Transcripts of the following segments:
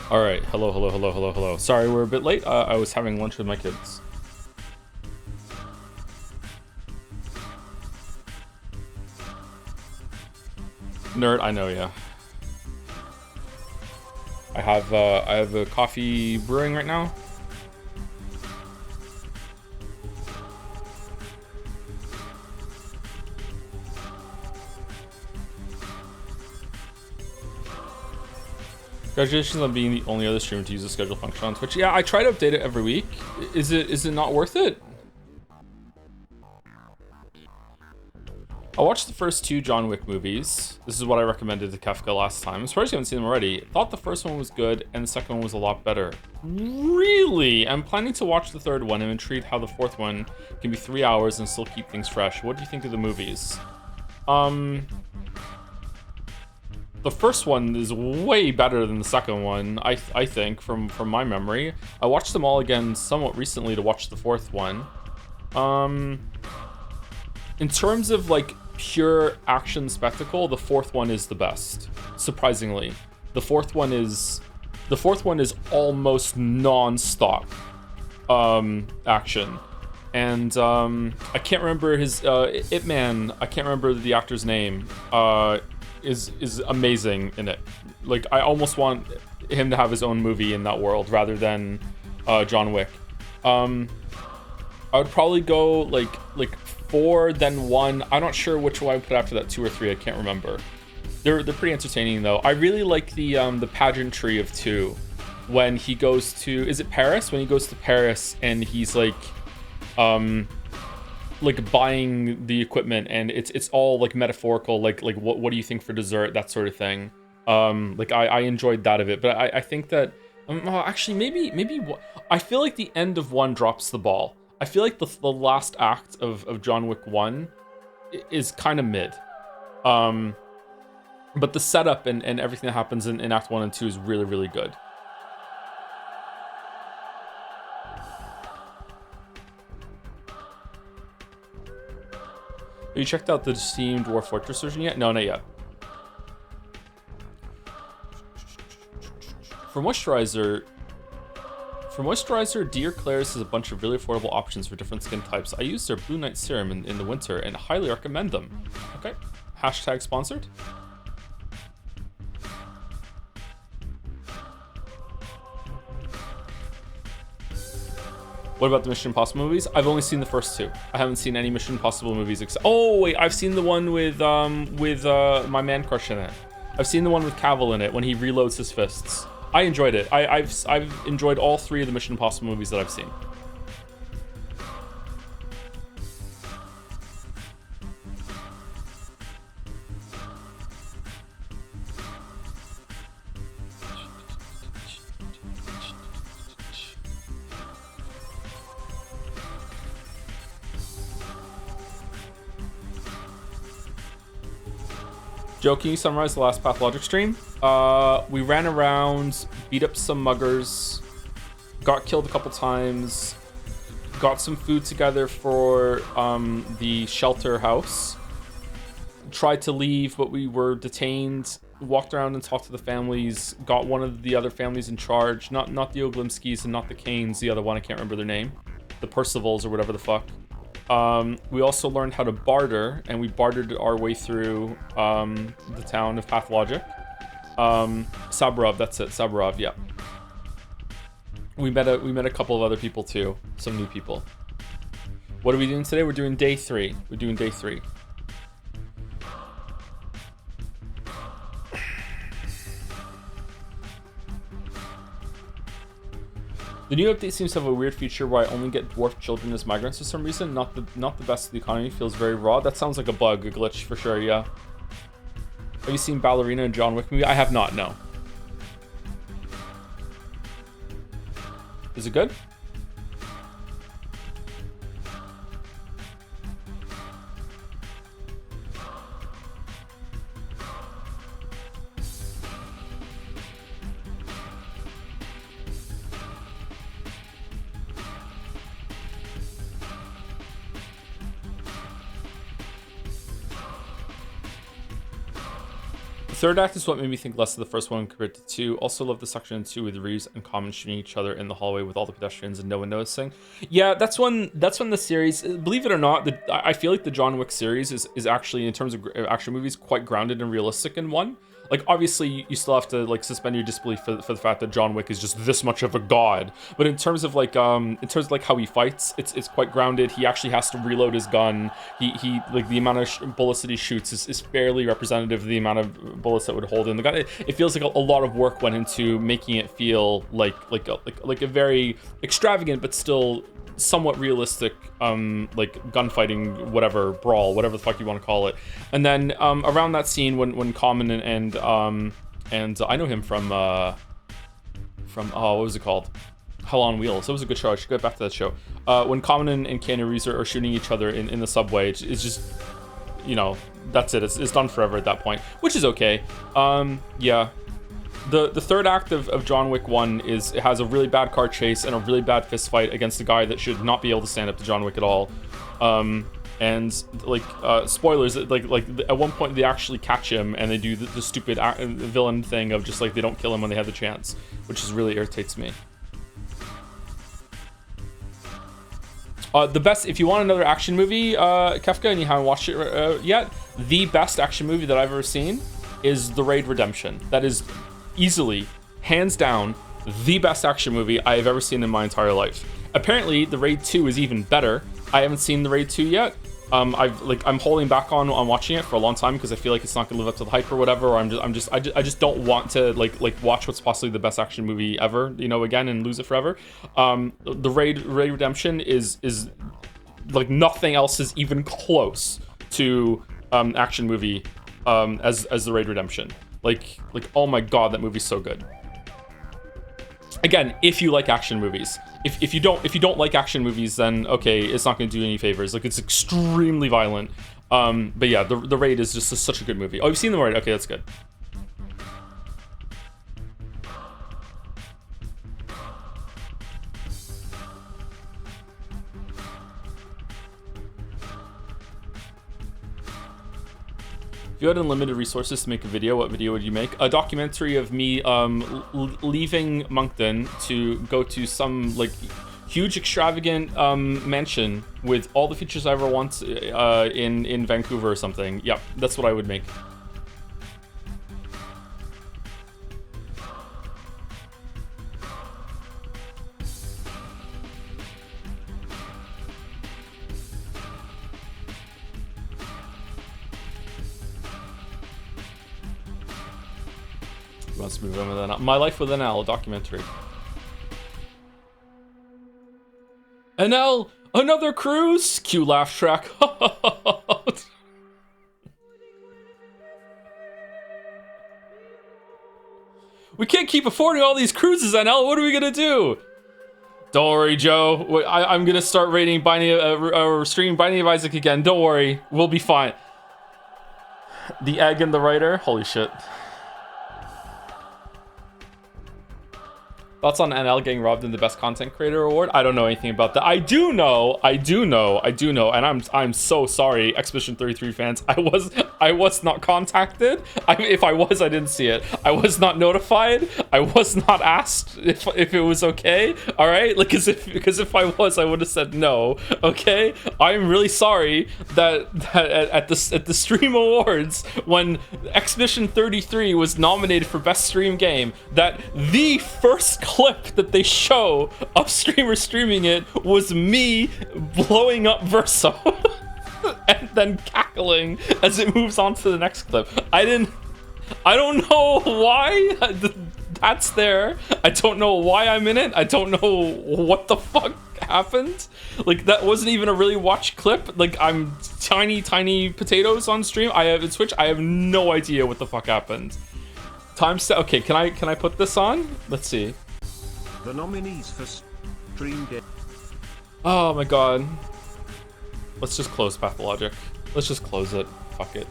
All right. Hello, hello, hello, hello, hello. Sorry, we're a bit late. I was having lunch with my kids. Nerd, I know, yeah. I have a coffee brewing right now. Congratulations on being the only other streamer to use the schedule function on Twitch. Yeah, I try to update it every week. Is it not worth it? I watched the first two John Wick movies. This is what I recommended to Kefka last time. I'm surprised you haven't seen them already. Thought the first one was good and the second one was a lot better. Really? I'm planning to watch the third one. I'm intrigued how the fourth one can be 3 hours and still keep things fresh. What do you think of the movies? The first one is way better than the second one, I think, from my memory. I watched them all again somewhat recently to watch the fourth one. In terms of like pure action spectacle, the fourth one is the best. Surprisingly, the fourth one is almost non-stop action. And I can't remember his Ip Man. I can't remember the actor's name. Is amazing in it. Like, I almost want him to have his own movie in that world rather than John Wick. I would probably go like 4, then 1. I'm not sure which one I would put after that, 2 or 3. I can't remember. They're pretty entertaining though. I really like the pageantry of 2 when he goes to, is it Paris? When he goes to Paris and he's like buying the equipment and it's all like metaphorical, like what do you think for dessert, that sort of thing. Like I enjoyed that of it, but I think that actually maybe I feel like the end of 1 drops the ball. I feel like the last act of John Wick 1 is kind of mid. But the setup and everything that happens in Act 1 and 2 is really, really good. Have you checked out the Steam Dwarf Fortress version yet? No, not yet. For moisturizer, Dear Claire's has a bunch of really affordable options for different skin types. I use their Blue Night Serum in the winter and highly recommend them. Okay. Hashtag sponsored. What about the Mission Impossible movies? I've only seen the first 2. I haven't seen any Mission Impossible movies except... Oh, wait, I've seen the one with my man crush in it. I've seen the one with Cavill in it when he reloads his fists. I enjoyed it. I've enjoyed all 3 of the Mission Impossible movies that I've seen. Joe, can you summarize the last Pathologic stream? We ran around, beat up some muggers, got killed a couple times, got some food together for the shelter house, tried to leave, but we were detained, walked around and talked to the families, got one of the other families in charge, not the Oglimskis and not the Canes, the other one, I can't remember their name, the Percivals or whatever the fuck. We also learned how to barter, and we bartered our way through the town of Pathologic. Saburov, that's it, Saburov, yeah. We met a couple of other people too, some new people. What are we doing today? We're doing day 3. We're doing day 3. The new update seems to have a weird feature where I only get dwarf children as migrants for some reason. Not the best of the economy. Feels very raw. That sounds like a bug, a glitch for sure. Yeah. Have you seen Ballerina and John Wick movie? I have not. No. Is it good? Third act is what made me think less of the first one compared to 2. Also love the section in 2 with Reeves and Common shooting each other in the hallway with all the pedestrians and no one noticing. Yeah, that's when the series, believe it or not, I feel like the John Wick series is actually, in terms of action movies, quite grounded and realistic in one. Like, obviously, you still have to, like, suspend your disbelief for the fact that John Wick is just this much of a god. But in terms of, like, how he fights, it's quite grounded. He actually has to reload his gun. He like, the amount of bullets that he shoots is fairly representative of the amount of bullets that would hold in the gun. It feels like a lot of work went into making it feel like a very extravagant, but still somewhat realistic, like gunfighting, whatever, brawl, whatever the fuck you want to call it. And then around that scene when Common and I know him from what was it called? Hell on Wheels. That was a good show. I should go back to that show. When Common and Keanu Reeves are shooting each other in the subway, it's just, you know, that's it. It's done forever at that point, which is okay. Yeah. The third act of John Wick 1 it has a really bad car chase and a really bad fist fight against a guy that should not be able to stand up to John Wick at all. And like spoilers, like at one point they actually catch him and they do the stupid villain thing of just like they don't kill him when they have the chance, which is really irritates me. The best, if you want another action movie, Kefka, and you haven't watched it yet, the best action movie that I've ever seen is The Raid Redemption. That is easily, hands down, the best action movie I have ever seen in my entire life. Apparently, The Raid 2 is even better. I haven't seen The Raid 2 yet. I'm holding back on watching it for a long time because I feel like it's not gonna live up to the hype or whatever. Or I just don't want to like watch what's possibly the best action movie ever, you know, again and lose it forever. The Raid Redemption is like nothing else is even close to action movie as The Raid Redemption. Like oh my god, that movie's so good. Again, if you like action movies. If you don't like action movies, then okay, it's not going to do any favors. Like, it's extremely violent. But yeah, the Raid is just such a good movie. Oh, you've seen The Raid? Okay, that's good. If you had unlimited resources to make a video, what video would you make? A documentary of me leaving Moncton to go to some like huge extravagant mansion with all the features I ever want in Vancouver or something. Yeah, that's what I would make. Let's move on with that. My Life with NL, a documentary. NL, another cruise? Cue laugh track. We can't keep affording all these cruises, NL. What are we gonna do? Don't worry, Joe. I'm gonna start rating streaming Binding of Isaac again. Don't worry, we'll be fine. The egg and the writer. Holy shit. Thoughts on NL getting robbed in the Best Content Creator Award? I don't know anything about that. I do know, and I'm so sorry, Expedition 33 fans. I was not contacted. If I was, I didn't see it. I was not notified. I was not asked if it was okay. All right, like because if I was, I would have said no. Okay, I'm really sorry that at the Stream Awards when Expedition 33 was nominated for Best Stream Game, that the first clip that they show of streamers streaming it was me blowing up Verso and then cackling as it moves on to the next clip. I don't know why that's there. I don't know why I'm in it. I don't know what the fuck happened. Like, that wasn't even a really watched clip. Like, I'm tiny potatoes on stream. I have Twitch. I have no idea what the fuck happened. Okay, can I put this on? Let's see. The nominees for Stream Game. Oh my god. Let's just close Pathologic. Let's just close it. Fuck it.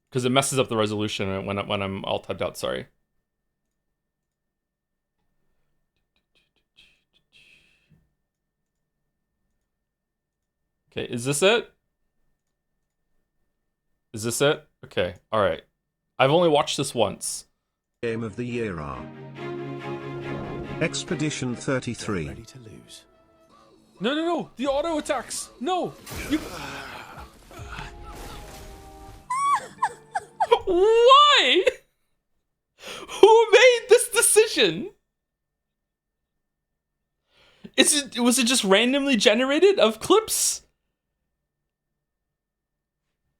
Because it messes up the resolution when I'm all typed out, sorry. Okay, is this it? Is this it? Okay, alright. I've only watched this once. Game of the year are Expedition 33. Ready to lose. No, the auto attacks. No, you. Why? Who made this decision? Was it just randomly generated of clips?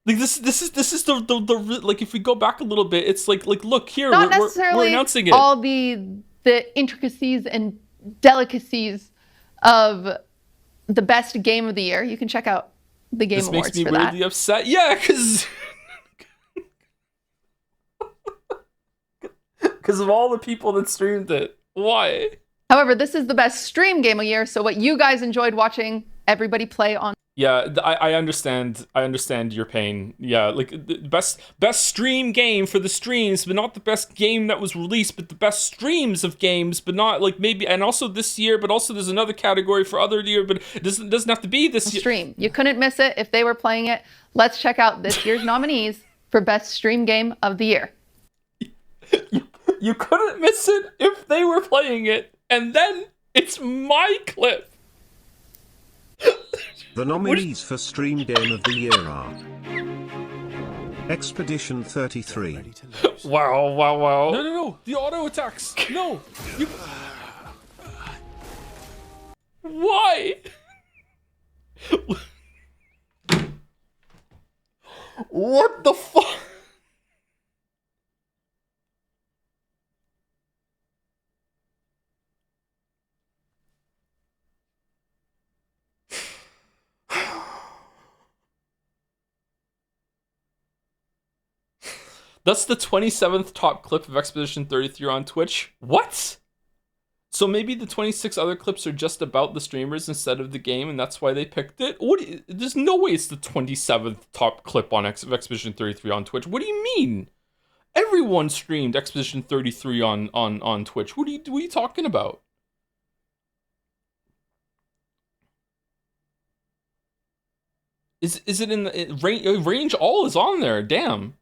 Like this is the like, if we go back a little bit, it's like look here, Not we're necessarily announcing it. all the intricacies and delicacies of the best game of the year. You can check out the Game This Awards makes me for that. weirdly upset. Yeah, because of all the people that streamed it. Why? However, this is the best stream game of the year, so what you guys enjoyed watching everybody play on. Yeah, I understand. I understand your pain. Yeah, like the best stream game for the streams, but not the best game that was released, but the best streams of games, but not like maybe, and also this year, but also there's another category for other year, but it doesn't have to be this year. Stream. You couldn't miss it if they were playing it. Let's check out this year's nominees for best stream game of the year. You couldn't miss it if they were playing it, and then it's my clip. The nominees for Stream Game of the Year are Expedition 33. Ready to lose. Wow. No, the auto attacks. No, you. Why? What the fuck? That's the 27th top clip of Expedition 33 on Twitch. What? So maybe the 26 other clips are just about the streamers instead of the game, and that's why they picked it? There's no way it's the 27th top clip on Expedition 33 on Twitch. What do you mean? Everyone streamed Expedition 33 on Twitch. What are you talking about? Is it in the range? All is on there. Damn.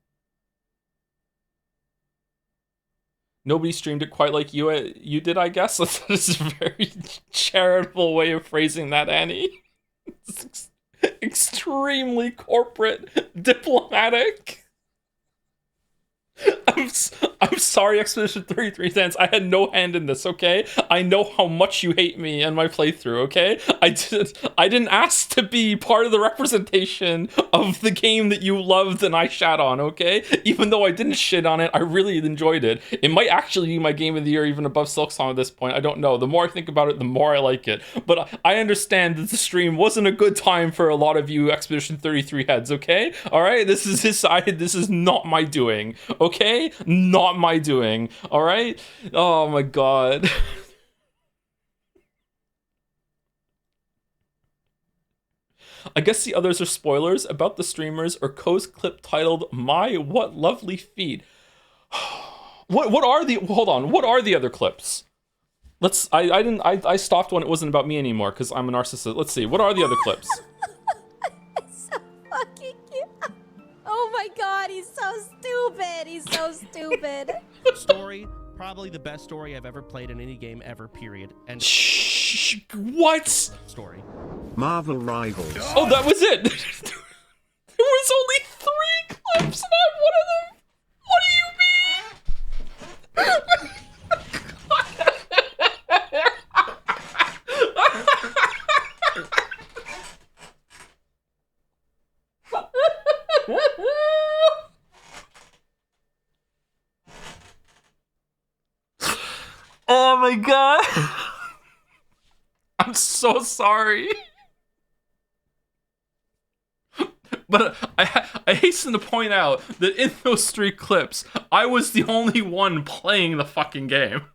Nobody streamed it quite like you did, I guess. That's a very charitable way of phrasing that, Annie. It's extremely corporate, diplomatic. I'm sorry, Expedition 33 fans. I had no hand in this, okay? I know how much you hate me and my playthrough, okay? I didn't ask to be part of the representation of the game that you loved and I shat on, okay? Even though I didn't shit on it, I really enjoyed it. It might actually be my game of the year, even above Silksong at this point. I don't know. The more I think about it, the more I like it. But I understand that the stream wasn't a good time for a lot of you Expedition 33 heads, okay? All right? This is his side. This is not my doing, okay? Not my doing, all right? Oh my god. I guess the others are spoilers about the streamers or Ko's clip titled "My What Lovely Feet." What are the what are the other clips? I stopped when it wasn't about me anymore because I'm a narcissist. Let's see, what are the other clips? So fucking cute. Oh my god, he's so stupid. He's so stupid. Story, probably the best story I've ever played in any game ever, period. And Shh, what? story. Marvel Rivals. Oh, that was it. There was only 3 clips and I'm one of them. What do you mean? Oh my god. I'm so sorry. But I hasten to point out that in those 3 clips, I was the only one playing the fucking game.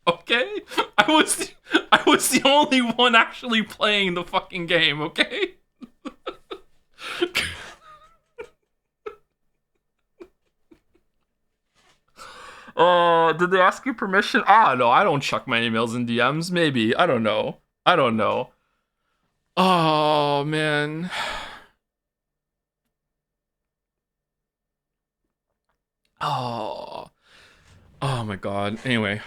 Okay? I was the only one actually playing the fucking game, okay? Did they ask you permission? No, I don't check my emails and DMs. Maybe. I don't know. Oh man. Oh. Oh my god. Anyway,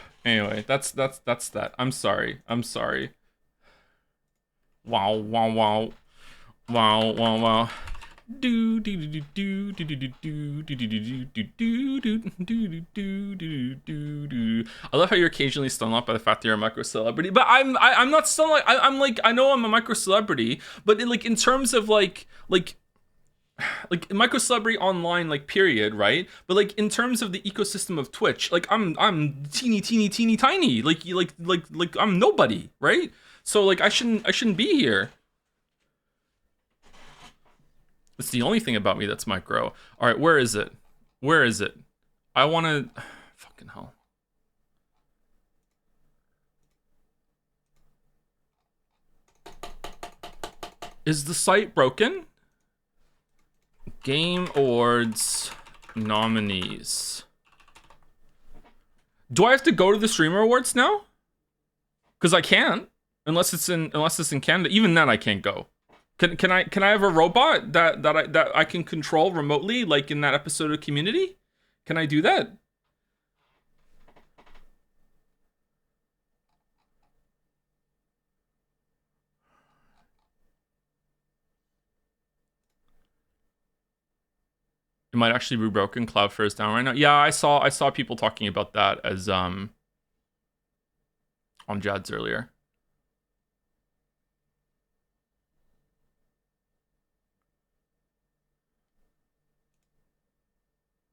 that's that. I'm sorry. I'm sorry. Wow, wow, wow. Wow, wow, wow. Do do do do do do do do do do do do do do do do do. I love how you're occasionally stung off by the fact that you're a micro celebrity, but I'm not stung. I'm like, I know I'm a micro celebrity, but like in terms of like micro celebrity online, like period, right? But like in terms of the ecosystem of Twitch, like I'm teeny tiny, like I'm nobody, right? So like I shouldn't be here. It's the only thing about me that's micro. All right, where is it? Where is it? I want to... Fucking hell. Is the site broken? Game Awards nominees. Do I have to go to the Streamer Awards now? Because I can't, unless it's in Canada. Even then, I can't go. Can I have a robot that I can control remotely, like in that episode of Community? Can I do that? It might actually be broken. Cloudflare is down right now. Yeah, I saw people talking about that as on Jad's earlier.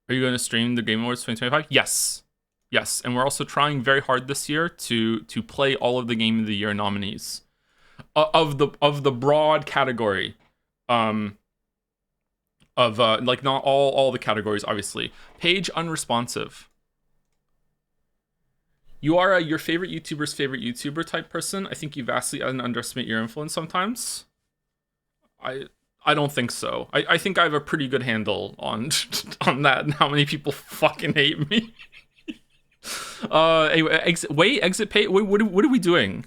Are you going to stream the Game Awards 2025? Yes. Yes, and we're also trying very hard this year to play all of the Game of the Year nominees of the broad category, like not all the categories, obviously. Page unresponsive. You are your favorite YouTuber's favorite YouTuber type person. I think you vastly underestimate your influence sometimes. I don't think so. I think I have a pretty good handle on on that and how many people fucking hate me. Anyway, exit pay. Wait, what are we doing?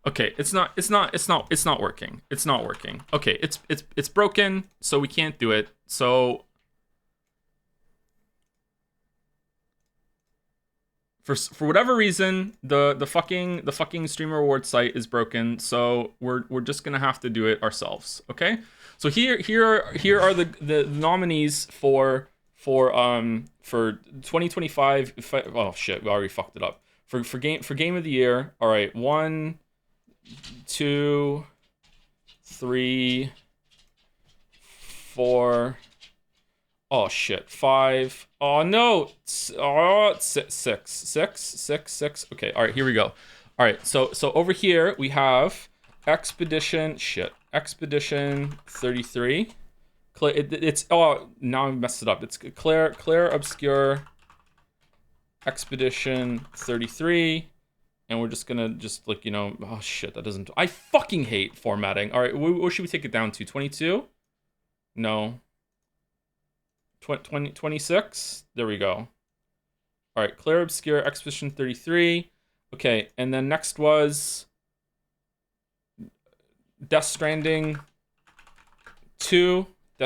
Okay, it's not working. It's not working. Okay, it's broken, so we can't do it. So for whatever reason, the fucking Streamer Award site is broken, so we're just gonna have to do it ourselves. Okay, so here are the nominees for 2025. Oh shit, we already fucked it up. For game of the year. All right, 1, 2, 3, 4. Oh shit, 5. Oh no, 6. Okay, all right, here we go. All right, so over here we have Expedition 33. It's oh, now I messed it up. It's Claire Obscure Expedition 33. And we're just gonna like, you know, oh shit, that doesn't, I fucking hate formatting. All right, what should we take it down to? 22? No. 26? There we go. All right, Claire Obscure Expedition 33. Okay, and then next was Death Stranding 2. I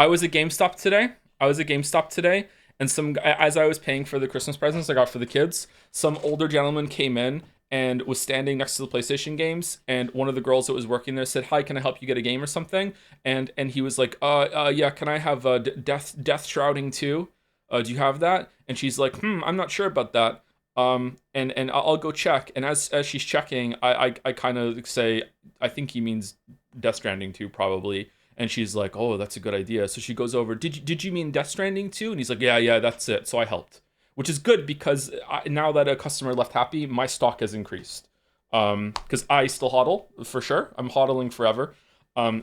was at GameStop today. And as I was paying for the Christmas presents I got for the kids, some older gentleman came in and was standing next to the PlayStation games, and one of the girls that was working there said, "Hi, can I help you get a game or something?" And he was like, yeah, can I have Death Shrouding 2? Do you have that?" And she's like, I'm not sure about that. And I'll go check. And as she's checking, I kind of say, I think he means Death Stranding 2 probably. And she's like, "Oh, that's a good idea." So she goes over, Did you mean Death Stranding 2? And he's like, yeah, that's it. So I helped, which is good because now that a customer left happy, my stock has increased. Because I still hodl for sure. I'm hodling forever.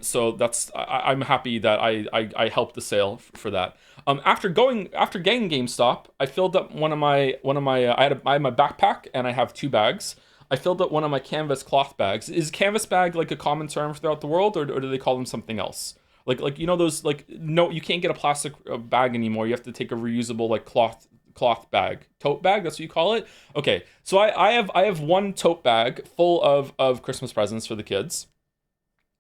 So I'm happy that I helped the sale for that. After getting GameStop, I filled up one of my I had my backpack, and I have 2 bags. I filled up one of my canvas cloth bags. Is canvas bag like a common term throughout the world, or do they call them something else? Like you know those like no, you can't get a plastic bag anymore. You have to take a reusable like cloth bag, tote bag. That's what you call it. Okay, so I have one tote bag full of Christmas presents for the kids.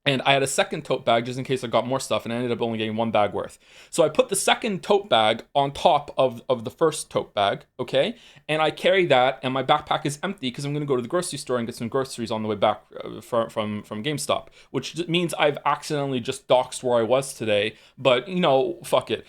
And I had a second tote bag just in case I got more stuff, and I ended up only getting one bag worth. So I put the second tote bag on top of the first tote bag, okay? And I carry that, and my backpack is empty because I'm going to go to the grocery store and get some groceries on the way back from GameStop, which means I've accidentally just doxed where I was today, but, you know, fuck it.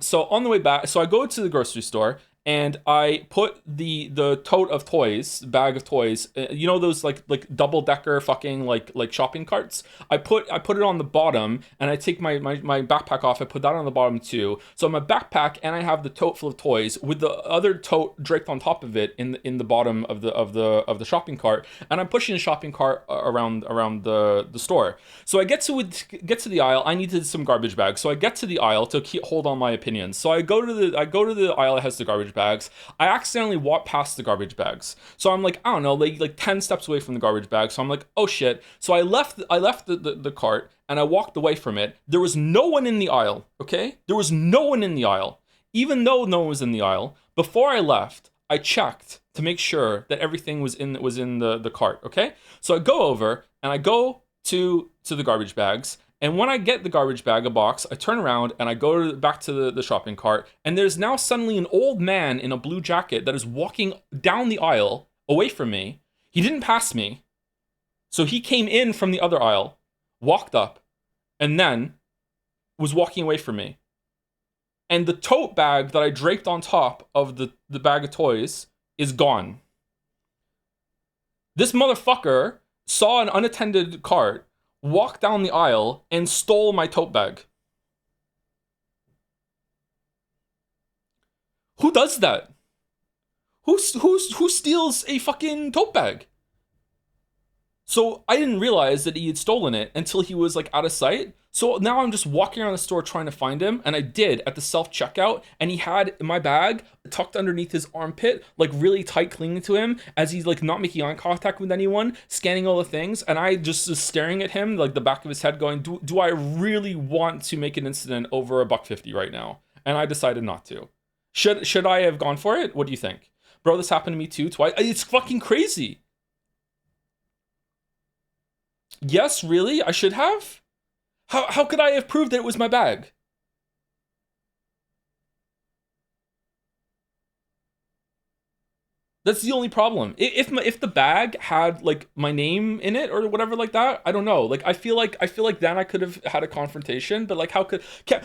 So on the way back, so I go to the grocery store, and I put the tote of toys, bag of toys, you know those like double decker fucking like shopping carts. I put it on the bottom, and I take my backpack off. I put that on the bottom too. So my backpack, and I have the tote full of toys with the other tote draped on top of it in the bottom of the shopping cart, and I'm pushing the shopping cart around the store. So I get to the aisle. I needed some garbage bags, so I get to the aisle to hold on my opinions. So I go to the aisle that has the garbage bags. I accidentally walk past the garbage bags. So I'm like, I don't know, like 10 steps away from the garbage bag. So I'm like, oh shit. So I left the cart, and I walked away from it. There was no one in the aisle, okay? There was no one in the aisle. Even though no one was in the aisle, before I left, I checked to make sure that everything was in the cart, okay? So I go over, and I go to the garbage bags. And when I get the garbage bag, a box, I turn around and I go back to the shopping cart, and there's now suddenly an old man in a blue jacket that is walking down the aisle away from me. He didn't pass me, so he came in from the other aisle, walked up, and then was walking away from me. And the tote bag that I draped on top of the bag of toys is gone. This motherfucker saw an unattended cart, walked down the aisle, and stole my tote bag. Who does that? Who steals a fucking tote bag? So I didn't realize that he had stolen it until he was like out of sight. So now I'm just walking around the store trying to find him, and I did at the self-checkout, and he had my bag tucked underneath his armpit, like really tight, clinging to him as he's like not making eye contact with anyone, scanning all the things, and I just was staring at him, like the back of his head, going, do I really want to make an incident over $1.50 right now? And I decided not to. Should I have gone for it? What do you think? Bro, this happened to me too, twice. It's fucking crazy. Yes, really? I should have? How could I have proved that it was my bag? That's the only problem. If the bag had like my name in it or whatever like that, I don't know. Like I feel like then I could have had a confrontation, but like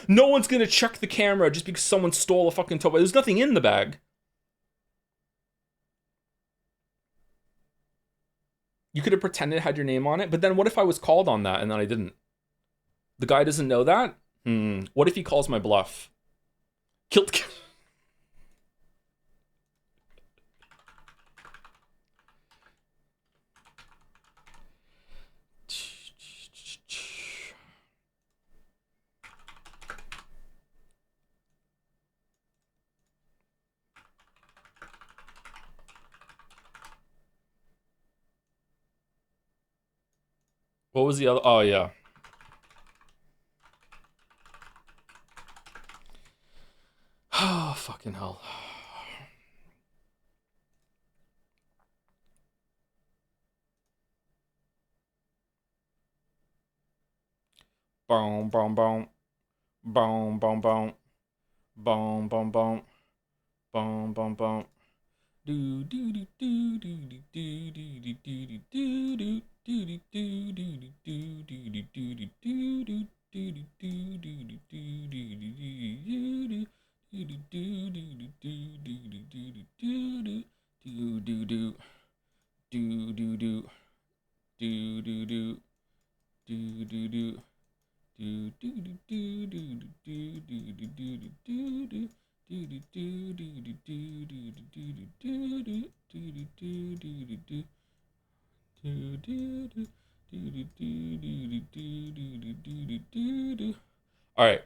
no one's gonna check the camera just because someone stole a fucking tote bag. There's nothing in the bag. You could have pretended it had your name on it, but then what if I was called on that and then I didn't? The guy doesn't know that? What if he calls my bluff? Killed. What was the other? Oh, yeah. Oh, fucking hell. Boom, boom, boom. Boom, boom, boom. Boom, boom, boom. Boom, boom, boom. Do do do do do do do do do do do. Alright,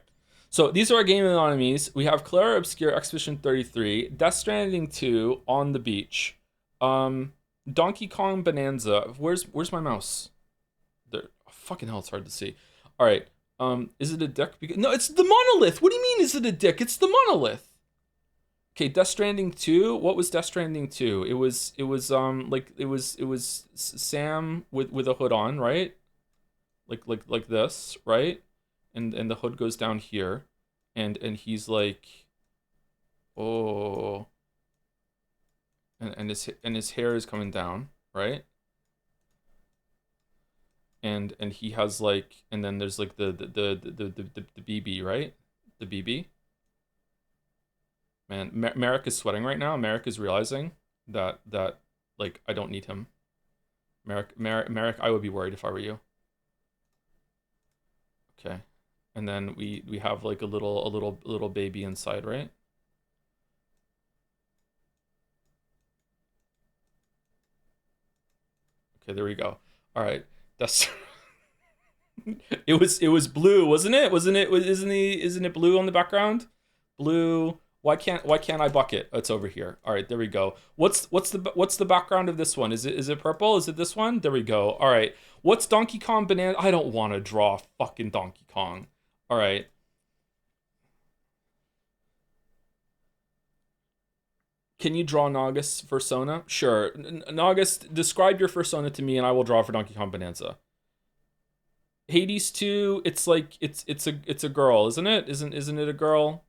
so these are our game enemies. We have Clara Obscure, Expedition 33, Death Stranding 2, On the Beach. Donkey Kong Bonanza. Where's my mouse? There. Oh, fucking hell, it's hard to see. All right. Is it a dick? No, it's the monolith. What do you mean? Is it a dick? It's the monolith. Okay, Death Stranding 2. What was Death Stranding 2? It was Sam with a hood on, right? Like this, right? And the hood goes down here, and he's like, oh, and his hair is coming down, right? And he has like, and then there's like the BB, right? The BB. Man, Merrick is sweating right now. Merrick is realizing that like I don't need him. Merrick, I would be worried if I were you. Okay, and then we have like a little baby inside, right? Okay, there we go. All right, that's. It was blue, wasn't it? Wasn't it? Isn't it blue on the background? Blue. Why can't I bucket? Oh, it's over here. All right, there we go. What's the background of this one? Is it purple? Is it this one? There we go. All right. What's Donkey Kong Banana? I don't want to draw fucking Donkey Kong. All right. Can you draw Nagus persona? Sure. Nagus, describe your persona to me, and I will draw for Donkey Kong Bonanza. Hades 2. It's like it's a girl, isn't it? Isn't it a girl?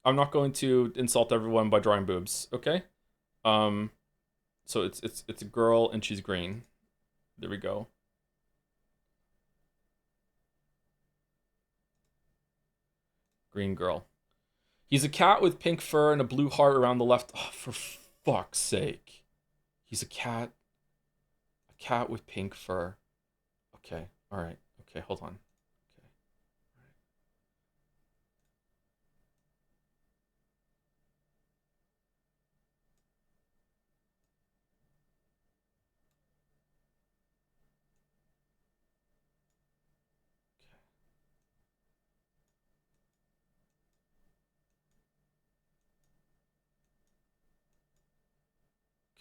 I'm not going to insult everyone by drawing boobs, okay? So it's a girl and she's green. There we go. Green girl. He's a cat with pink fur and a blue heart around the left. Oh, for fuck's sake. He's a cat. A cat with pink fur. Okay, all right. Okay, hold on.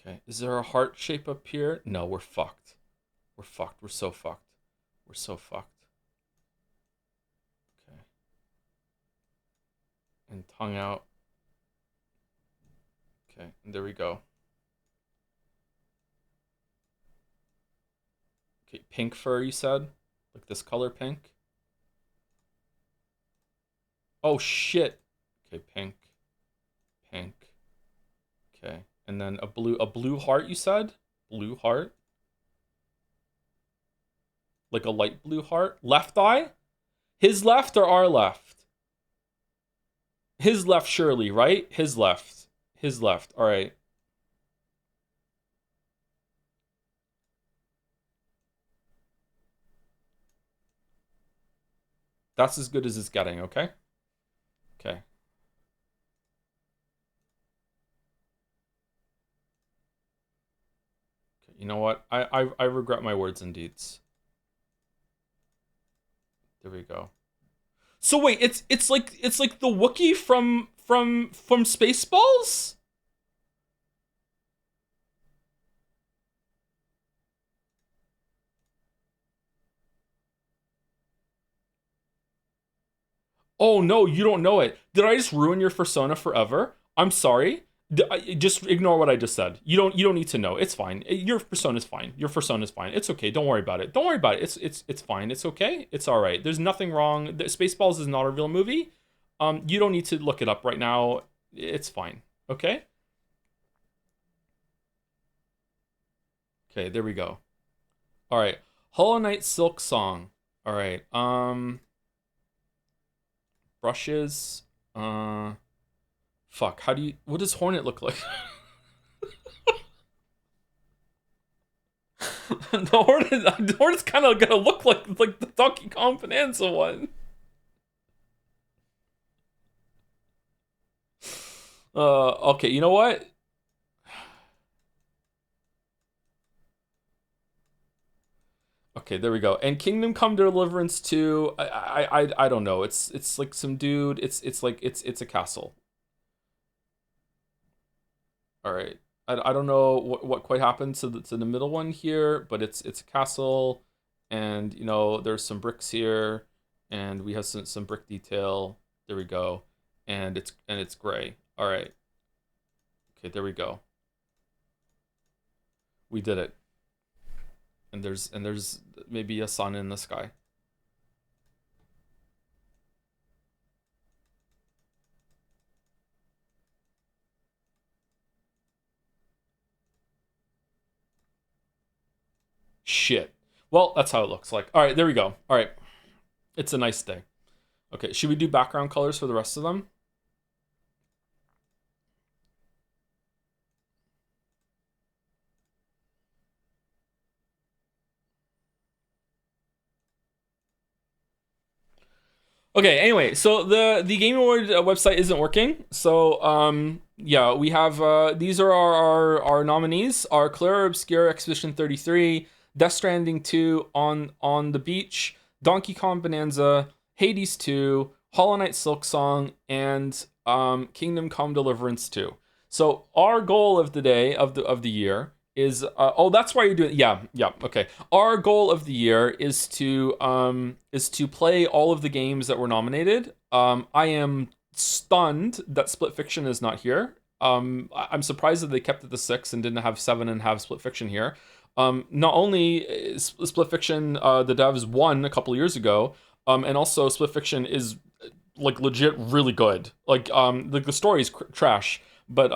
Okay, is there a heart shape up here? No, we're fucked. We're fucked. We're so fucked. We're so fucked. Okay. And tongue out. Okay, and there we go. Okay, pink fur, you said? Like this color pink? Oh, shit. Okay, pink. Pink. Okay. And then a blue heart, you said? Blue heart? Like a light blue heart? Left eye? His left or our left? His left, surely, right? His left. His left. All right. That's as good as it's getting, okay? Okay. You know what? I regret my words and deeds. There we go. So wait, it's like the Wookiee from Spaceballs? Oh no, you don't know it. Did I just ruin your persona forever? I'm sorry. Just ignore what I just said. You don't need to know. It's fine. Your persona's fine. Your persona's fine. It's okay. Don't worry about it. Don't worry about it. It's fine. It's okay. It's all right. There's nothing wrong. Spaceballs is not a real movie. You don't need to look it up right now. It's fine. Okay? Okay, there we go. All right. Hollow Knight Silk Song. All right. Brushes. Fuck. What does Hornet look like? the Hornet's kind of gonna look like the Donkey Kong Bonanza one. Okay, you know what? Okay, there we go. And Kingdom Come Deliverance 2, I don't know. It's like some dude. It's like it's a castle. All right. I don't know what quite happened to the middle one here, but it's a castle, and you know there's some bricks here, and we have some brick detail. There we go, and it's gray. All right. Okay, there we go. We did it. And there's maybe a sun in the sky. Shit. Well, that's how it looks like. All right, there we go. All right. It's a nice day. Okay, should we do background colors for the rest of them? Okay, anyway, so the Game Award website isn't working. So yeah, we have these are our nominees: are Clear Obscure Expedition 33, Death Stranding 2 on the Beach, Donkey Kong Bonanza, Hades 2, Hollow Knight Silk Song, and Kingdom Come Deliverance 2. So our goal of the day of the year is oh, that's why you're doing, yeah, okay. Our goal of the year is to play all of the games that were nominated. I am stunned that Split Fiction is not here. I'm surprised that they kept it to 6 and didn't have 7 and have Split Fiction here. Not only is Split Fiction, the devs won a couple years ago, and also Split Fiction is like legit really good. Like the story is trash, but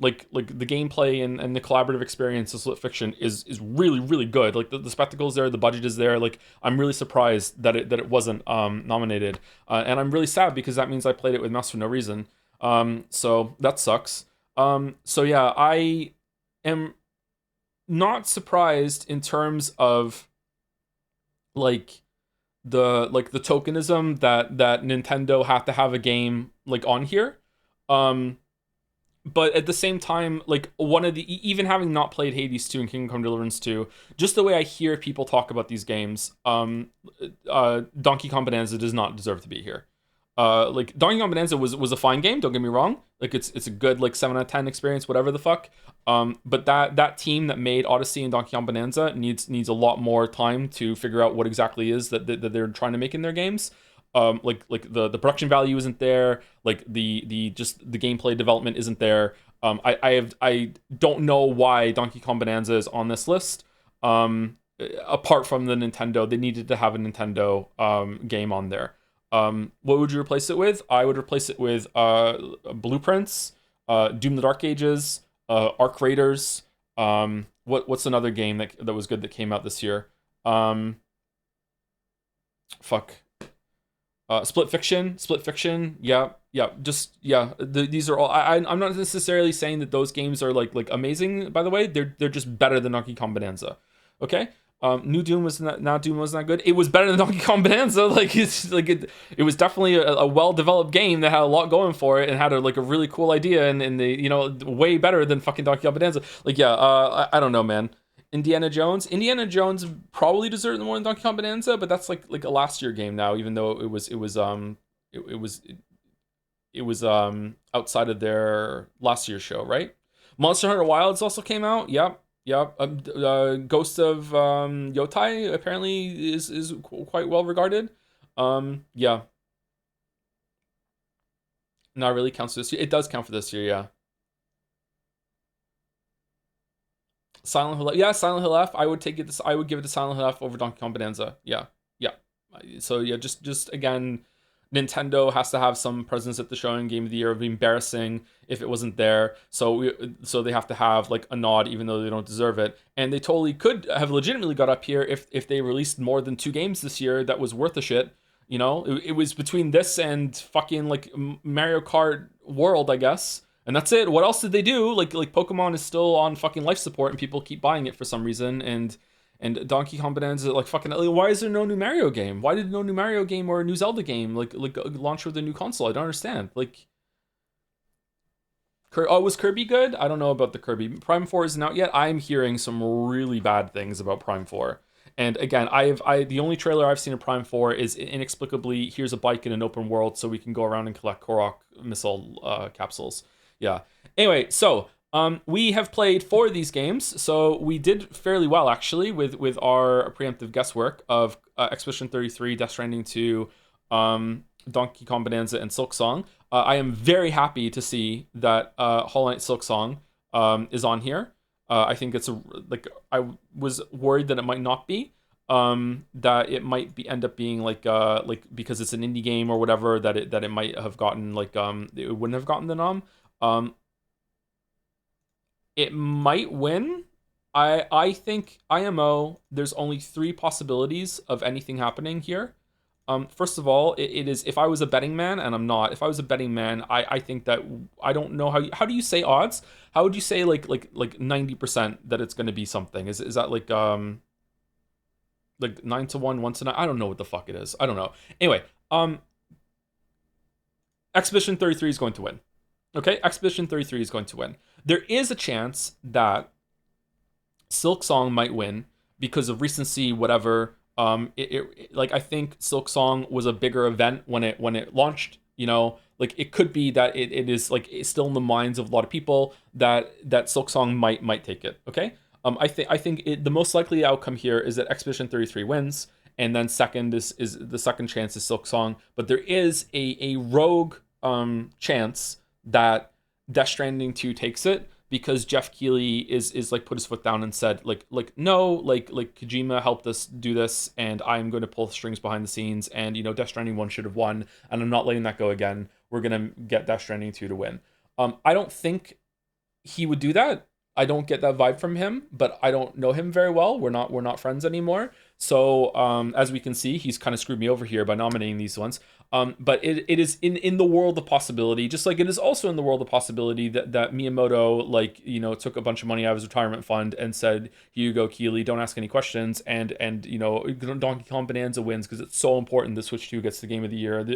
like the gameplay and the collaborative experience of Split Fiction is really really good. Like the spectacle's there, the budget is there. Like I'm really surprised that it wasn't nominated, and I'm really sad because that means I played it with mouse for no reason. So that sucks. So yeah, I am not surprised in terms of like the tokenism that Nintendo had to have a game like on here. But at the same time, like one of the, even having not played Hades 2 and Kingdom Come Deliverance 2, just the way I hear people talk about these games, Donkey Kong Bonanza does not deserve to be here. Like Donkey Kong Bonanza was a fine game, don't get me wrong. Like it's a good like 7 out of 10 experience, whatever the fuck. But that team that made Odyssey and Donkey Kong Bonanza needs a lot more time to figure out what exactly is that they're trying to make in their games. Like the production value isn't there, like the just the gameplay development isn't there. I don't know why Donkey Kong Bonanza is on this list. Apart from the Nintendo, they needed to have a Nintendo game on there. What would you replace it with? I would replace it with Blueprints, Doom the Dark Ages, Arc Raiders. What's another game that was good that came out this year? Split Fiction, yeah, these are all. I'm not necessarily saying that those games are like amazing. By the way, they're just better than Donkey Kong Bonanza. Okay, New Doom was not Doom was not good. It was better than Donkey Kong Bonanza. Like it's like it was definitely a well developed game that had a lot going for it and had a really cool idea and the way better than fucking Donkey Kong Bonanza. Like yeah, I don't know, man. Indiana Jones probably deserved more than Donkey Kong Bonanza, but that's like a last year game now, even though it was outside of their last year's show, right? Monster Hunter Wilds also came out. Yep. Ghost of Yotai apparently is quite well regarded. Yeah. Not really counts for this year. It does count for this year, yeah. Silent Hill, yeah, Silent Hill F. I would give it to Silent Hill F over Donkey Kong Bonanza. Yeah. So yeah, just again, Nintendo has to have some presence at the show in Game of the Year. It would be embarrassing if it wasn't there. So they have to have like a nod, even though they don't deserve it. And they totally could have legitimately got up here if they released more than 2 games this year that was worth a shit. It was between this and fucking like Mario Kart World, I guess. And that's it. What else did they do? Like Pokemon is still on fucking life support and people keep buying it for some reason. And Donkey Kong Bonanza, like fucking, why is there no new Mario game? Why did no new Mario game or a new Zelda game like launch with a new console? I don't understand. Like, was Kirby good? I don't know about the Kirby. Prime 4 isn't out yet. I'm hearing some really bad things about Prime 4. And again, the only trailer I've seen of Prime 4 is inexplicably here's a bike in an open world so we can go around and collect Korok missile capsules. Yeah. Anyway, so We have played 4 of these games, so we did fairly well actually with our preemptive guesswork of Expedition 33, Death Stranding 2, Donkey Kong Bonanza, and Silk Song. I am very happy to see that Hollow Knight Silk Song is on here. I think it's I was worried that it might not be. That it might end up being like because it's an indie game or whatever, that it might have gotten it wouldn't have gotten the nom. It might win. I think IMO, there's only 3 possibilities of anything happening here. First of all, it is, if I was a betting man, and I'm not, if I was a betting man, I think that, I don't know how do you say odds? How would you say like 90% that it's going to be something? Is that like 9 to 1, 1 to 9? I don't know what the fuck it is. I don't know. Anyway, Expedition 33 is going to win. Okay, Expedition 33 is going to win. There is a chance that Silk Song might win because of recency, whatever. I think Silk Song was a bigger event when it launched. You know, like it could be that it is like it's still in the minds of a lot of people that Silk Song might take it. Okay, I think the most likely outcome here is that Expedition 33 wins, and then second is the second chance is Silk Song. But there is a rogue chance that Death Stranding 2 takes it, because Jeff Keighley is like put his foot down and said no, like Kojima helped us do this, and I'm going to pull strings behind the scenes, and Death Stranding 1 should have won, and I'm not letting that go again. We're gonna get Death Stranding 2 to win. I don't think he would do that. I don't get that vibe from him, but I don't know him very well. We're not friends anymore. So as we can see, he's kind of screwed me over here by nominating these ones. But it is in the world of possibility, just like it is also in the world of possibility that Miyamoto took a bunch of money out of his retirement fund and said, "Here you go, Keighley, don't ask any questions," and Donkey Kong Bonanza wins because it's so important that Switch 2 gets the game of the year of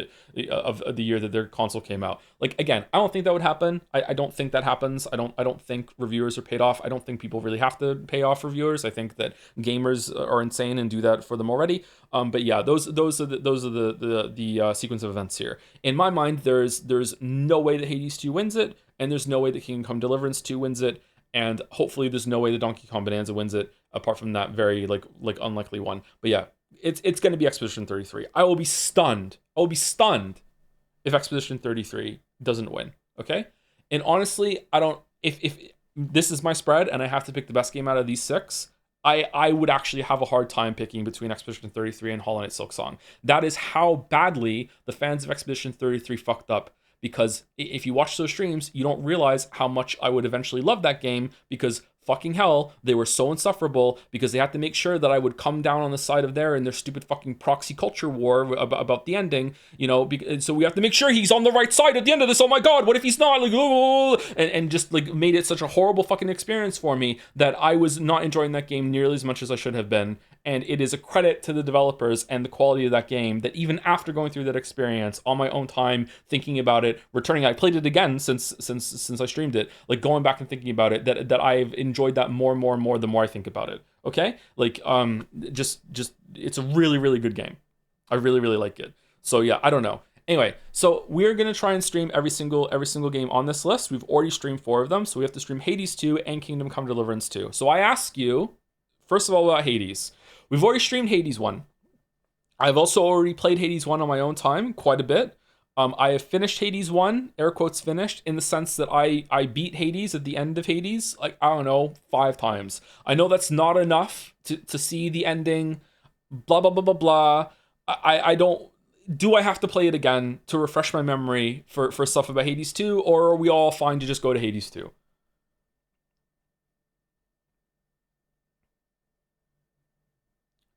the year that their console came out. Like, again, I don't think that would happen. I don't think that happens. I don't think reviewers are paid off. I don't think people really have to pay off reviewers. I think that gamers are insane and do that for them already. But yeah, those are the sequence of events here. In my mind, there's no way that Hades 2 wins it, and there's no way that Kingdom Come Deliverance 2 wins it, and hopefully there's no way that Donkey Kong Bonanza wins it, apart from that very like unlikely one. But yeah, it's going to be Expedition 33. I will be stunned if Expedition 33 doesn't win. Okay, and honestly, I don't. If this is my spread and I have to pick the best game out of these 6, I would actually have a hard time picking between Expedition 33 and Hollow Knight Silk Song. That is how badly the fans of Expedition 33 fucked up. Because if you watch those streams, you don't realize how much I would eventually love that game, because fucking hell, they were so insufferable, because they had to make sure that I would come down on the side of their stupid fucking proxy culture war about the ending, so we have to make sure he's on the right side at the end of this. Oh my god, what if he's not? And just made it such a horrible fucking experience for me that I was not enjoying that game nearly as much as I should have been. And it is a credit to the developers and the quality of that game that even after going through that experience on my own time, thinking about it, returning, I played it again since I streamed it, going back and thinking about it, that I've enjoyed that more and more and more the more I think about it. Okay, just it's a really, really good game. I really, really like it. So yeah, I don't know. Anyway, so we're gonna try and stream every single game on this list. We've already streamed 4 of them, so we have to stream Hades 2 and Kingdom Come Deliverance 2. So I ask you, first of all, about Hades. We've already streamed Hades 1. I've also already played Hades 1 on my own time, quite a bit. I have finished Hades 1, air quotes finished, in the sense that I beat Hades at the end of Hades, 5 times. I know that's not enough to see the ending, blah, blah, blah, blah, blah. I don't... Do I have to play it again to refresh my memory for stuff about Hades 2, or are we all fine to just go to Hades 2?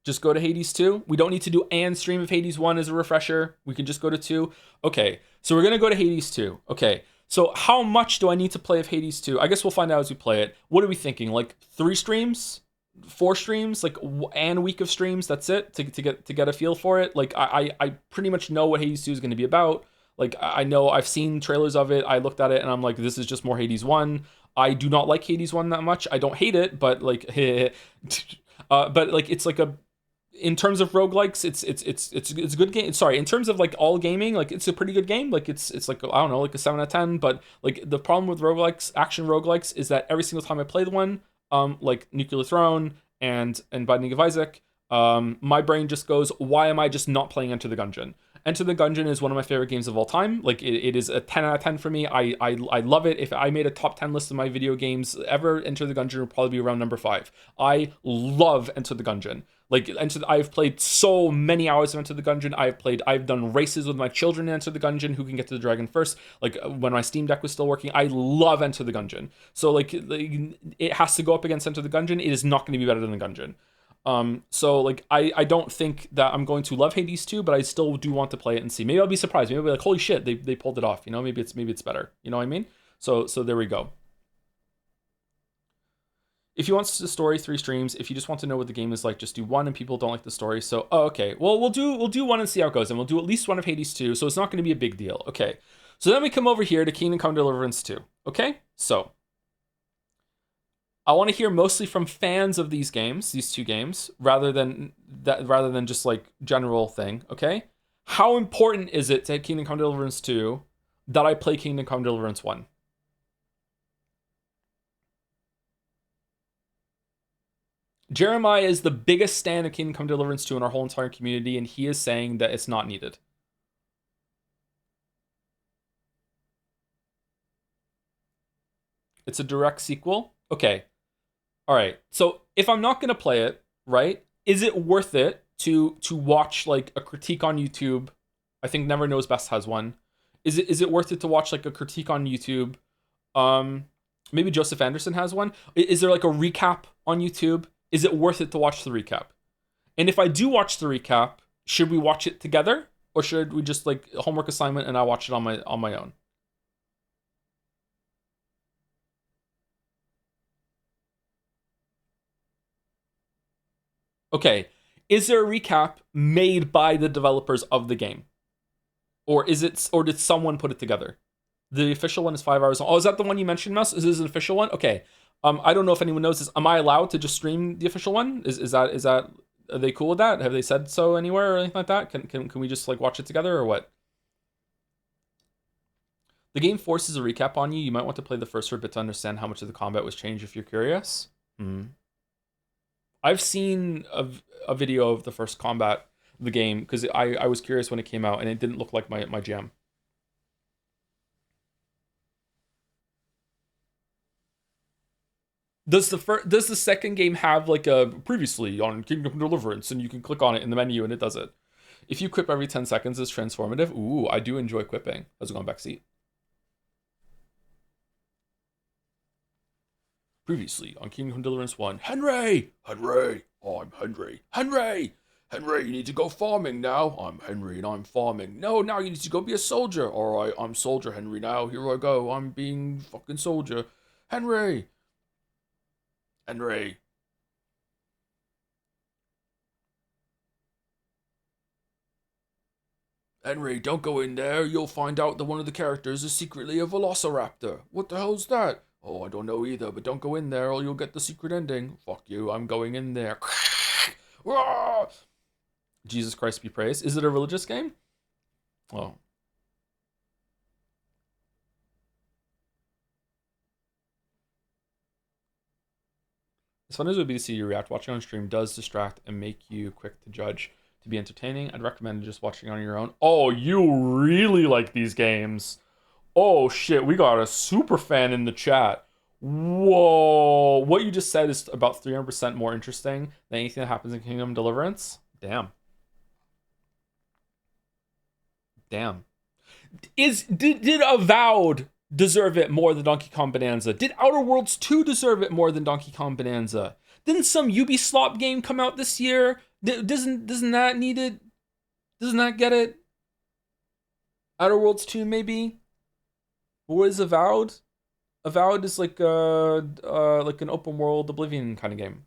Just go to Hades 2. We don't need to do and stream of Hades 1 as a refresher. We can just go to 2. Okay, so we're going to go to Hades 2. Okay, so how much do I need to play of Hades 2? I guess we'll find out as we play it. What are we thinking? 3 streams? 4 streams? And a week of streams? That's it? To get a feel for it? I pretty much know what Hades 2 is going to be about. I know I've seen trailers of it. I looked at it and I'm like, this is just more Hades 1. I do not like Hades 1 that much. I don't hate it, but but it's in terms of roguelikes, it's a good game. Sorry, in terms of like all gaming, like it's a pretty good game. Like it's like, I don't know, like a 7 out of 10. But like the problem with roguelikes, action roguelikes, is that every single time I play the one, like Nuclear Throne and Binding of Isaac, my brain just goes, why am I just not playing Enter the Gungeon? Enter the Gungeon is one of my favorite games of all time. Like it is a 10 out of 10 for me. I love it. If I made a top 10 list of my video games ever, Enter the Gungeon would probably be around number 5. I love Enter the Gungeon. Like I've played so many hours of Enter the Gungeon. I've done races with my children in Enter the Gungeon, who can get to the dragon first. Like when my Steam Deck was still working, I love Enter the Gungeon. So like it has to go up against Enter the Gungeon. It is not going to be better than the Gungeon. So like I don't think that I'm going to love Hades 2, but I still do want to play it and see. Maybe I'll be surprised. Maybe I'll be like, holy shit, they pulled it off. You know, maybe it's better. You know what I mean? So there we go. If you want the story, 3 streams. If you just want to know what the game is like, just do 1, and people don't like the story. So okay. Well, we'll do 1 and see how it goes, and we'll do at least 1 of Hades 2, so it's not going to be a big deal. Okay. So then we come over here to Kingdom Come Deliverance 2. Okay? So I want to hear mostly from fans of these games, these 2 games, rather than just like general thing, okay? How important is it to Kingdom Come Deliverance 2 that I play Kingdom Come Deliverance 1? Jeremiah is the biggest stan of Kingdom Come Deliverance 2 in our whole entire community, and he is saying that it's not needed. It's a direct sequel? Okay. All right. So if I'm not going to play it, right, is it worth it to watch like a critique on YouTube? I think Never Knows Best has one. Is it worth it to watch like a critique on YouTube? Maybe Joseph Anderson has one. Is there like a recap on YouTube? Is it worth it to watch the recap? And if I do watch the recap, should we watch it together, or should we just like homework assignment and I watch it on my own? Okay, is there a recap made by the developers of the game? Or did someone put it together? The official one is 5 hours long. Oh, is that the one you mentioned, Mouse? Is this an official one? Okay. I don't know if anyone knows this. Am I allowed to just stream the official one? Is that are they cool with that? Have they said so anywhere or anything like that? Can we just like watch it together or what? The game forces a recap on you. You might want to play the first for a bit to understand how much of the combat was changed if you're curious. I've seen a video of the first combat of the game because I was curious when it came out and it didn't look like my jam. Does the second game have like a previously on Kingdom Deliverance, and you can click on it in the menu and it does it? If you quip every 10 seconds, it's transformative. Ooh, I do enjoy quipping. How's it going, backseat? Previously on Kingdom Deliverance 1. Henry! Henry! Oh, I'm Henry. Henry! Henry, you need to go farming now. I'm Henry and I'm farming. No, now you need to go be a soldier. Alright, I'm Soldier Henry now. Here I go. I'm being fucking soldier. Henry! Henry. Henry, don't go in there. You'll find out that one of the characters is secretly a velociraptor. What the hell's that? Oh, I don't know either, but don't go in there or you'll get the secret ending. Fuck you, I'm going in there. Jesus Christ be praised. Is it a religious game? Oh. As fun as it would be to see you react, watching on stream does distract and make you quick to judge. To be entertaining, I'd recommend just watching on your own. Oh, you really like these games. Oh shit, we got a super fan in the chat. Whoa, what you just said is about 300% more interesting than anything that happens in Kingdom Deliverance. Damn. Damn. Did Avowed deserve it more than Donkey Kong Bonanza? Did Outer Worlds 2 deserve it more than Donkey Kong Bonanza? Didn't some Ubisoft game come out this year? Doesn't that need it? Doesn't that get it? Outer Worlds 2 maybe? What is Avowed? Avowed is like an open world Oblivion kind of game.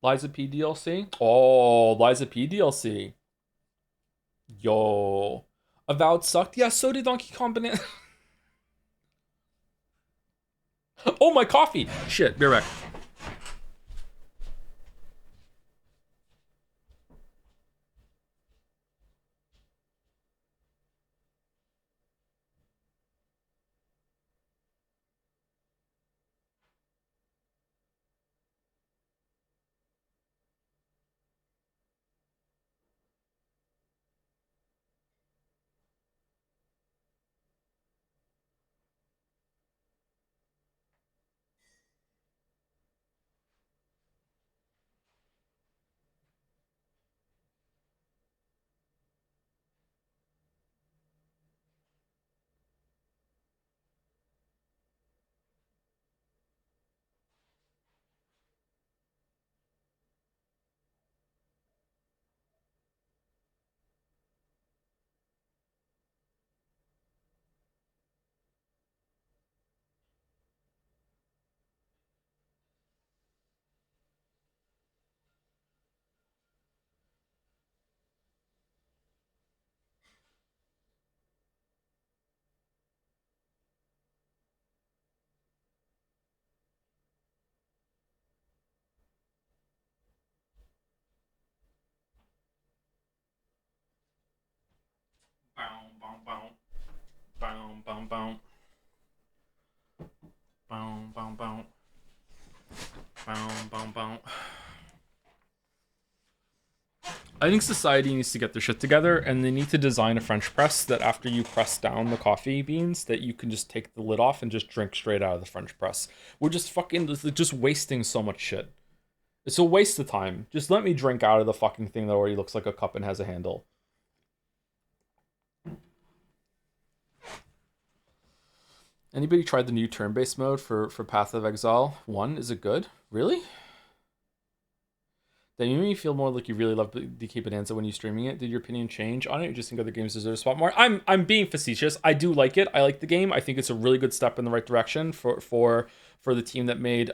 Liza P DLC? Oh, Liza P DLC. Yo. Avowed sucked? Yeah, so did Donkey Kong Banana. Oh, my coffee. Shit, be right back. Bow, bow, bow. Bow, bow, bow. Bow, bow, bow. Bow, bow, bow. I think society needs to get their shit together, and they need to design a French press that after you press down the coffee beans, that you can just take the lid off and just drink straight out of the French press. We're just fucking just wasting so much shit. It's a waste of time. Just let me drink out of the fucking thing that already looks like a cup and has a handle. Anybody tried the new turn-based mode for Path of Exile 1? Is it good? Really? That made me feel more like you really love DK Bonanza when you're streaming it. Did your opinion change on it? You just think other games deserve a spot more? I'm being facetious. I do like it. I like the game. I think it's a really good step in the right direction for the team that made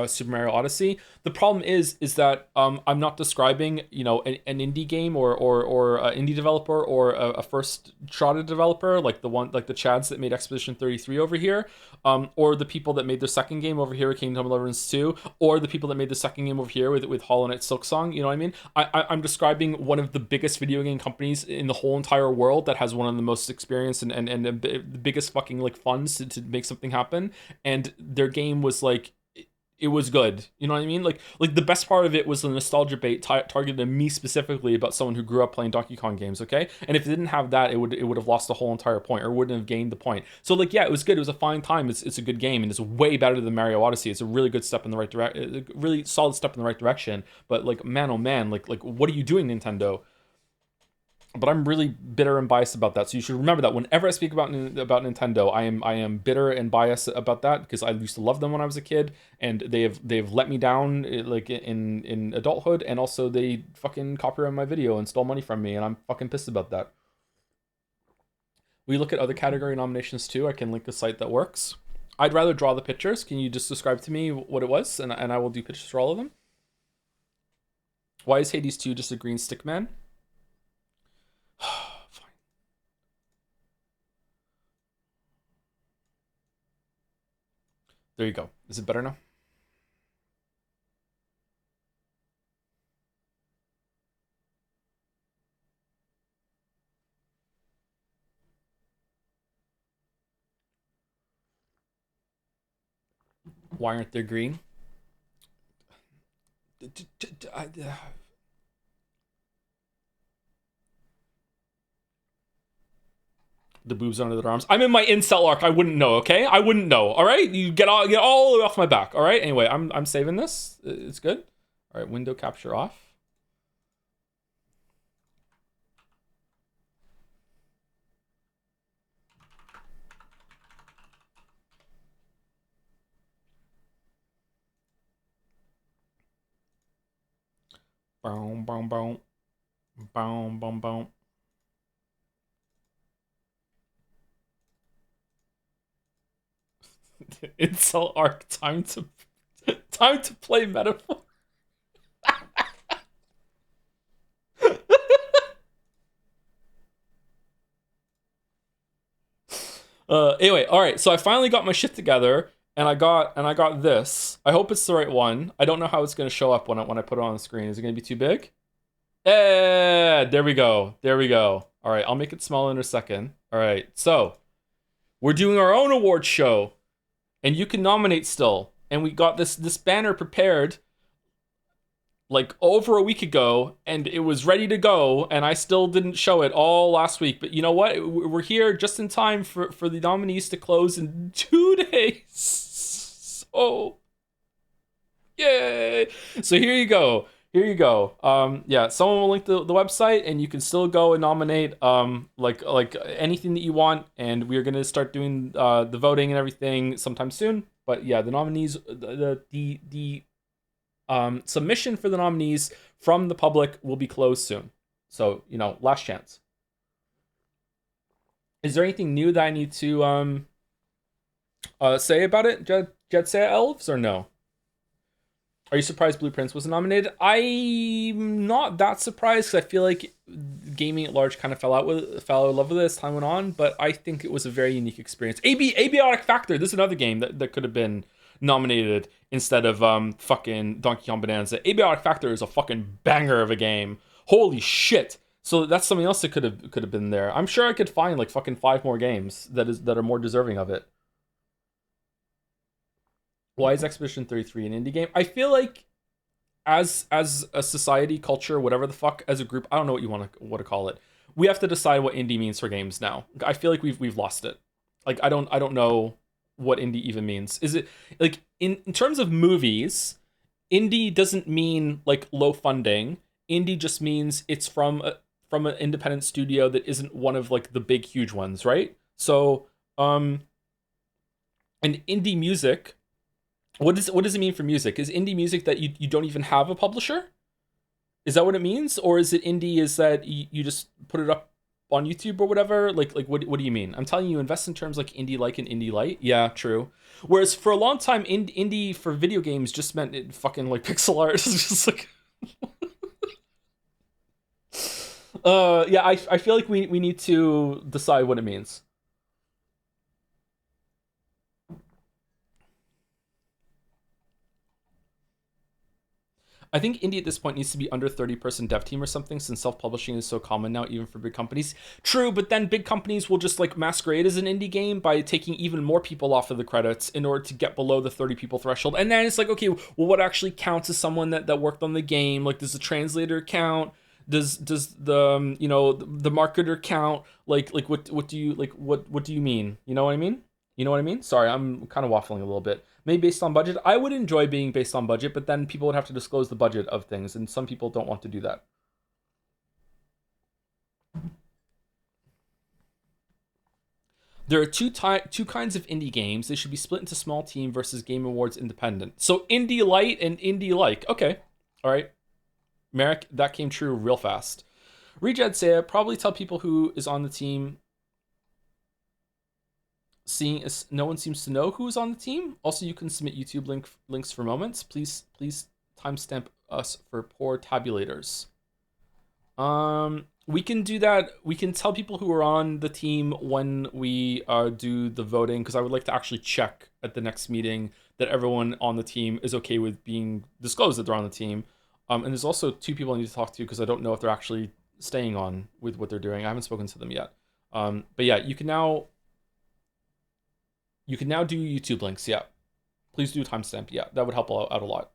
Super Mario Odyssey. The problem is that I'm not describing, you know, an indie game or an indie developer or a first shot developer like the Chads that made Expedition 33 over here, or the people that made their second game over here with Kingdom Deliverance 2, or the people that made the second game over here with Hollow Knight Silksong. You know what I mean? I'm describing one of the biggest video game companies in the whole entire world that has one of the most experience and the biggest fucking like funds to make something happen, and their game was like, it was good. You know what I mean? Like the best part of it was the nostalgia bait targeted at me specifically about someone who grew up playing Donkey Kong games, okay? And if it didn't have that, it would have lost the whole entire point, or wouldn't have gained the point. So like, yeah, it was good. It was a fine time. It's a good game, and it's way better than Mario Odyssey. It's a really good step in the right direction, really solid step in the right direction. But like, man, oh man, like what are you doing, Nintendo? But I'm really bitter and biased about that. So you should remember that whenever I speak about Nintendo, I am bitter and biased about that, because I used to love them when I was a kid, and they've let me down like in adulthood, and also they fucking copyrighted my video and stole money from me, and I'm fucking pissed about that. We look at other category nominations too. I can link a site that works. I'd rather draw the pictures. Can you just describe to me what it was, and I will do pictures for all of them. Why is Hades 2 just a green stick man? Fine. There you go. Is it better now? Why aren't they green? The boobs under their arms. I'm in my incel arc. I wouldn't know, okay? I wouldn't know, all right? You get all the way off my back, all right? Anyway, I'm saving this. It's good. All right, window capture off. Boom, boom, boom. Boom, boom, boom. Incel arc, time to play metaphor. Anyway, all right. So I finally got my shit together, and I got this. I hope it's the right one. I don't know how it's gonna show up when I put it on the screen. Is it gonna be too big? There we go. There we go. All right, I'll make it smaller in a second. All right, so we're doing our own award show, and you can nominate still. And we got this banner prepared like over a week ago, and it was ready to go, and I still didn't show it all last week. But you know what? We're here just in time for the nominees to close in 2 days. So, yay! So here you go. Here you go. Yeah, someone will link the website, and you can still go and nominate like anything that you want. And we're gonna start doing the voting and everything sometime soon. But yeah, the nominees, the submission for the nominees from the public will be closed soon. So, you know, last chance. Is there anything new that I need to say about it, Jet Say Elves, or no? Are you surprised Blueprints was nominated? I'm not that surprised, because I feel like gaming at large kind of fell out of love with it as time went on, but I think it was a very unique experience. Abiotic Factor, this is another game that could have been nominated instead of fucking Donkey Kong Bonanza. Abiotic Factor is a fucking banger of a game. Holy shit. So that's something else that could have been there. I'm sure I could find like fucking 5 more games that are more deserving of it. Why is Expedition 33 an indie game? I feel like as a society, culture, whatever the fuck, as a group, I don't know what you want to call it. We have to decide what indie means for games now. I feel like we've lost it. Like I don't know what indie even means. Is it like in terms of movies, indie doesn't mean like low funding. Indie just means it's from an independent studio that isn't one of like the big huge ones, right? So and indie music, what does it mean for music? Is indie music that you don't even have a publisher? Is that what it means? Or is it indie is that you just put it up on YouTube or whatever? Like what do you mean? I'm telling you, invest in terms like indie like and indie light. Yeah, true. Whereas for a long time, indie for video games just meant it fucking like pixel art. It's just like yeah, I feel like we need to decide what it means. I think indie at this point needs to be under 30-person dev team or something, since self-publishing is so common now, even for big companies. True, but then big companies will just like masquerade as an indie game by taking even more people off of the credits in order to get below the 30 people threshold. And then it's like, okay, well, what actually counts as someone that worked on the game? Like, does the translator count? Does the the marketer count? Like what do you mean? You know what I mean? You know what I mean? Sorry, I'm kind of waffling a little bit. Maybe based on budget. I would enjoy being based on budget, but then people would have to disclose the budget of things, and some people don't want to do that. There are two kinds of indie games. They should be split into small team versus Game Awards independent. So indie light and indie like. Okay, all right. Merrick, that came true real fast. Rejad Saya, probably tell people who is on the team. Seeing as no one seems to know who's on the team. Also, you can submit YouTube links for moments. Please timestamp us for poor tabulators. We can do that. We can tell people who are on the team when we do the voting, because I would like to actually check at the next meeting that everyone on the team is okay with being disclosed that they're on the team. And there's also 2 people I need to talk to, because I don't know if they're actually staying on with what they're doing. I haven't spoken to them yet. But yeah, you can now do YouTube links. Yeah, please do timestamp. Yeah, that would help out a lot.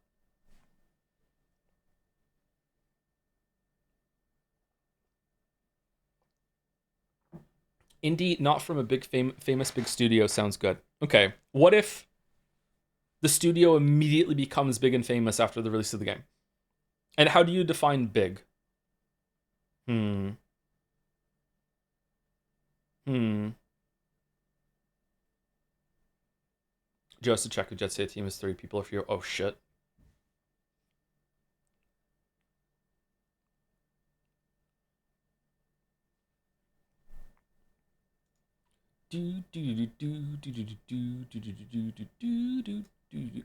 Indie, not from a big famous big studio, sounds good. Okay, what if the studio immediately becomes big and famous after the release of the game? And how do you define big? Just to check, the Jet Set team is 3 people if you're... Oh, shit.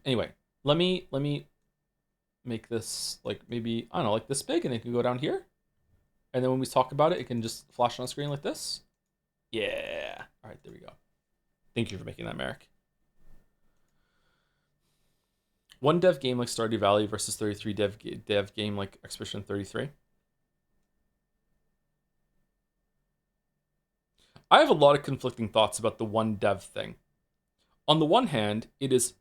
Anyway, let me make this like maybe, I don't know, like this big, and it can go down here. And then when we talk about it, it can just flash on the screen like this. Yeah. All right, there we go. Thank you for making that, Merrick. One dev game like Stardew Valley versus 33 dev game like Expedition 33. I have a lot of conflicting thoughts about the one dev thing. On the one hand, it is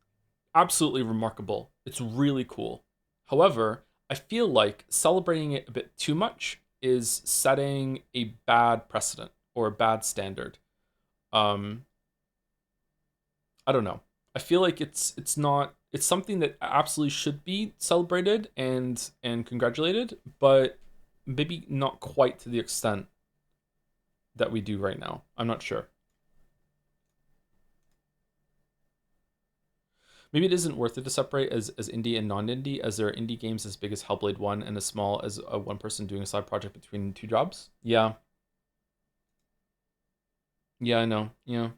absolutely remarkable. It's really cool. However, I feel like celebrating it a bit too much is setting a bad precedent or a bad standard. I don't know. I feel like it's something that absolutely should be celebrated and congratulated, but maybe not quite to the extent that we do right now. I'm not sure. Maybe it isn't worth it to separate as indie and non-indie, as there are indie games as big as Hellblade 1 and as small as a one person doing a side project between two jobs. Yeah. Yeah, I know. Yeah.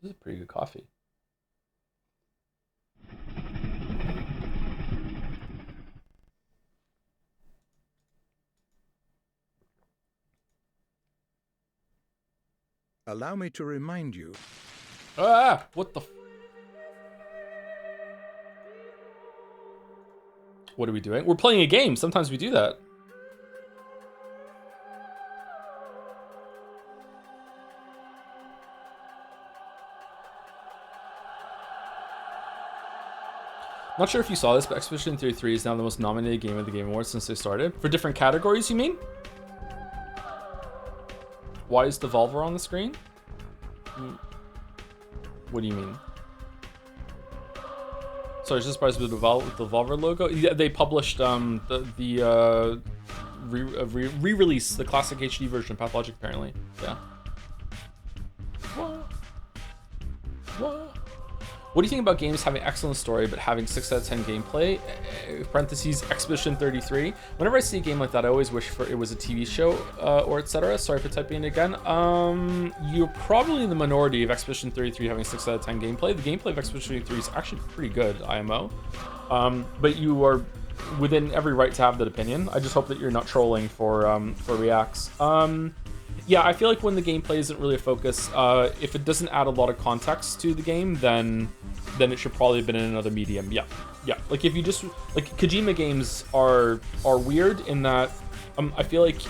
This is pretty good coffee. Allow me to remind you. Ah, what the? What are we doing? We're playing a game. Sometimes we do that. Not sure if you saw this, but Expedition 33 is now the most nominated game of the Game Awards since they started. For different categories, you mean? Why is Devolver on the screen? What do you mean? Sorry, just surprised with the Devolver logo. Yeah, they published the re-release, the classic HD version of Pathologic, apparently. Yeah. What do you think about games having excellent story but having 6 out of 10 gameplay? Parentheses, Expedition 33. Whenever I see a game like that, I always wish for it was a TV show or etc. Sorry for typing it again. You're probably in the minority of Expedition 33 having 6 out of 10 gameplay. The gameplay of Expedition 33 is actually pretty good, IMO. But you are within every right to have that opinion. I just hope that you're not trolling for reacts. Yeah, I feel like when the gameplay isn't really a focus, if it doesn't add a lot of context to the game, then it should probably have been in another medium. Yeah. Like if you just like Kojima games are weird in that I feel like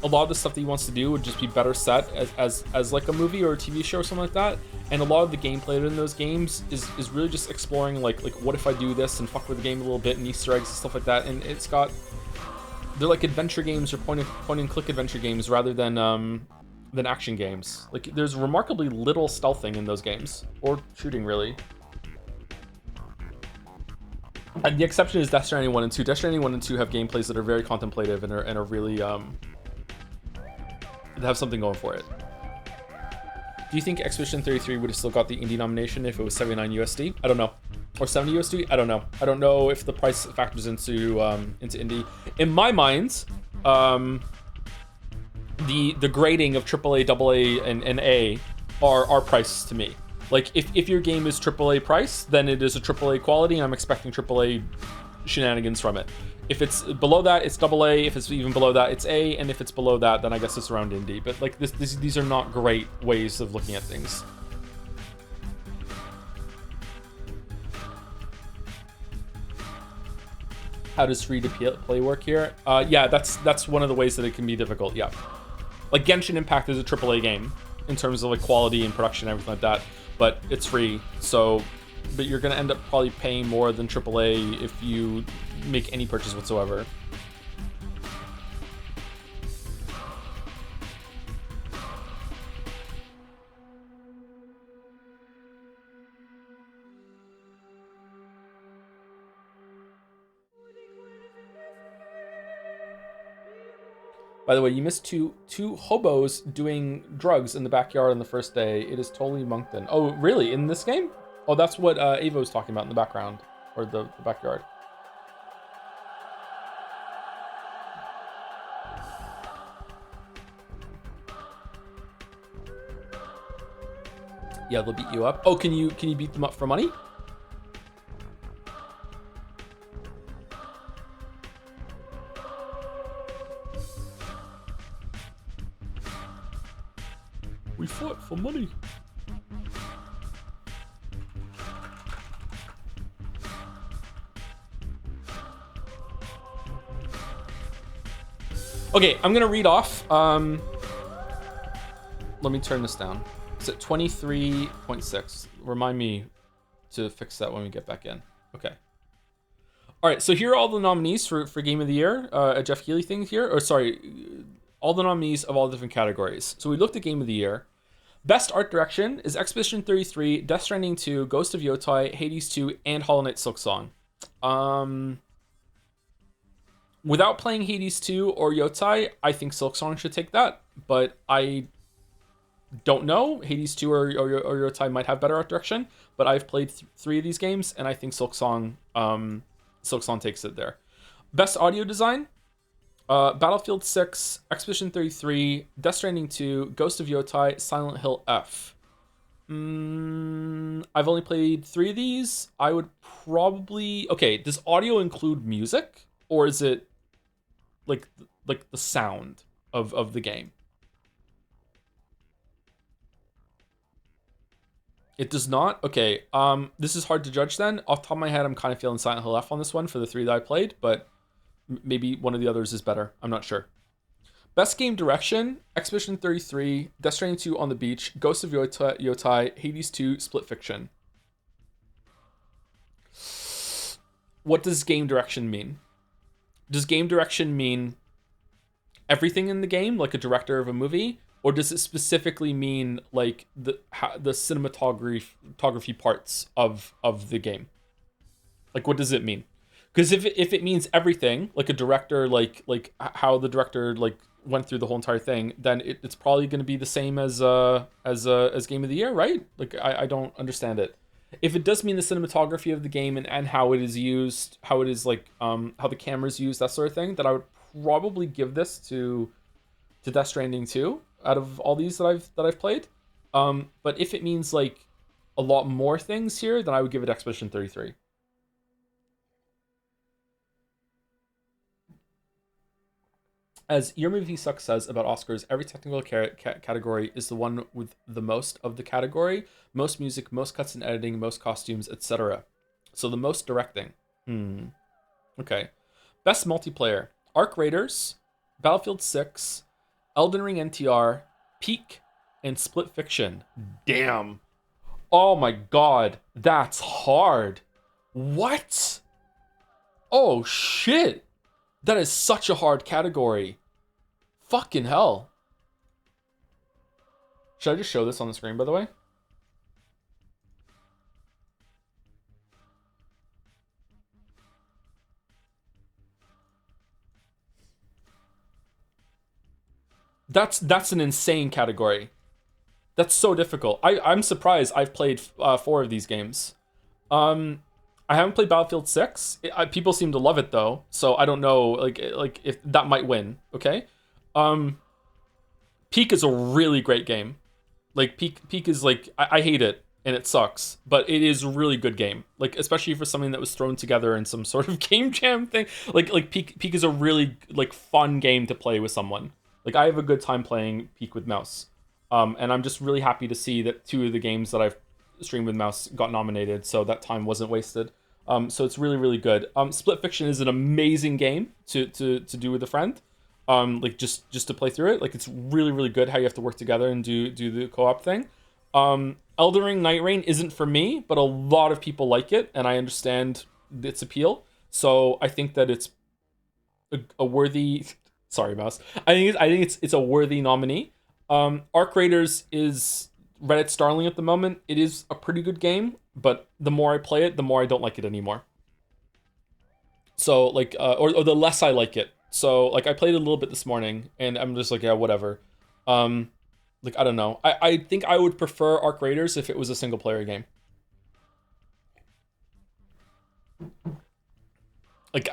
a lot of the stuff that he wants to do would just be better set as like a movie or a TV show or something like that. And a lot of the gameplay in those games is really just exploring like what if I do this and fuck with the game a little bit and Easter eggs and stuff like that. And they're like adventure games or point and click adventure games rather than action games. Like there's remarkably little stealthing in those games or shooting really. And the exception is Death Stranding 1 and 2. Death Stranding 1 and 2 have gameplays that are very contemplative and are really that have something going for it. Do you think Expedition 33 would have still got the indie nomination if it was 79 USD? I don't know. Or 70 USD? I don't know. I don't know if the price factors into indie. In my mind, the grading of AAA, AA, and A are prices to me. Like if your game is AAA price, then it is a AAA quality, and I'm expecting AAA shenanigans from it. If it's below that, it's AA. If it's even below that, it's A. And if it's below that, then I guess it's around indie. But like these are not great ways of looking at things. How does free to play work here? Yeah, that's one of the ways that it can be difficult. Yeah, like Genshin Impact is a AAA game in terms of like quality and production and everything like that, but it's free. So, but you're gonna end up probably paying more than AAA if you make any purchase whatsoever. By the way, you missed two hobos doing drugs in the backyard on the first day. It is totally Moncton. Oh, really? In this game? Oh, that's what Ava was talking about in the background, or the backyard. Yeah, they'll beat you up. Oh, can you beat them up for money? We fought for money. Okay, I'm gonna read off. Let me turn this down. It's at 23.6. Remind me to fix that when we get back in. Okay. All right, so here are all the nominees for Game of the Year. A Jeff Keighley thing here. Or sorry, all the nominees of all different categories. So we looked at Game of the Year. Best Art Direction is Expedition 33, Death Stranding 2, Ghost of Yotai, Hades 2, and Hollow Knight Silksong. Without playing Hades 2 or Yotai, I think Silksong should take that, but I don't know. Hades 2 or Yotai might have better art direction, but I've played 3 of these games, and I think Silksong takes it there. Best Audio Design, Battlefield 6, Expedition 33, Death Stranding 2, Ghost of Yotai, Silent Hill F. I've only played 3 of these. I would probably... Okay, does audio include music? Or is it like the sound of the game? It does not? Okay, this is hard to judge then. Off the top of my head, I'm kind of feeling Silent Hill F on this one for the 3 that I played, but maybe one of the others is better. I'm not sure. Best Game Direction, Expedition 33, Death Stranding 2 on the Beach, Ghost of Yotai, Hades 2, Split Fiction. What does game direction mean? Does game direction mean everything in the game, like a director of a movie? Or does it specifically mean like the cinematography parts of the game? Like, what does it mean? Because if it means everything, like a director, like how the director like went through the whole entire thing, then it's probably going to be the same as Game of the Year, right? Like I don't understand it. If it does mean the cinematography of the game and how it is used, how it is like how the camera's used, that sort of thing, then I would probably give this to Death Stranding 2 out of all these that I've played. But if it means like a lot more things here, then I would give it Expedition 33. As Your Movie Sucks says about Oscars, every technical category is the one with the most of the category. Most music, most cuts and editing, most costumes, etc. So the most directing. Okay. Best multiplayer. Arc Raiders, Battlefield 6, Elden Ring NTR, Peak, and Split Fiction. Damn. Oh my god. That's hard. What? Oh shit. That is such a hard category. Fucking hell. Should I just show this on the screen, by the way? That's an insane category. That's so difficult. I'm surprised I've played 4 of these games. I haven't played Battlefield 6. People seem to love it though, so I don't know like if that might win. Okay, Peak is a really great game. Like Peak is like I hate it and it sucks, but it is a really good game. Like especially for something that was thrown together in some sort of game jam thing. Like Peak is a really like fun game to play with someone. Like I have a good time playing Peak with mouse, and I'm just really happy to see that 2 of the games that I've streamed with mouse got nominated, so that time wasn't wasted. So it's really, really good. Split Fiction is an amazing game to do with a friend. Like just to play through it. Like it's really, really good how you have to work together and do the co-op thing. Elden Ring Night Rain isn't for me, but a lot of people like it, and I understand its appeal. So I think that it's a worthy. Sorry, mouse. I think it's a worthy nominee. Arc Raiders is Reddit's darling at the moment. It is a pretty good game, but the more I play it, the more I don't like it anymore. So like, or the less I like it. So like, I played it a little bit this morning, and I'm just like, yeah, whatever. Like I don't know. I think I would prefer Arc Raiders if it was a single player game. Like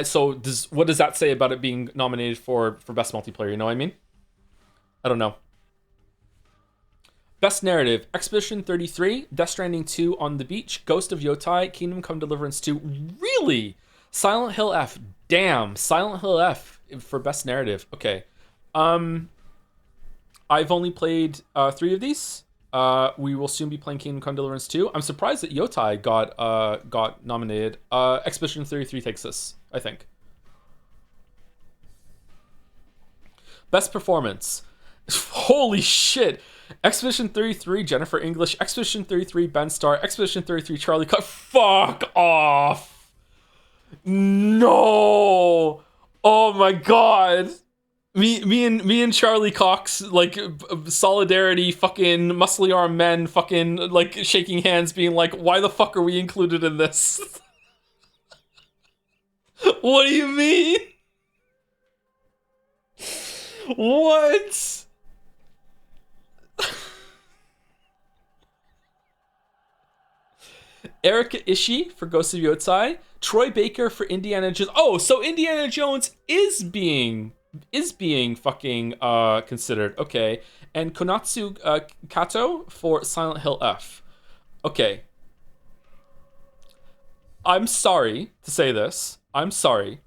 so what does that say about it being nominated for best multiplayer? You know what I mean? I don't know. Best narrative: Expedition 33, Death Stranding 2 on the Beach, Ghost of Yotai, Kingdom Come Deliverance 2. Really? Silent Hill F. Damn, Silent Hill F for best narrative. Okay. I've only played 3 of these. We will soon be playing Kingdom Come Deliverance 2. I'm surprised that Yotai got nominated. Expedition 33 takes this, I think. Best performance. Holy shit. Expedition 33, Jennifer English. Expedition 33, Ben Starr. Expedition 33, Charlie Cox. Fuck off. No. Oh my god. Me and Charlie Cox, like, solidarity, fucking muscly arm men, fucking, like, shaking hands, being like, why the fuck are we included in this? What do you mean? What? Erika Ishii for Ghost of Yotai. Troy Baker for Indiana Jones. Oh, so Indiana Jones is being fucking considered. Okay. And Konatsu Kato for Silent Hill F. Okay. I'm sorry to say this. I'm sorry.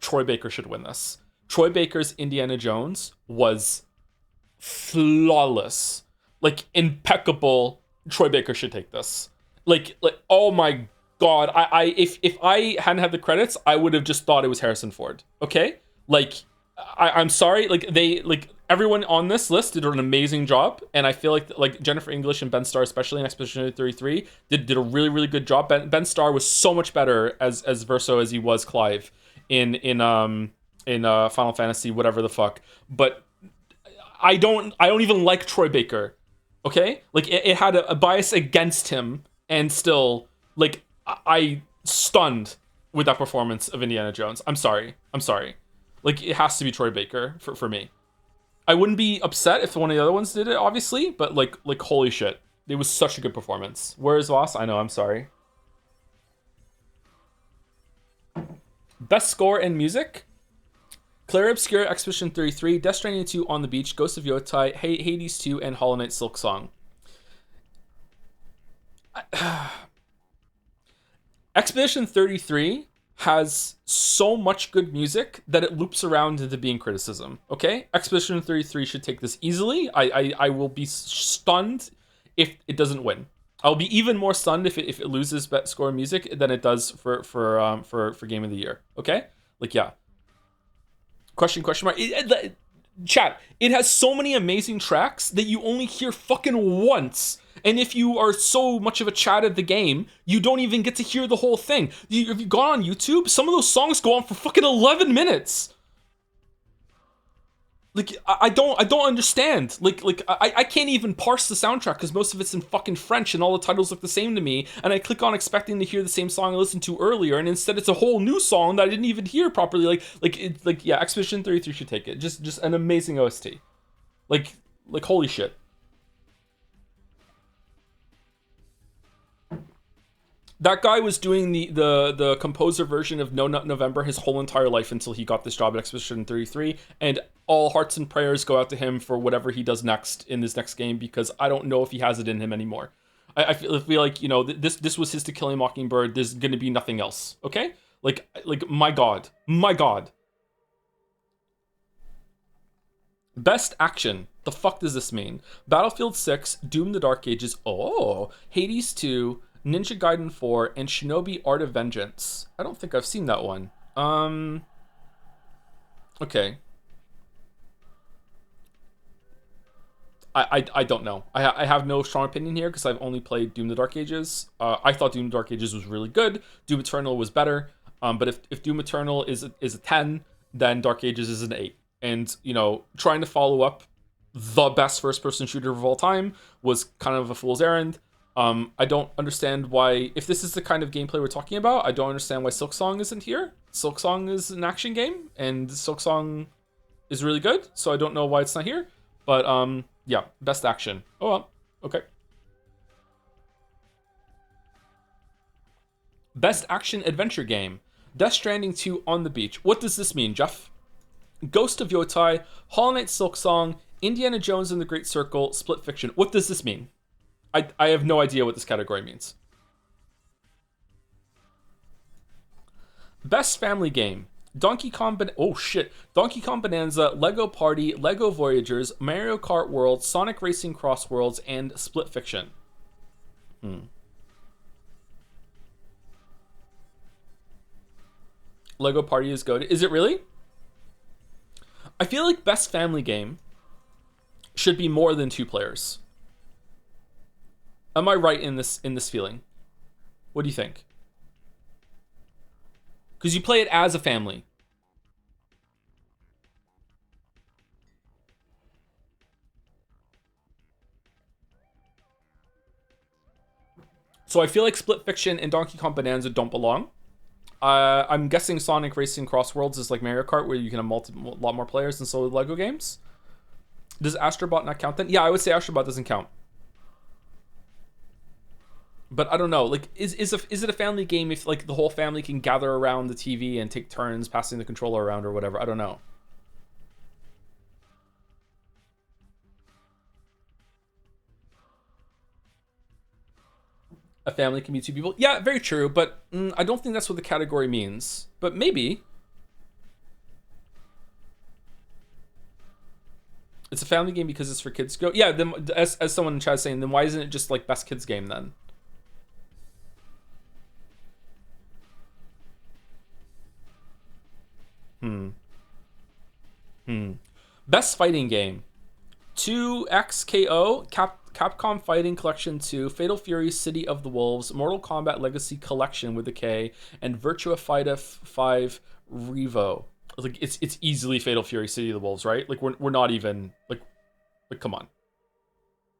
Troy Baker should win this. Troy Baker's Indiana Jones was flawless. Like, impeccable. Troy Baker should take this. Like oh my god. If I hadn't had the credits, I would have just thought it was Harrison Ford. Okay? Like, I'm sorry. Like, everyone on this list did an amazing job, and I feel like Jennifer English and Ben Starr, especially in Expedition 33, did a really, really good job. Ben Starr was so much better as Verso as he was Clive in Final Fantasy, whatever the fuck. But I don't even like Troy Baker. Okay? Like, it had a bias against him, and still, like, I stunned with that performance of Indiana Jones. I'm sorry. Like, it has to be Troy Baker for me. I wouldn't be upset if one of the other ones did it, obviously, but like holy shit. It was such a good performance. Where is Voss? I know, I'm sorry. Best score and music? Claire Obscure, Expedition 33, Death Stranding 2 on the Beach, Ghost of Yotai, Hades 2, and Hollow Knight Silk Song. Expedition 33 has so much good music that it loops around into being criticism. Okay? Expedition 33 should take this easily. I will be stunned if it doesn't win. I'll be even more stunned if it loses best score music than it does for Game of the Year. Okay? Like, yeah. Question mark. Chat. It has so many amazing tracks that you only hear fucking once. And if you are so much of a chat of the game, you don't even get to hear the whole thing. If you go on YouTube, some of those songs go on for fucking 11 minutes. Like, I don't understand. Like I can't even parse the soundtrack because most of it's in fucking French and all the titles look the same to me. And I click on expecting to hear the same song I listened to earlier, and instead it's a whole new song that I didn't even hear properly. Yeah, Expedition 33 should take it. Just an amazing OST. Like holy shit. That guy was doing the composer version of No Nut November his whole entire life until he got this job at Expedition 33, and all hearts and prayers go out to him for whatever he does next in this next game, because I don't know if he has it in him anymore. I feel like, you know, this was his To Kill a Mockingbird. There's gonna be nothing else. Okay? Like my god. Best action. The fuck does this mean? Battlefield 6, Doom the Dark Ages, Hades 2, Ninja Gaiden 4, and Shinobi Art of Vengeance. I don't think I've seen that one. Okay. I don't know. I have no strong opinion here because I've only played Doom the Dark Ages. I thought Doom the Dark Ages was really good. Doom Eternal was better. But if Doom Eternal is a 10, then Dark Ages is an 8. And, you know, trying to follow up the best first-person shooter of all time was kind of a fool's errand. I don't understand why, if this is the kind of gameplay we're talking about, I don't understand why Silksong isn't here. Silksong is an action game, and Silksong is really good, so I don't know why it's not here. But, yeah, best action. Oh, well, okay. Best action adventure game. Death Stranding 2 on the Beach. What does this mean, Jeff? Ghost of Yotai, Hollow Knight Silksong, Indiana Jones and the Great Circle, Split Fiction. What does this mean? I have no idea what this category means. Best family game. Donkey Kong Bonanza, Lego Party, Lego Voyagers, Mario Kart World, Sonic Racing Cross Worlds, and Split Fiction. Lego Party is goated. Is it really? I feel like best family game should be more than 2 players. Am I right in this feeling? What do you think? Because you play it as a family. So I feel like Split Fiction and Donkey Kong Bonanza don't belong. I'm guessing Sonic Racing Cross Worlds is like Mario Kart, where you can have a lot more players than solo Lego games. Does Astrobot not count then? Yeah, I would say Astrobot doesn't count. But I don't know. Like, is it a family game if like the whole family can gather around the TV and take turns passing the controller around or whatever? I don't know. A family can be 2 people. Yeah, very true. But I don't think that's what the category means. But maybe. It's a family game because it's for kids to go. Yeah, then as someone in chat is saying, then why isn't it just like best kids game then? Best fighting game. 2XKO, Capcom Fighting Collection 2, Fatal Fury City of the Wolves, Mortal Kombat Legacy Collection with a K, and Virtua Fighter 5 Revo. Like it's easily Fatal Fury City of the Wolves, right? Like we're not even like come on.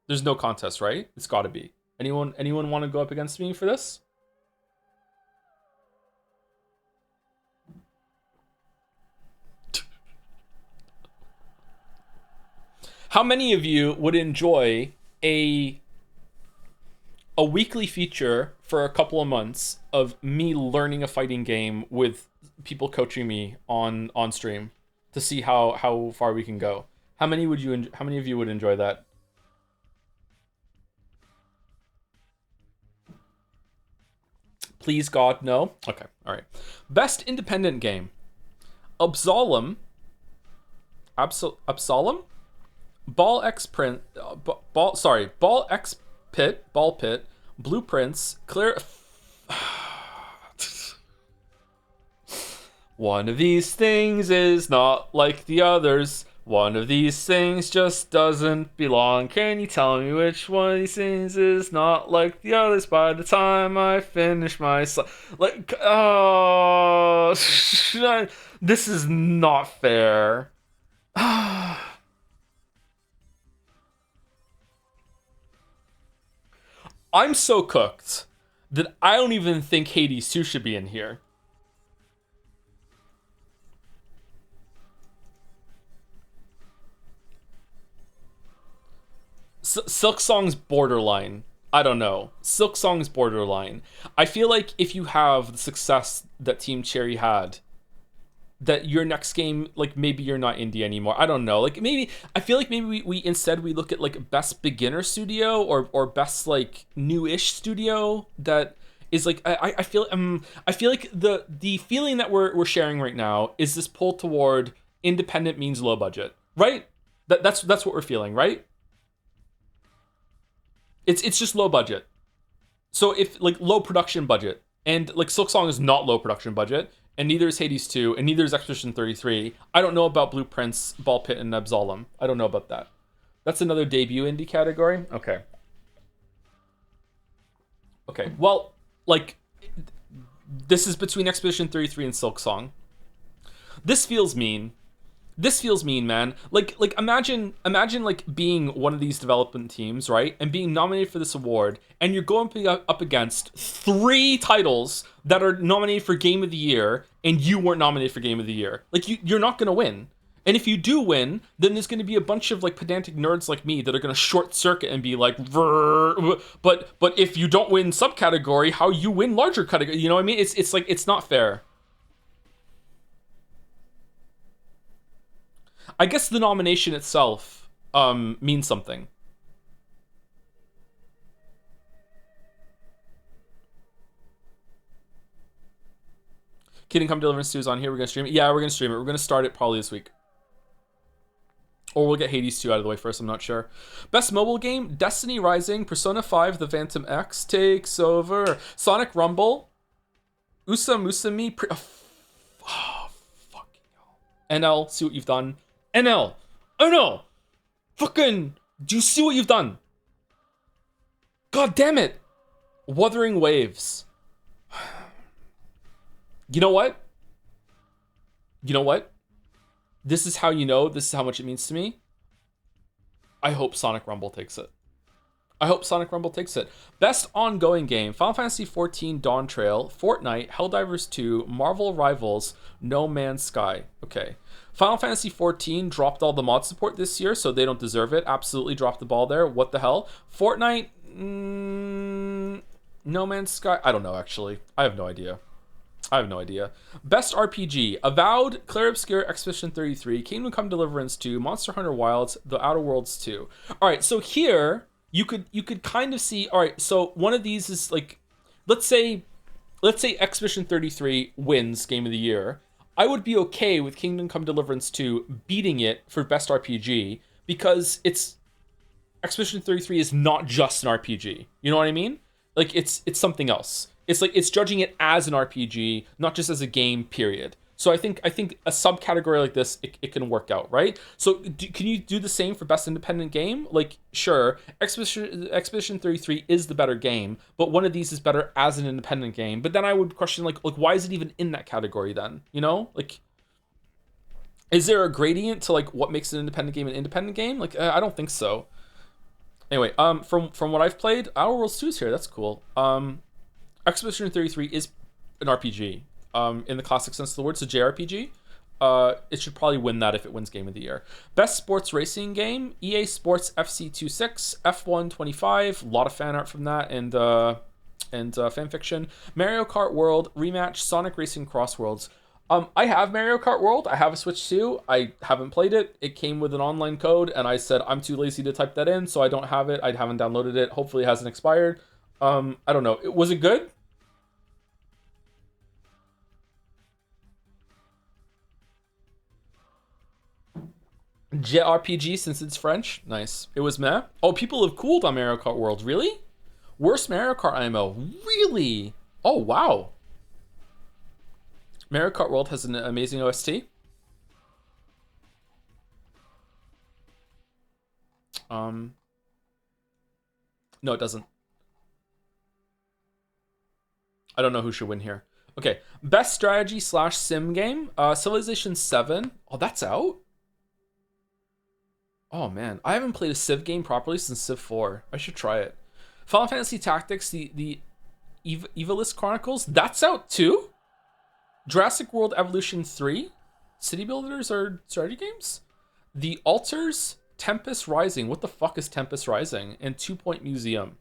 There's no contest, right? It's got to be. Anyone want to go up against me for this? How many of you would enjoy a weekly feature for a couple of months of me learning a fighting game with people coaching me on stream to see how far we can go? How many of you would enjoy that? Please God, no. Okay, all right. Best independent game. Absalom. Ball X Pit, Blueprints, Clear. One of these things is not like the others. One of these things just doesn't belong. Can you tell me which one of these things is not like the others by the time I finish my like, oh, this is not fair. I'm so cooked that I don't even think Hades 2 should be in here. Silk Song's borderline. I don't know. Silk Song's borderline. I feel like if you have the success that Team Cherry had, that your next game, like maybe you're not indie anymore. I don't know. Like maybe I feel like maybe we instead we look at like best beginner studio or best like new-ish studio that is like I feel like the feeling that we're sharing right now is this pull toward independent means low budget, right? That's what we're feeling, right? It's just low budget. So if like low production budget, and like Silk Song is not low production budget, and neither is Hades 2, and neither is Expedition 33. I don't know about Blueprints, Ball Pit, and Absalom. I don't know about that. That's another debut indie category. Okay. Okay. Well, like this is between Expedition 33 and Silk Song. This feels mean. This feels mean, man. Like imagine like being one of these development teams, right? And being nominated for this award, and you're going up against 3 titles that are nominated for Game of the Year, and you weren't nominated for Game of the Year. Like you're not gonna win. And if you do win, then there's going to be a bunch of like pedantic nerds like me that are going to short circuit and be like, but if you don't win subcategory, how you win larger category? You know what I mean? It's like it's not fair. I guess the nomination itself means something. Kingdom Come Deliverance 2 is on here. We're gonna stream it. Yeah, we're gonna stream it. We're gonna start it probably this week. Or we'll get Hades 2 out of the way first, I'm not sure. Best mobile game, Destiny Rising, Persona 5, The Phantom X takes over. Sonic Rumble, Usa Musami, fucking hell. NL, see what you've done. NL, oh no! Fucking, do you see what you've done? God damn it! Wuthering Waves. You know what? You know what? This is how you know this is how much it means to me. I hope Sonic Rumble takes it. I hope Sonic Rumble takes it. Best ongoing game, Final Fantasy XIV Dawn Trail, Fortnite, Helldivers 2, Marvel Rivals, No Man's Sky. Okay. Final Fantasy XIV dropped all the mod support this year, so they don't deserve it. Absolutely dropped the ball there. What the hell? Fortnite, No Man's Sky. I don't know, actually. I have no idea. Best RPG, Avowed, Clair Obscur, Expedition 33, Kingdom Come Deliverance 2, Monster Hunter Wilds, The Outer Worlds 2. All right, so here you could kind of see. All right, so one of these is like, let's say Expedition 33 wins Game of the Year. I would be okay with Kingdom Come Deliverance 2 beating it for best RPG because Expedition 33 is not just an RPG. You know what I mean? Like it's something else. It's like it's judging it as an RPG, not just as a game, period. So I think a subcategory like this, it can work out, right? So can you do the same for best independent game? Like, sure, Expedition 33 is the better game, but one of these is better as an independent game. But then I would question, like why is it even in that category then? You know? Like, is there a gradient to like what makes an independent game an independent game? Like, I don't think so. Anyway, from what I've played, Outer Worlds 2 is here. That's cool. Expedition 33 is an RPG, in the classic sense of the word. It's a JRPG. It should probably win that if it wins Game of the Year. Best sports racing game, EA Sports FC 26, F1 25. A lot of fan art from that and fan fiction. Mario Kart World Rematch, Sonic Racing Cross Worlds. I have Mario Kart World. I have a Switch 2. I haven't played it. It came with an online code, and I said I'm too lazy to type that in, so I don't have it. I haven't downloaded it. Hopefully it hasn't expired. I don't know. Was it good? JRPG since it's French. Nice. It was meh. Oh, people have cooled on Mario Kart World. Really? Worst Mario Kart IMO. Really? Oh, wow. Mario Kart World has an amazing OST. No, it doesn't. I don't know who should win here. Okay, best strategy / sim game. Civilization 7. Oh, that's out? Oh man, I haven't played a Civ game properly since Civ 4. I should try it. Final Fantasy Tactics, the Evilist Chronicles. That's out too? Jurassic World Evolution 3. City Builders are strategy games? The Altars, Tempest Rising. What the fuck is Tempest Rising? And 2 Point Museum.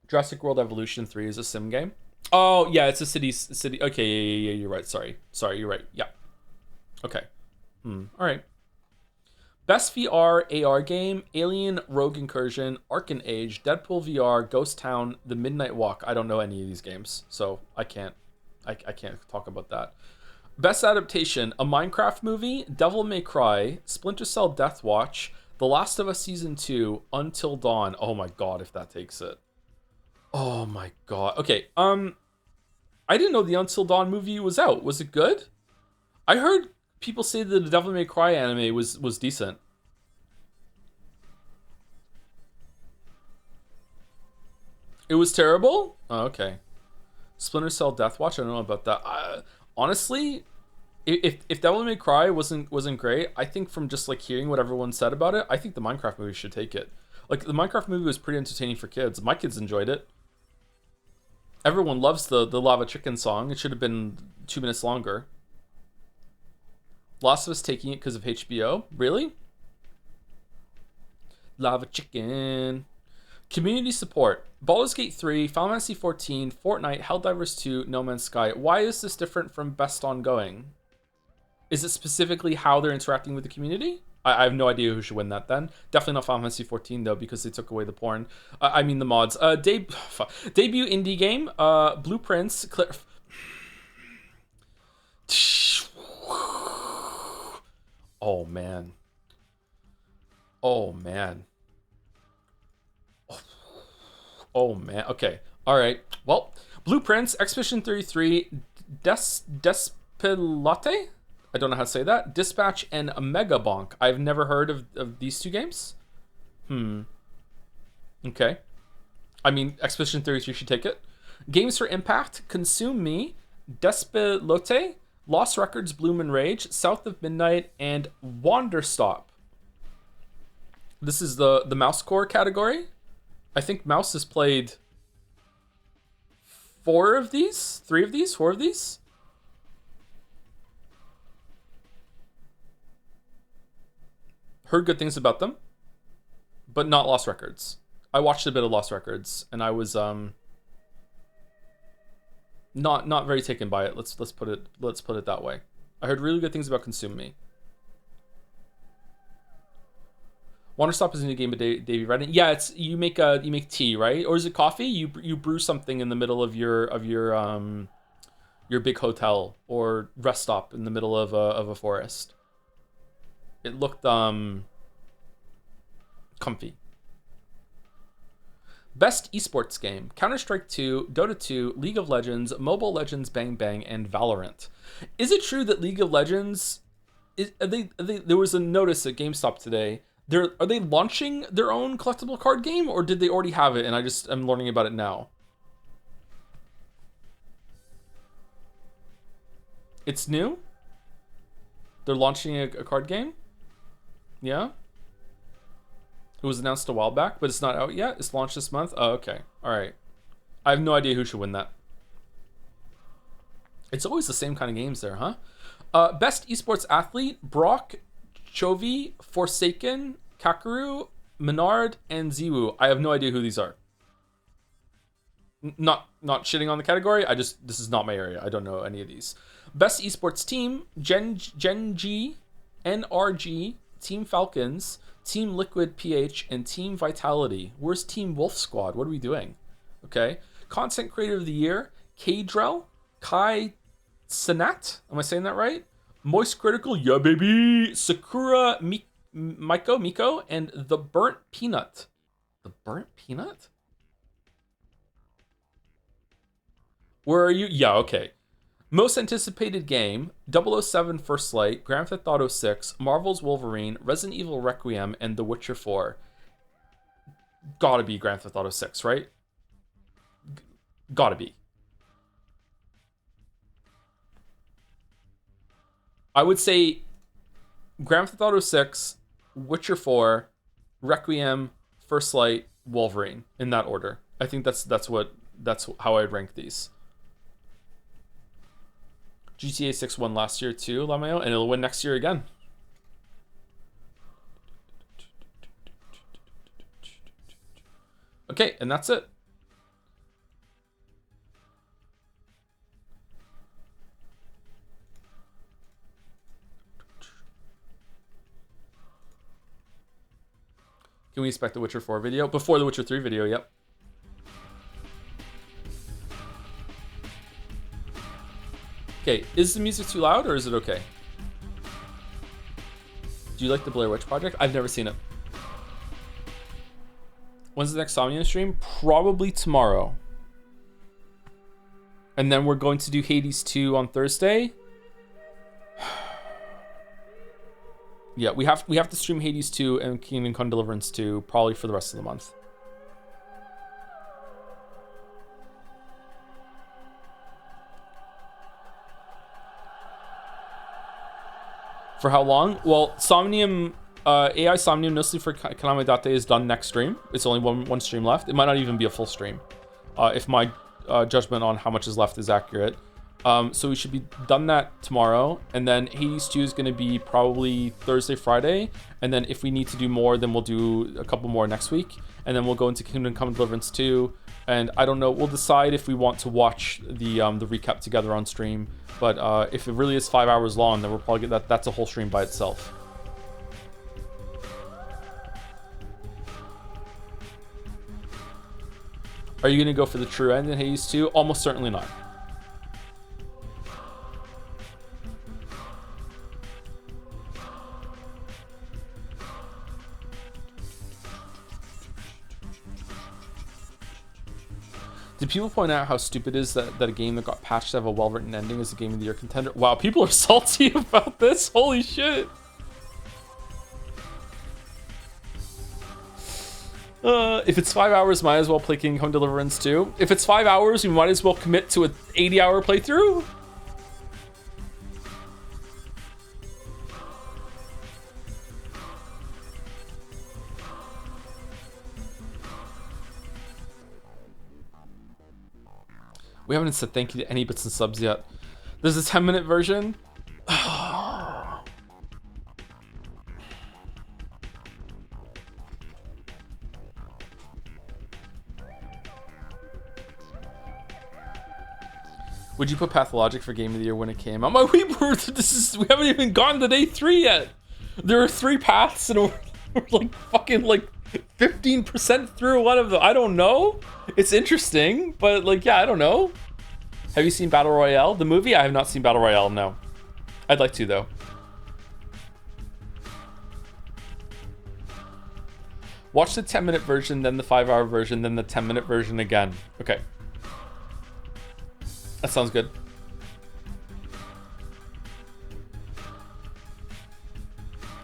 Jurassic World Evolution 3 is a sim game. Oh, yeah, it's a city. Okay, yeah, you're right. Sorry, you're right. Yeah. Okay. All right. Best VR AR game, Alien Rogue Incursion, Arcan Age, Deadpool VR, Ghost Town, The Midnight Walk. I don't know any of these games, so I can't talk about that. Best adaptation, a Minecraft movie, Devil May Cry, Splinter Cell Death Watch, The Last of Us Season 2, Until Dawn. Oh my god, if that takes it. Oh my god. Okay, I didn't know the Until Dawn movie was out. Was it good? I heard people say that the Devil May Cry anime was decent. It was terrible? Oh, okay. Splinter Cell Death Watch, I don't know about that. Honestly, if Devil May Cry wasn't great, I think from just like hearing what everyone said about it, I think the Minecraft movie should take it. Like the Minecraft movie was pretty entertaining for kids. My kids enjoyed it. Everyone loves the Lava Chicken song. It should have been 2 minutes longer. Last of Us taking it because of HBO. Really? Lava Chicken. Community support. Baldur's Gate 3, Final Fantasy 14, Fortnite, Helldivers 2, No Man's Sky. Why is this different from Best Ongoing? Is it specifically how they're interacting with the community? I have no idea who should win that then. Definitely not Final Fantasy 14 though, because they took away the porn. I mean the mods. Debut indie game. Blueprints. Oh man. Oh man. Oh man. Okay. All right. Well, Blueprints, Expedition 33, Despilate? I don't know how to say that. Dispatch and Mega Bonk. I've never heard of these two games. Okay. I mean, Expedition 33 should take it. Games for Impact, Consume Me, Despilote, Lost Records, Bloom and Rage, South of Midnight, and Wanderstop. This is the mouse core category. I think Mouse has played 4 of these, 3 of these, 4 of these. Heard good things about them, but not Lost Records. I watched a bit of Lost Records, and I was not very taken by it. Let's put it that way. I heard really good things about Consume Me. Wanderstop is a new game of Davey Redden. Yeah, it's you make tea, right? Or is it coffee? You brew something in the middle of your big hotel or rest stop in the middle of a forest. It looked comfy. Best esports game: Counter-Strike 2, Dota 2, League of Legends, Mobile Legends Bang Bang, and Valorant. Is it true that League of Legends there was a notice at GameStop today? Are they launching their own collectible card game, or did they already have it and I'm learning about it now? It's new? They're launching a card game? Yeah? It was announced a while back, but it's not out yet? It's launched this month? Oh, okay. Alright. I have no idea who should win that. It's always the same kind of games there, huh? Best esports athlete: Brock, Chovy, Forsaken, Kakaru, Menard, and Ziwu. I have no idea who these are. Not shitting on the category. This is not my area. I don't know any of these. Best esports team: Gen.G, NRG, Team Falcons, Team Liquid PH, and Team Vitality. Where's Team Wolf Squad? What are we doing? Okay. Content Creator of the Year: Kadrel, Kai Sanat. Am I saying that right? Moist Critical, yeah baby. Sakura Miko, and The Burnt Peanut. The Burnt Peanut? Where are you? Yeah, okay. Most anticipated game: 007 First Light, Grand Theft Auto 6, Marvel's Wolverine, Resident Evil Requiem, and The Witcher 4. Gotta be Grand Theft Auto 6, right? Gotta be. I would say Grand Theft Auto 6, Witcher 4, Requiem, First Light, Wolverine, in that order. I think that's how I'd rank these. GTA 6 won last year too, Lameo, and it'll win next year again. Okay, and that's it. Can we expect the Witcher 4 video? Before the Witcher 3 video, yep. Okay, is the music too loud or is it okay? Do you like the Blair Witch Project? I've never seen it. When's the next Somnium stream? Probably tomorrow. And then we're going to do Hades 2 on Thursday. Yeah, we have to stream Hades 2 and Kingdom Come Deliverance 2 probably for the rest of the month. For how long? Well, Somnium, AI Somnium, No Sleep for Kaname Date is done next stream. It's only one stream left. It might not even be a full stream. If my judgment on how much is left is accurate. So we should be done that tomorrow, and then Hades 2 is going to be probably Thursday, Friday, and then if we need to do more, then we'll do a couple more next week, and then we'll go into Kingdom Come Deliverance 2, and I don't know, we'll decide if we want to watch the recap together on stream, but if it really is 5 hours long, then we'll probably get that's a whole stream by itself. Are you going to go for the true end in Hades 2? Almost certainly not. Did people point out how stupid it is that a game that got patched to have a well-written ending is a Game of the Year contender? Wow, people are salty about this. Holy shit. If it's 5 hours, might as well play Kingdom Come Deliverance 2. If it's 5 hours, we might as well commit to an 80-hour playthrough. We haven't said thank you to any bits and subs yet. There's a 10-minute version. Would you put Pathologic for Game of the Year when it came out? We haven't even gone to day 3 yet. There are 3 paths and we're like fucking like 15% through one of them. I don't know. It's interesting, but like, yeah, I don't know. Have you seen Battle Royale, the movie? I have not seen Battle Royale, no. I'd like to, though. Watch the 10-minute version, then the 5-hour version, then the 10-minute version again. Okay. That sounds good.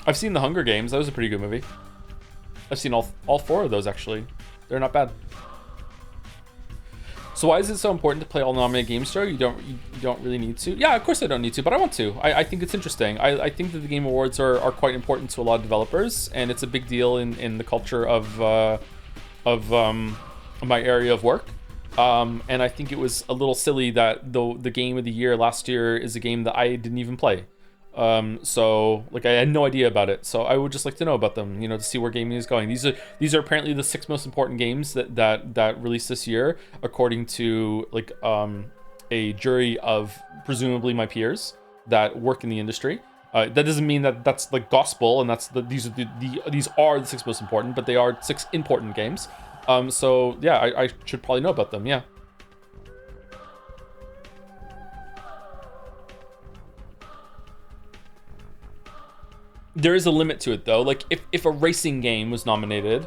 I've seen The Hunger Games. That was a pretty good movie. I've seen all 4 of those, actually. They're not bad. So why is it so important to play all nominated games, Joe? You don't really need to. Yeah, of course I don't need to, but I want to. I think it's interesting. I think that the Game Awards are quite important to a lot of developers, and it's a big deal in the culture of my area of work. And I think it was a little silly that the Game of the Year last year is a game that I didn't even play. So like I had no idea about it, so I would just like to know about them, to see where gaming is going. These are apparently the 6 most important games that released this year, according to like a jury of presumably my peers that work in the industry. That doesn't mean that that's like gospel, and these are the 6 most important, but they are 6 important games. So yeah, I should probably know about them. Yeah. There is a limit to it, though. Like, if a racing game was nominated,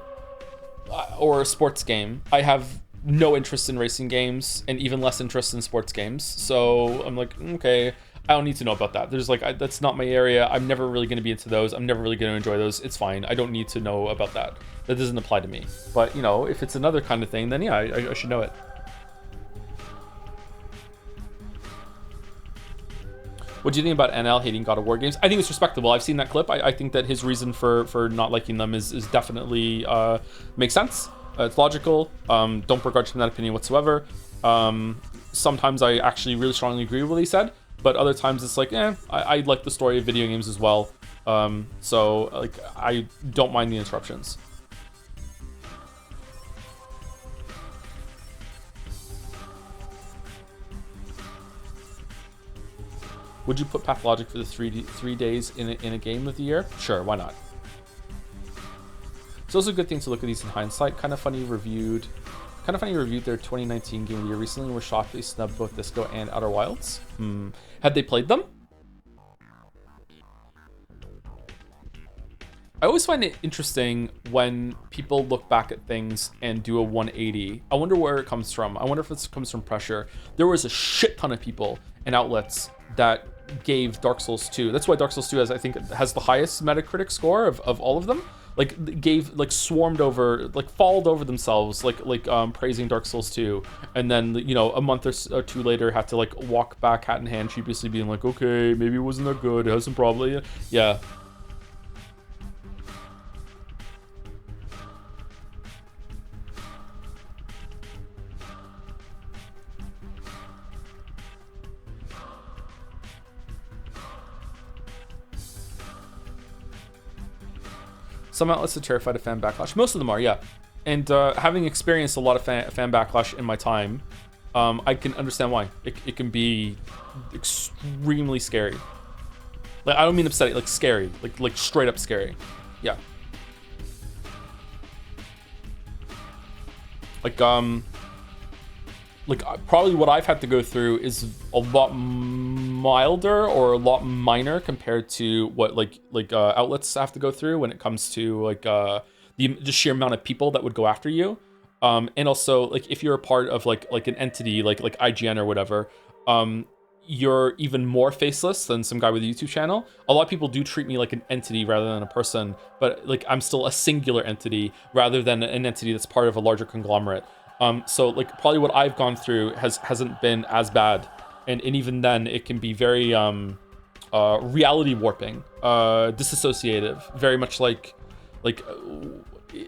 or a sports game, I have no interest in racing games, and even less interest in sports games. So I'm like, okay, I don't need to know about that. There's like, that's not my area. I'm never really going to be into those. I'm never really going to enjoy those. It's fine. I don't need to know about that. That doesn't apply to me. But, if it's another kind of thing, then yeah, I should know it. What do you think about NL hating God of War games? I think it's respectable. I've seen that clip. I think that his reason for not liking them is definitely makes sense. It's logical. Don't begrudge him that opinion whatsoever. Sometimes I actually really strongly agree with what he said, but other times it's like, I like the story of video games as well. So like, I don't mind the interruptions. Would you put Pathologic for the 3 days in a game of the year? Sure, why not? It's also a good thing to look at these in hindsight. Kind of funny reviewed their 2019 Game of the Year recently. We're shocked they snubbed both Disco and Outer Wilds. Had they played them? I always find it interesting when people look back at things and do a 180. I wonder where it comes from. I wonder if this comes from pressure. There was a shit ton of people and outlets that gave Dark Souls 2. That's why Dark Souls 2 has the highest Metacritic score of all of them. Like swarmed over, like falled over themselves, praising Dark Souls 2, and then a month or 2 later had to like walk back hat in hand, sheepishly being like, okay, maybe it wasn't that good. It has some problems. Yeah. Some outlets are terrified of fan backlash. Most of them are, yeah. And having experienced a lot of fan backlash in my time, I can understand why. It can be extremely scary. Like, I don't mean upsetting, like scary, like straight up scary. Yeah. Like probably what I've had to go through is a lot milder or a lot minor compared to what outlets have to go through when it comes to like the sheer amount of people that would go after you. And also, like, if you're a part of like an entity like IGN or whatever, you're even more faceless than some guy with a YouTube channel. A lot of people do treat me like an entity rather than a person, but like I'm still a singular entity rather than an entity that's part of a larger conglomerate. So like probably what I've gone through hasn't been as bad, and even then it can be very reality warping, disassociative, very much like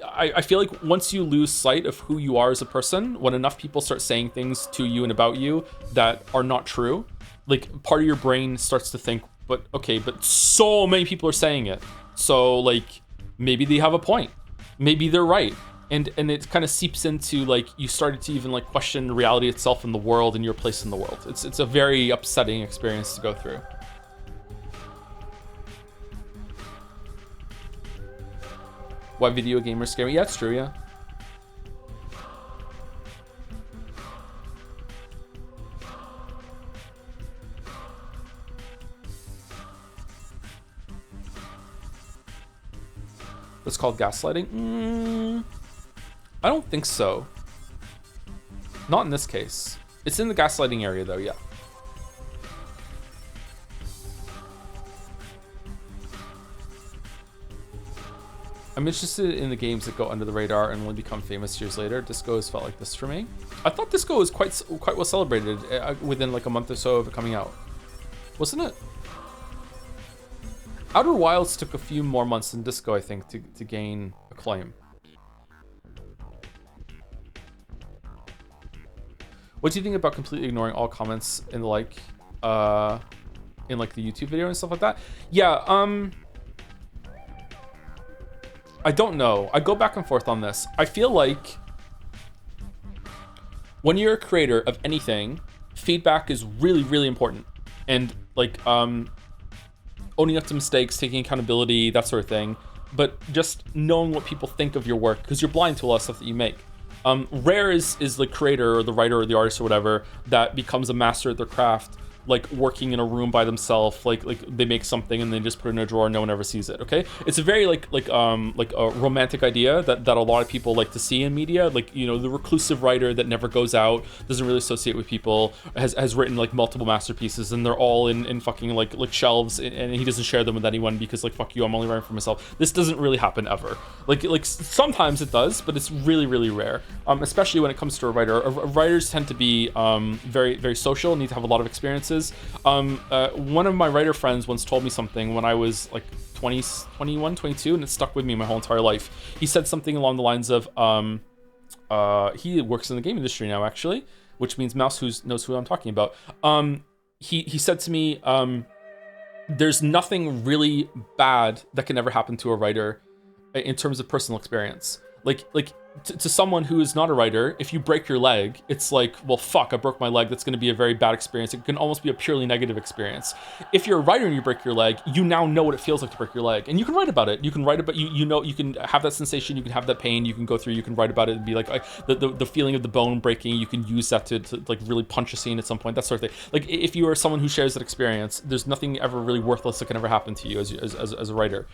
I feel like once you lose sight of who you are as a person, when enough people start saying things to you and about you that are not true, like part of your brain starts to think, but so many people are saying it, so like maybe they have a point, maybe they're right. And it kind of seeps into like you started to even like question reality itself in the world and your place in the world. It's a very upsetting experience to go through. Why video gamers scare me? Yeah, it's true, yeah. It's called gaslighting? I don't think so. Not in this case. It's in the gaslighting area though, yeah. I'm interested in the games that go under the radar and only become famous years later. Disco has felt like this for me. I thought Disco was quite well celebrated within like a month or so of it coming out. Wasn't it? Outer Wilds took a few more months than Disco, I think, to gain acclaim. What do you think about completely ignoring all comments in the like in like the YouTube video and stuff like that? Yeah, I don't know. I go back and forth on this. I feel like when you're a creator of anything, feedback is really, really important. And like owning up to mistakes, taking accountability, that sort of thing. But just knowing what people think of your work, because you're blind to a lot of stuff that you make. Rare is the creator or the writer or the artist or whatever that becomes a master at their craft, like working in a room by themselves, like they make something and they just put it in a drawer and no one ever sees it. Okay, it's a very like a romantic idea that a lot of people like to see in media, like, you know, the reclusive writer that never goes out, doesn't really associate with people, has written like multiple masterpieces and they're all in fucking like shelves, and he doesn't share them with anyone because like fuck you, I'm only writing for myself. This doesn't really happen ever. Like sometimes it does, but it's really, really rare, especially when it comes to a writer. Writers tend to be very, very social, need to have a lot of experiences. One of my writer friends once told me something when I was like 21, 22, and it stuck with me my whole entire life. He said something along the lines of, he works in the game industry now, actually, which means Mouse knows who I'm talking about. He said to me, there's nothing really bad that can ever happen to a writer in terms of personal experience. Like to someone who is not a writer, if you break your leg, it's like, well, fuck, I broke my leg. That's going to be a very bad experience. It can almost be a purely negative experience. If you're a writer and you break your leg, you now know what it feels like to break your leg, and you can write about it. You can write about, you know, you can have that sensation, you can have that pain, you can go through, you can write about it and be like the feeling of the bone breaking. You can use that to like really punch a scene at some point, that sort of thing. Like if you are someone who shares that experience, there's nothing ever really worthless that can ever happen to you as a writer.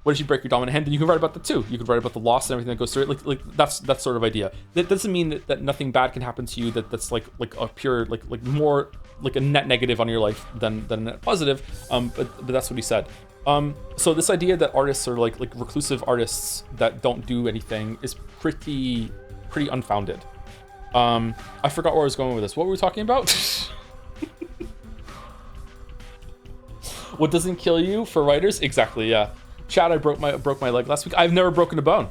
What if you break your dominant hand? Then you can write about that too. You can write about the loss and everything that goes through it. Like that's that sort of idea. That doesn't mean that nothing bad can happen to you. That's like a pure like more like a net negative on your life than a net positive. But that's what he said. So this idea that artists are like reclusive artists that don't do anything is pretty unfounded. I forgot where I was going with this. What were we talking about? What doesn't kill you for writers? Exactly. Yeah. Chad, I broke my leg last week. I've never broken a bone.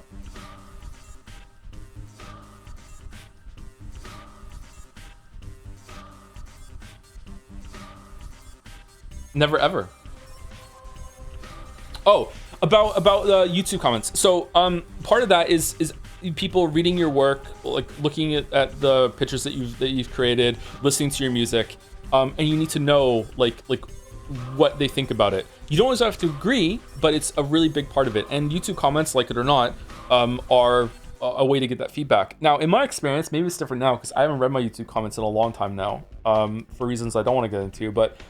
Never ever. Oh, About YouTube comments. So part of that is people reading your work, like looking at the pictures that you've created, listening to your music, and you need to know like what they think about it. You don't always have to agree, but it's a really big part of it. And YouTube comments, like it or not, are a way to get that feedback. Now, in my experience, maybe it's different now because I haven't read my YouTube comments in a long time now, for reasons I don't want to get into. But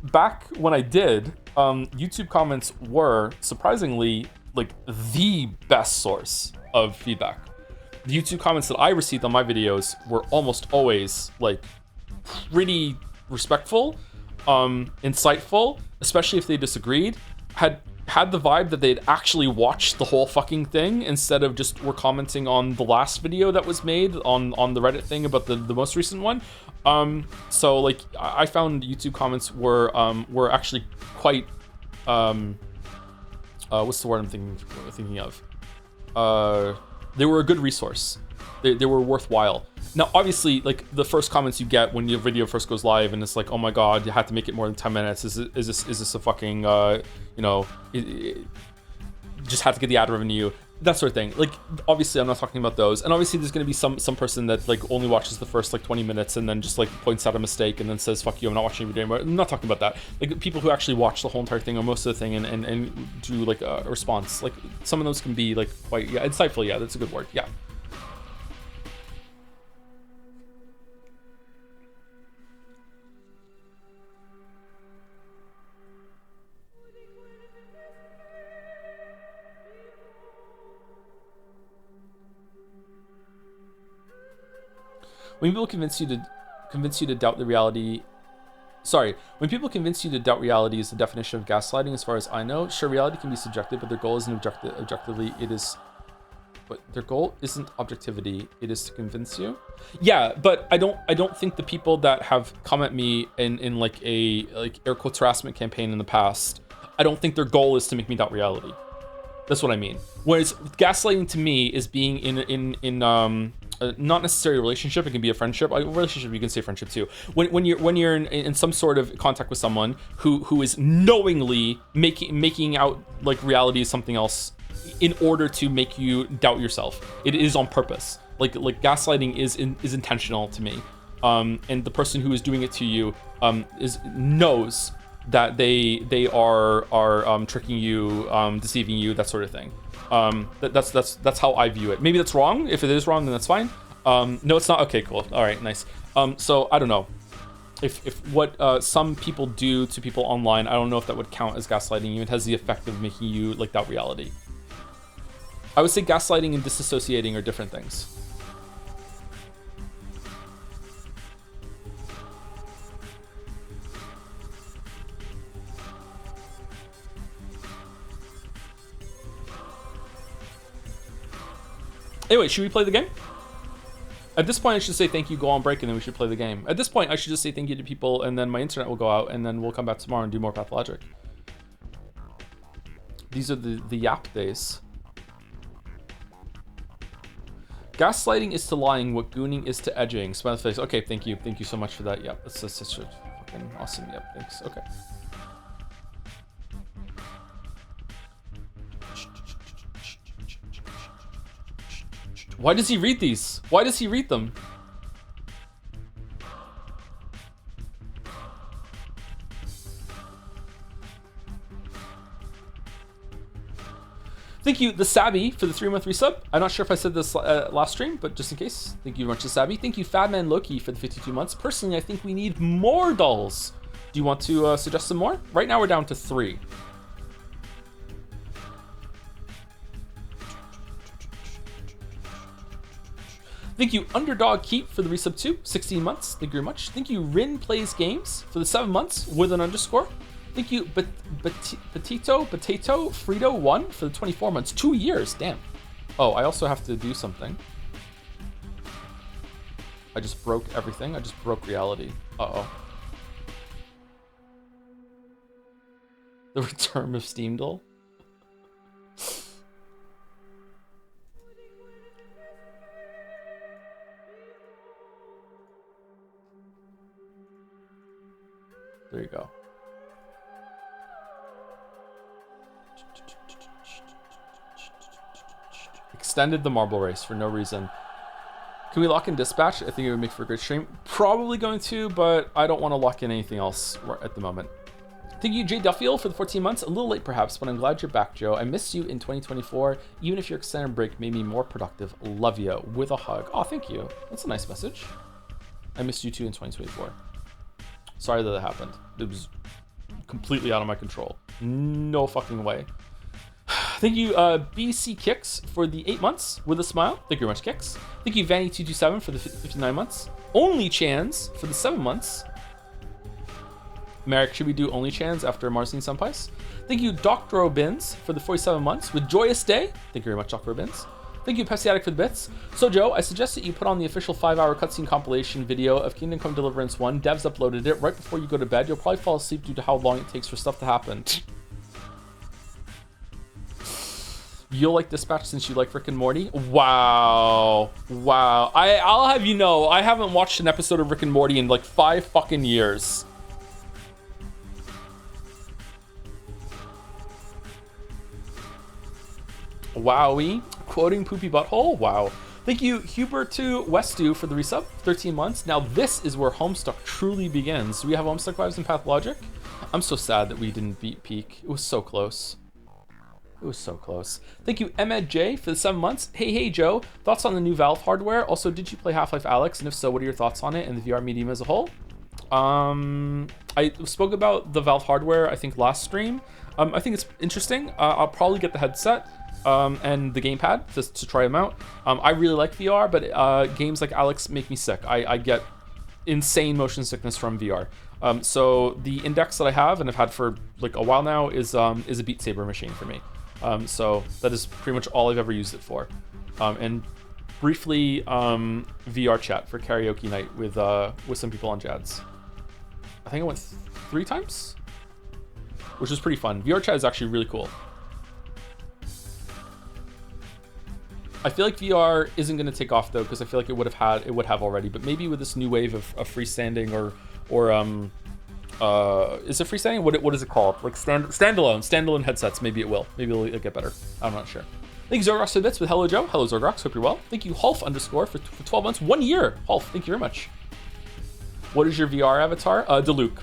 back when I did, YouTube comments were surprisingly like the best source of feedback. The YouTube comments that I received on my videos were almost always like pretty respectful, insightful, especially if they disagreed, had the vibe that they'd actually watched the whole fucking thing instead of just were commenting on the last video that was made on the Reddit thing about the most recent one. So like I found YouTube comments were actually quite what's the word I'm thinking of? They were a good resource. They were worthwhile. Now, obviously, like the first comments you get when your video first goes live, and it's like, oh my god, you had to make it more than 10 minutes. Is this a fucking just have to get the ad revenue, that sort of thing. Like, obviously, I'm not talking about those. And obviously, there's going to be some person that like only watches the first like 20 minutes and then just like points out a mistake and then says, fuck you, I'm not watching your video anymore. I'm not talking about that. Like people who actually watch the whole entire thing or most of the thing and do like a response. Like some of those can be like quite insightful. Yeah, that's a good word. Yeah. When people convince you to doubt the reality, when people convince you to doubt reality is the definition of gaslighting, as far as I know. Sure, reality can be subjective, but their goal isn't objectively. It is, but their goal isn't objectivity. It is to convince you. Yeah, but I don't think the people that have come at me in like a air quotes harassment campaign in the past, I don't think their goal is to make me doubt reality. That's what I mean. Whereas gaslighting to me is being in not necessarily a relationship. It can be a friendship. A relationship, you can say friendship too. When you're in some sort of contact with someone who is knowingly making out like reality is something else in order to make you doubt yourself. It is on purpose. Like gaslighting is intentional to me. And the person who is doing it to you knows that they are tricking you, deceiving you, that sort of thing. That's how I view it. Maybe that's wrong. If it is wrong, then that's fine. No, it's not. Okay, cool. All right, nice. So I don't know if what some people do to people online, I don't know if that would count as gaslighting you. It has the effect of making you like doubt reality. I would say gaslighting and disassociating are different things. Anyway, should we play the game? At this point, I should say thank you, go on break, and then we should play the game. At this point, I should just say thank you to people, and then my internet will go out, and then we'll come back tomorrow and do more Pathologic. These are the yap days. Gaslighting is to lying what gooning is to edging. Smile face. Okay, thank you. Thank you so much for that. Yep, that's fucking awesome. Yep, thanks. Okay. Why does he read these? Why does he read them? Thank you, the Sabby, for the 3-month resub. I'm not sure if I said this last stream, but just in case, thank you very much to Sabby. Thank you, Fadman Loki, for the 52 months. Personally, I think we need more dolls. Do you want to suggest some more? Right now, we're down to 3. Thank you, Underdog Keep, for the resub 2, 16 months. Thank you very much. Thank you, Rin Plays Games, for the 7 months with an underscore. Thank you, Potato Frito 1 for the 24 months. 2 years, damn. Oh, I also have to do something. I just broke everything. I just broke reality. Uh-oh. The return of Steamdle. There you go. extended the marble race for no reason. Can we lock in dispatch? I think it would make for a great stream. Probably going to, but I don't want to lock in anything else at the moment. Thank you, Jay Duffield, for the 14 months. A little late, perhaps, but I'm glad you're back, Joe. I missed you in 2024. Even if your extended break made me more productive. Love you. With a hug. Oh, thank you. That's a nice message. I missed you too in 2024. Sorry that happened. It was completely out of my control. No fucking way. Thank you, BC Kicks, for the 8 months with a smile. Thank you very much, Kicks. Thank you, Vanny227, for the 59 months. Only Chans for the 7 months. Merrick, should we do Only Chans after Marcin Senpais? Thank you, Dr. Obins, for the 47 months with Joyous Day. Thank you very much, Dr. Obins. Thank you, Pesiatic, for the bits. So, Joe, I suggest that you put on the official 5-hour cutscene compilation video of Kingdom Come Deliverance 1. Devs uploaded it right before you go to bed. You'll probably fall asleep due to how long it takes for stuff to happen. You'll like Dispatch since you like Rick and Morty? Wow. Wow. I'll have you know, I haven't watched an episode of Rick and Morty in like 5 fucking years. Wowie. Quoting Poopy Butthole? Wow. Thank you, Hubert2 Westu, for the resub. 13 months. Now this is where Homestuck truly begins. Do we have Homestuck vibes in Pathologic? I'm so sad that we didn't beat Peak. It was so close. It was so close. Thank you, Emed J, for the 7 months. Hey, Joe. Thoughts on the new Valve hardware? Also, did you play Half-Life Alyx? And if so, what are your thoughts on it and the VR medium as a whole? I spoke about the Valve hardware, I think, last stream. I think it's interesting. I'll probably get the headset and the gamepad to try them out. I really like VR, but games like Alyx make me sick. I get insane motion sickness from VR. So the Index that I have and I've had for like a while now is a Beat Saber machine for me. So that is pretty much all I've ever used it for. And briefly VR chat for karaoke night with some people on Jads. I think I went 3 times, which was pretty fun. VR chat is actually really cool. I feel like VR isn't going to take off though, because I feel like it would have already. But maybe with this new wave of freestanding or is it freestanding? What is it called? Like standalone headsets. Maybe it will. Maybe it'll get better. I'm not sure. Thank you, Zorgrox, for the bits with Hello Joe. Hello Zorgrox. Hope you're well. Thank you, Hulf _ for 12 months, 1 year. Hulf, thank you very much. What is your VR avatar? Deluke.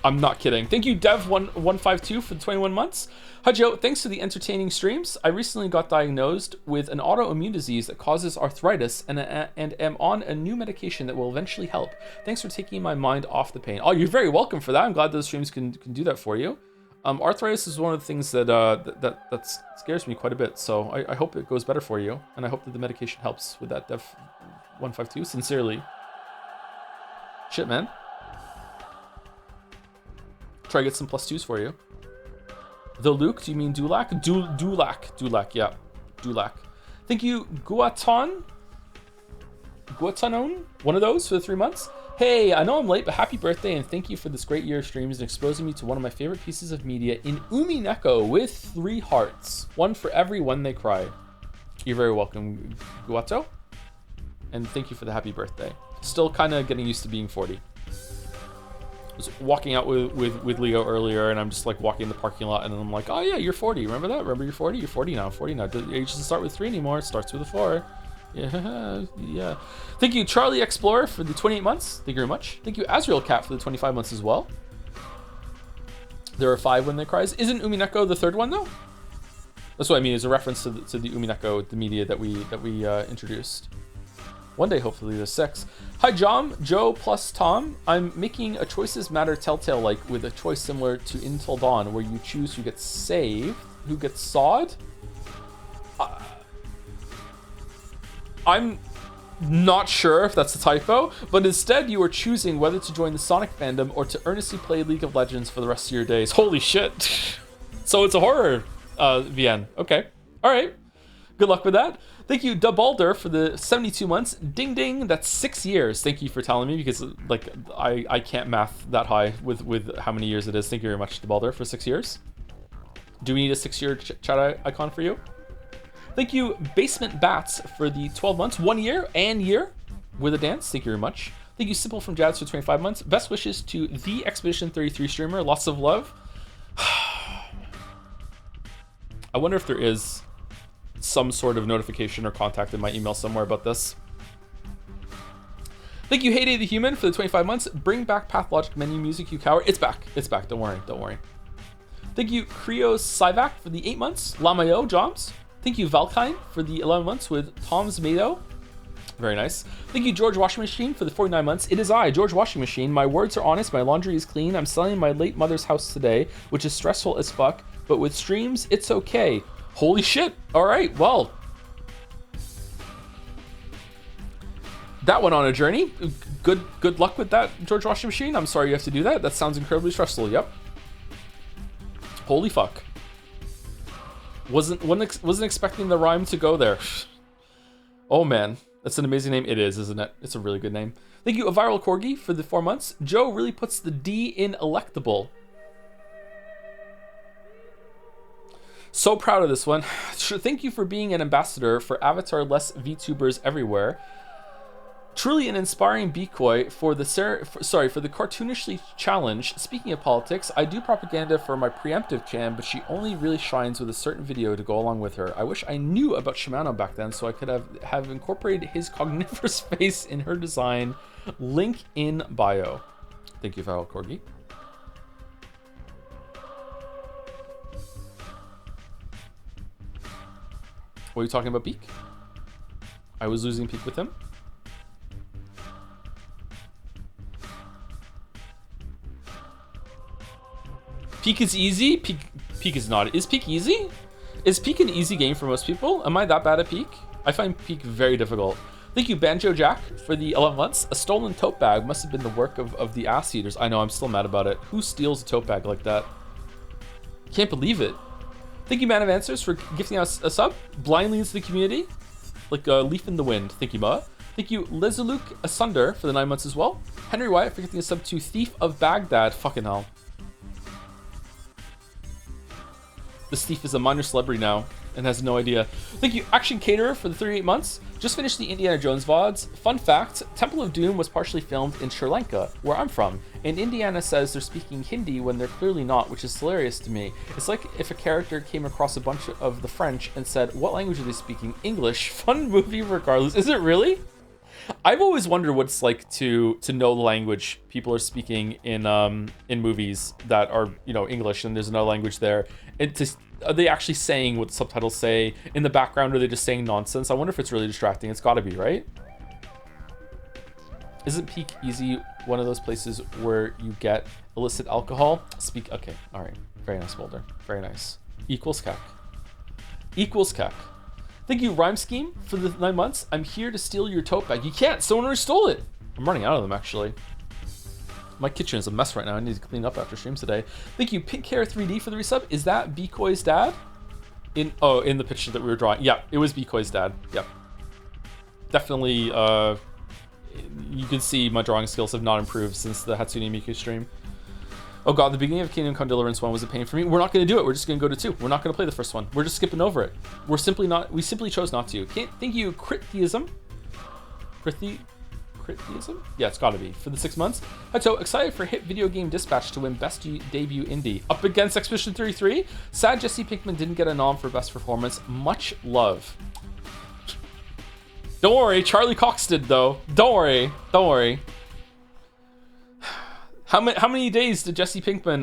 I'm not kidding. Thank you, Dev152, for the 21 months. Hi Joe, thanks for the entertaining streams. I recently got diagnosed with an autoimmune disease that causes arthritis and am on a new medication that will eventually help. Thanks for taking my mind off the pain. Oh, you're very welcome for that. I'm glad those streams can do that for you. Arthritis is one of the things that scares me quite a bit, so I hope it goes better for you, and I hope that the medication helps with that, Dev152. Sincerely. Shit, man. Try to get some +2s for you. The Luke, do you mean Dulac? Dulac, yeah. Dulac. Thank you, Guatanon? One of those for the 3 months. Hey, I know I'm late, but happy birthday and thank you for this great year of streams and exposing me to one of my favorite pieces of media in Umineko with 3 hearts. One for every one they cry. You're very welcome, Guato. And thank you for the happy birthday. Still kind of getting used to being 40. I was walking out with Leo earlier, and I'm just like walking in the parking lot, and I'm like, oh yeah, you're 40. Remember that? Remember you're 40? You're 40 now. 40 now. Age doesn't start with 3 anymore. It starts with a 4. Yeah. Thank you, Charlie Explorer, for the 28 months. Thank you very much. Thank you, Azrael Cat, for the 25 months as well. There are 5 when they cries. Isn't Umineko the 3rd one though? That's what I mean. Is a reference to the Umineko, the media that we introduced. One day, hopefully, there's 6. Hi, Joe plus Tom. I'm making a Choices Matter Telltale-like with a choice similar to Until Dawn, where you choose who gets saved, who gets sawed. I'm not sure if that's a typo, but instead you are choosing whether to join the Sonic fandom or to earnestly play League of Legends for the rest of your days. Holy shit. So it's a horror, VN. Okay. All right. Good luck with that. Thank you, Dubalder, for the 72 months. Ding ding, that's 6 years. Thank you for telling me, because like I can't math that high with how many years it is. Thank you very much, Dubalder, for 6 years. Do we need a 6-year chat icon for you? Thank you, Basement Bats, for the 12 months, 1 year and year with a dance. Thank you very much. Thank you, Simple from Jads, for 25 months. Best wishes to the Expedition 33 streamer. Lots of love. I wonder if there is some sort of notification or contact in my email somewhere about this. Thank you, Heyday the Human, for the 25 months. Bring back Pathologic menu music, you coward. It's back. It's back. Don't worry. Don't worry. Thank you, Krios Sivak, for the 8 months. Lamayo Joms. Thank you, Valkine, for the 11 months with Tom's Mado. Very nice. Thank you, George Washing Machine, for the 49 months. It is I, George Washing Machine. My words are honest. My laundry is clean. I'm selling my late mother's house today, which is stressful as fuck. But with streams, it's okay. Holy shit. All right. Well, that went on a journey. Good luck with that, George Washing Machine. I'm sorry you have to do that. That sounds incredibly stressful. Yep. Holy fuck. Wasn't expecting the rhyme to go there. Oh man, that's an amazing name. It is, isn't it? It's a really good name. Thank you, A Viral Corgi, for the 4 months. Joe really puts the D in electable. So proud of this one. Thank you for being an ambassador for Avatar-less VTubers everywhere. Truly an inspiring decoy for the cartoonishly challenge. Speaking of politics, I do propaganda for my preemptive chan, but she only really shines with a certain video to go along with her. I wish I knew about Shimano back then, so I could have incorporated his cogniferous face in her design. Link in bio. Thank you, Viral Corgi. What are you talking about, Peak? I was losing Peak with him. Peak is easy. Peak is not. Is Peak easy? Is Peak an easy game for most people? Am I that bad at Peak? I find Peak very difficult. Thank you, Banjo Jack, for the 11 months. A stolen tote bag must have been the work of the ass eaters. I know, I'm still mad about it. Who steals a tote bag like that? Can't believe it. Thank you, Man of Answers, for gifting us a sub. Blindly into the community. Like a leaf in the wind. Thank you, Ma. Thank you, Lizaluk Asunder, for the 9 months as well. Henry Wyatt for gifting a sub to Thief of Baghdad. Fucking hell. This thief is a minor celebrity now and has no idea. Thank you, Action Caterer, for the 38 months. Just finished the Indiana Jones VODs. Fun fact, Temple of Doom was partially filmed in Sri Lanka, where I'm from. And Indiana says they're speaking Hindi when they're clearly not, which is hilarious to me. It's like if a character came across a bunch of the French and said, what language are they speaking? English. Fun movie regardless. Is it really? I've always wondered what it's like to know the language people are speaking in movies that are, English, and there's another language there. And are they actually saying what the subtitles say in the background, or are they just saying nonsense? I wonder if it's really distracting. It's got to be, right? Isn't Peak Easy one of those places where you get illicit alcohol? Okay, all right. Very nice, Boulder. Very nice. Equals CAC. Equals CAC. Thank you, Rhyme Scheme, for the 9 months. I'm here to steal your tote bag. You can't. Someone already stole it. I'm running out of them, actually. My kitchen is a mess right now. I need to clean up after streams today. Thank you, Pink Hair 3D, for the resub. Is that Bekoy's dad? In the picture that we were drawing. Yeah, it was Bekoy's dad. Yep. Definitely, you can see my drawing skills have not improved since the Hatsune Miku stream. Oh god, the beginning of Kingdom Come Deliverance 1 was a pain for me. We're not going to do it. We're just going to go to 2. We're not going to play the first one. We're just skipping over it. We simply chose not to. Thank you, Crittheism. Crittheism? Yeah, it's got to be. For the 6 months. So excited for Hit Video Game Dispatch to win Best Debut Indie. Up against Expedition 33. Sad Jesse Pinkman didn't get a nom for Best Performance. Much love. Don't worry, Charlie Cox did though. Don't worry. Don't worry. How many days did Jesse Pinkman,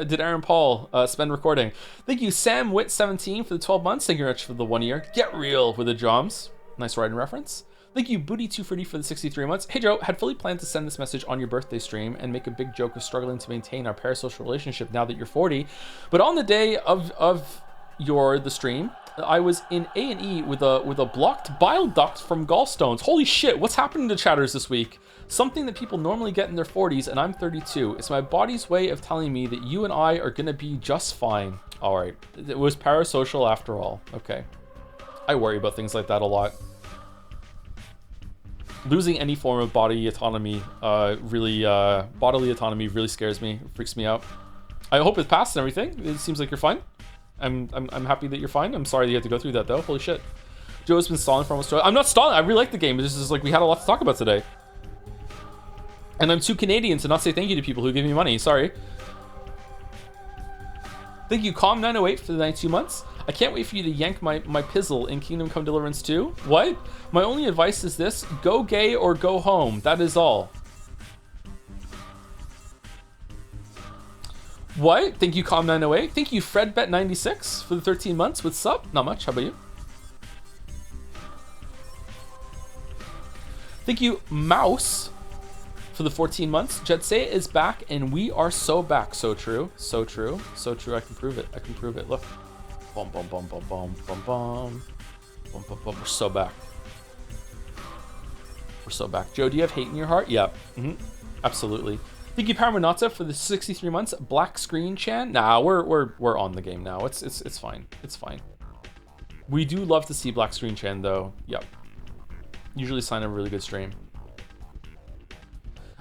did Aaron Paul spend recording? Thank you, Sam Witt 17 for the 12 months. Thank you, Rich, for the 1 year. Get real with the Joms. Nice writing reference. Thank you, Booty 240 for the 63 months. Hey Joe, had fully planned to send this message on your birthday stream and make a big joke of struggling to maintain our parasocial relationship now that you're 40. But on the day of the stream, I was in A&E with a blocked bile duct from gallstones. Holy shit, what's happening to chatters this week? Something that people normally get in their 40s, and I'm 32. It's my body's way of telling me that you and I are gonna be just fine. All right, it was parasocial after all. Okay, I worry about things like that a lot. Losing any form of bodily autonomy really scares me, freaks me out. I hope it's passed and everything. It seems like you're fine. I'm happy that you're fine. I'm sorry that you had to go through that though. Holy shit. Joe's been stalling for almost 2 hours. I'm not stalling. I really like the game. This is like we had a lot to talk about today. And I'm too Canadian to not say thank you to people who give me money. Sorry. Thank you, Calm908, for the 92 months. I can't wait for you to yank my pizzle in Kingdom Come Deliverance 2. What? My only advice is this: go gay or go home. That is all. What? Thank you, Com908. Thank you, FredBet96 for the 13 months with sub. Not much. How about you? Thank you, Mouse, for the 14 months. Jetsay is back, and we are so back. So true. So true. So true. I can prove it. I can prove it. Look. Boom, boom, boom, boom, boom, boom, boom. Boom, boom, boom. We're so back. We're so back. Joe, do you have hate in your heart? Yeah. Absolutely. Thank you, Paramonata, for the 63 months. Black screen Chan. Nah, we're on the game now. It's fine. It's fine. We do love to see Black screen Chan though. Yep. Usually sign a really good stream.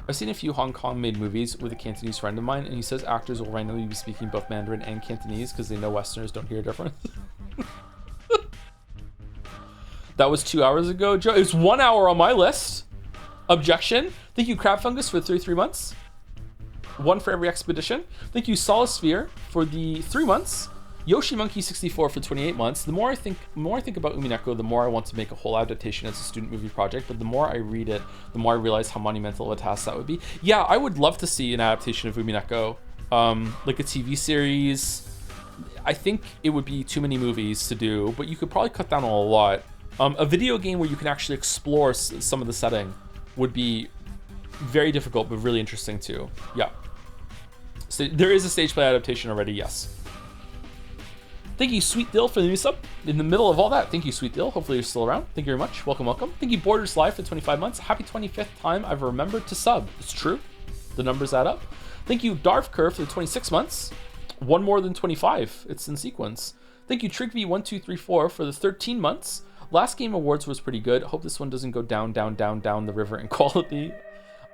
I've seen a few Hong Kong made movies with a Cantonese friend of mine, and he says actors will randomly be speaking both Mandarin and Cantonese because they know Westerners don't hear a difference. That was 2 hours ago, Joe. It's 1 hour on my list. Objection. Thank you, Crab Fungus, for 33 months. One for every expedition. Thank you, Solasphere, for the 3 months. Yoshi Monkey 64 for 28 months. The more I think about Umineko, the more I want to make a whole adaptation as a student movie project. But the more I read it, the more I realize how monumental of a task that would be. Yeah, I would love to see an adaptation of Umineko, like a TV series. I think it would be too many movies to do, but you could probably cut down on a lot. A video game where you can actually explore some of the setting would be very difficult, but really interesting too. Yeah. So there is a stage play adaptation already, yes. Thank you, Sweet Dill, for the new sub. In the middle of all that, thank you, Sweet Dill. Hopefully you're still around. Thank you very much. Welcome, welcome. Thank you, Borders Live, for 25 months. Happy 25th time I've remembered to sub. It's true. The numbers add up. Thank you, Darvker, for the 26 months. One more than 25. It's in sequence. Thank you, Trigv1234, for the 13 months. Last Game Awards was pretty good. Hope this one doesn't go down the river in quality.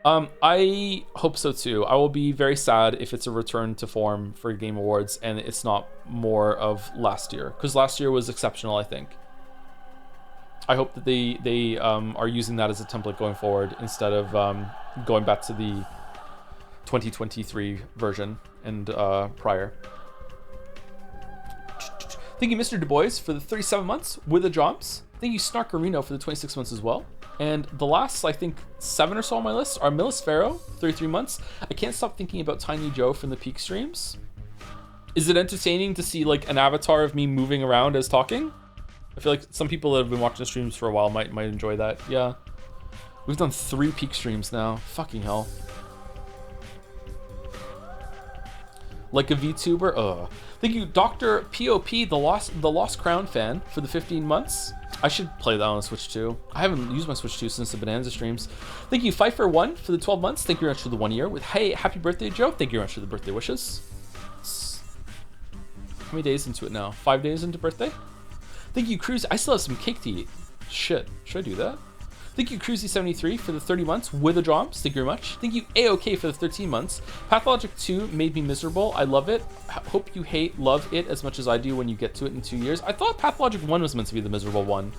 I hope so too. I will be very sad if it's a return to form for Game Awards and it's not more of last year, because last year was exceptional, I think. I hope that they are using that as a template going forward instead of going back to the 2023 version and prior. Thank you, Mr. Du Bois, for the 37 months with the jobs. Thank you, Snarkarino, for the 26 months as well. And the last, I think, 7 or so on my list are Millis Pharaoh, 33 months. I can't stop thinking about Tiny Joe from the Peak streams. Is it entertaining to see like an avatar of me moving around as talking? I feel like some people that have been watching the streams for a while might enjoy that. Yeah. We've done 3 Peak streams now. Fucking hell. Like a VTuber? Ugh. Thank you, Dr. POP, the Lost Crown fan, for the 15 months. I should play that on the Switch 2. I haven't used my Switch 2 since the Bonanza streams. Thank you, Pfeiffer1, for the 12 months. Thank you very much for the 1 year. With hey, happy birthday, Joe. Thank you very much for the birthday wishes. How many days into it now? 5 days into birthday? Thank you, Cruise. I still have some cake to eat. Shit, should I do that? Thank you, Cruzy73, for the 30 months with the drums. Thank you very much. Thank you, AOK, for the 13 months. Pathologic 2 made me miserable. I love it. Hope you love it as much as I do when you get to it in 2 years. I thought Pathologic 1 was meant to be the miserable one.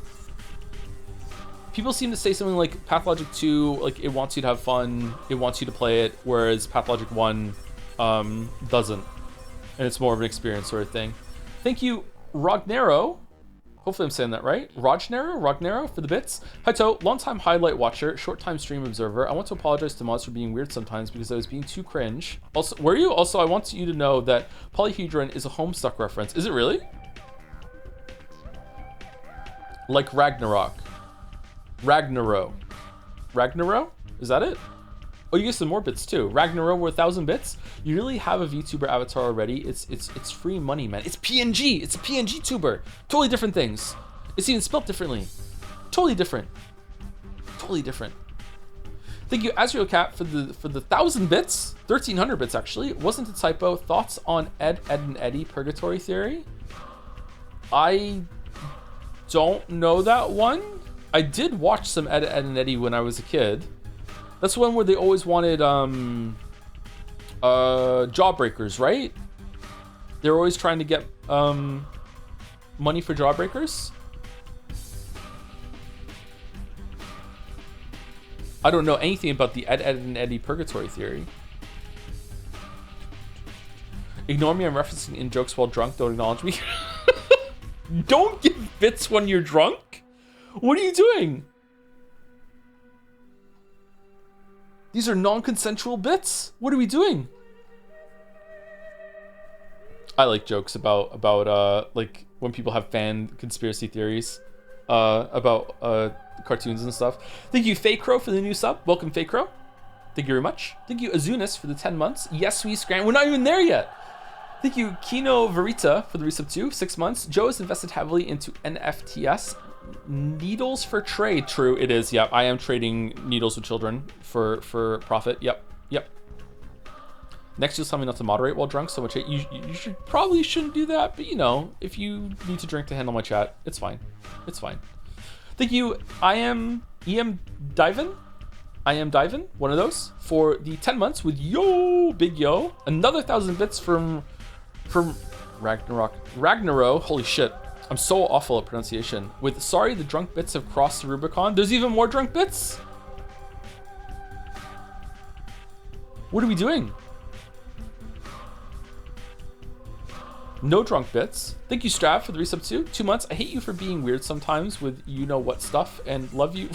People seem to say something like Pathologic 2, like it wants you to have fun, it wants you to play it, whereas Pathologic 1 doesn't. And it's more of an experience sort of thing. Thank you, Rognero. Hopefully I'm saying that right. Rognero for the bits. Hi To, long-time highlight watcher, short-time stream observer. I want to apologize to mods for being weird sometimes because I was being too cringe. Also, were you? Also, I want you to know that Polyhedron is a Homestuck reference. Is it really? Like Ragnarok. Ragnaro. Is that it? Oh, you get some more bits too. Ragnaro with 1,000 bits. You really have a VTuber avatar already. It's free money, man. It's PNG. It's a PNG tuber. Totally different things. It's even spelled differently. Totally different. Totally different. Thank you, Azrael Cat, for the 1,000 bits. 1,300 bits actually. It wasn't a typo. Thoughts on Ed, and Eddie Purgatory Theory? I don't know that one. I did watch some Ed, and Eddie when I was a kid. That's the one where they always wanted jawbreakers, right? They're always trying to get money for jawbreakers. I don't know anything about the Ed, and Eddie Purgatory Theory. Ignore me, I'm referencing in jokes while drunk, don't acknowledge me. Don't give bits when you're drunk. What are you doing? These are non-consensual bits. What are we doing? I like jokes about like when people have fan conspiracy theories about cartoons and stuff. Thank you, Fakro, for the new sub. Welcome, Fakro. Thank you very much. Thank you, Azunis, for the 10 months. Yes, we Scrandle. We're not even there yet. Thank you, Kino Verita, for the resub 2, 6 months. Joe has invested heavily into NFTs. Needles for trade. True, it is. Yep, I am trading needles with children for profit. Yep. Next, you'll tell me not to moderate while drunk so much. You probably shouldn't do that, but you know, if you need to drink to handle my chat, it's fine. It's fine. Thank you. I am Divin, one of those, for the 10 months with Yo, Big Yo. Another 1,000 bits from Ragnaro. Holy shit. I'm so awful at pronunciation. With sorry, the drunk bits have crossed the Rubicon. There's even more drunk bits? What are we doing? No drunk bits. Thank you, Strav, for the resub 2 months. I hate you for being weird sometimes with you know what stuff, and love you.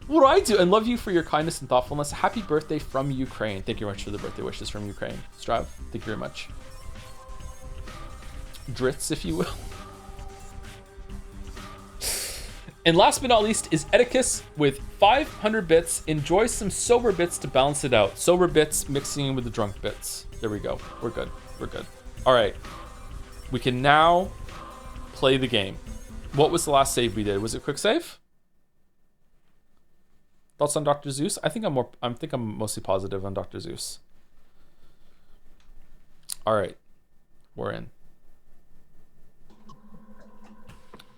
What do I do? And love you for your kindness and thoughtfulness. Happy birthday from Ukraine. Thank you very much for the birthday wishes from Ukraine. Strav, thank you very much. Dritz, if you will. And last but not least is Edicus with 500 bits. Enjoy some sober bits to balance it out. Sober bits mixing in with the drunk bits. There we go. We're good. We're good. All right. We can now play the game. What was the last save we did? Was it quick save? Thoughts on Dr. Zeus? I think I'm mostly positive on Dr. Zeus. All right. We're in.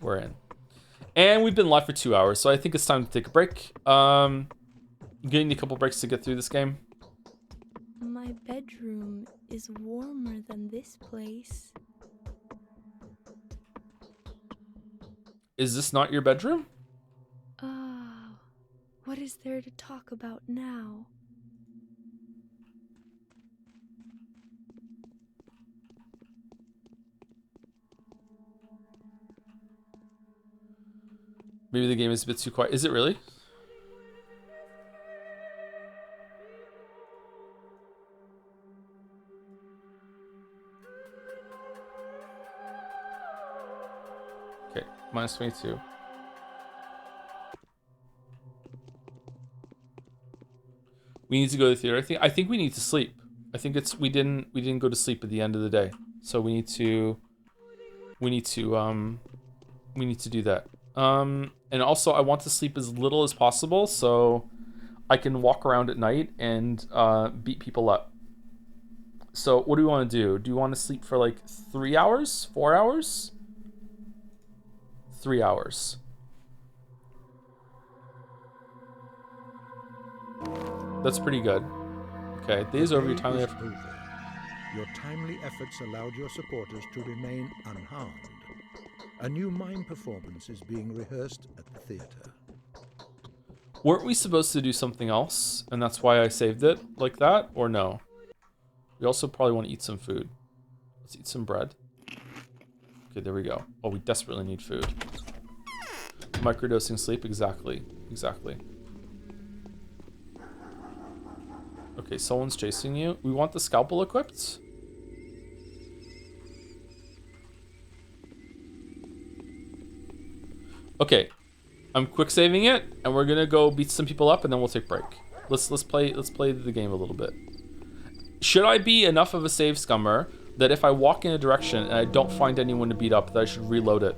We're in. And we've been live for 2 hours, so I think it's time to take a break. Getting a couple breaks to get through this game. My bedroom is warmer than this place. Is this not your bedroom? Ah, what is there to talk about now? Maybe the game is a bit too quiet. Is it really? Okay, minus 22. We need to go to the theater. I think we need to sleep. I think it's we didn't go to sleep at the end of the day. So we need to do that. And also I want to sleep as little as possible so I can walk around at night and beat people up. So what do we want to do? Do you want to sleep for like 3 hours? 4 hours? 3 hours. That's pretty good. Okay, days over your timely effort. Your timely efforts allowed your supporters to remain unharmed. A new mime performance is being rehearsed at the theater. Weren't we supposed to do something else? And that's why I saved it like that? Or no? We also probably want to eat some food. Let's eat some bread. Okay, there we go. Oh, we desperately need food. Microdosing sleep, exactly. Exactly. Okay, someone's chasing you. We want the scalpel equipped. Okay, I'm quick saving it, and we're gonna go beat some people up, and then we'll take a break. Let's play the game a little bit. Should I be enough of a save scummer that if I walk in a direction and I don't find anyone to beat up, that I should reload it?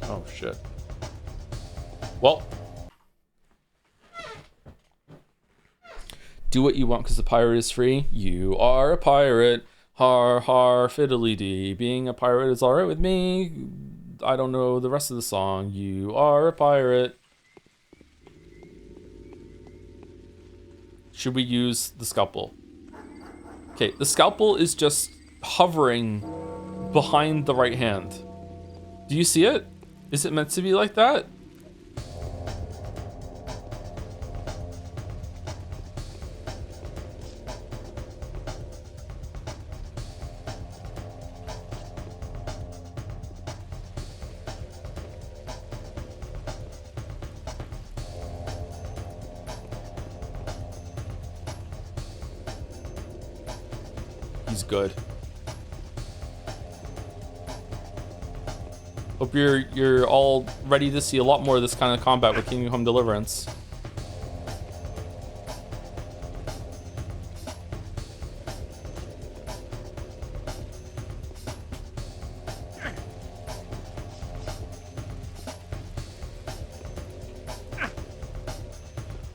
Oh shit. Well, do what you want because the pirate is free. You are a pirate. Har har fiddly dee. Being a pirate is alright with me. I don't know the rest of the song. You are a pirate. Should we use the scalpel? Okay, the scalpel is just hovering behind the right hand. Do you see it? Is it meant to be like that? He's good. Hope you're all ready to see a lot more of this kind of combat with Kingdom Come Deliverance.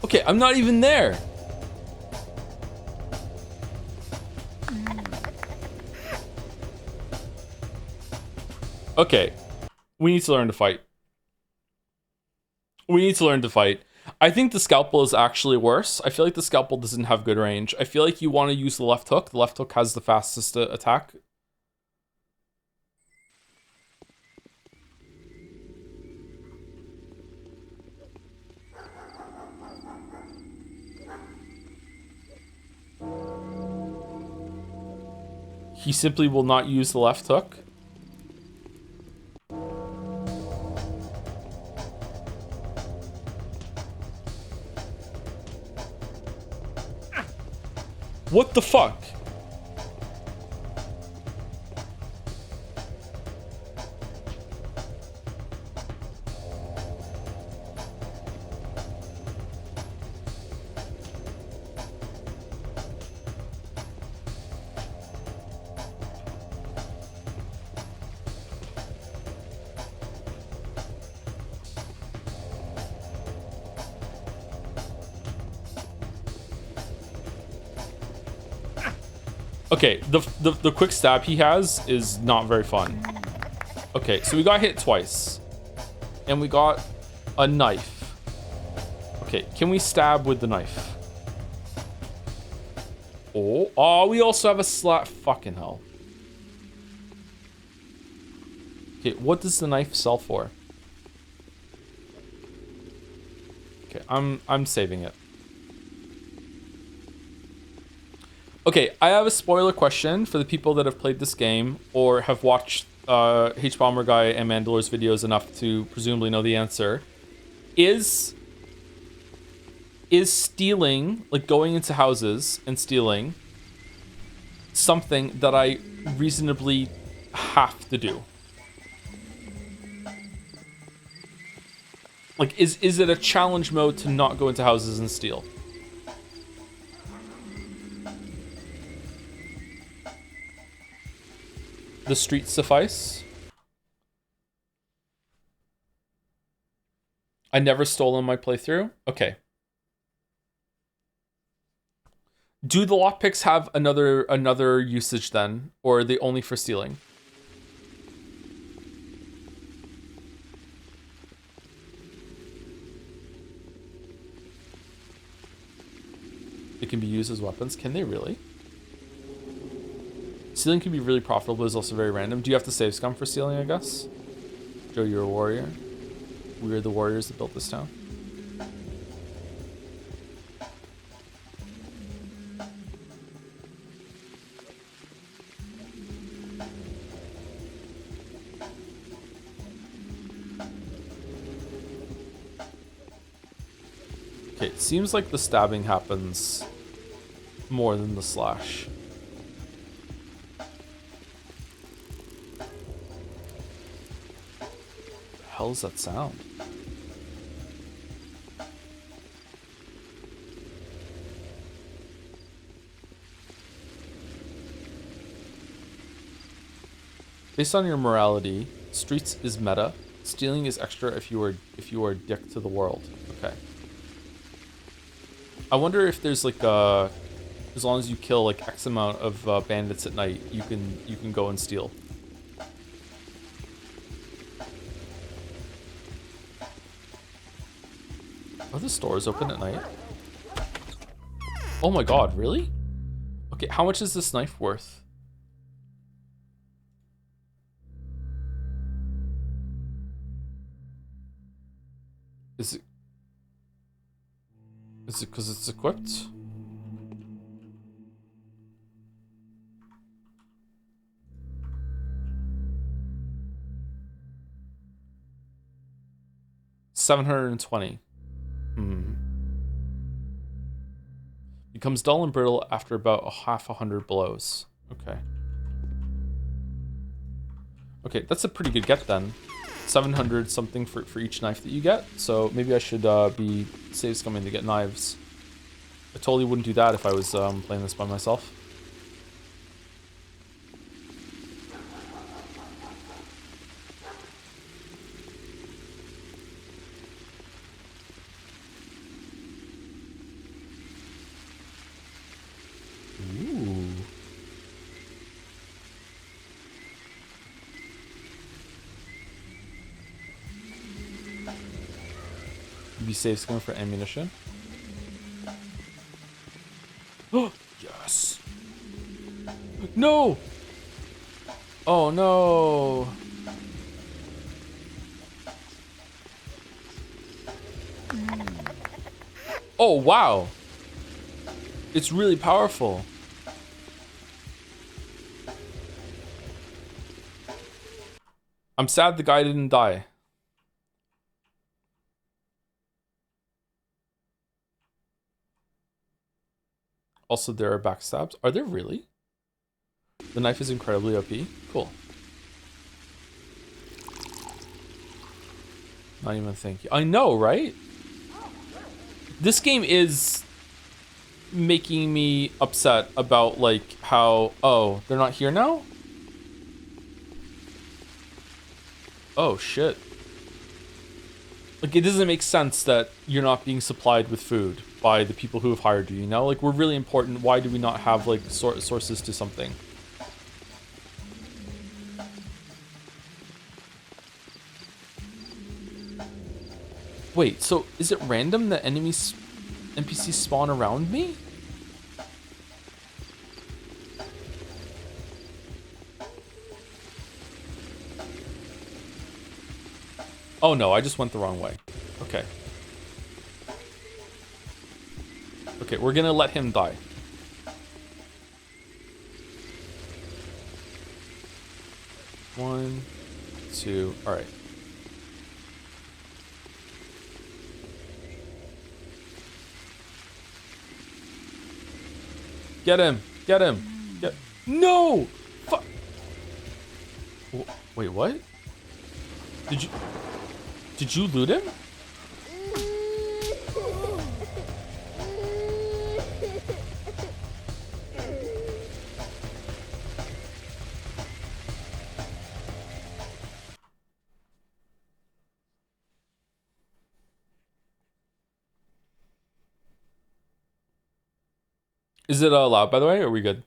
Okay, I'm not even there. Okay. We need to learn to fight. We need to learn to fight. I think the scalpel is actually worse. I feel like the scalpel doesn't have good range. I feel like you want to use the left hook. The left hook has the fastest attack. He simply will not use the left hook. What the fuck? Okay, the quick stab he has is not very fun. Okay, so we got hit twice. And we got a knife. Okay, can we stab with the knife? Oh, we also have a slap. Fucking hell. Okay, what does the knife sell for? Okay, I'm saving it. Okay, I have a spoiler question for the people that have played this game or have watched H-Bomber Guy and Mandalor's videos enough to presumably know the answer. Is stealing, like going into houses and stealing, something that I reasonably have to do? Like, is it a challenge mode to not go into houses and steal? The streets suffice. I never stole in my playthrough. Okay. Do the lockpicks have another usage then, or are they only for stealing? It can be used as weapons. Can they really? Stealing can be really profitable, but it's also very random. Do you have to save scum for stealing, I guess? Joe, you're a warrior. We're the warriors that built this town. Okay, it seems like the stabbing happens more than the slash. Hell is that sound? Based on your morality, streets is meta. Stealing is extra if you are a dick to the world. Okay. I wonder if there's like as long as you kill like X amount of bandits at night, you can go and steal. Are the stores open at night? Oh my god, really? Okay, how much is this knife worth? Is it because it's equipped? $720. Becomes dull and brittle after about half a hundred blows. Okay. Okay, that's a pretty good get then. 700 something for each knife that you get. So maybe I should be save scumming to get knives. I totally wouldn't do that if I was playing this by myself. Ooh. Be safe scumming for ammunition. Oh, yes. No. Oh no. Oh wow. It's really powerful. I'm sad the guy didn't die. Also, there are backstabs. Are there really? The knife is incredibly OP. Cool. Not even thank you. I know, right? This game is making me upset about like how, oh, they're not here now? Oh shit. Like it doesn't make sense that you're not being supplied with food by the people who have hired you, you know? Like we're really important. Why do we not have like sources to something? Wait, so is it random that NPCs spawn around me? Oh no, I just went the wrong way. Okay. Okay, we're gonna let him die. One, two, alright. Get him! Get him! Get— No! Fuck! Wait, what? Did you loot him? Is it loud, by the way, or are we good?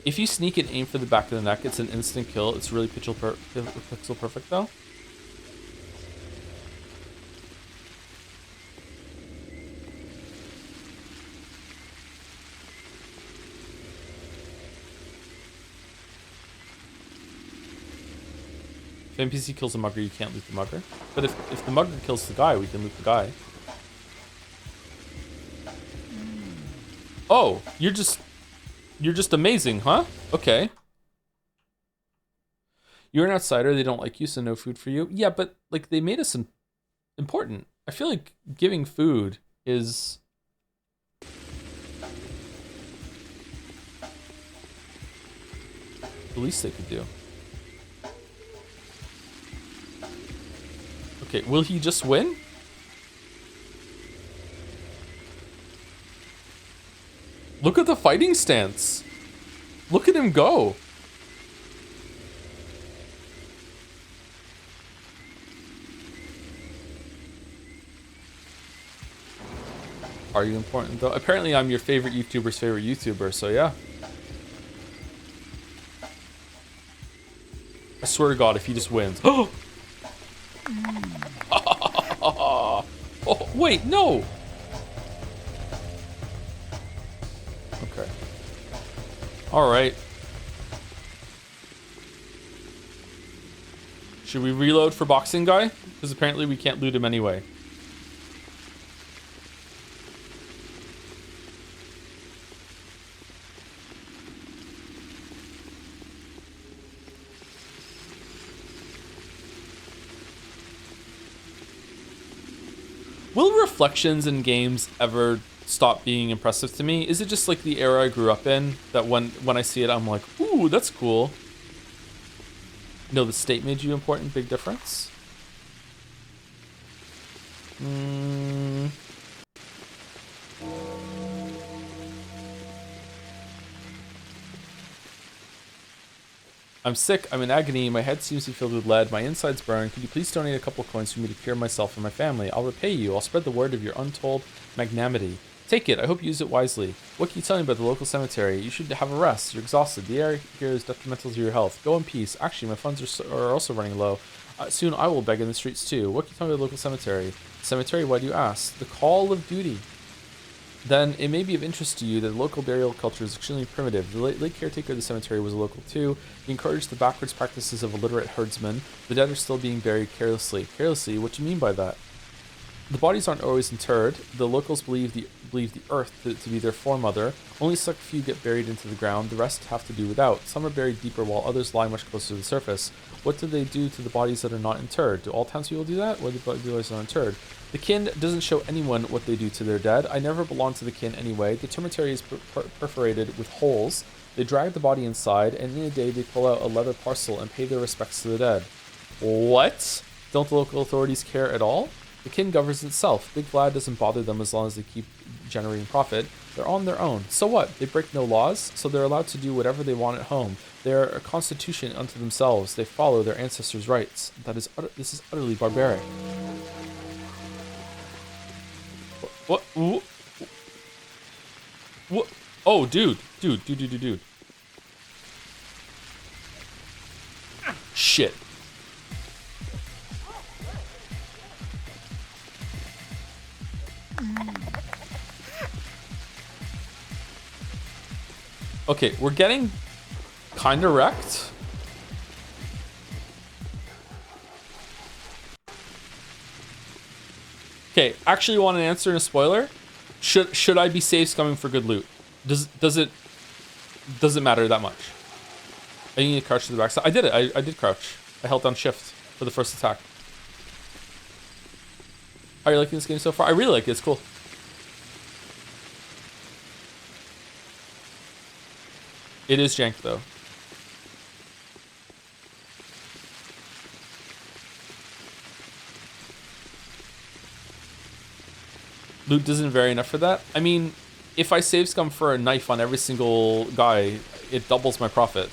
If you sneak and aim for the back of the neck, it's an instant kill. It's really pixel perfect, though. If NPC kills a mugger, you can't loot the mugger. But if the mugger kills the guy, we can loot the guy. Oh, you're just amazing, huh? Okay. You're an outsider, they don't like you, so no food for you. Yeah, but like they made us important. I feel like giving food is the least they could do. Okay, will he just win? Look at the fighting stance. Look at him go. Are you important though? Apparently I'm your favorite YouTuber's favorite YouTuber, so yeah. I swear to God, if he just wins. Oh! Oh, wait, no! Okay. Alright. Should we reload for boxing guy? Because apparently we can't loot him anyway. Will reflections in games ever stop being impressive to me? Is it just like the era I grew up in that when I see it, I'm like, ooh, that's cool. No, the state made you important. Big difference. I'm sick. I'm in agony. My head seems to be filled with lead. My insides burn. Could you please donate a couple coins for me to cure myself and my family? I'll repay you. I'll spread the word of your untold magnanimity. Take it. I hope you use it wisely. What can you tell me about the local cemetery? You should have a rest. You're exhausted. The air here is detrimental to your health. Go in peace. Actually, my funds are also running low. Soon I will beg in the streets too. What can you tell me about the local cemetery? Cemetery? Why do you ask? The call of duty. Then it may be of interest to you that the local burial culture is extremely primitive. The late caretaker of the cemetery was a local too. He encouraged the backwards practices of illiterate herdsmen. The dead are still being buried carelessly. Carelessly? What do you mean by that? The bodies aren't always interred. The locals believe the earth to be their foremother. Only select few get buried into the ground. The rest have to do without. Some are buried deeper while others lie much closer to the surface. What do they do to the bodies that are not interred? Do all townspeople do that? Or do the bodies not interred? The kin doesn't show anyone what they do to their dead. I never belonged to the kin anyway. The cemetery is perforated with holes. They drag the body inside, and in a day they pull out a leather parcel and pay their respects to the dead. What? Don't the local authorities care at all? The kin governs itself. Big Vlad doesn't bother them as long as they keep generating profit. They're on their own. So what? They break no laws, so they're allowed to do whatever they want at home. They're a constitution unto themselves. They follow their ancestors' rights. This is utterly barbaric. What? What? Oh, dude. Shit. Okay, we're getting kind of wrecked. Okay, actually want an answer and a spoiler. Should I be safe scumming for good loot? Does it matter that much? I need to crouch to the backside. I did it. I did crouch. I held down shift for the first attack. Are you liking this game so far? I really like it. It's cool. It is jank though. Loot doesn't vary enough for that. I mean, if I save scum for a knife on every single guy, it doubles my profit.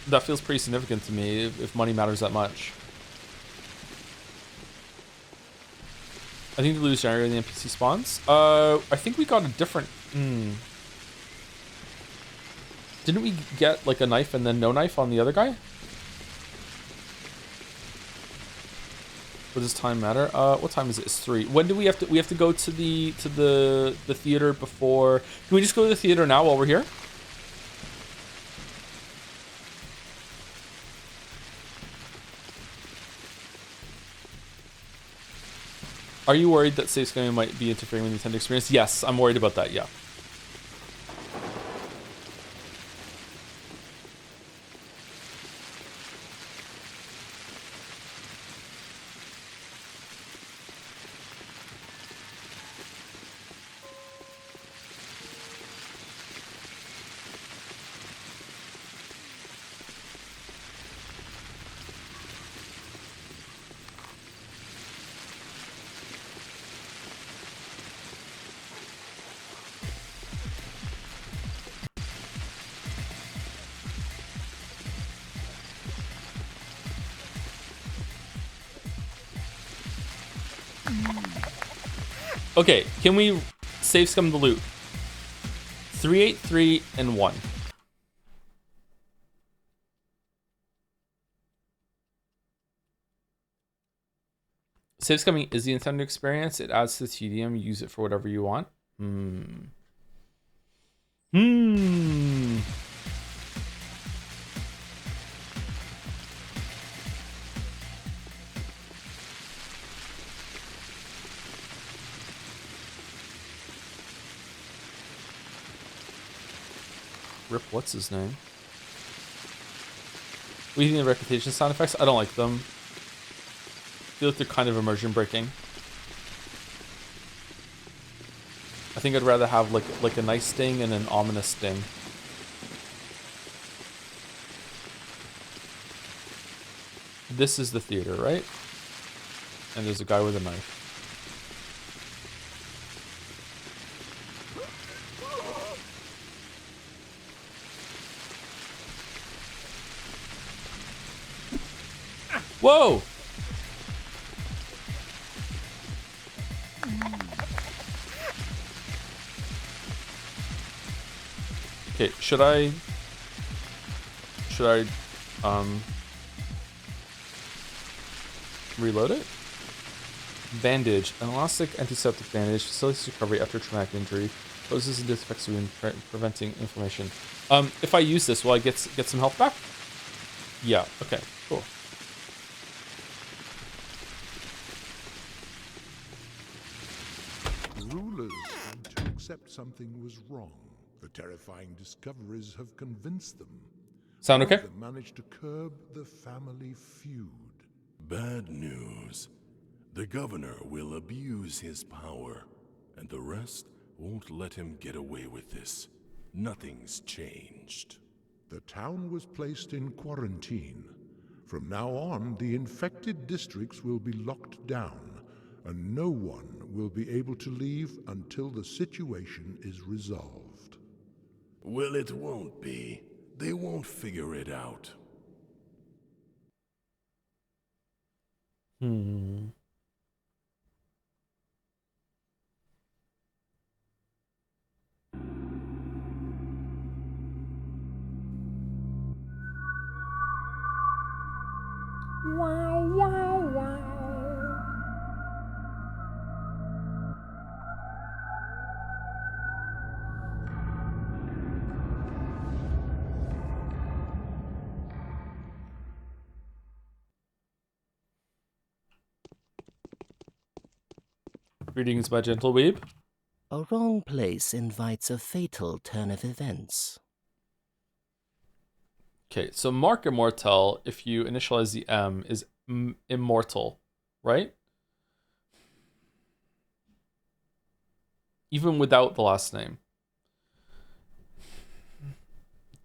That feels pretty significant to me if money matters that much. I think the loot is generated in the NPC spawns. I think we got a different... Didn't we get like a knife and then no knife on the other guy? What does time matter? What time is it? It's 3. When do we have to go to the theater before? Can we just go to the theater now while we're here? Are you worried that save scamming might be interfering with the Nintendo experience? Yes, I'm worried about that, yeah. Okay, can we save scum the loot? 383 and 1. Save scumming is the Nintendo experience. It adds to the tedium. Use it for whatever you want. Rip, what's his name? What do you think of the reputation sound effects? I don't like them. I feel like they're kind of immersion breaking. think I'd rather have like a nice sting and an ominous sting. This is the theater, right? And there's a guy with a knife. Whoa! Okay, should I reload it? Bandage. An elastic antiseptic bandage facilitates recovery after traumatic injury. Closes and disinfects wound, preventing inflammation. If I use this, will I get some health back? Yeah, okay, cool. Rulers had to accept something was wrong. The terrifying discoveries have convinced them. Sound okay? They managed to curb the family feud. Bad news. The governor will abuse his power, and the rest won't let him get away with this. Nothing's changed. The town was placed in quarantine. From now on, the infected districts will be locked down, and no one will be able to leave until the situation is resolved. Well, it won't be. They won't figure it out. Greetings, my gentle weeb. A wrong place invites a fatal turn of events. Okay, so Mark Immortal, if you initialize the M, is immortal, right? Even without the last name.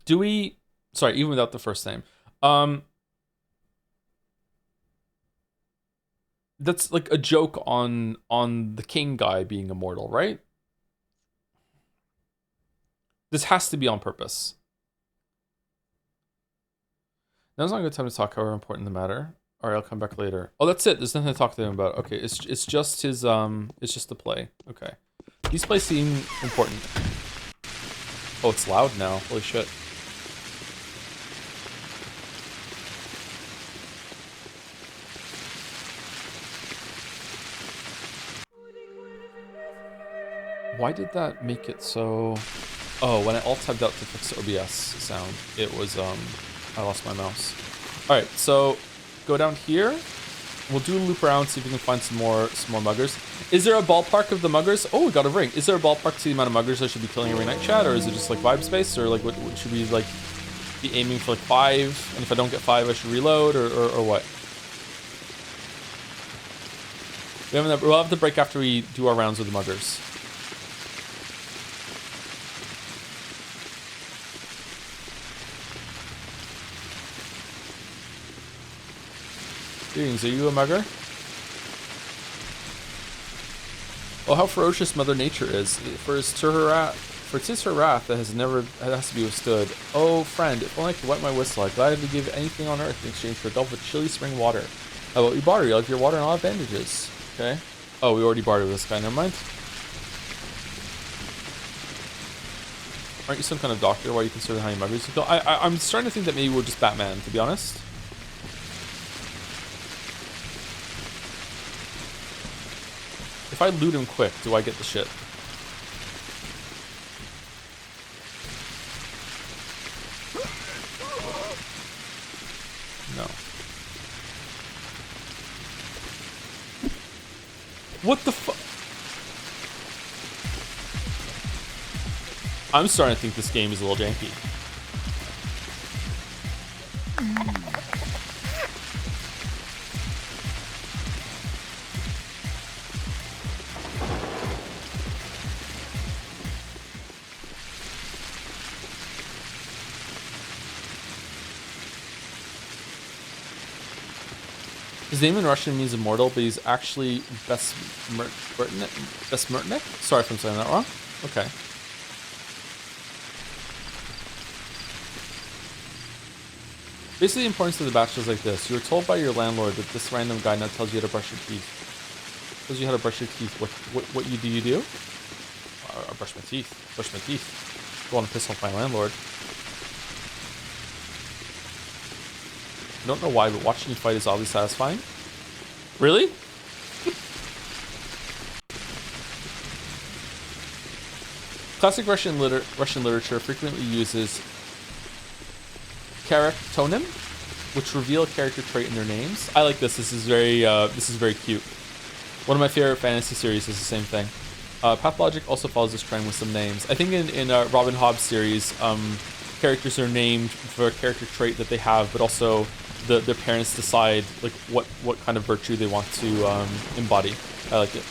Sorry, even without the first name. That's like a joke on the king guy being immortal, right? This has to be on purpose. Now's not a good time to talk, however important the matter. Alright, I'll come back later. Oh, that's it. There's nothing to talk to him about. Okay, it's just his it's just the play. Okay. These plays seem important. Oh, it's loud now. Holy shit. Why did that make it so... Oh, when I alt-tabbed out to fix the OBS sound, it was, I lost my mouse. Alright, so go down here. We'll do a loop around, see if we can find some more muggers. Is there a ballpark of the muggers? Oh, we got a ring. Is there a ballpark to the amount of muggers I should be killing every night, chat? Or is it just like vibe space? Or like what should we like be aiming for, like 5? And if I don't get 5, I should reload or what? We'll have to break after we do our rounds with the muggers. Greetings, are you a mugger? Oh, how ferocious Mother Nature is. For it is her wrath that has to be withstood. Oh, friend, if only I could wet my whistle, I'd gladly give anything on earth in exchange for a gulp of chilly spring water. How about you barter? You like your water and I'll have bandages. Okay. Oh, we already bartered with this guy, never mind. Aren't you some kind of doctor? Why are you considering how many muggers you kill? I'm starting to think that maybe we're just Batman, to be honest. If I loot him quick, do I get the shit? No. What the fuck? I'm starting to think this game is a little janky. His name in Russian means immortal, but he's actually Besmertnik? Sorry if I'm saying that wrong. Okay. Basically, the importance of the bachelor is like this. You were told by your landlord that this random guy now tells you how to brush your teeth. Tells you how to brush your teeth. What do you do? I brush my teeth. Brush my teeth. Don't want to piss off my landlord. I don't know why, but watching you fight is oddly satisfying. Really? Classic Russian literature frequently uses charactonym, which reveal a character trait in their names. I like this. This is very cute. One of my favorite fantasy series is the same thing. Pathologic also follows this trend with some names. I think in Robin Hobb's series, characters are named for a character trait that they have, but also their parents decide like what kind of virtue they want to embody. I like it.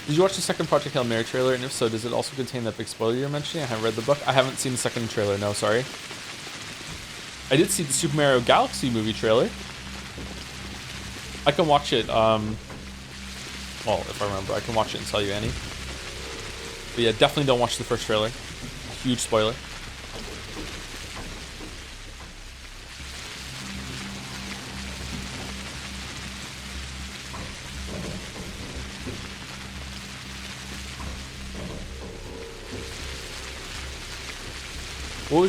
Did you watch the second Project Hail Mary trailer? And if so, does it also contain that big spoiler you're mentioning? I haven't read the book. I haven't seen the second trailer. No, sorry. I did see the Super Mario Galaxy movie trailer. I can watch it. Well, if I remember, I can watch it and tell you, Annie. But yeah, definitely don't watch the first trailer. Huge spoiler. What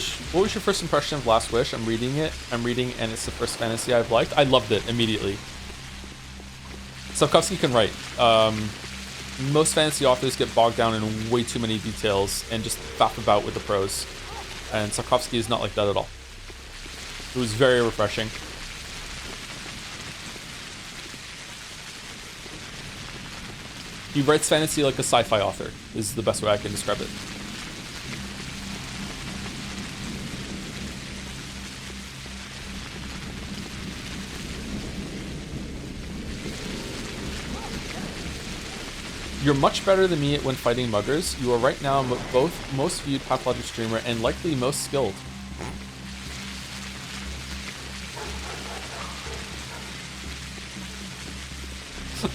was your first impression of Last Wish? I'm reading, and it's the first fantasy I've liked. I loved it immediately. Sapkowski can write. Most fantasy authors get bogged down in way too many details and just faff about with the prose. And Sapkowski is not like that at all. It was very refreshing. He writes fantasy like a sci-fi author, is the best way I can describe it. You're much better than me when fighting muggers. You are right now both most viewed Pathologic streamer and likely most skilled.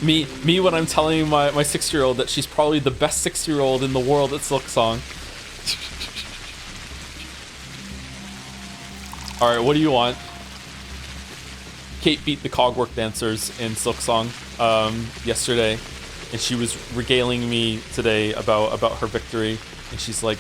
Me when I'm telling my 6-year-old that she's probably the best 6-year-old in the world at Silksong. Alright, what do you want? Kate beat the cogwork dancers in Silksong yesterday. And she was regaling me today about her victory, and she's like,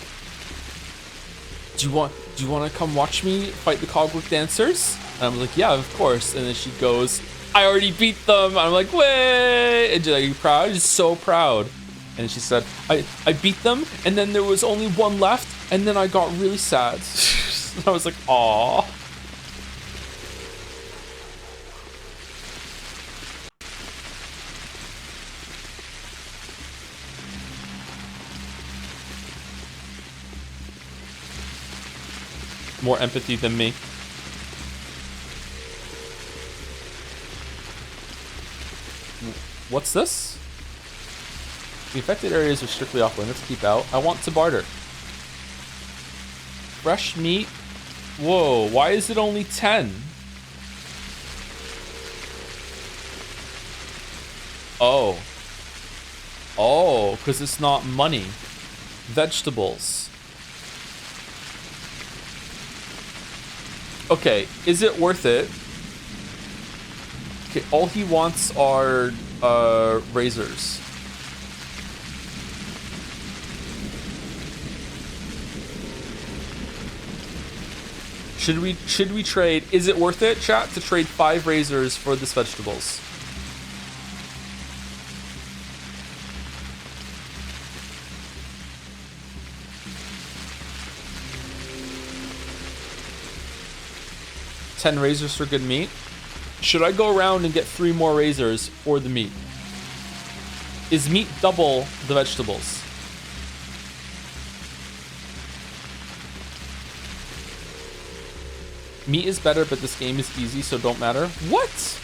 "Do you want to come watch me fight the cogwork dancers?" And I'm like, "Yeah, of course." And then she goes, "I already beat them." And I'm like, "Way!" And she's like, "Are you proud?" She's so proud. And she said, "I beat them, and then there was only one left, and then I got really sad." And I was like, "Aw." More empathy than me. What's this? The affected areas are strictly off limits. Keep out. I want to barter. Fresh meat. Whoa, why is it only 10? Oh. Oh, because it's not money. Vegetables. Okay, is it worth it? Okay, all he wants are razors. Should we trade? Is it worth it, chat, to trade 5 razors for this vegetables? $10 razors for good meat. Should I go around and get 3 more razors for the meat? Is meat double the vegetables? Meat is better, but this game is easy, so don't matter. What?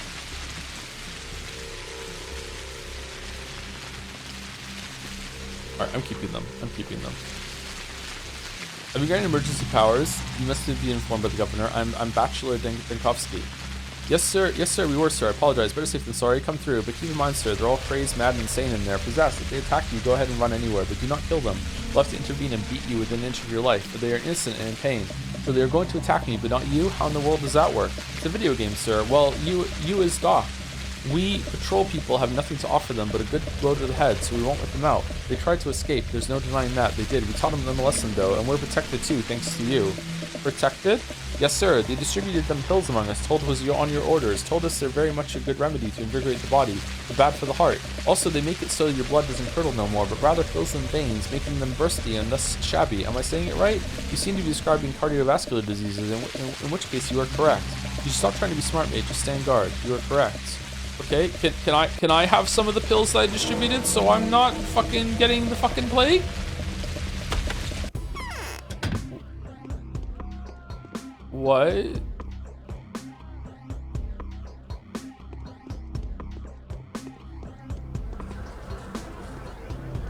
Alright, I'm keeping them. I'm keeping them. Have you got any emergency powers? You must be informed by the governor. I'm Bachelor Dankovsky. Yes, sir. Yes, sir. We were, sir. I apologize. Better safe than sorry. Come through. But keep in mind, sir, they're all crazed, mad, and insane in there. Possessed. If they attack you, go ahead and run anywhere, but do not kill them. We'll have to intervene and beat you within an inch of your life, for they are innocent and in pain. So they are going to attack me, but not you? How in the world does that work? It's a video game, sir. Well, you as Doc. We patrol people have nothing to offer them but a good blow to the head, so we won't let them out. They tried to escape. There's no denying that. They did. We taught them a lesson, though, and we're protected, too, thanks to you. Protected? Yes, sir. They distributed them pills among us, told it was on your orders, told us they're very much a good remedy to invigorate the body, but bad for the heart. Also, they make it so your blood doesn't curdle no more, but rather fills in veins, making them bursty and thus shabby. Am I saying it right? You seem to be describing cardiovascular diseases, in which case you are correct. You should stop trying to be smart, mate. Just stand guard. You are correct. Okay, can I have some of the pills that I distributed so I'm not fucking getting the fucking plague? What?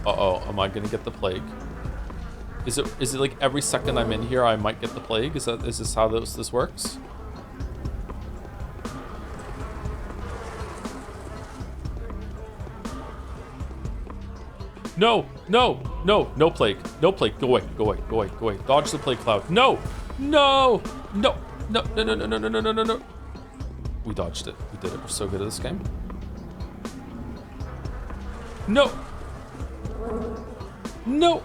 Uh-oh, am I gonna get the plague? Is it like every second I'm in here I might get the plague? Is this how this works? No, no, no, no plague. No plague. Go away, go away, go away, go away. Dodge the plague cloud. No! No! No! No, no, no, no, no, no, no, no, no, no. We dodged it. We did it. We're so good at this game. No! No!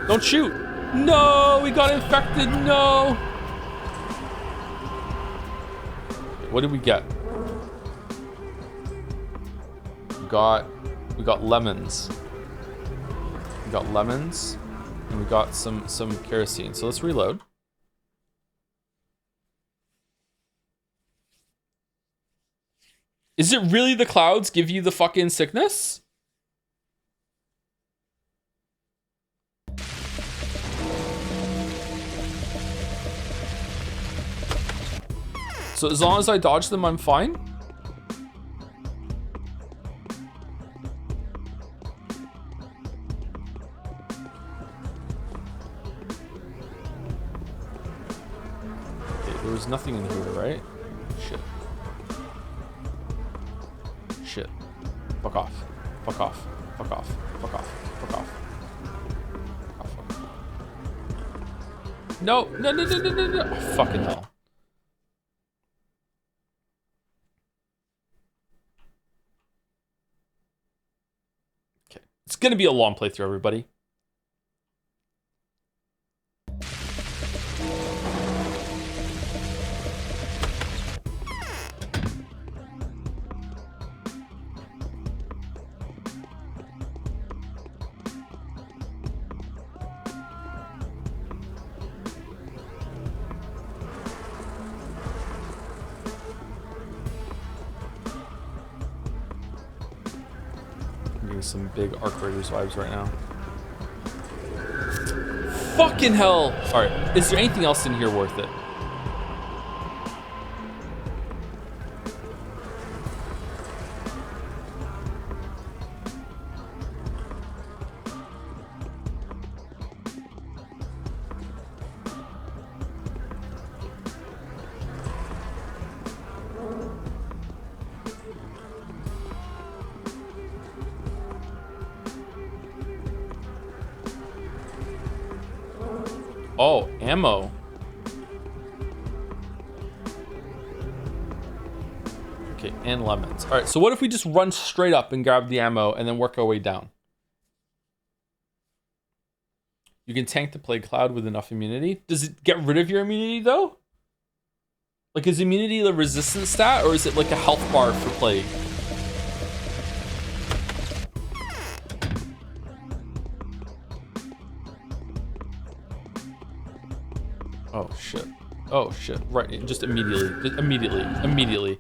Don't shoot! No! We got infected! No! What did we get? We got lemons. We got lemons, and we got some kerosene. So let's reload. Is it really the clouds give you the fucking sickness? So as long as I dodge them, I'm fine? Okay, there was nothing in here, right? Shit. Shit. Fuck off. Fuck off. Fuck off. Fuck off. Fuck off. Fuck off. Fuck off. No! No, no, no, no, no, no! Oh, fucking hell. It's going to be a long playthrough, everybody. Some big Arc Raiders vibes right now. Fucking hell! Alright, is there anything else in here worth it? Oh, ammo. Okay, and lemons. All right, so what if we just run straight up and grab the ammo and then work our way down? You can tank the plague cloud with enough immunity. Does it get rid of your immunity though? Like, is immunity the resistance stat or is it like a health bar for plague? Oh shit. Oh shit. Right, just immediately. Immediately.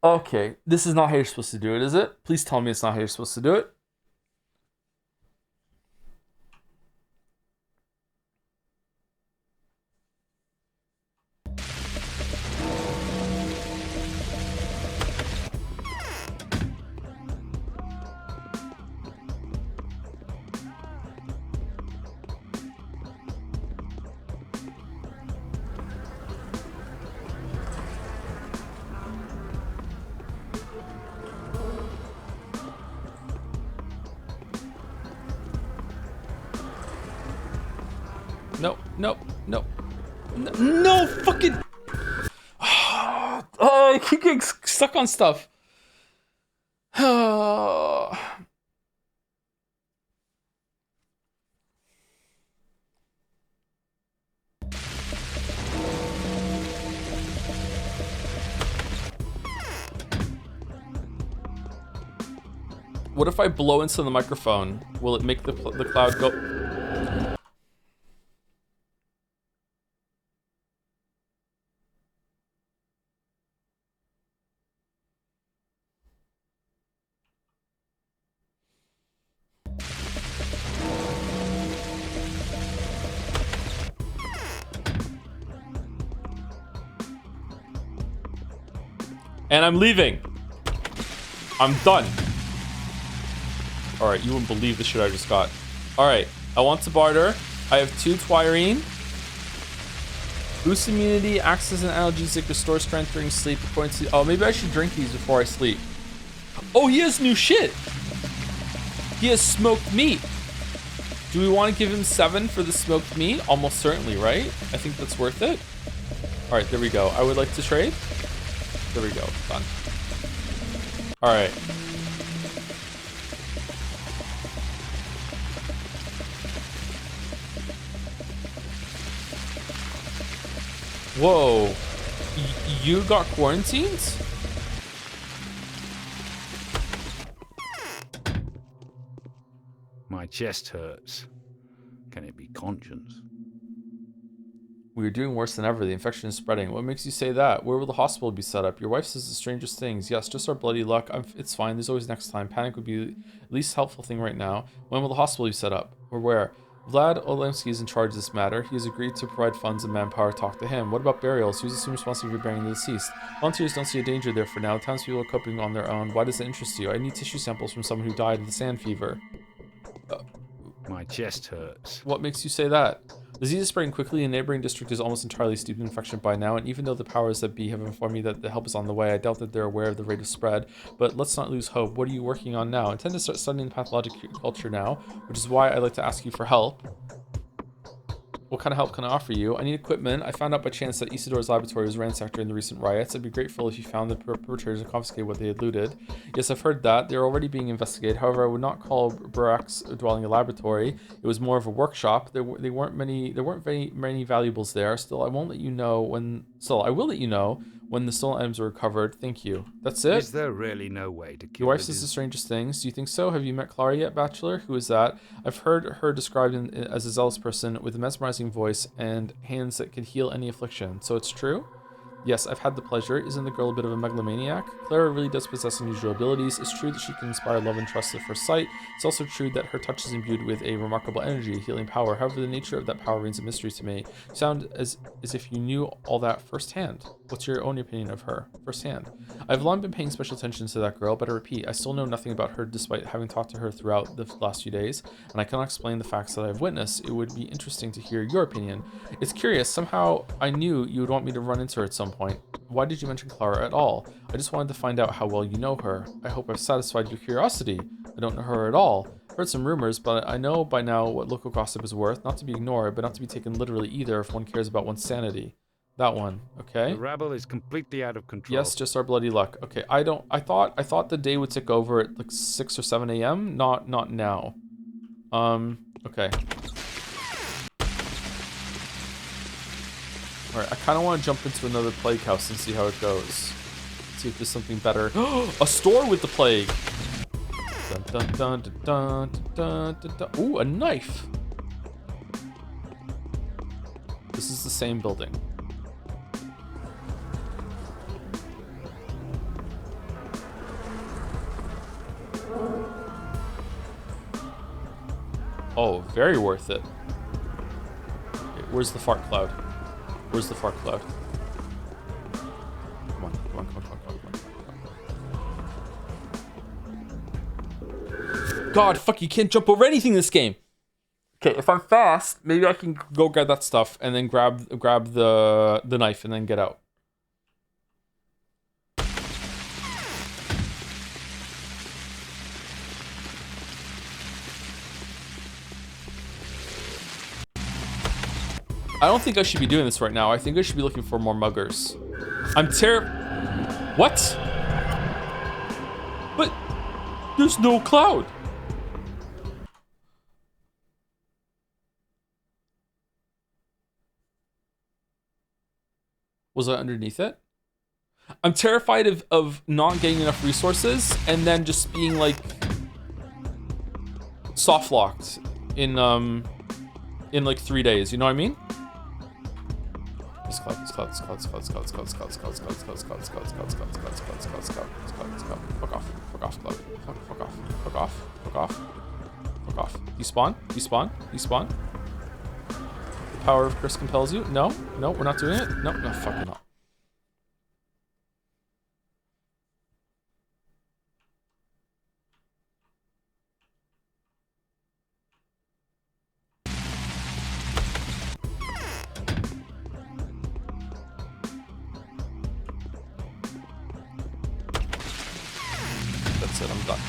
Okay, this is not how you're supposed to do it, is it? Please tell me it's not how you're supposed to do it. No, no, no. No, no fucking... Oh, I keep getting stuck on stuff. What if I blow into the microphone? Will it make the cloud go... And I'm leaving. I'm done. Alright, you wouldn't believe the shit I just got. Alright, I want to barter. I have 2 Twirine. Boost immunity, acts as an analgesic, restores strength during sleep. According to... Oh, maybe I should drink these before I sleep. Oh, he has new shit. He has smoked meat. Do we want to give him 7 for the smoked meat? Almost certainly, right? I think that's worth it. Alright, there we go. I would like to trade. There we go. Done. Alright. Whoa. You got quarantined? My chest hurts. Can it be conscience? We are doing worse than ever. The infection is spreading. What makes you say that? Where will the hospital be set up? Your wife says the strangest things. Yes, just our bloody luck. It's fine. There's always next time. Panic would be the least helpful thing right now. When will the hospital be set up? Or where? Vlad Olemsky is in charge of this matter. He has agreed to provide funds and manpower. Talk to him. What about burials? Who's assumed responsible for burying the deceased? Volunteers don't see a danger there for now. Townspeople are coping on their own. Why does it interest you? I need tissue samples from someone who died of the sand fever. My chest hurts. What makes you say that? The disease is spreading quickly. A neighboring district is almost entirely steeped in infection by now, and even though the powers that be have informed me that the help is on the way, I doubt that they're aware of the rate of spread. But let's not lose hope. What are you working on now? I intend to start studying the pathologic culture now, which is why I'd like to ask you for help. What kind of help can I offer you? I need equipment. I found out by chance that Isidore's laboratory was ransacked during the recent riots. I'd be grateful if you found the perpetrators and confiscated what they had looted. Yes, I've heard that. They're already being investigated. However, I would not call Barak's dwelling a laboratory. It was more of a workshop. There weren't many valuables there. Still, I will let you know when the stolen items are recovered. Thank you. That's it? Is there really no way to kill Your wife says the strangest things. Do you think so? Have you met Clara yet, Bachelor? Who is that? I've heard her described as a zealous person with a mesmerizing voice and hands that can heal any affliction. So it's true? Yes, I've had the pleasure. Isn't the girl a bit of a megalomaniac? Clara really does possess unusual abilities. It's true that she can inspire love and trust at first sight. It's also true that her touch is imbued with a remarkable energy, healing power. However, the nature of that power remains a mystery to me. You sound as if you knew all that firsthand. What's your own opinion of her firsthand? I've long been paying special attention to that girl, but I repeat, I still know nothing about her despite having talked to her throughout the last few days, and I cannot explain the facts that I've witnessed. It would be interesting to hear your opinion. It's curious, somehow I knew you would want me to run into her at some point. Why did you mention Clara at all? I just wanted to find out how well you know her. I hope I've satisfied your curiosity. I don't know her at all. I've heard some rumors, but I know by now what local gossip is worth. Not to be ignored, but not to be taken literally either if one cares about one's sanity. That one, okay? The rabble is completely out of control. Yes, just our bloody luck. Okay, I thought the day would tick over at like 6 or 7 a.m. Not now. Okay. Alright, I kind of want to jump into another plague house and see how it goes. See if there's something better. A store with the plague! Dun, dun, dun, dun, dun, dun, dun, dun. Ooh, a knife! This is the same building. Oh, very worth it. Okay, where's the fart cloud? Where's the fart cloud? Come on, come on, come on, come on, come on, come on. God, fuck, you can't jump over anything in this game. Okay, if I'm fast, maybe I can go grab that stuff and then grab the knife and then get out. I don't think I should be doing this right now. I think I should be looking for more muggers. I'm What? But there's no cloud. Was I underneath it? I'm terrified of not getting enough resources and then just being like soft locked in like 3 days. You know what I mean? Fuck off. Despawn. The power of Chris compels you. No, we're not doing it. No, fucking not. That's it, I'm done.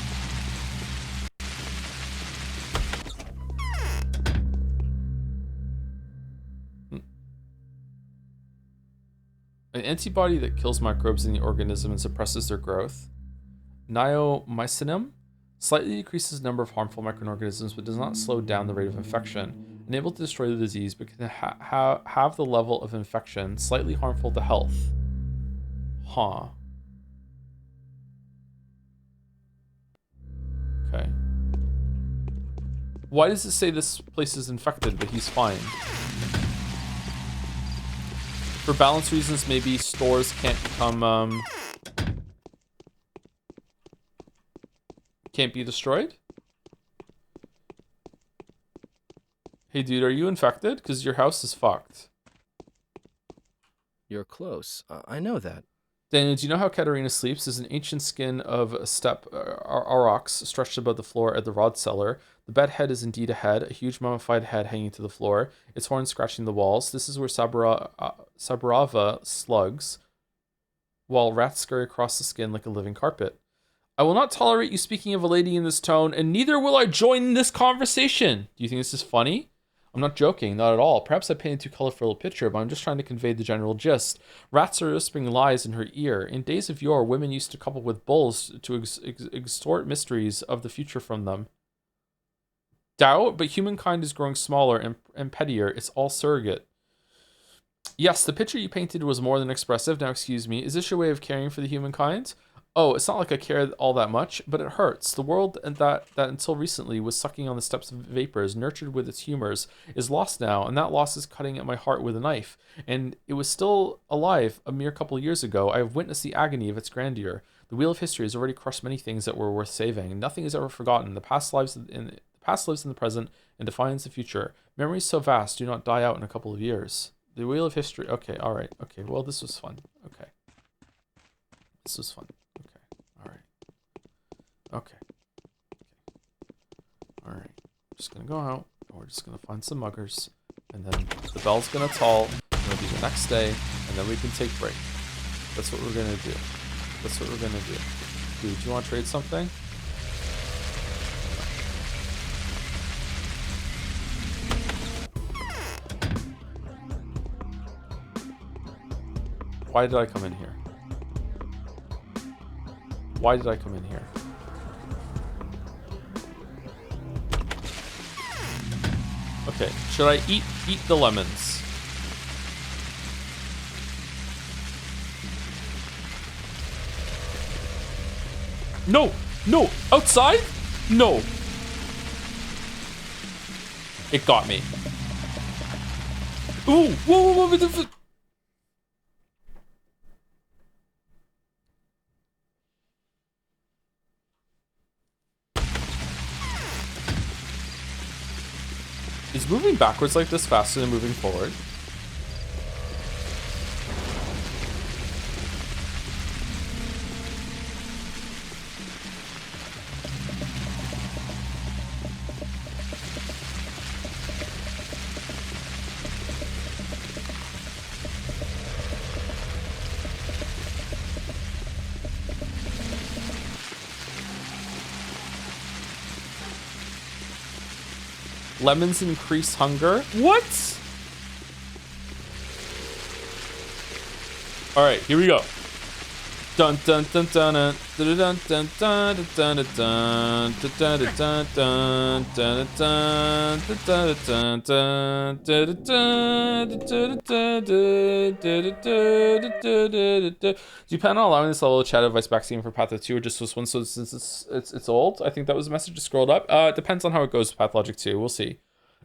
An antibody that kills microbes in the organism and suppresses their growth. Neomycin slightly decreases the number of harmful microorganisms but does not slow down the rate of infection. Unable to destroy the disease but can have the level of infection slightly harmful to health. Huh. Okay. Why does it say this place is infected but he's fine? For balance reasons, maybe stores can't become, can't be destroyed? Hey dude, are you infected? Because your house is fucked. You're close. I know that. Daniel, do you know how Katerina sleeps? Is an ancient skin of a steppe aurochs stretched above the floor at the rod cellar. The bed head is indeed a head, a huge mummified head hanging to the floor, its horns scratching the walls. This is where Saburava slugs, while rats scurry across the skin like a living carpet. I will not tolerate you speaking of a lady in this tone, and neither will I join this conversation. Do you think this is funny? I'm not joking, not at all. Perhaps I painted too colorful a picture, but I'm just trying to convey the general gist. Rats are whispering lies in her ear. In days of yore, women used to couple with bulls to extort mysteries of the future from them. Doubt, but humankind is growing smaller and pettier. It's all surrogate. Yes, the picture you painted was more than expressive. Now, excuse me, is this your way of caring for the humankind? Oh, it's not like I care all that much, but it hurts. The world that until recently was sucking on the steps of vapors, nurtured with its humors, is lost now, and that loss is cutting at my heart with a knife. And it was still alive a mere couple of years ago. I have witnessed the agony of its grandeur. The wheel of history has already crushed many things that were worth saving. Nothing is ever forgotten. The past lives in the present and defines the future. Memories so vast do not die out in a couple of years. The wheel of history. Okay, all right. Okay, well, this was fun. Okay. This was fun. Okay. Alright. I'm just gonna go out, and we're just gonna find some muggers, and then the bell's gonna toll, and it'll be the next day, and then we can take break. That's what we're gonna do. That's what we're gonna do. Dude, do you want to trade something? Why did I come in here? Why did I come in here? Okay, should I eat the lemons? No! No! Outside? No! It got me. Ooh! Whoa, whoa, whoa! moving backwards like this faster than moving forward? Lemons increase hunger. What? All right, here we go. Dun dun dun dun dun dun dun dun dun dun dun dun dun dun dun. Do you plan on allowing this level of chat advice vaccine for Patho 2 or just this one? So since it's old, I think that was the message just scrolled up. It depends on how it goes with Pathologic 2. We'll see.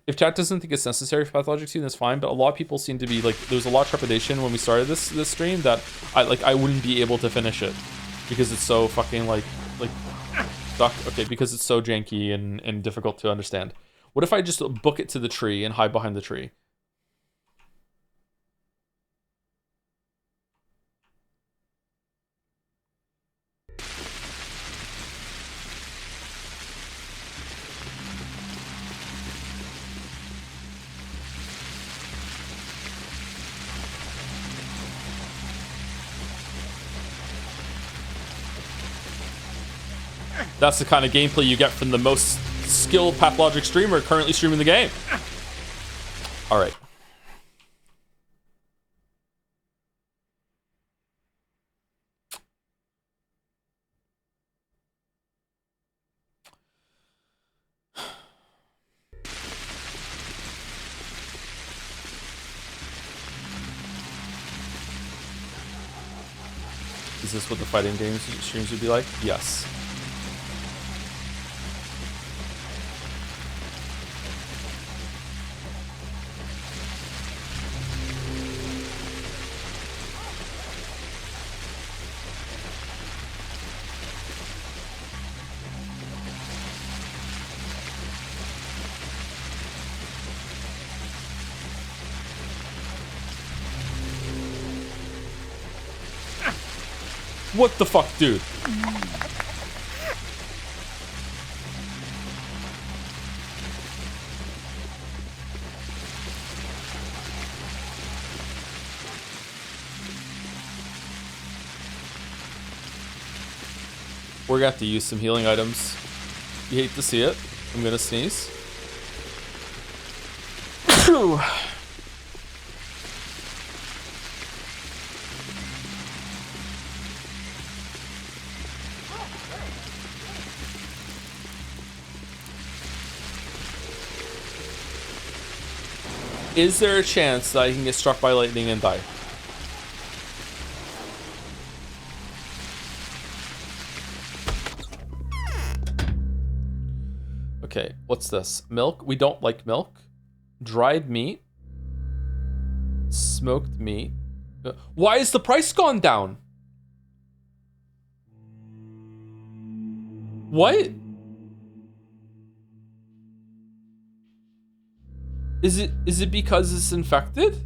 If chat doesn't think it's necessary for Pathologic 2, that's fine. But a lot of people seem to be like, there was a lot of trepidation when we started this stream that I wouldn't be able to finish it because it's so fucking like stuck. Okay, because it's so janky and difficult to understand. What if I just book it to the tree and hide behind the tree? That's the kind of gameplay you get from the most skilled Pathologic streamer currently streaming the game. All right. Is this what the fighting games streams would be like? Yes. What the fuck, dude? We're gonna have to use some healing items. You hate to see it. I'm gonna sneeze. Is there a chance that I can get struck by lightning and die? Okay, what's this? Milk? We don't like milk. Dried meat. Smoked meat. Why is the price gone down? What? Is it because it's infected?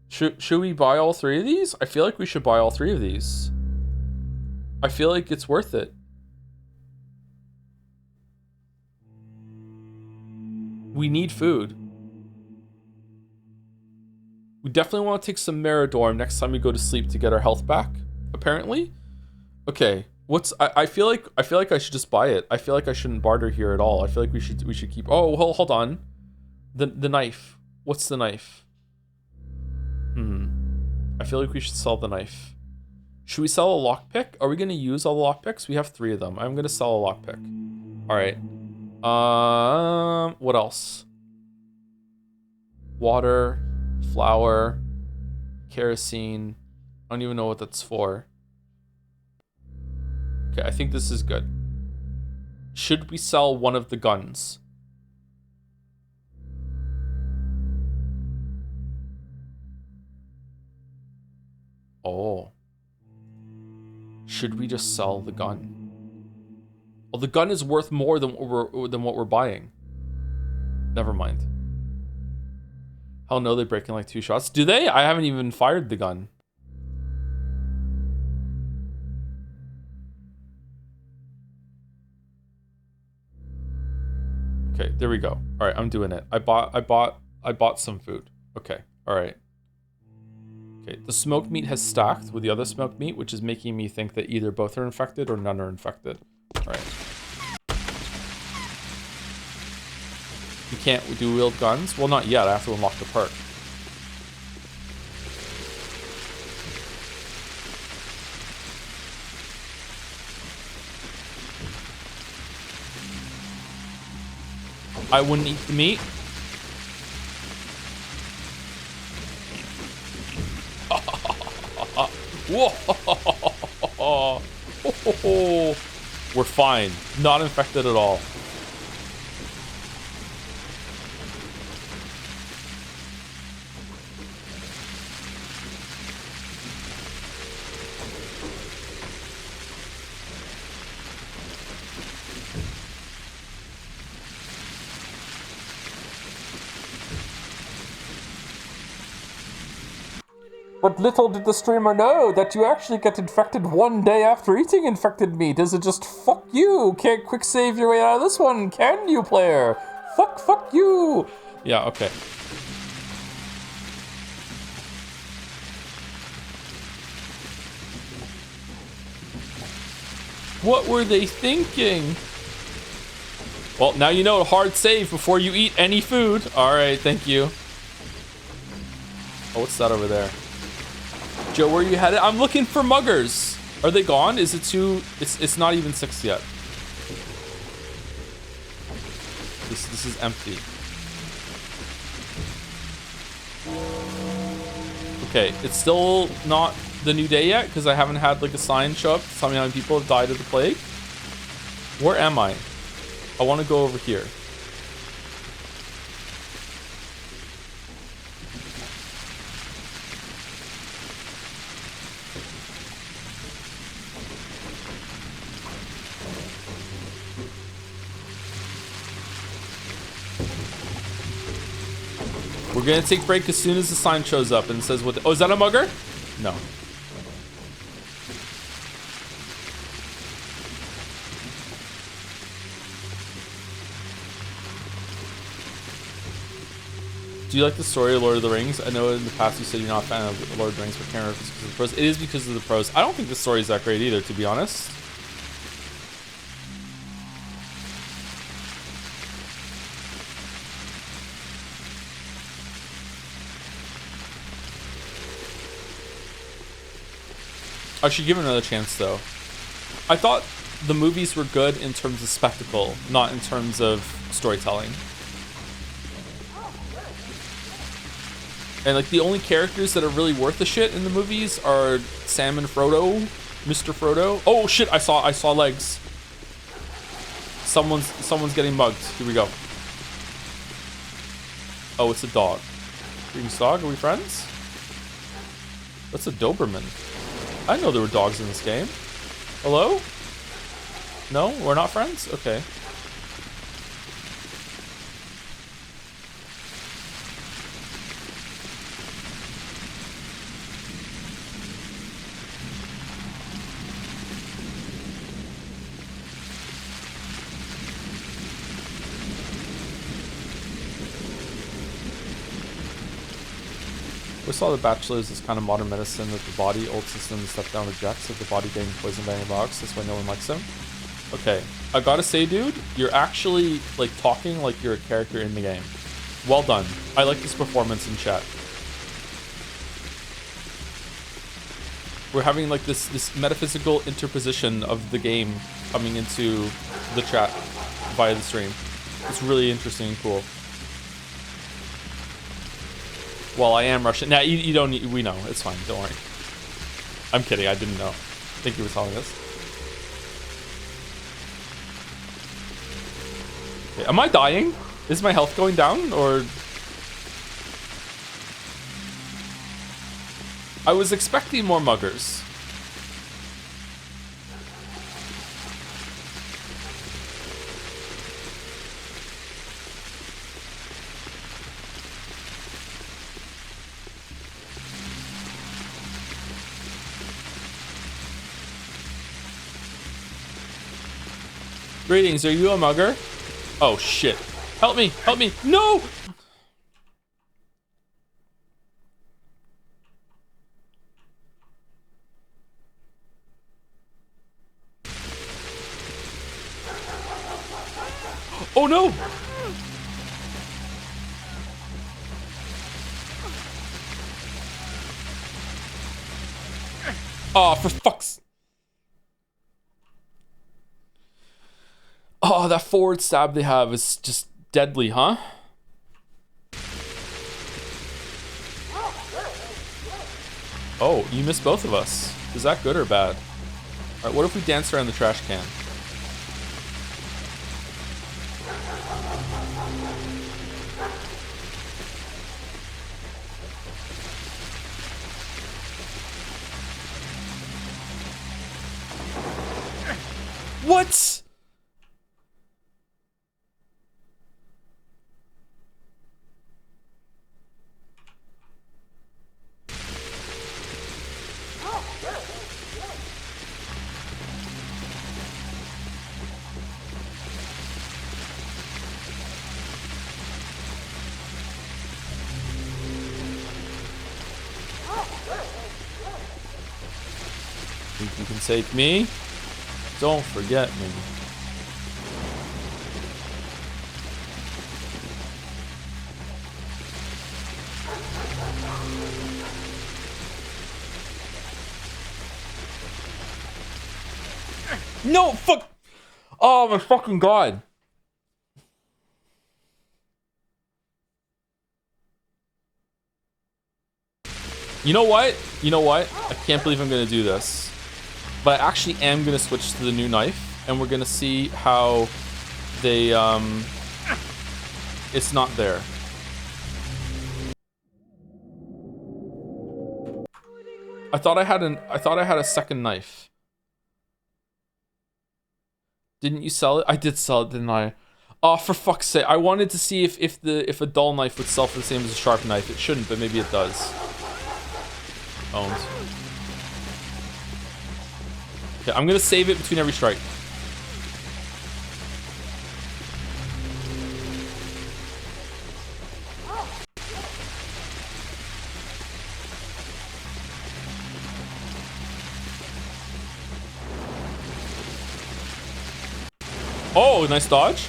Should we buy all three of these? I feel like we should buy all three of these. I feel like it's worth it. We need food. We definitely want to take some Meridorm next time we go to sleep to get our health back, apparently. Okay, I feel like I should just buy it. I feel like I shouldn't barter here at all. I feel like we should keep. Oh, hold on. The knife. What's the knife? I feel like we should sell the knife. Should we sell a lockpick? Are we gonna use all the lockpicks? We have 3 of them. I'm gonna sell a lockpick. All right. What else? Water, flour, kerosene. I don't even know what that's for. Okay, I think this is good. Should we sell one of the guns? Oh. Should we just sell the gun? Well, the gun is worth more than what we're buying. Never mind. Hell no, they break in like 2 shots. Do they? I haven't even fired the gun. Okay, there we go. All right, I'm doing it. I bought some food. Okay, all right. Okay, the smoked meat has stacked with the other smoked meat, which is making me think that either both are infected or none are infected. All right. You can't do wield guns? Well, not yet. I have to unlock the perk. I wouldn't eat the meat. Whoa! We're fine. Not infected at all. But little did the streamer know that you actually get infected 1 day after eating infected meat. Is it just fuck you? Can't quick save your way out of this one, can you, player? Fuck you. Yeah, okay. What were they thinking? Well, now you know, a hard save before you eat any food. All right, thank you. Oh, what's that over there? Joe, where you headed? I'm looking for muggers. Are they gone? Is it too... It's not even 6 yet. This is empty. Okay, it's still not the new day yet because I haven't had like a sign show up to tell me how many people have died of the plague. Where am I? I want to go over here. We're gonna take a break as soon as the sign shows up and says what oh, is that a mugger? No. Do you like the story of Lord of the Rings? I know in the past you said you're not a fan of Lord of the Rings, but can't remember if it's because of the pros. It is because of the pros. I don't think the story is that great either, to be honest. I should give it another chance, though. I thought the movies were good in terms of spectacle, not in terms of storytelling. And, like, the only characters that are really worth the shit in the movies are Sam and Frodo, Mr. Frodo. Oh, shit, I saw legs. Someone's getting mugged. Here we go. Oh, it's a dog. Greetings, dog. Are we friends? That's a Doberman. I know there were dogs in this game. Hello? No? We're not friends? Okay. We saw the Bachelors as kind of modern medicine that the body, old system, step down rejects, like the body getting poisoned by antibiotics. That's why no one likes him. Okay, I gotta say, dude, you're actually like talking like you're a character in the game. Well done. I like this performance in chat. We're having like this metaphysical interposition of the game coming into the chat via the stream. It's really interesting and cool. Well, I am Russian. Nah, you don't need... We know. It's fine. Don't worry. I'm kidding. I didn't know. Thank you for telling us. Okay, am I dying? Is my health going down, or... I was expecting more muggers. Greetings, are you a mugger? Oh shit. Help me, help me. No! Oh no! Oh, for fuck's... Oh, that forward stab they have is just deadly, huh? Oh, you missed both of us. Is that good or bad? Alright, what if we dance around the trash can? What? Think you can take me? Don't forget me. No, fuck! Oh my fucking god. You know what? You know what? I can't believe I'm gonna do this. But I actually am gonna switch to the new knife, and we're gonna see how they, it's not there. I thought I had a second knife. Didn't you sell it? I did sell it, didn't I? Oh, for fuck's sake. I wanted to see if a dull knife would sell for the same as a sharp knife. It shouldn't, but maybe it does. Owned. Okay, I'm gonna save it between every strike. Oh, nice dodge.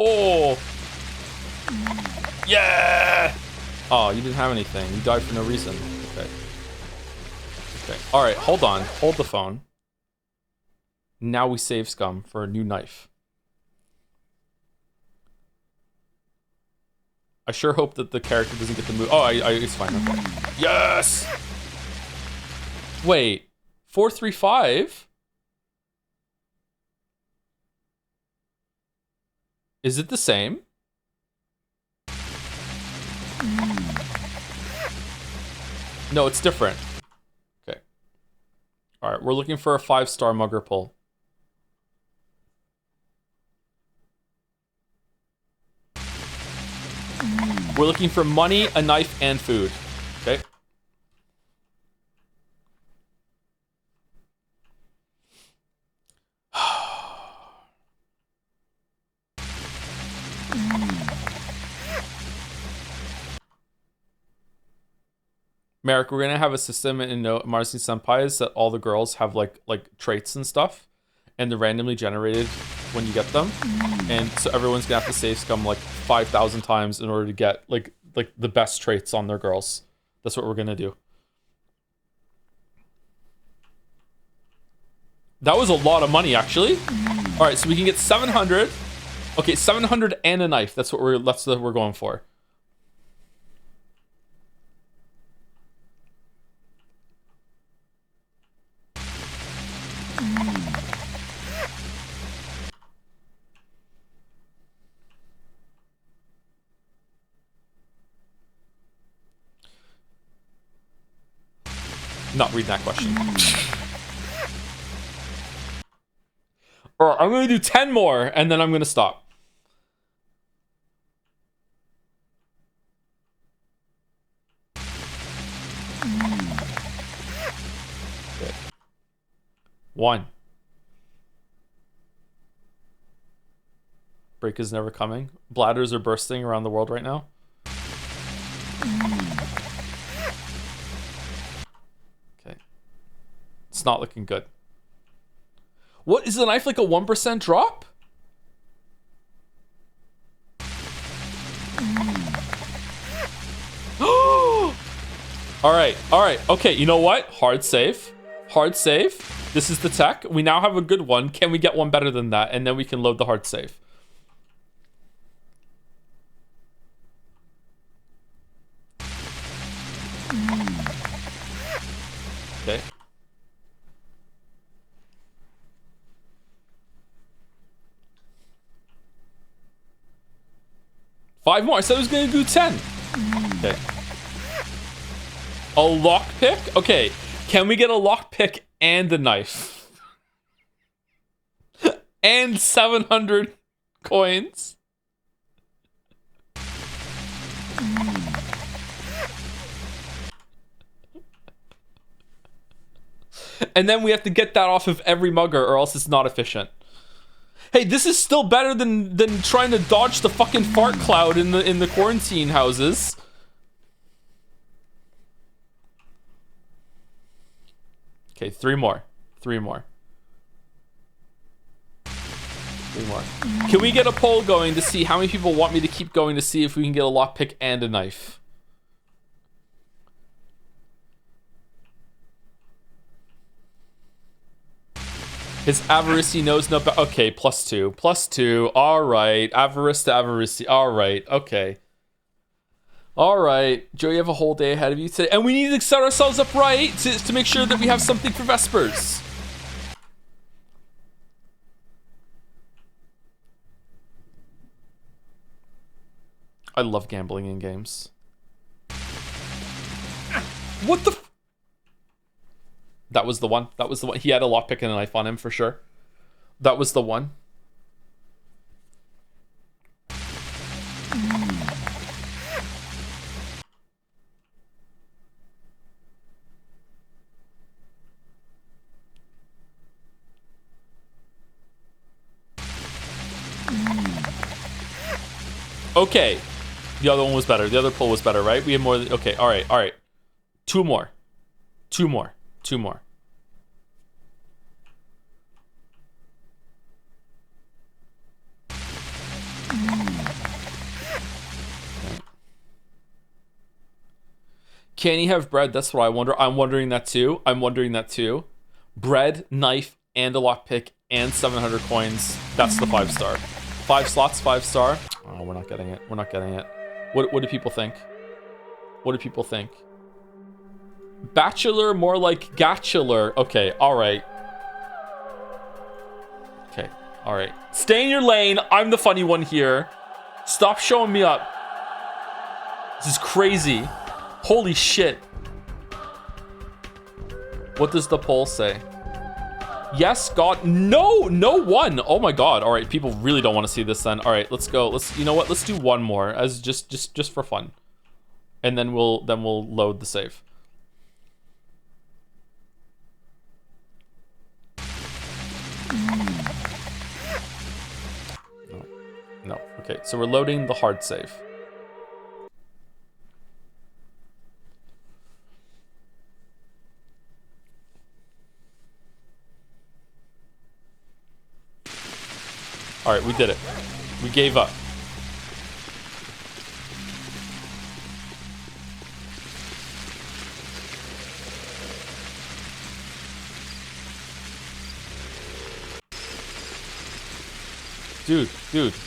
Oh, yeah! Oh, you didn't have anything. You died for no reason. Okay. Okay. All right, hold on. Hold the phone. Now we save scum for a new knife. I sure hope that the character doesn't get the move. Oh, it's fine. Okay. Yes! Wait. 435? Is it the same? No, it's different. Okay. Alright, we're looking for a 5-star mugger pull. We're looking for money, a knife, and food. Okay. Merrick, we're gonna have a system in Marcy Senpai's that all the girls have like traits and stuff, and they're randomly generated when you get them, and so everyone's gonna have to save scum like 5,000 times in order to get like the best traits on their girls. That's what we're gonna do. That was a lot of money, actually. All right, so we can get 700. Okay, 700 and a knife. That's what we're going for. Not reading that question. All right, I'm gonna do 10 more, and then I'm gonna stop. 1. Break is never coming. Bladders are bursting around the world right now. Okay. It's not looking good. What is the knife, like a 1% drop? All right. Okay, you know what? Hard save. This is the tech. We now have a good one. Can we get one better than that? And then we can load the hard save. Okay. Five more. I said I was going to do 10. Okay. A lockpick? Okay. Can we get a lockpick and a knife? And 700 coins? And then we have to get that off of every mugger or else it's not efficient. Hey, this is still better than trying to dodge the fucking fart cloud in the quarantine houses. Okay, 3 more. 3 more. 3 more. Can we get a poll going to see how many people want me to keep going to see if we can get a lockpick and a knife? His avarice knows no. Okay, +2. +2. All right. Avarice to avarice. All right. Okay. All right. Joe, you have a whole day ahead of you today. And we need to set ourselves up right to make sure that we have something for Vespers. I love gambling in games. What the... That was the one. That was the one. He had a lockpick and a knife on him for sure. That was the one. Okay. The other one was better. The other pull was better, right? We had more. Okay. All right. All right. 2 more. 2 more. 2 more. Can he have bread? That's what I wonder. I'm wondering that too. I'm wondering that too. Bread, knife, and a lockpick, and 700 coins. That's the 5-star. 5 slots, 5-star. Oh, we're not getting it. We're not getting it. What do people think? What do people think? Bachelor, more like gatular. Okay, all right. Okay, all right. Stay in your lane. I'm the funny one here. Stop showing me up. This is crazy. Holy shit. What does the poll say? Yes, God. No, no one. Oh my God. All right, people really don't want to see this then. All right, let's go. Let's, you know what? Let's do 1 more as just for fun. And then we'll load the save. No. Okay, so we're loading the hard save. All right, we did it. We gave up. Dude,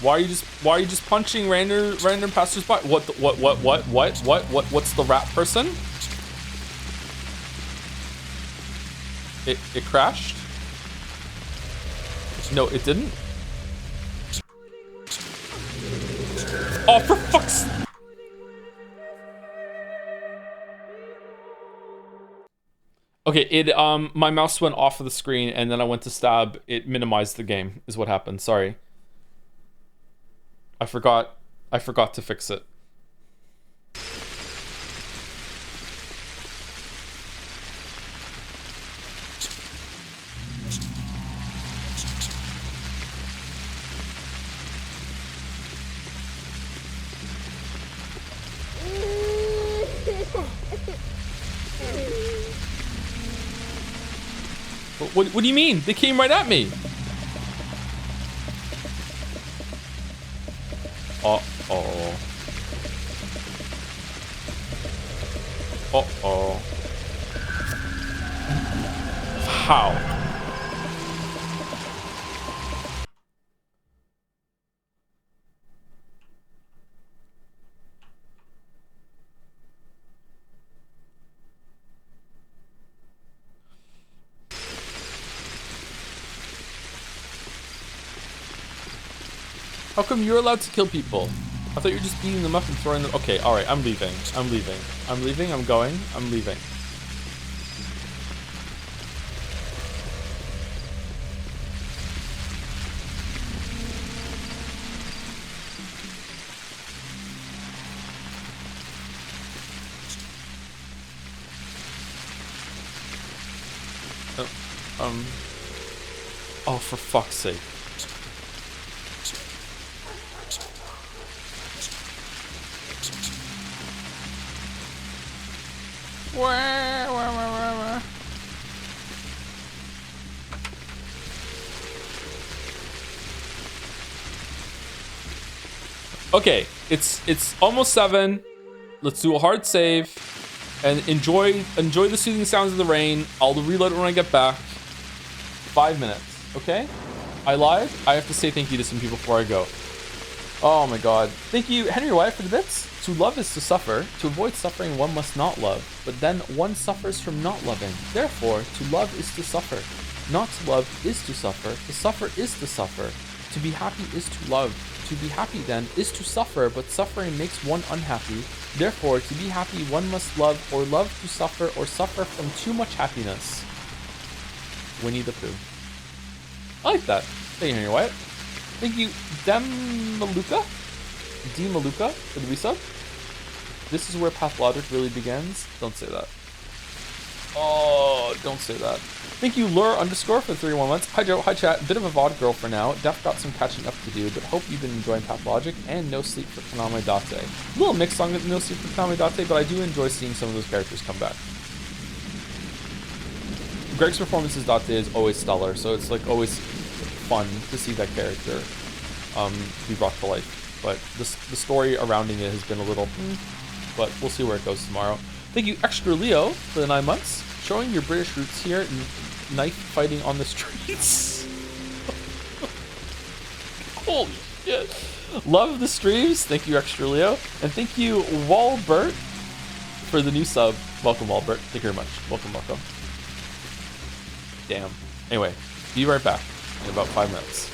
why are you just punching random passersby? What's the rat person? It crashed? No, it didn't. Oh, for fuck's... Okay, my mouse went off of the screen and then I went to stab. It minimized the game, is what happened. Sorry. I forgot to fix it. What do you mean? They came right at me. Uh-oh. Uh-oh. How? How come you're allowed to kill people? I thought you were just beating them up and throwing them. Okay, alright, I'm leaving. I'm leaving. I'm leaving, I'm going. I'm leaving. Oh, for fuck's sake. Okay, it's almost 7. Let's do a hard save and enjoy the soothing sounds of the rain. I'll reload it when I get back. 5 minutes, okay? I lied. I have to say thank you to some people before I go. Oh my god. Thank you, Henry Wyatt, for the bits. To love is to suffer. To avoid suffering, one must not love. But then one suffers from not loving. Therefore, to love is to suffer. Not to love is to suffer. To suffer is to suffer. To be happy is to love. To be happy, then, is to suffer, but suffering makes one unhappy. Therefore, to be happy, one must love, or love to suffer, or suffer from too much happiness. Winnie the Pooh. I like that. Thank you, Henry Wyatt. Thank you, Demaluka? D-Maluka for the resub. This is where Pathologic really begins. Don't say that. Oh, don't say that. Thank you, Lure _ for 31 months. Hi Joe, hi chat. Bit of a VOD girl for now. Def got some catching up to do, but hope you've been enjoying Pathologic and No Sleep for Kaname Date. A little mixed on No Sleep for Kaname Date, but I do enjoy seeing some of those characters come back. Greg's performances Date is always stellar, so it's like always fun to see that character be brought to life. But the story surrounding it has been a little, but we'll see where it goes tomorrow. Thank you, Extra Leo, for the 9 months. Showing your British roots here, knife fighting on the streets. Holy shit. Love the streams. Thank you, Extra Leo. And thank you, Walbert, for the new sub. Welcome, Walbert. Thank you very much. Welcome, welcome. Damn. Anyway, be right back in about 5 minutes.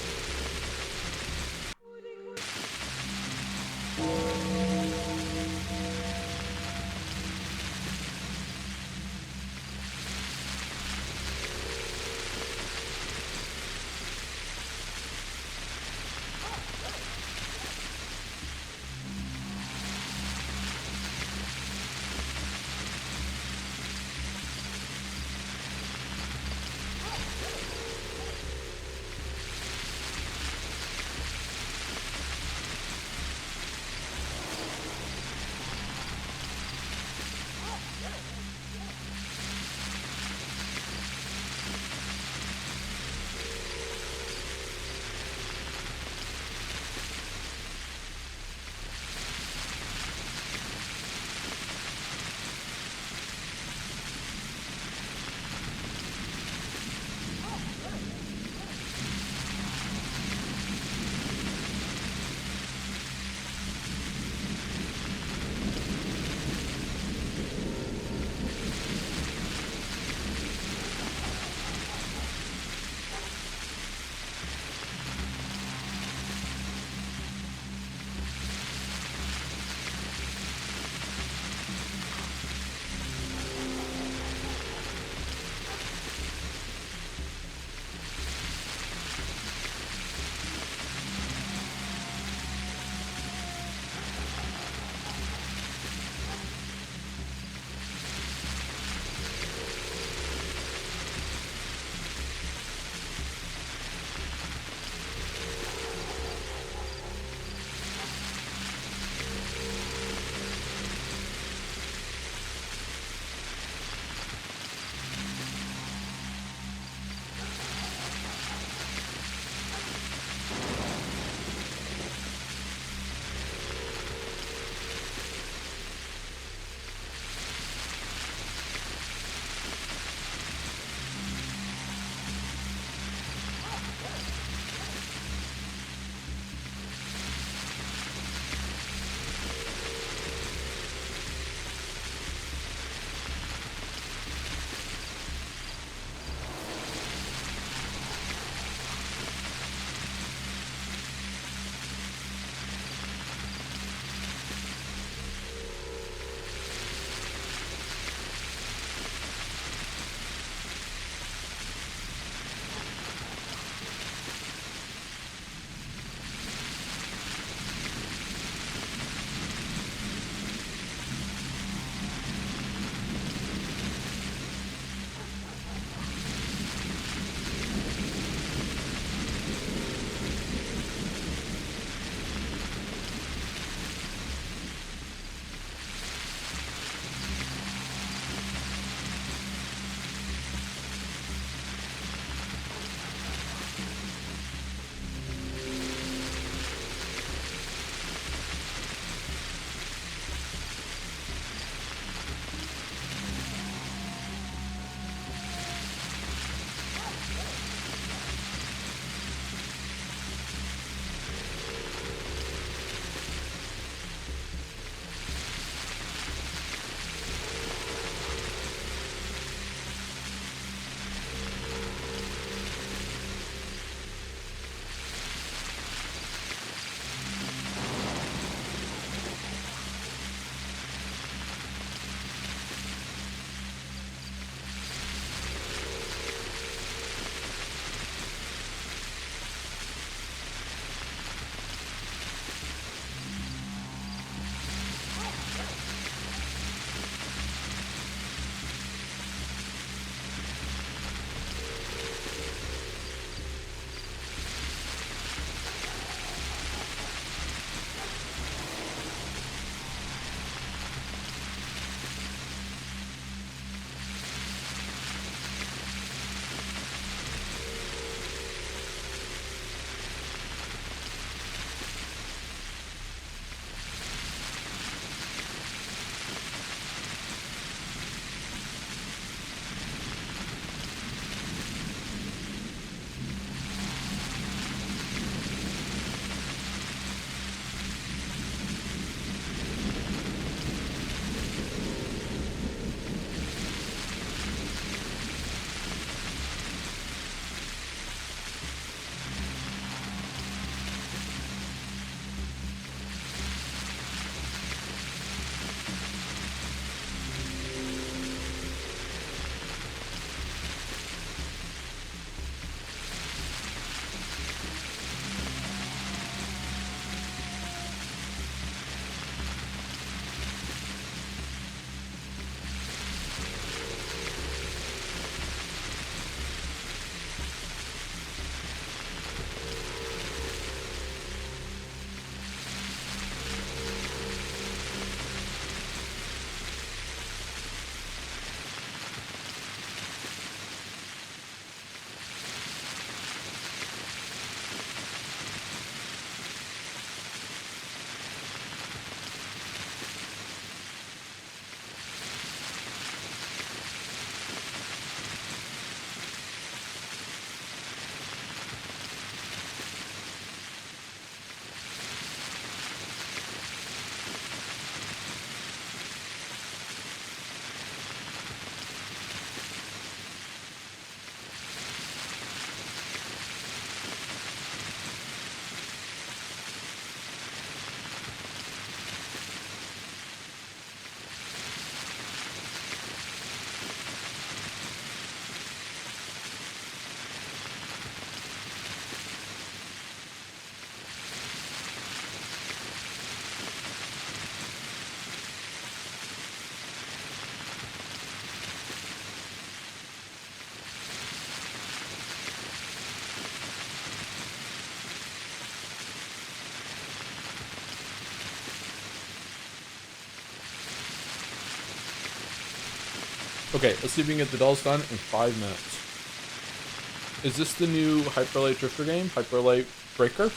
Okay, let's see if we can get the dolls done in 5 minutes. Is this the new Hyperlight Drifter game? Hyperlight Breaker?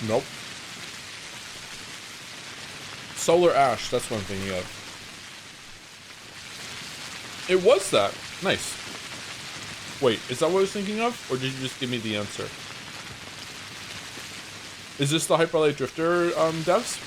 Nope. Solar Ash, that's what I'm thinking of. It was that. Nice. Wait, is that what I was thinking of? Or did you just give me the answer? Is this the Hyperlight Drifter devs?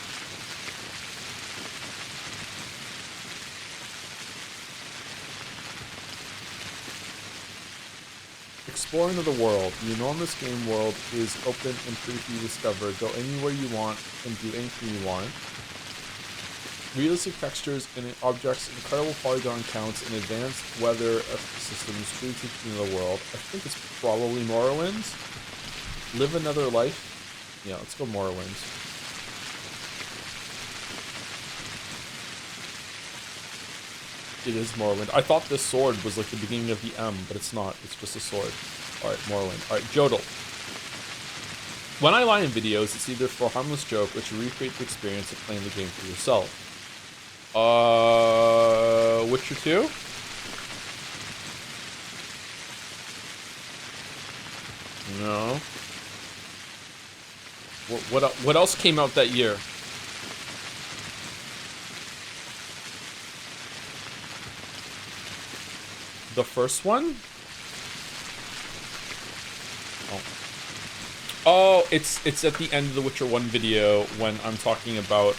Exploring of the world. The enormous game world is open and free for you to discover. Go anywhere you want and do anything you want. Realistic textures and objects, incredible polygon counts, and advanced weather systems truly taking the world. I think it's probably Morrowind. Live another life. Yeah, let's go Morrowind. It is Morrowind. I thought this sword was like the beginning of the M, but it's not. It's just a sword. Alright, Morrowind. Alright, Joedle. When I lie in videos, it's either for a harmless joke or to recreate the experience of playing the game for yourself. Witcher 2? No. What else came out that year? The first one? Oh, it's at the end of the Witcher 1 video when I'm talking about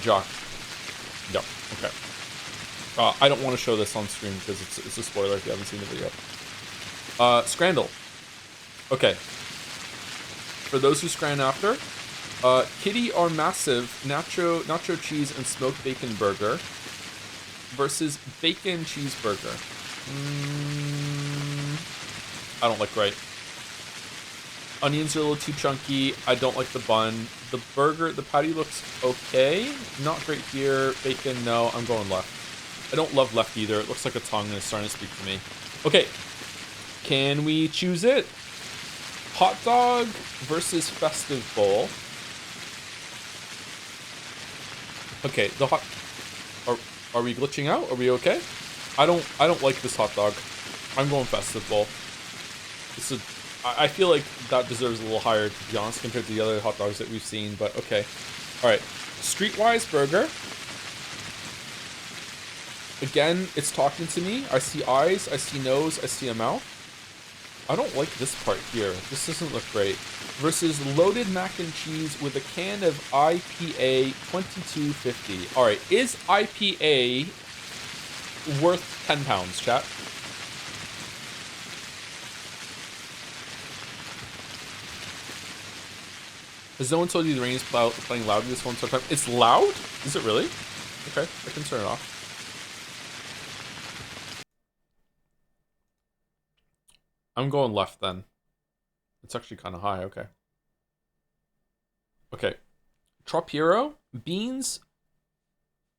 Jock. Yep. Okay. I don't want to show this on stream because it's a spoiler if you haven't seen the video. Scrandle. Okay. For those who scran after, kitty or massive nacho cheese and smoked bacon burger versus bacon cheeseburger. I don't like right. Onions are a little too chunky. I don't like the bun. The burger, the patty looks okay. Not great here. Bacon, no. I'm going left. I don't love left either. It looks like a tongue and it's starting to speak to me. Okay. Can we choose it? Hot dog versus festive bowl. Okay, the hot... Are we glitching out? Are we okay? I don't like this hot dog. I'm going festive bowl. This is... I feel like that deserves a little higher, to be honest, compared to the other hot dogs that we've seen, but okay. Alright. Streetwise burger. Again, it's talking to me. I see eyes, I see nose, I see a mouth. I don't like this part here. This doesn't look great. Versus loaded mac and cheese with a can of IPA 2250. Alright, is IPA worth £10, chat? Has no one told you the rain is playing loud this one time? It's loud? Is it really? Okay, I can turn it off. I'm going left then. It's actually kind of high, okay. Okay. Tropiro, beans,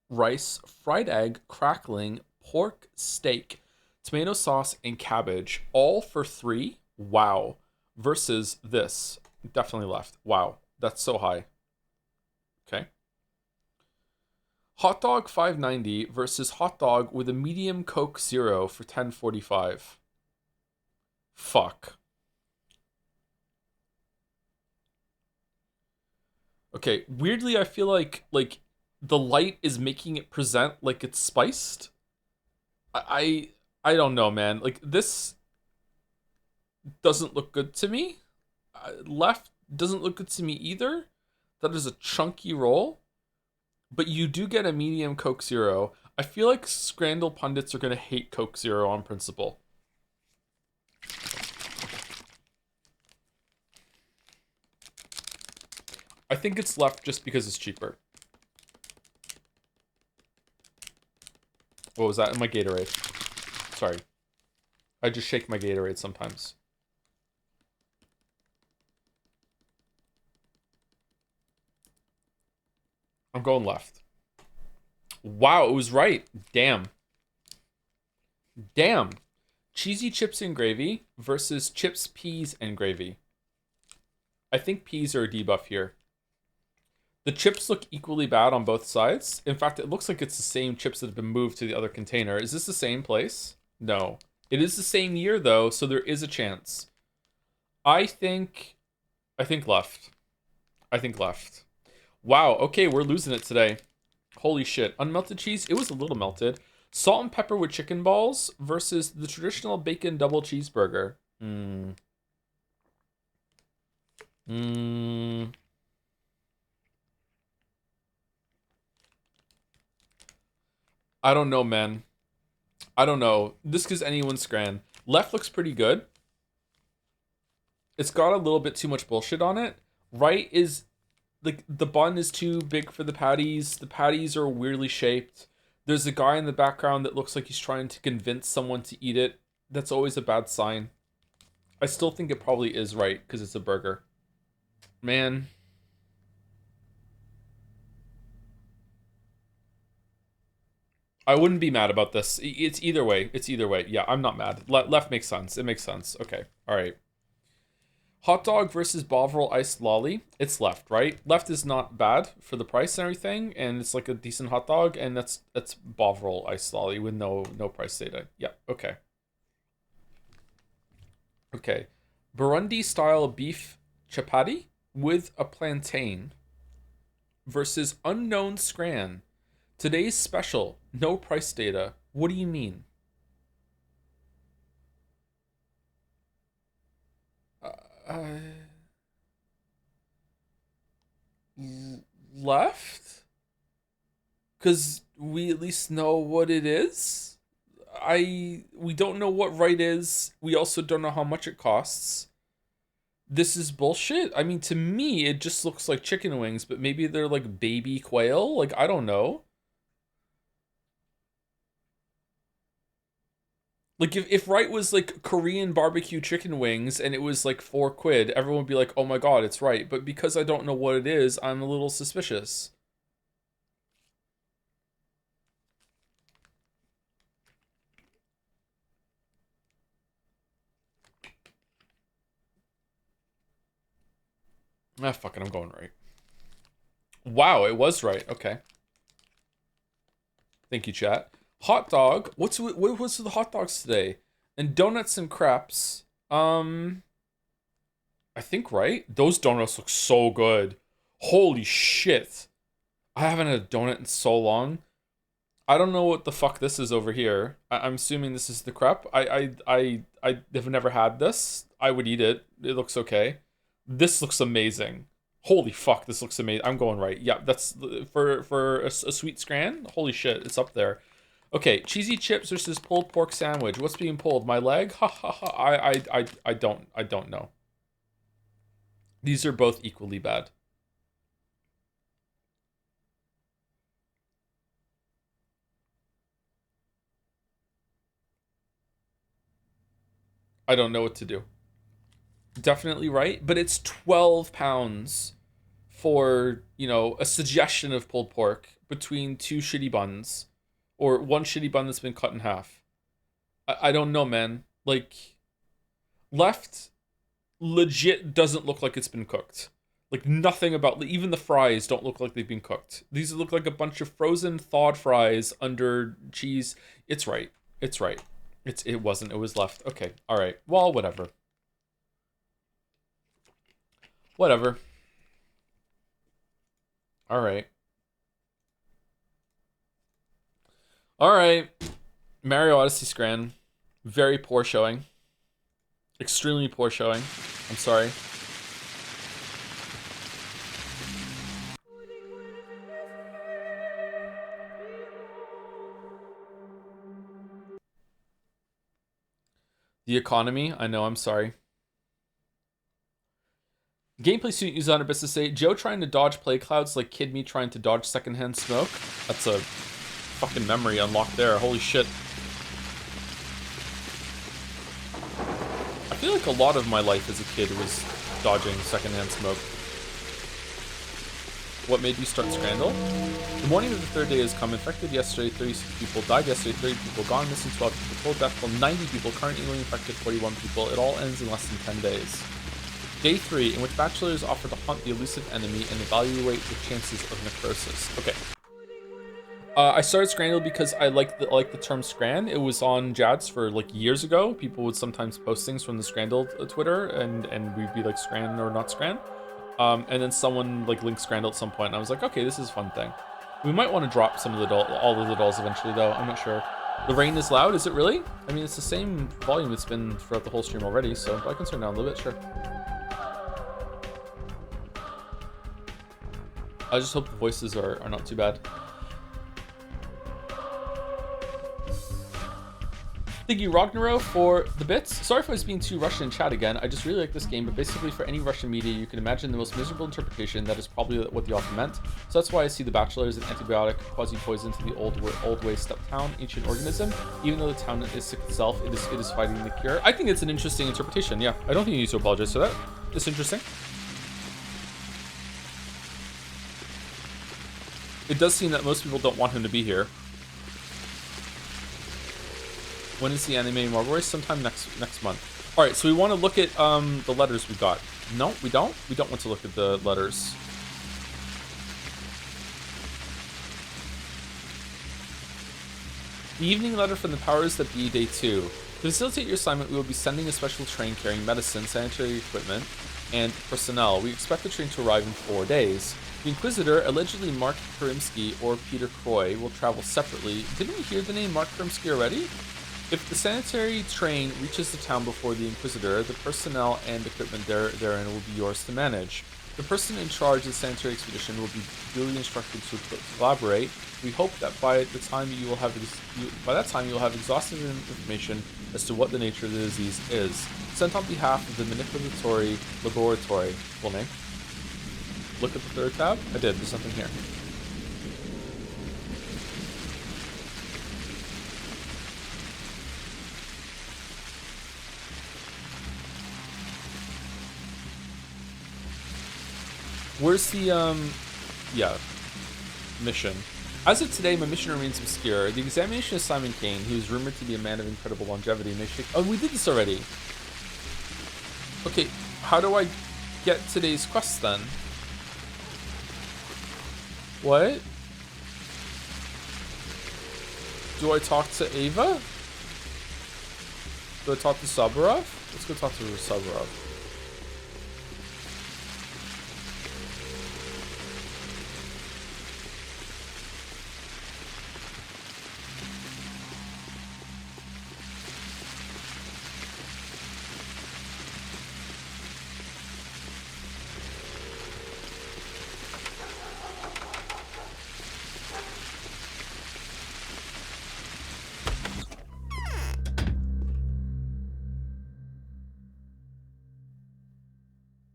rice, fried egg, crackling, pork, steak, tomato sauce, and cabbage. All for $3. Wow. Versus this. Definitely left. Wow. That's so high. Okay. Hot dog $5.90 versus hot dog with a medium Coke Zero for $10.45. Fuck. Okay, weirdly I feel like the light is making it present like it's spiced. I don't know, man. Like this doesn't look good to me. Left doesn't look good to me either. That is a chunky roll. But you do get a medium Coke Zero. I feel like Scrandle pundits are going to hate Coke Zero on principle. I think it's left just because it's cheaper. What was that in my Gatorade? Sorry. I just shake my Gatorade sometimes. I'm going left. Wow, it was right. Damn. Damn. Cheesy chips and gravy versus chips, peas, and gravy. I think peas are a debuff here. The chips look equally bad on both sides. In fact, it looks like it's the same chips that have been moved to the other container. Is this the same place? No. It is the same year, though, so there is a chance. I think left. I think left. Wow, okay, we're losing it today. Holy shit. Unmelted cheese? It was a little melted. Salt and pepper with chicken balls versus the traditional bacon double cheeseburger. I don't know, man. I don't know. This gives anyone scran. Left looks pretty good. It's got a little bit too much bullshit on it. Right is, like, the bun is too big for the patties. The patties are weirdly shaped. There's a guy in the background that looks like he's trying to convince someone to eat it. That's always a bad sign. I still think it probably is right because it's a burger. Man. I wouldn't be mad about this. It's either way. It's either way. Yeah, I'm not mad. Left makes sense. It makes sense. Okay. All right. Hot dog versus Bovril iced lolly. It's left, right? Left is not bad for the price and everything, and it's like a decent hot dog, and that's Bovril iced lolly with no price data. Yeah, okay. Okay. Burundi style beef chapati with a plantain versus unknown scran. Today's special, no price data. What do you mean? Left? Because we at least know what it is. We don't know what right is. We also don't know how much it costs. This is bullshit. I mean, to me, it just looks like chicken wings, but maybe they're like baby quail. Like, I don't know. Like, if right was like Korean barbecue chicken wings and it was like £4, everyone would be like, oh my god, it's right. But because I don't know what it is, I'm a little suspicious. Ah, fuck it, I'm going right. Wow, it was right. Okay. Thank you, chat. Hot dog. What was the hot dogs today? And donuts and crepes. I think right. Those donuts look so good. Holy shit. I haven't had a donut in so long. I don't know what the fuck this is over here. I'm assuming this is the crepe. I have never had this. I would eat it. It looks okay. This looks amazing. Holy fuck, this looks amazing. I'm going right. Yeah, that's for a sweet scran. Holy shit, it's up there. Okay, cheesy chips versus pulled pork sandwich. What's being pulled? My leg? Ha ha ha. I don't know. These are both equally bad. I don't know what to do. Definitely right, but it's 12 pounds for, you know, a suggestion of pulled pork between two shitty buns. Or one shitty bun that's been cut in half. I don't know, man. Like, left legit doesn't look like it's been cooked. Like, nothing about... Even the fries don't look like they've been cooked. These look like a bunch of frozen, thawed fries under cheese. It's right. It's right. It wasn't. It was left. Okay. All right. Well, whatever. Whatever. All right. All right, Mario Odyssey Scran, very poor showing, extremely poor showing. I'm sorry. The economy, I know, I'm sorry. Gameplay student user on business say Joe trying to dodge play clouds like Kid Me trying to dodge secondhand smoke. That's a fucking memory unlocked there. Holy shit. I feel like a lot of my life as a kid was dodging secondhand smoke. What made you start Scrandle? The morning of the third day has come. Infected yesterday, 36 people. Died yesterday, 30 people. Gone missing, 12 people. Full death from 90 people. Currently infected, 41 people. It all ends in less than 10 days. Day 3, in which bachelors offer to hunt the elusive enemy and evaluate the chances of necrosis. Okay. I started Scrandle because I like the term Scran. It was on Jads for like years ago. People would sometimes post things from the Scrandle Twitter, and we'd be like Scran or not Scran. And then someone like linked Scrandle at some point, and I was like, okay, this is a fun thing. We might want to drop some of the all of the dolls eventually, though. I'm not sure. The rain is loud. Is it really? I mean, it's the same volume it's been throughout the whole stream already, so I can turn down a little bit, sure. I just hope the voices are not too bad. Thank you, Ragnaro, for the bits. Sorry if I was being too Russian in chat again. I just really like this game, but basically for any Russian media, you can imagine the most miserable interpretation. That is probably what the author meant. So that's why I see the Bachelor as an antibiotic, quasi-poison to the old way steppe town, ancient organism. Even though the town is sick itself, it is fighting the cure. I think it's an interesting interpretation, yeah. I don't think you need to apologize for that. It's interesting. It does seem that most people don't want him to be here. When is the anime Marble Race? Sometime next month. All right, so we want to look at the letters we got. No, we don't. We don't want to look at the letters. The evening letter from the powers that be, day 2. To facilitate your assignment, we will be sending a special train carrying medicine, sanitary equipment, and personnel. We expect the train to arrive in 4 days. The Inquisitor, allegedly Mark Karimsky or Peter Croy, will travel separately. Didn't we hear the name Mark Karimsky already? If the sanitary train reaches the town before the Inquisitor, the personnel and equipment therein will be yours to manage. The person in charge of the sanitary expedition will be duly instructed to collaborate. We hope that by that time you will have exhaustive information as to what the nature of the disease is. Sent on behalf of the Manipulatory Laboratory. Full name. Look at the third tab. I did. There's something here. Where's the, mission? As of today, my mission remains obscure. The examination of Simon Kane, who is rumored to be a man of incredible longevity, may shake... Oh, we did this already. Okay, how do I get today's quest then? What? Do I talk to Ava? Do I talk to Saburov? Let's go talk to Saburov.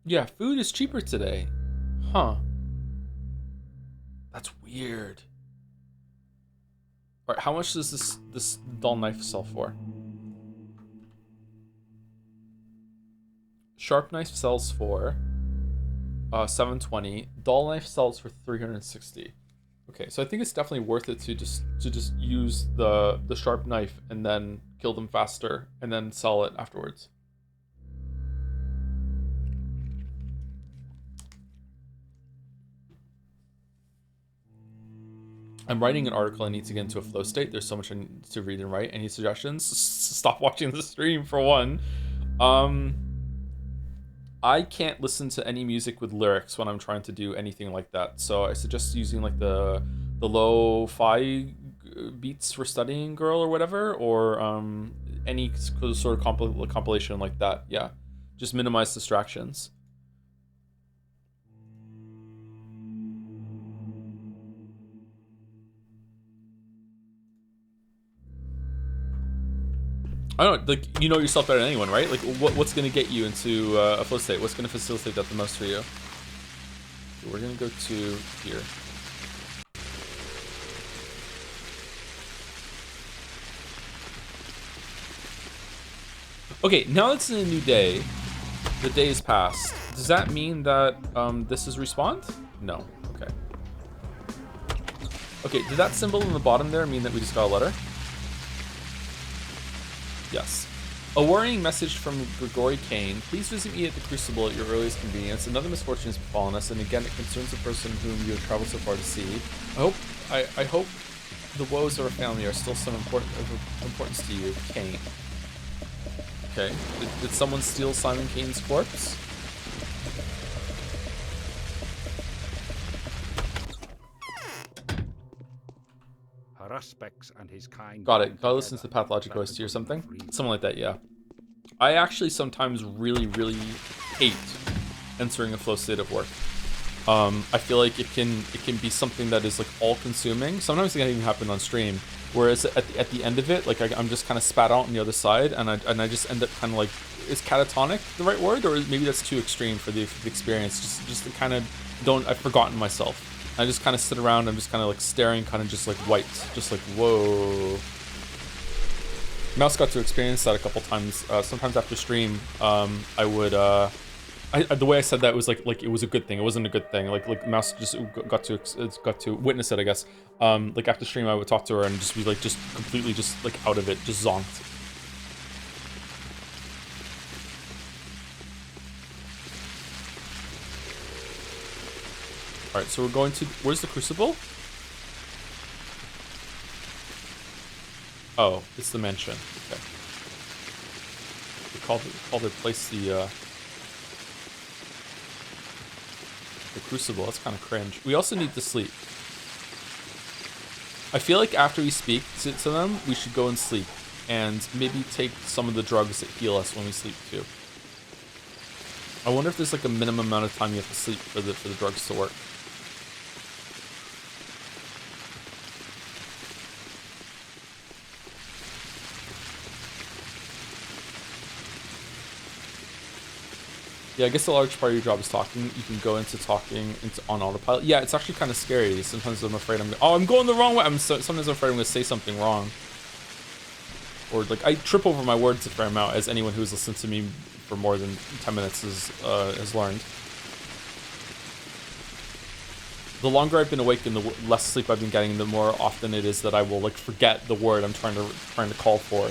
Yeah, food is cheaper today. Huh. That's weird. Alright, how much does this dull knife sell for? Sharp knife sells for $720. Dull knife sells for $360. Okay, so I think it's definitely worth it to just use the sharp knife and then kill them faster and then sell it afterwards. I'm writing an article. I need to get into a flow state. There's so much I need to read and write. Any suggestions? Stop watching the stream for one. I can't listen to any music with lyrics when I'm trying to do anything like that. So I suggest using like the lo-fi beats for studying girl or whatever, or any sort of compilation like that. Yeah, just minimize distractions. I don't know, like, you know yourself better than anyone, right? Like, what's going to get you into a flow state? What's going to facilitate that the most for you? Okay, we're going to go to here. Okay, now it's a new day. The day is passed. Does that mean that this is respawned? No. Okay. Okay, did that symbol in the bottom there mean that we just got a letter? Yes. A worrying message from Grigori Kane. Please visit me at the Crucible at your earliest convenience. Another misfortune has befallen us, and again it concerns the person whom you have traveled so far to see. I hope the woes of our family are still some importance to you, Kane. Okay. Did someone steal Simon Kane's corpse? Her aspects and his kind. Got it. Gotta listen to the Pathologic OST or something. Something like that, yeah. I actually sometimes really hate entering a flow state of work. I feel like it can be something that is like all-consuming. Sometimes it can even happen on stream. Whereas at the end of it, like I'm just kind of spat out on the other side, and I just end up kind of like, is catatonic the right word, or maybe that's too extreme for the experience? Just kind of I've forgotten myself. I just kind of sit around. I'm just kind of like staring, kind of just like white, just like whoa. Mouse got to experience that a couple times. Sometimes after stream, I would. The way I said that was like it was a good thing. It wasn't a good thing. Like Mouse just got to witness it, I guess. Like after stream, I would talk to her and just be like just completely just like out of it, just zonked. All right, so we're going to. Where's the Crucible? Oh, it's the mansion. Okay. They called it place the Crucible. That's kind of cringe. We also need to sleep. I feel like after we speak to them, we should go and sleep, and maybe take some of the drugs that heal us when we sleep too. I wonder if there's like a minimum amount of time you have to sleep for the drugs to work. Yeah, I guess a large part of your job is talking. You can go into talking on autopilot. Yeah, it's actually kind of scary. Sometimes I'm afraid I'm going the wrong way. Sometimes I'm afraid I'm going to say something wrong. Or like I trip over my words a fair amount, as anyone who's listened to me for more than 10 minutes has learned. The longer I've been awake and the less sleep I've been getting, the more often it is that I will like forget the word I'm trying to call for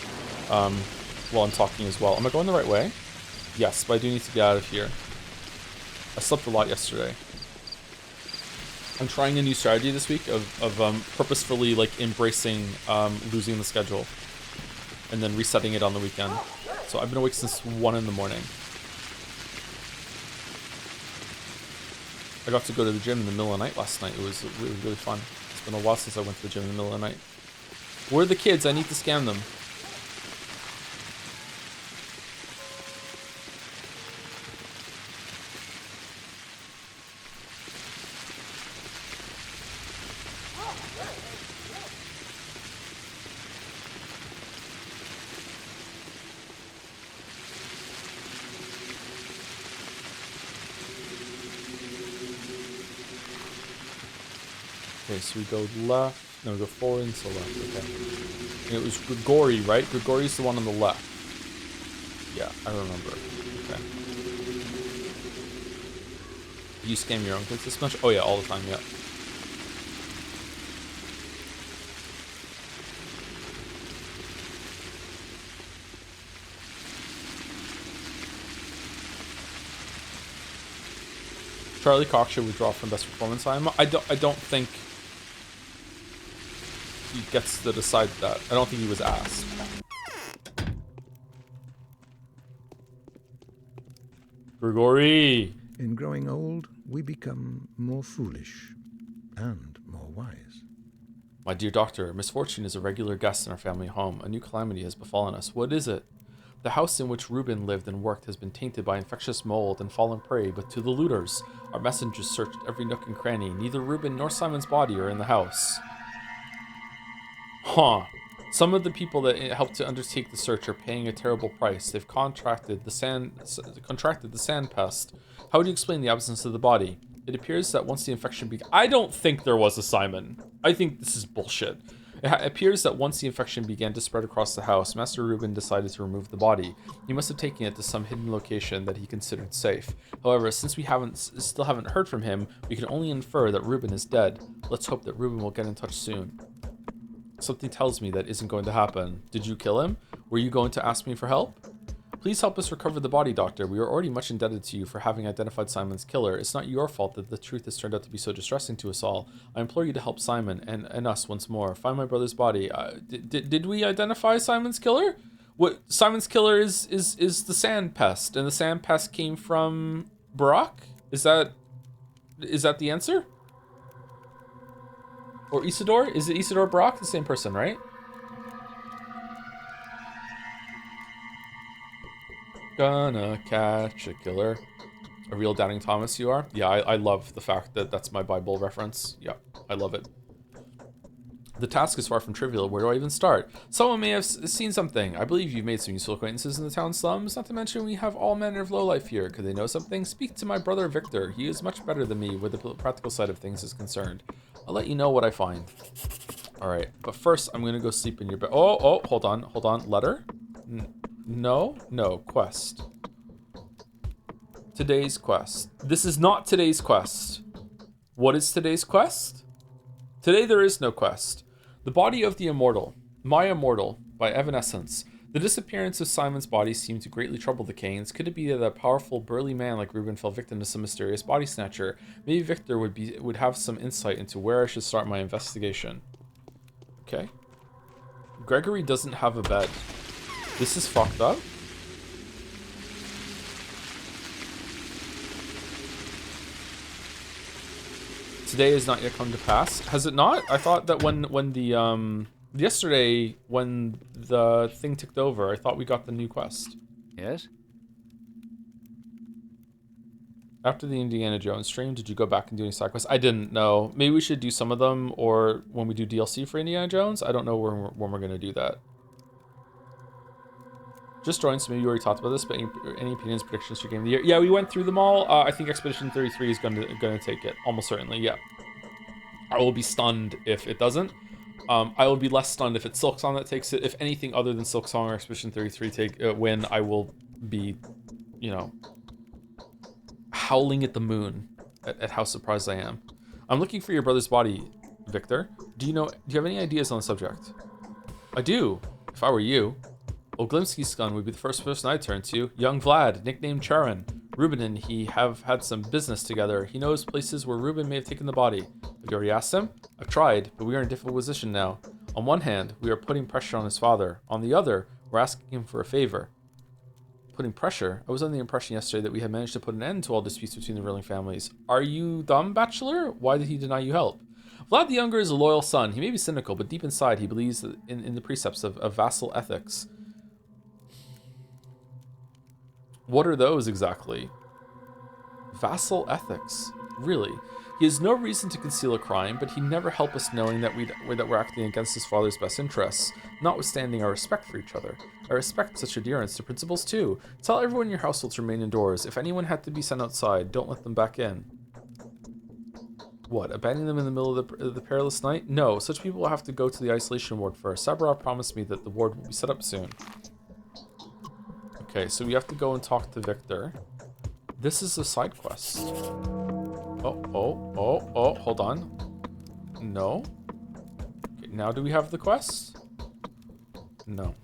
while I'm talking as well. Am I going the right way? Yes, but I do need to get out of here. I slept a lot yesterday. I'm trying a new strategy this week of purposefully like embracing losing the schedule and then resetting it on the weekend. So I've been awake since 1 in the morning. I got to go to the gym in the middle of the night last night. It was really fun. It's been a while since I went to the gym in the middle of the night. Where are the kids? I need to scan them. Okay, so we go left. No, we go forward and to left. Okay. And it was Grigori, right? Grigori's the one on the left. Yeah, I remember. Okay. You scam your own kids this much? Oh yeah, all the time. Yeah. Charlie Cox should withdraw from best performance. I don't think he gets to decide that. I don't think he was asked. Grigori! In growing old, we become more foolish and more wise. My dear doctor, misfortune is a regular guest in our family home. A new calamity has befallen us. What is it? The house in which Reuben lived and worked has been tainted by infectious mold and fallen prey, but to the looters. Our messengers searched every nook and cranny. Neither Reuben nor Simon's body are in the house. Huh. Some of the people that helped to undertake the search are paying a terrible price. They've contracted the sand pest. How would you explain the absence of the body? It appears that once the infection began... I don't think there was a Simon. I think this is bullshit. It appears that once the infection began to spread across the house, Master Reuben decided to remove the body. He must have taken it to some hidden location that he considered safe. However, since we still haven't heard from him, we can only infer that Reuben is dead. Let's hope that Reuben will get in touch soon. Something tells me that isn't going to happen. Did you kill him? Were you going to ask me for help? Please help us recover the body, Doctor. We are already much indebted to you for having identified Simon's killer. It's not your fault that the truth has turned out to be so distressing to us all. I implore you to help Simon and us once more. Find my brother's body. Did we identify Simon's killer? What Simon's killer is the sand pest, and the sand pest came from Barak? Is that the answer? Or Isidore? Is it Isidore Barak? The same person, right? Gonna catch a killer. A real Doubting Thomas you are? Yeah, I love the fact that that's my Bible reference. Yeah, I love it. The task is far from trivial. Where do I even start? Someone may have seen something. I believe you've made some useful acquaintances in the town slums. Not to mention we have all manner of lowlife here. Could they know something? Speak to my brother Victor. He is much better than me where the practical side of things is concerned. I'll let you know what I find. All right, but first I'm gonna go sleep in your bed. Oh, hold on. Letter? No, quest. Today's quest. This is not today's quest. What is today's quest? Today there is no quest. The body of the immortal. My Immortal by Evanescence. The disappearance of Simon's body seemed to greatly trouble the Canes. Could it be that a powerful, burly man like Reuben fell victim to some mysterious body snatcher? Maybe Victor would have some insight into where I should start my investigation. Okay. Gregory doesn't have a bed. This is fucked up. Today has not yet come to pass. Has it not? I thought that when the yesterday when the thing ticked over, I thought we got the new quest. Yes? After the Indiana Jones stream, did you go back and do any side quests? I didn't know. Maybe we should do some of them, or when we do DLC for Indiana Jones. I don't know when we're gonna do that. Just joined, so maybe you already talked about this, but any opinions, predictions for Game of the Year? Yeah, we went through them all. I think Expedition 33 is gonna take it, almost certainly, yeah. I will be stunned if it doesn't. I will be less stunned if it's Silksong that takes it. If anything other than Silksong or Expedition 33 win, I will be, howling at the moon at how surprised I am. I'm looking for your brother's body, Victor. Do you have any ideas on the subject? I do, if I were you. Oglimsky's gun would be the first person I'd turn to. Young Vlad, nicknamed Charon. Ruben and he have had some business together. He knows places where Ruben may have taken the body. Have you already asked him? I've tried, but we are in a difficult position now. On one hand, we are putting pressure on his father. On the other, we're asking him for a favor. Putting pressure? I was under the impression yesterday that we had managed to put an end to all disputes between the ruling families. Are you dumb, Bachelor? Why did he deny you help? Vlad the Younger is a loyal son. He may be cynical, but deep inside he believes in the precepts of vassal ethics. What are those exactly? Vassal ethics. Really? He has no reason to conceal a crime, but he'd never help us knowing that we're acting against his father's best interests, notwithstanding our respect for each other. I respect such adherence to principles too. Tell everyone in your household to remain indoors. If anyone had to be sent outside, don't let them back in. What, abandoning them in the middle of the perilous night? No, such people will have to go to the isolation ward first. Sabra promised me that the ward will be set up soon. Okay, so we have to go and talk to Victor. This is a side quest. Oh, hold on. No. Okay, now do we have the quest? No.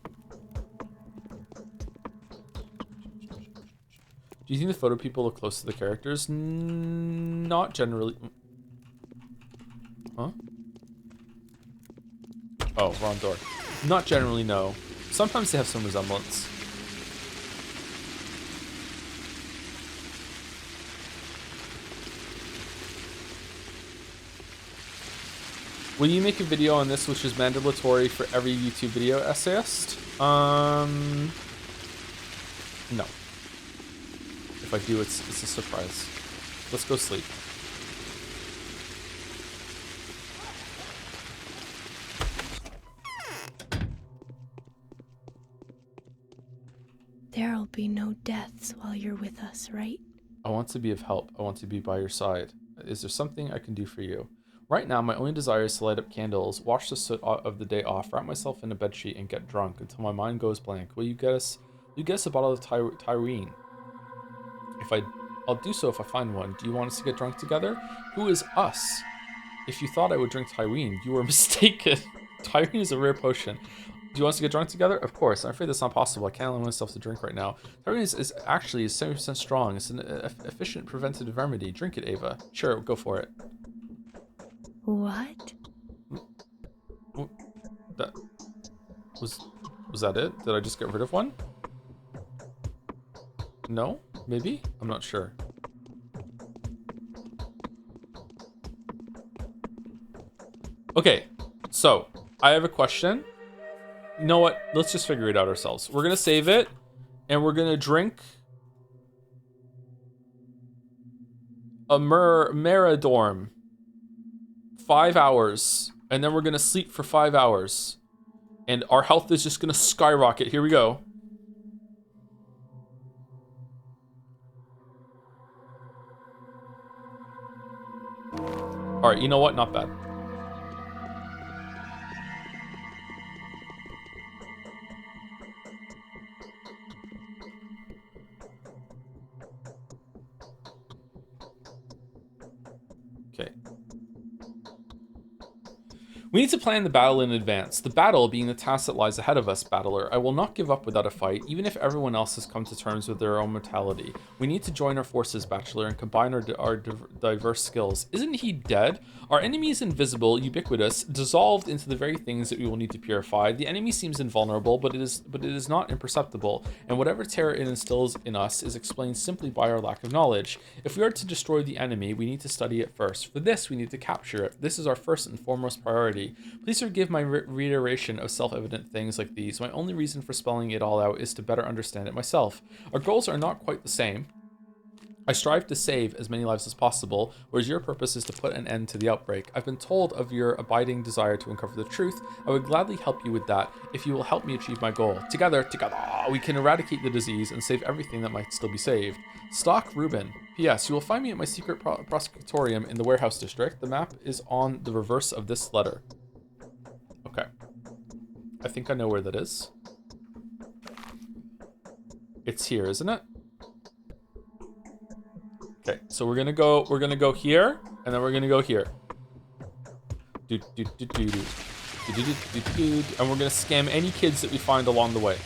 Do you think the photo people look close to the characters? Not generally. Huh? Oh, wrong door. Not generally, no. Sometimes they have some resemblance. Will you make a video on this, which is mandatory for every YouTube video essayist? No. If I do, it's a surprise. Let's go sleep. There'll be no deaths while you're with us, right? I want to be of help. I want to be by your side. Is there something I can do for you? Right now, my only desire is to light up candles, wash the soot of the day off, wrap myself in a bedsheet, and get drunk until my mind goes blank. Will you get us a bottle of Tyrene? I'll do so if I find one. Do you want us to get drunk together? Who is us? If you thought I would drink Tyrene, you were mistaken. Tyrene is a rare potion. Do you want us to get drunk together? Of course. I'm afraid that's not possible. I can't allow myself to drink right now. Target is actually 70% strong. It's an efficient preventative remedy. Drink it, Ava. Sure, go for it. What? That was that it? Did I just get rid of one? No? Maybe? I'm not sure. Okay, so I have a question. You know what? Let's just figure it out ourselves. We're gonna save it, and we're gonna drink a Meridorm. 5 hours, and then we're gonna sleep for 5 hours, and our health is just gonna skyrocket. Here we go. All right, you know what? Not bad. Okay. We need to plan the battle in advance. The battle being the task that lies ahead of us, battler. I will not give up without a fight, even if everyone else has come to terms with their own mortality. We need to join our forces, bachelor, and combine our diverse skills. Isn't he dead? Our enemy is invisible, ubiquitous, dissolved into the very things that we will need to purify. The enemy seems invulnerable, but it is not imperceptible, and whatever terror it instills in us is explained simply by our lack of knowledge. If we are to destroy the enemy, we need to study it first. For this, we need to capture it. This is our first and foremost priority. Please forgive my reiteration of self-evident things like these. My only reason for spelling it all out is to better understand it myself. Our goals are not quite the same. I strive to save as many lives as possible, whereas your purpose is to put an end to the outbreak. I've been told of your abiding desire to uncover the truth. I would gladly help you with that if you will help me achieve my goal. Together, we can eradicate the disease and save everything that might still be saved. Stock Reuben. P.S. You will find me at my secret prosecutorium in the warehouse district. The map is on the reverse of this letter. Okay. I think I know where that is. It's here, isn't it? Okay, so we're gonna go here, and then we're gonna go here. And we're gonna scam any kids that we find along the way.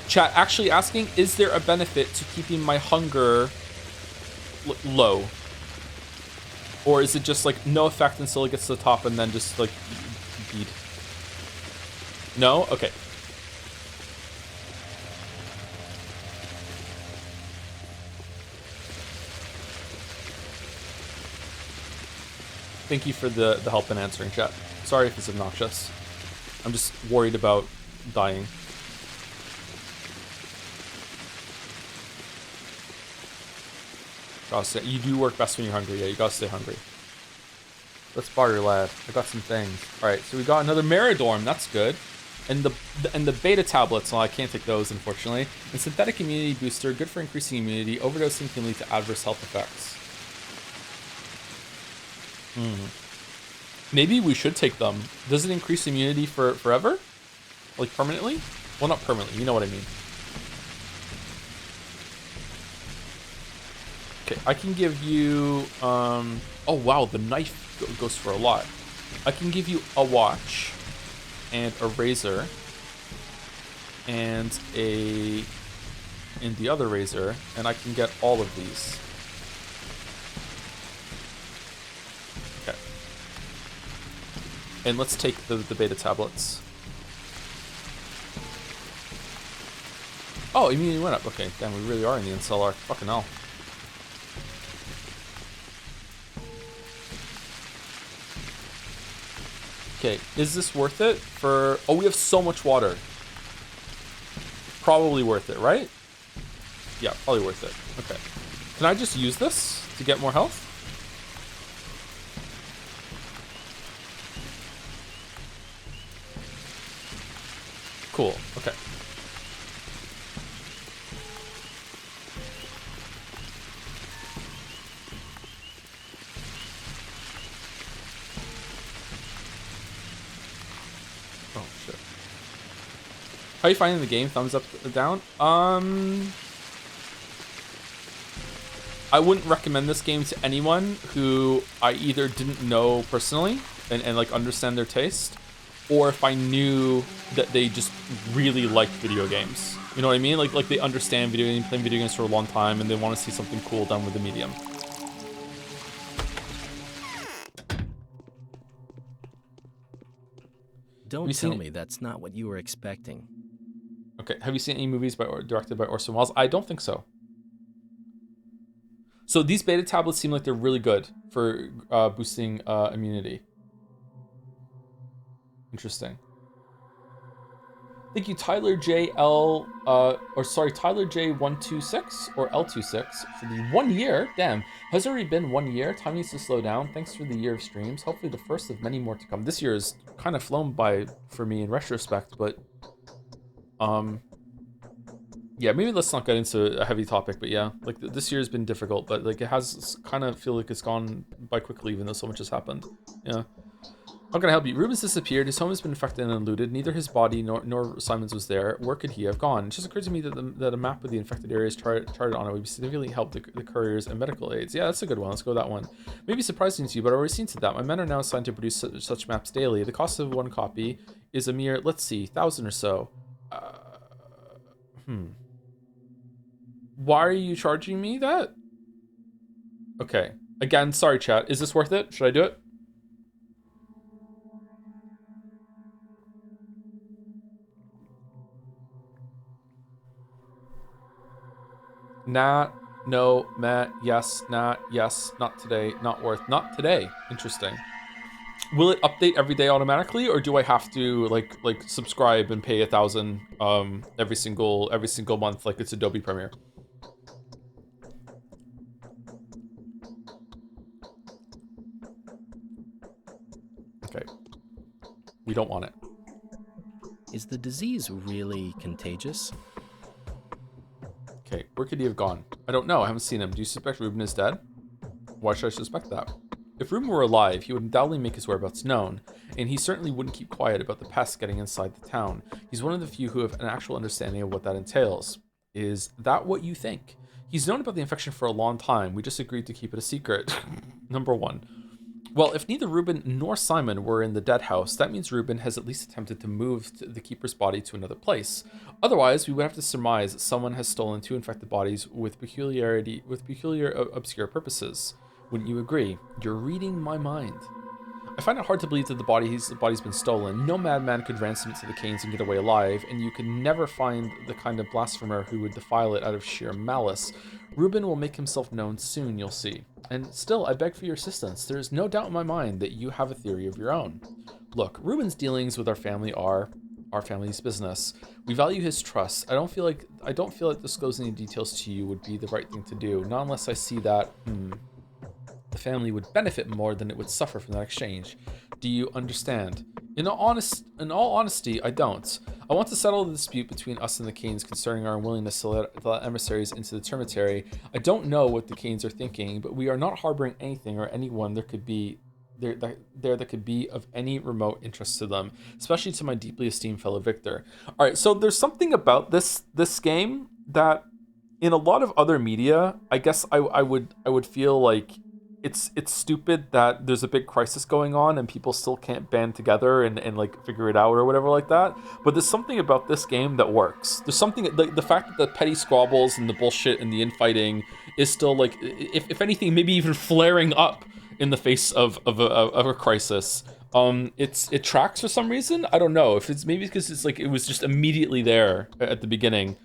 Chat actually asking, is there a benefit to keeping my hunger low? Or is it just like no effect until it gets to the top and then just like beat? No? Okay. Thank you for the help in answering, chat. Sorry if it's obnoxious. I'm just worried about dying. You do work best when you're hungry. Yeah, you gotta stay hungry. Let's barter, lad. I got some things. All right, so we got another Meridorm. That's good. And the beta tablets. Well, I can't take those, unfortunately. And synthetic immunity booster, good for increasing immunity. Overdosing can lead to adverse health effects. Maybe we should take them. Does it increase immunity for forever? Like permanently? Well, not permanently. You know what I mean. Okay, I can give you... oh, wow. The knife goes for a lot. I can give you a watch and a razor and the other razor, and I can get all of these. Okay. And let's take the beta tablets. Oh, immunity went up. Okay, damn, we really are in the incel arc. Fucking hell. Okay, is this worth it for... Oh, we have so much water. Probably worth it, right? Yeah, probably worth it. Okay. Can I just use this to get more health? Cool, okay. Oh, shit. How are you finding the game? Thumbs up, down? I wouldn't recommend this game to anyone who I either didn't know personally and like understand their taste, or if I knew that they just really liked video games. You know what I mean? Like they understand video games, playing video games for a long time, and they want to see something cool done with the medium. Don't tell me that's not what you were expecting. Okay, have you seen any movies directed by Orson Welles? I don't think so. So these beta tablets seem like they're really good for boosting immunity. Interesting. Thank you, Tyler Tyler J126 or L26 for the 1 year. Damn, has already been 1 year. Time needs to slow down. Thanks for the year of streams. Hopefully the first of many more to come. This year is kind of flown by for me in retrospect, but yeah, maybe let's not get into a heavy topic, but yeah, like this year has been difficult, but like it has kind of feel like it's gone by quickly, even though so much has happened. Yeah. How can I help you? Ruben's disappeared. His home has been infected and looted. Neither his body nor Simon's was there. Where could he have gone? It just occurred to me that a map of the infected areas charted on it would significantly help the couriers and medical aids. Yeah, that's a good one. Let's go with that one. Maybe surprising to you, but I've already seen to that. My men are now assigned to produce such maps daily. The cost of one copy is a mere, let's see, 1,000 or so. Why are you charging me that? Okay. Again, sorry, chat. Is this worth it? Should I do it? Nah, no, meh, yes, nah, yes, not today, not worth, not today. Interesting. Will it update every day automatically, or do I have to like subscribe and pay 1,000 every single month like it's Adobe Premiere? Okay. We don't want it. Is the disease really contagious? Okay, where could he have gone? I don't know. I haven't seen him. Do you suspect Ruben is dead? Why should I suspect that? If Ruben were alive, he would undoubtedly make his whereabouts known, and he certainly wouldn't keep quiet about the pests getting inside the town. He's one of the few who have an actual understanding of what that entails. Is that what you think? He's known about the infection for a long time. We just agreed to keep it a secret. Number one. Well, if neither Ruben nor Simon were in the dead house, that means Ruben has at least attempted to move the keeper's body to another place. Otherwise, we would have to surmise that someone has stolen two infected bodies with peculiar obscure purposes. Wouldn't you agree? You're reading my mind. I find it hard to believe that the body's been stolen. No madman could ransom it to the Canes and get away alive, and you can never find the kind of blasphemer who would defile it out of sheer malice. Ruben will make himself known soon, you'll see. And still, I beg for your assistance. There is no doubt in my mind that you have a theory of your own. Look, Ruben's dealings with our family are our family's business. We value his trust. I don't feel like disclosing any details to you would be the right thing to do, not unless I see that the family would benefit more than it would suffer from that exchange. Do you understand? In all honesty, I don't. I want to settle the dispute between us and the Canes concerning our unwillingness to let emissaries into the Termitary. I don't know what the Canes are thinking, but we are not harboring anything or anyone that could be of any remote interest to them, especially to my deeply esteemed fellow Victor. All right, so there's something about this game that, in a lot of other media, I guess I would feel like it's stupid that there's a big crisis going on and people still can't band together and like figure it out or whatever like that. But there's something about this game that works. There's something, the fact that the petty squabbles and the bullshit and the infighting is still like, if anything, maybe even flaring up in the face of a crisis. It tracks for some reason. I don't know if it's maybe because it's like it was just immediately there at the beginning.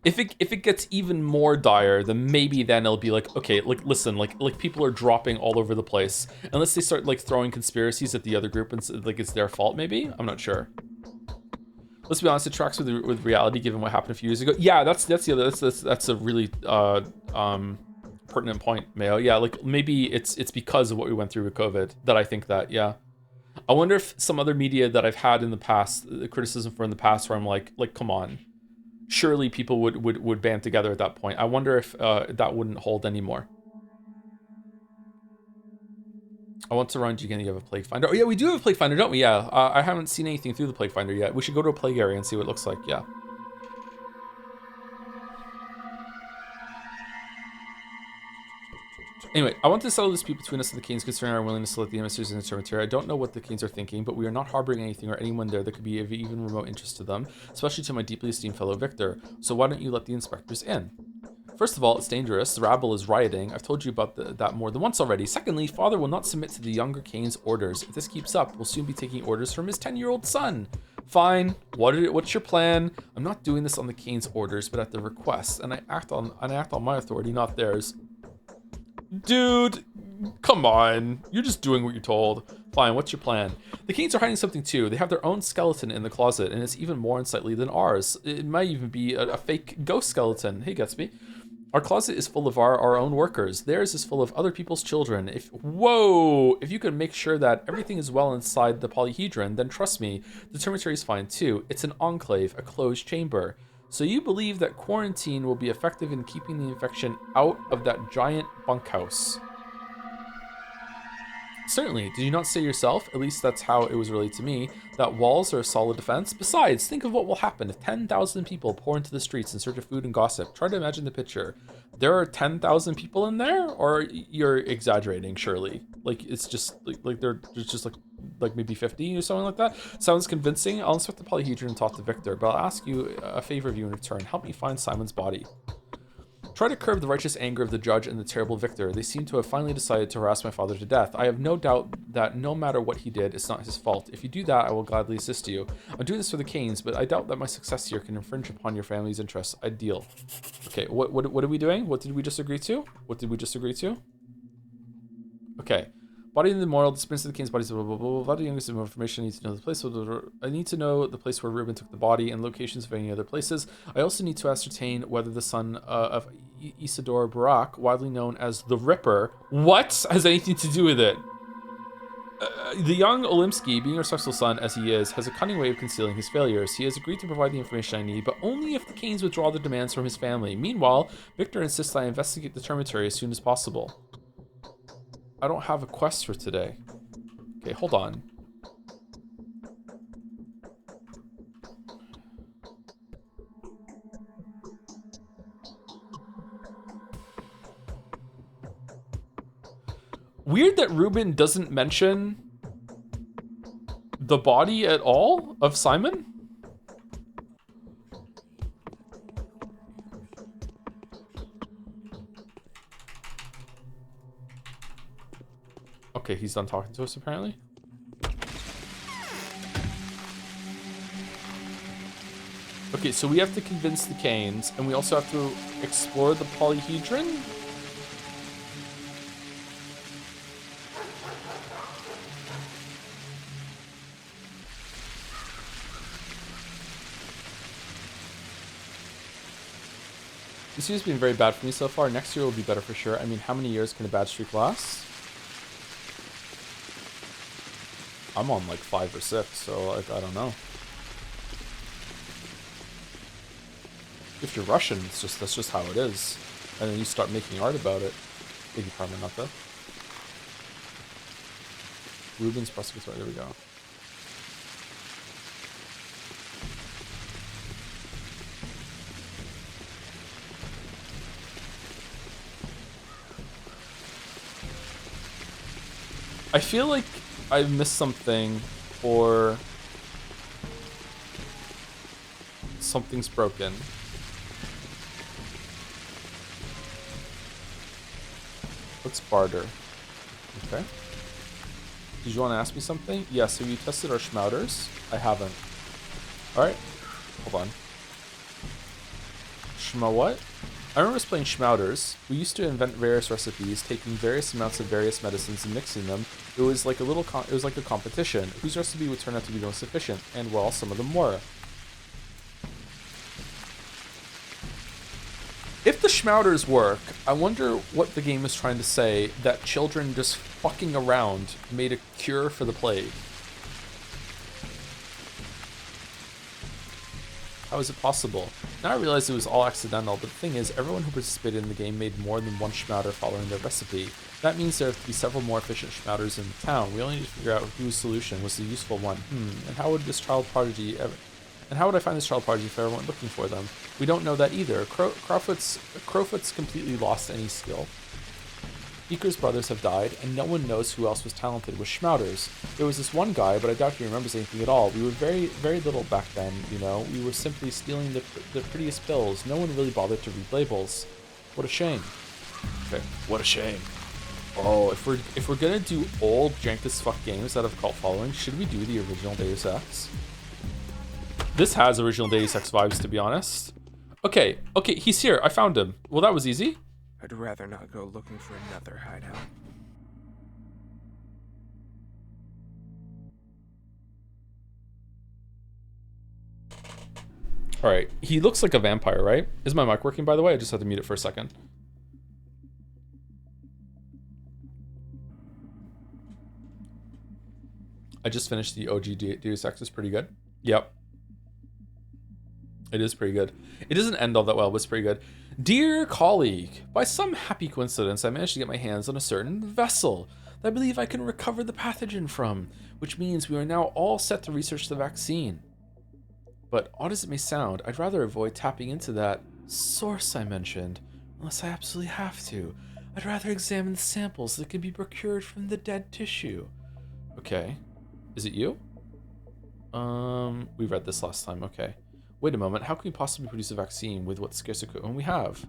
If it gets even more dire, then maybe then it'll be like, okay, like listen, like people are dropping all over the place. Unless they start like throwing conspiracies at the other group and like it's their fault, maybe? I'm not sure. Let's be honest, it tracks with reality given what happened a few years ago. Yeah, that's a really pertinent point, Mayo. Yeah, like maybe it's because of what we went through with COVID that I think that, yeah. I wonder if some other media that I've had in the past, the criticism for in the past, where I'm like come on. Surely people would band together at that point. I wonder if that wouldn't hold anymore. I want to run. Do you have a Plague Finder? Oh yeah, we do have a Plague Finder, don't we? Yeah. I haven't seen anything through the Plague Finder yet. We should go to a plague area and see what it looks like. Yeah. Anyway, I want to settle this dispute between us and the Canes concerning our willingness to let the emissaries in the cemetery. I don't know what the Canes are thinking, but we are not harboring anything or anyone there that could be of even remote interest to them, especially to my deeply esteemed fellow Victor. So why don't you let the inspectors in? First of all, it's dangerous. The rabble is rioting. I've told you about that more than once already. Secondly, Father will not submit to the younger Cane's orders. If this keeps up, we'll soon be taking orders from his 10-year-old son. Fine. What's your plan? I'm not doing this on the Cane's orders, but at their request, and I act on my authority, not theirs. Dude, come on. You're just doing what you're told. Fine, what's your plan? The Canes are hiding something too. They have their own skeleton in the closet, and it's even more unsightly than ours. It might even be a fake ghost skeleton. Hey, Gatsby. Our closet is full of our own workers. Theirs is full of other people's children. If you could make sure that everything is well inside the polyhedron, then trust me, the cemetery is fine too. It's an enclave, a closed chamber. So you believe that quarantine will be effective in keeping the infection out of that giant bunkhouse? Certainly. Did you not say yourself, at least that's how it was relayed to me, that walls are a solid defense? Besides, think of what will happen if 10,000 people pour into the streets in search of food and gossip. Try to imagine the picture. There are 10,000 people in there? Or you're exaggerating, surely? Like, it's just, like there's just like maybe 50 or something like that? Sounds convincing. I'll inspect the polyhedron and talk to Victor, but I'll ask you a favor of you in return. Help me find Simon's body. Try to curb the righteous anger of the judge and the terrible Victor. They seem to have finally decided to harass my father to death. I have no doubt that no matter what he did, it's not his fault. If you do that, I will gladly assist you. I'm doing this for the Canes, but I doubt that my success here can infringe upon your family's interests. Ideal. Okay, what are we doing? What did we just agree to? Okay. Body in the memorial, dispense of the Cane's bodies, blah, blah, blah, blah, blah. Youngest more information. I need to know the place. I need to know the place where Reuben took the body and locations of any other places. I also need to ascertain whether the son of Isidore Barak, widely known as the Ripper, has anything to do with it. The young Olimsky, being a respectful son as he is, has a cunning way of concealing his failures. He has agreed to provide the information I need, but only if the Canes withdraw their demands from his family. Meanwhile, Victor insists I investigate the cemetery as soon as possible. I don't have a quest for today. Okay, hold on. Weird that Reuben doesn't mention the body at all of Simon. Okay, he's done talking to us apparently. Okay, so we have to convince the Canes, and we also have to explore the polyhedron. This year's been very bad for me so far. Next year will be better for sure. I mean, how many years can a bad streak last? I'm on like 5 or 6, so like, I don't know. If you're Russian, that's just how it is. And then you start making art about it. Big pardon, not that. Rubens Prosecutor, there we go. I feel like I missed something, or something's broken. Let's barter. Okay. Did you want to ask me something? Yes, have you tested our schmouters? I haven't. Alright. Hold on. Schmo what? I remember us playing schmouters. We used to invent various recipes, taking various amounts of various medicines and mixing them. It was like a competition. Whose recipe would turn out to be the most efficient? And well, some of them were. If the schmouters work, I wonder what the game is trying to say, that children just fucking around made a cure for the plague. How is it possible? Now I realize it was all accidental, but the thing is, everyone who participated in the game made more than one schmouter following their recipe. That means there have to be several more efficient schmouters in the town. We only need to figure out whose solution was the useful one. And how would this child prodigy ever... And how would I find this child prodigy if I weren't looking for them? We don't know that either. Crowfoot's completely lost any skill. Beaker's brothers have died, and no one knows who else was talented with Schmouters. There was this one guy, but I doubt he remembers anything at all. We were very, very little back then, you know. We were simply stealing the prettiest pills. No one really bothered to read labels. What a shame. Okay, what a shame. Oh, if we're gonna do old jank as fuck games that have cult following, should we do the original Deus Ex? This has original Deus Ex vibes, to be honest. Okay, he's here. I found him. Well, that was easy. I'd rather not go looking for another hideout. Alright, he looks like a vampire, right? Is my mic working, by the way? I just had to mute it for a second. I just finished the OG Deus Ex. It's pretty good. Yep. It is pretty good. It doesn't end all that well, but it's pretty good. Dear colleague, by some happy coincidence, I managed to get my hands on a certain vessel that I believe I can recover the pathogen from, which means we are now all set to research the vaccine. But odd as it may sound, I'd rather avoid tapping into that source I mentioned, unless I absolutely have to. I'd rather examine the samples that can be procured from the dead tissue. Okay. Is it you? We read this last time, okay. Wait a moment, how can we possibly produce a vaccine with what scarce equipment we have?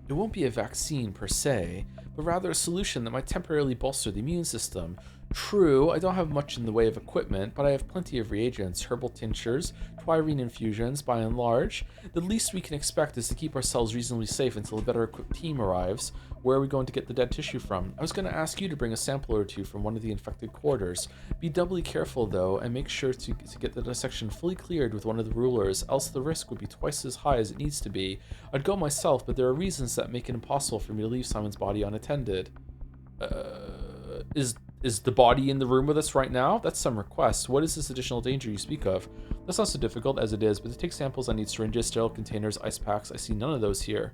It won't be a vaccine per se, but rather a solution that might temporarily bolster the immune system. True, I don't have much in the way of equipment, but I have plenty of reagents, herbal tinctures, twirine infusions, by and large. The least we can expect is to keep ourselves reasonably safe until a better equipped team arrives. Where are we going to get the dead tissue from? I was going to ask you to bring a sample or two from one of the infected quarters. Be doubly careful, though, and make sure to get the dissection fully cleared with one of the rulers, else the risk would be twice as high as it needs to be. I'd go myself, but there are reasons that make it impossible for me to leave Simon's body unattended. Is the body in the room with us right now? That's some request. What is this additional danger you speak of? That's not so difficult as it is, but to take samples I need syringes, sterile containers, ice packs. I see none of those here.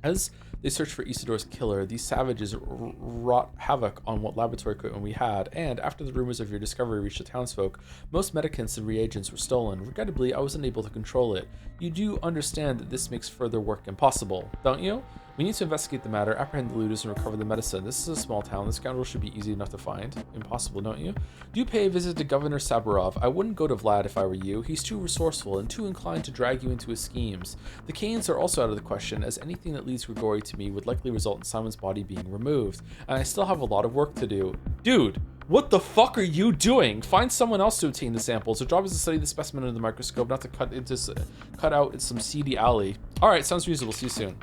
As they search for Isidore's killer, these savages wrought havoc on what laboratory equipment we had, and after the rumors of your discovery reached the townsfolk, most medicaments and reagents were stolen. Regrettably, I wasn't able to control it. You do understand that this makes further work impossible, don't you? We need to investigate the matter, apprehend the looters, and recover the medicine. This is a small town. The scoundrel should be easy enough to find. Impossible, don't you? Do pay a visit to Governor Saburov. I wouldn't go to Vlad if I were you. He's too resourceful and too inclined to drag you into his schemes. The Canes are also out of the question, as anything that leads Grigori to me would likely result in Simon's body being removed. And I still have a lot of work to do. Dude, what the fuck are you doing? Find someone else to obtain the samples. Their job is to study the specimen under the microscope, not to cut out some seedy alley. All right, sounds reasonable. See you soon.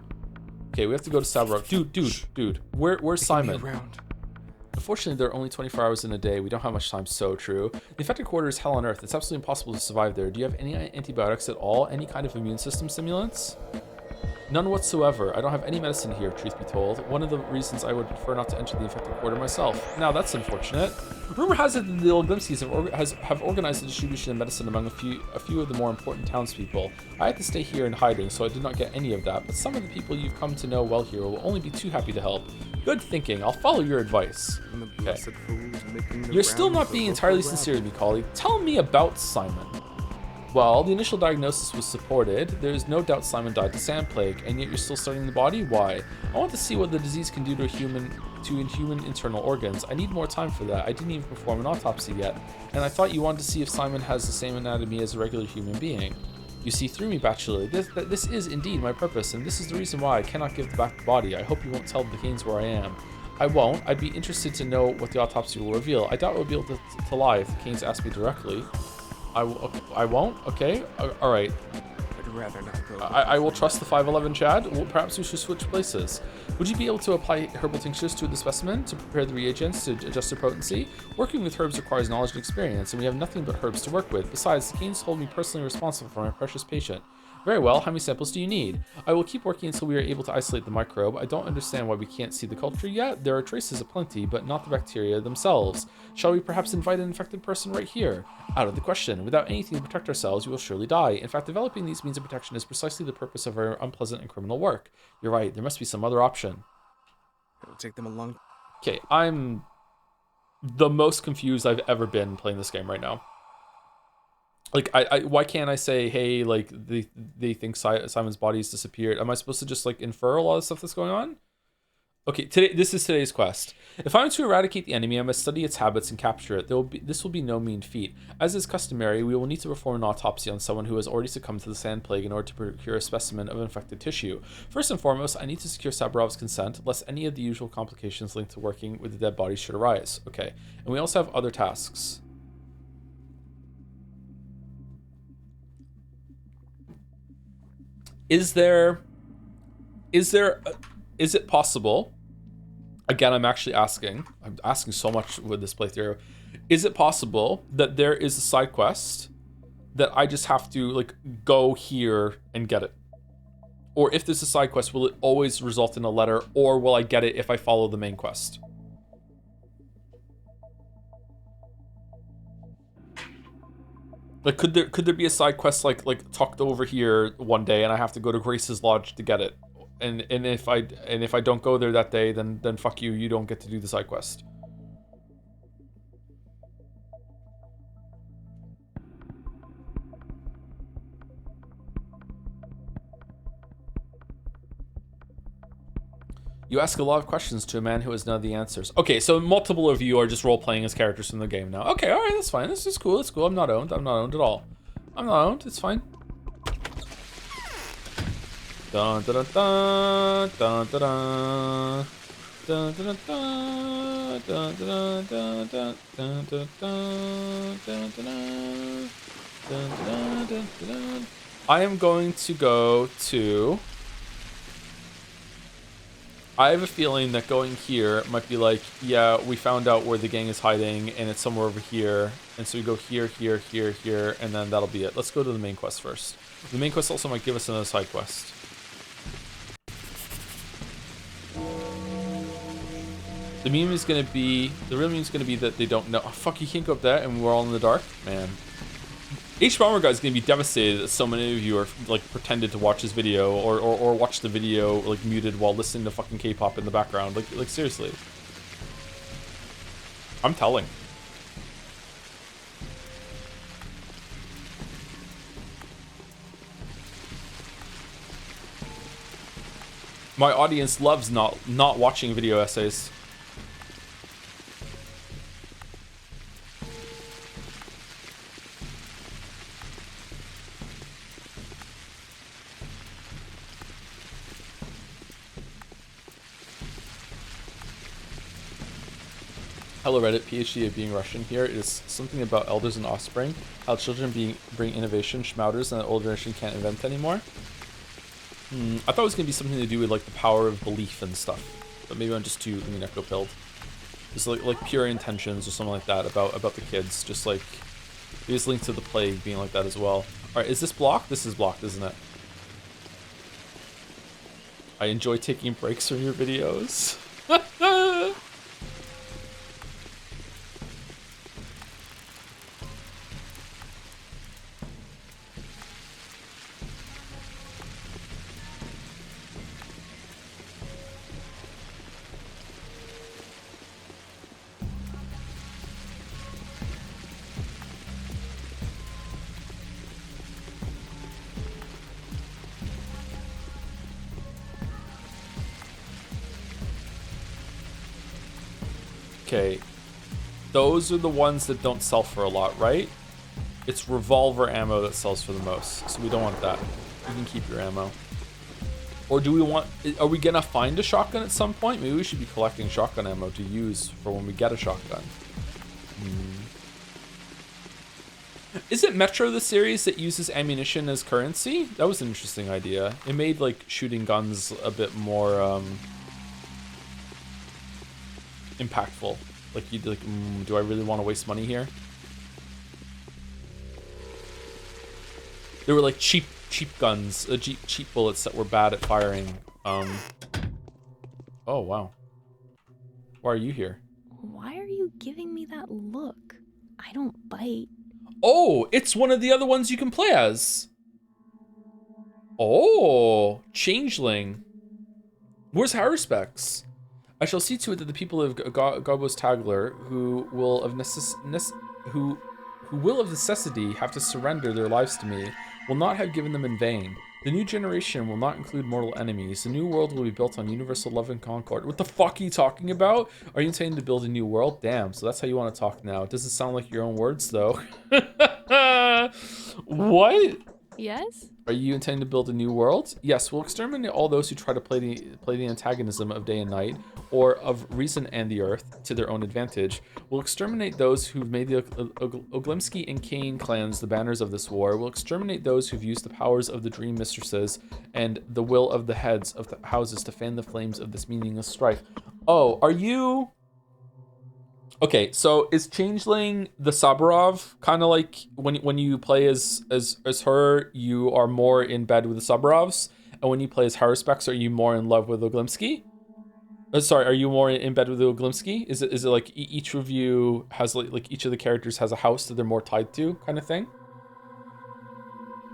Okay, we have to go to Saburov. Dude, where's Simon? Unfortunately, there are only 24 hours in a day. We don't have much time. So true. The infected quarter is hell on earth. It's absolutely impossible to survive there. Do you have any antibiotics at all? Any kind of immune system stimulants? None whatsoever. I don't have any medicine here, truth be told. One of the reasons I would prefer not to enter the infected quarter myself. Now, that's unfortunate. Rumor has it that the old Glimpsies have organized the distribution of medicine among a few of the more important townspeople. I had to stay here in hiding, so I did not get any of that, but some of the people you've come to know well here will only be too happy to help. Good thinking. I'll follow your advice. Okay. You're still not being entirely sincere with me, colleague. Tell me about Simon. Well, the initial diagnosis was supported. There's no doubt Simon died to sand plague, and yet you're still studying the body? Why? I want to see what the disease can do to human internal organs. I need more time for that. I didn't even perform an autopsy yet, and I thought you wanted to see if Simon has the same anatomy as a regular human being. You see through me, Bachelor. This is indeed my purpose, and this is the reason why I cannot give back the body. I hope you won't tell the Canes where I am. I won't. I'd be interested to know what the autopsy will reveal. I doubt we'll be able to lie if the Canes ask me directly. I won't? Okay. Alright. I'd rather not go. I will trust the 5'11 Chad. Well, perhaps we should switch places. Would you be able to apply herbal tinctures to the specimen to prepare the reagents to adjust their potency? Working with herbs requires knowledge and experience, and we have nothing but herbs to work with. Besides, the Canes hold me personally responsible for my precious patient. Very well, how many samples do you need? I will keep working until we are able to isolate the microbe. I don't understand why we can't see the culture yet. There are traces of plenty, but not the bacteria themselves. Shall we perhaps invite an infected person right here? Out of the question. Without anything to protect ourselves, we will surely die. In fact, developing these means of protection is precisely the purpose of our unpleasant and criminal work. You're right, there must be some other option. It'll take them a long... Okay, I'm the most confused I've ever been playing this game right now. Like, why can't I say, hey, like, they think Simon's body's disappeared? Am I supposed to just, like, infer a lot of stuff that's going on? Okay, this is today's quest. If I am to eradicate the enemy, I must study its habits and capture it. This will be no mean feat. As is customary, we will need to perform an autopsy on someone who has already succumbed to the sand plague in order to procure a specimen of infected tissue. First and foremost, I need to secure Saburov's consent, lest any of the usual complications linked to working with the dead body should arise. Okay, and we also have other tasks. Is it possible? Again, I'm asking so much with this playthrough. Is it possible that there is a side quest that I just have to like go here and get it? Or if there's a side quest, will it always result in a letter, or will I get it if I follow the main quest? Like, could there be a side quest like tucked over here one day, and I have to go to Grace's Lodge to get it? And if I don't go there that day, then fuck you. You don't get to do the side quest. You ask a lot of questions to a man who has none of the answers. Okay, so multiple of you are just role-playing as characters from the game now. Okay, alright, that's fine. This is cool, it's cool. I'm not owned at all. I'm not owned, it's fine. Dun dun dun dun dun dun dun dun dun dun dun dun dun dun. I am going to go to... I have a feeling that going here might be like, yeah, we found out where the gang is hiding, and it's somewhere over here. And so we go here, here, here, here, and then that'll be it. Let's go to the main quest first. The main quest also might give us another side quest. The real meme is gonna be that they don't know. Oh, fuck, you can't go up there, and we're all in the dark? Man. H-Bomber Guy's gonna be devastated that so many of you are like pretended to watch his video or watch the video like muted while listening to fucking K-pop in the background. Like seriously. I'm telling. My audience loves not watching video essays. Hello Reddit, PhD of being Russian here. It is something about elders and offspring. How children bring innovation, schmouters, and the older generation can't invent anymore. I thought it was going to be something to do with like the power of belief and stuff. But maybe I'm just too echo-pilled. Just like pure intentions or something like that about the kids. Just like, there's linked to the plague being like that as well. Alright, is this blocked? This is blocked, isn't it? I enjoy taking breaks from your videos. Okay, those are the ones that don't sell for a lot, right? It's revolver ammo that sells for the most, so we don't want that. You can keep your ammo. Or do we want... Are we gonna find a shotgun at some point? Maybe we should be collecting shotgun ammo to use for when we get a shotgun. Is it Metro the series that uses ammunition as currency? That was an interesting idea. It made like shooting guns a bit more impactful. Like you'd like, do I really want to waste money here? There were like cheap guns, cheap bullets that were bad at firing. Oh wow. Why are you here? Why are you giving me that look? I don't bite. Oh, it's one of the other ones you can play as. Oh, Changeling. Where's Haruspecs? I shall see to it that the people of Gobos Tagler, who will of necessity have to surrender their lives to me, will not have given them in vain. The new generation will not include mortal enemies. The new world will be built on universal love and concord. What the fuck are you talking about? Are you intending to build a new world? Damn, so that's how you want to talk now. It doesn't sound like your own words, though. What? Yes? Are you intending to build a new world? Yes, we'll exterminate all those who try to play the antagonism of day and night, or of reason and the earth, to their own advantage. We'll exterminate those who've made the Oglimsky and Kane clans the banners of this war. We'll exterminate those who've used the powers of the dream mistresses and the will of the heads of the houses to fan the flames of this meaningless strife. Oh, are you... Okay, so is Changeling the Saburov kind of like when you play as her, you are more in bed with the Saburovs, and when you play as Haruspex, are you more in love with Oglimsky? Sorry, are you more in bed with Oglimsky? Is it like each of you has like each of the characters has a house that they're more tied to, kind of thing?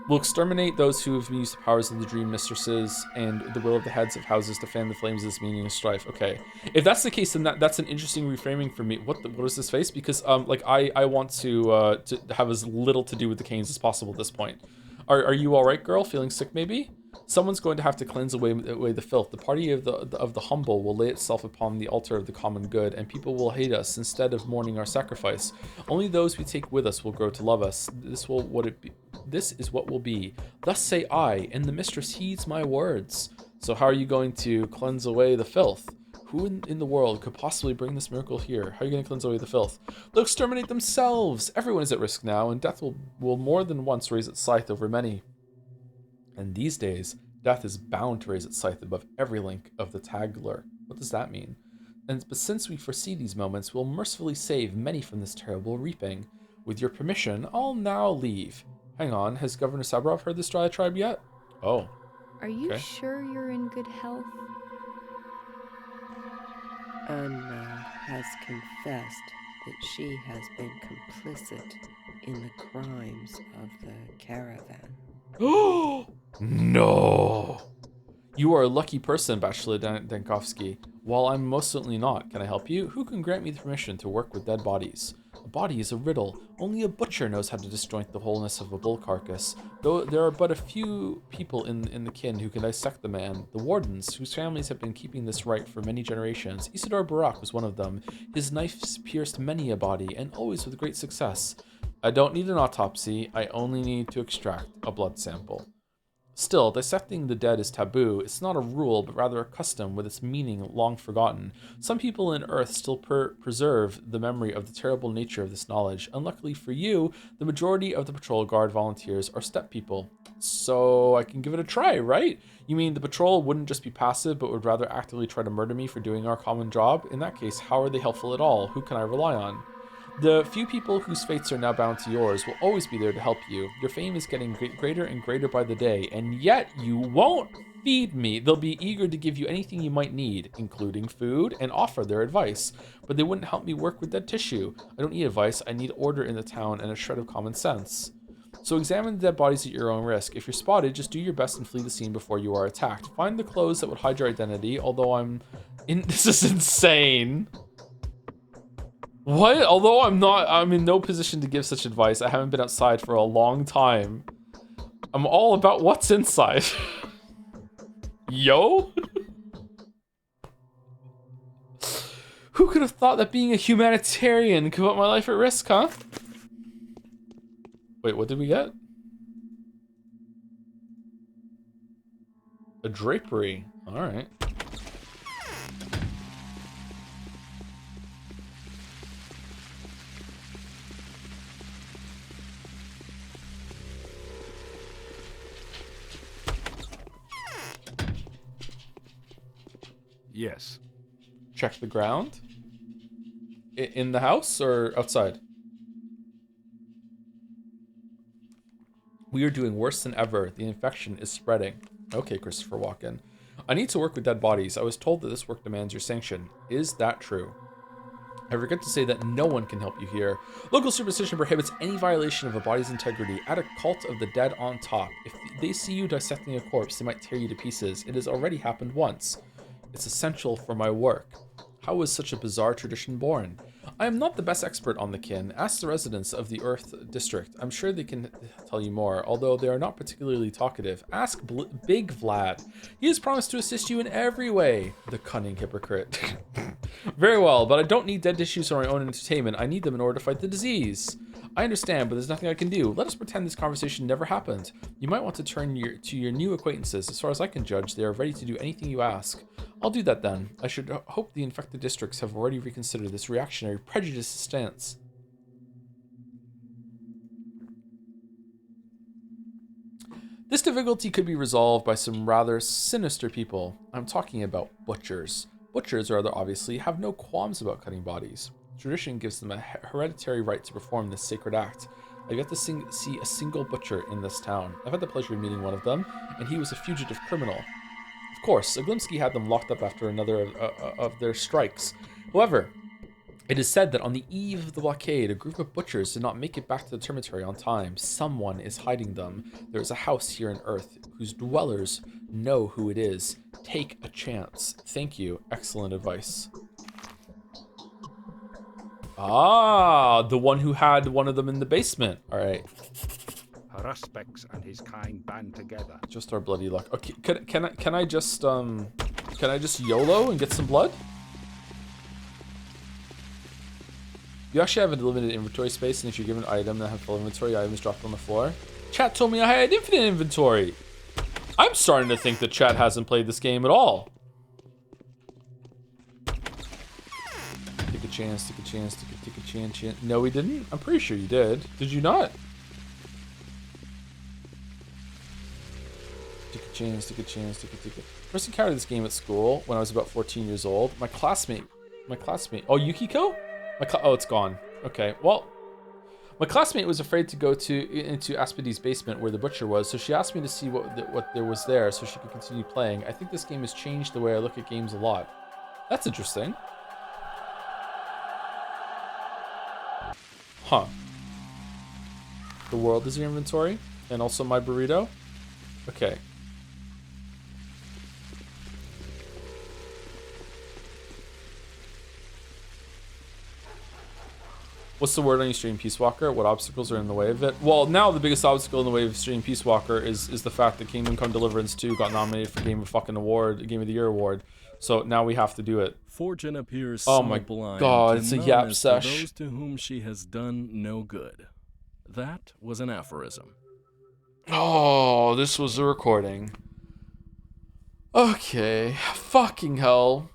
We'll exterminate those who have used the powers of the dream mistresses and the will of the heads of houses to fan the flames of this meaningless strife. Okay, if that's the case, then that's an interesting reframing for me. What is this face? Because like I want to have as little to do with the Canes as possible at this point. Are you all right, girl? Feeling sick maybe? Someone's going to have to cleanse away the filth. The party of the humble will lay itself upon the altar of the common good, and people will hate us instead of mourning our sacrifice. Only those we take with us will grow to love us. This is what will be. Thus say I, and the mistress heeds my words. So how are you going to cleanse away the filth? Who in the world could possibly bring this miracle here? How are you going to cleanse away the filth? They'll exterminate themselves. Everyone is at risk now, and death will more than once raise its scythe over many. And these days, death is bound to raise its scythe above every link of the Tagler. What does that mean? But since we foresee these moments, we'll mercifully save many from this terrible reaping. With your permission, I'll now leave. Hang on, has Governor Saburov heard this diatribe yet? Oh. Are you sure you're in good health? Anna has confessed that she has been complicit in the crimes of the caravan. Oh no! You are a lucky person, Bachelor Dankovsky. While I'm most certainly not, can I help you? Who can grant me the permission to work with dead bodies? A body is a riddle. Only a butcher knows how to disjoint the wholeness of a bull carcass. Though there are but a few people in the kin who can dissect the man. The wardens, whose families have been keeping this right for many generations. Isidore Barak was one of them. His knives pierced many a body, and always with great success. I don't need an autopsy. I only need to extract a blood sample. Still, dissecting the dead is taboo. It's not a rule, but rather a custom with its meaning long forgotten. Some people in Earth still preserve the memory of the terrible nature of this knowledge. Unluckily for you, the majority of the patrol guard volunteers are steppe people. So I can give it a try, right? You mean the patrol wouldn't just be passive, but would rather actively try to murder me for doing our common job? In that case, how are they helpful at all? Who can I rely on? The few people whose fates are now bound to yours will always be there to help you. Your fame is getting greater and greater by the day, and yet you won't feed me. They'll be eager to give you anything you might need, including food, and offer their advice. But they wouldn't help me work with dead tissue. I don't need advice, I need order in the town and a shred of common sense. So examine the dead bodies at your own risk. If you're spotted, just do your best and flee the scene before you are attacked. Find the clothes that would hide your identity, although this is insane. What? Although I'm in no position to give such advice. I haven't been outside for a long time. I'm all about what's inside. Yo? Who could have thought that being a humanitarian could put my life at risk, huh? Wait, what did we get? A drapery. All right. Yes. Check the ground? In the house or outside? We are doing worse than ever. The infection is spreading. Okay, Christopher Walken. I need to work with dead bodies. I was told that this work demands your sanction. Is that true? I forget to say that no one can help you here. Local superstition prohibits any violation of a body's integrity. Add a cult of the dead on top. If they see you dissecting a corpse, they might tear you to pieces. It has already happened once. It's essential for my work. How was such a bizarre tradition born? I am not the best expert on the kin. Ask the residents of the Earth District. I'm sure they can tell you more, although they are not particularly talkative. Ask Big Vlad. He has promised to assist you in every way. The cunning hypocrite. Very well, but I don't need dead tissues for my own entertainment. I need them in order to fight the disease. I understand, but there's nothing I can do. Let us pretend this conversation never happened. You might want to turn to your new acquaintances. As far as I can judge, they are ready to do anything you ask. I'll do that then. I should hope the infected districts have already reconsidered this reactionary, prejudiced stance. This difficulty could be resolved by some rather sinister people. I'm talking about butchers. Butchers, rather obviously, have no qualms about cutting bodies. Tradition gives them a hereditary right to perform this sacred act. I've yet to see a single butcher in this town. I've had the pleasure of meeting one of them, and he was a fugitive criminal. Of course, Zaglimsky had them locked up after another of their strikes. However, it is said that on the eve of the blockade, a group of butchers did not make it back to the termitory on time. Someone is hiding them. There is a house here on Earth whose dwellers know who it is. Take a chance. Thank you. Excellent advice. Ah, the one who had one of them in the basement. All right. Ruspex and his kind band together. Just our bloody luck. Okay, can I just YOLO and get some blood? You actually have a limited inventory space, and if you're given an item that have full inventory, items dropped on the floor. Chat told me I had infinite inventory. I'm starting to think that chat hasn't played this game at all. Take a chance, take a chance, take a chance. No, we didn't. I'm pretty sure you did. Did you not? Take a chance, take a chance, take a. First encountered this game at school when I was about 14 years old. My classmate. Oh, Yukiko? Oh, it's gone. Okay, well, my classmate was afraid to go into Aspide's basement where the butcher was, so she asked me to see what there was there so she could continue playing. I think this game has changed the way I look at games a lot. That's interesting. Huh. The world is your inventory, and also my burrito? Okay. What's the word on your stream, Peace Walker? What obstacles are in the way of it? Well, now the biggest obstacle in the way of stream Peace Walker is the fact that Kingdom Come Deliverance 2 got nominated for Game of the Year award. So now we have to do it. Fortune appears oh my blind god, it's a yap sesh. Those to whom she has done no good. That was an aphorism. Oh, this was a recording. Okay, fucking hell.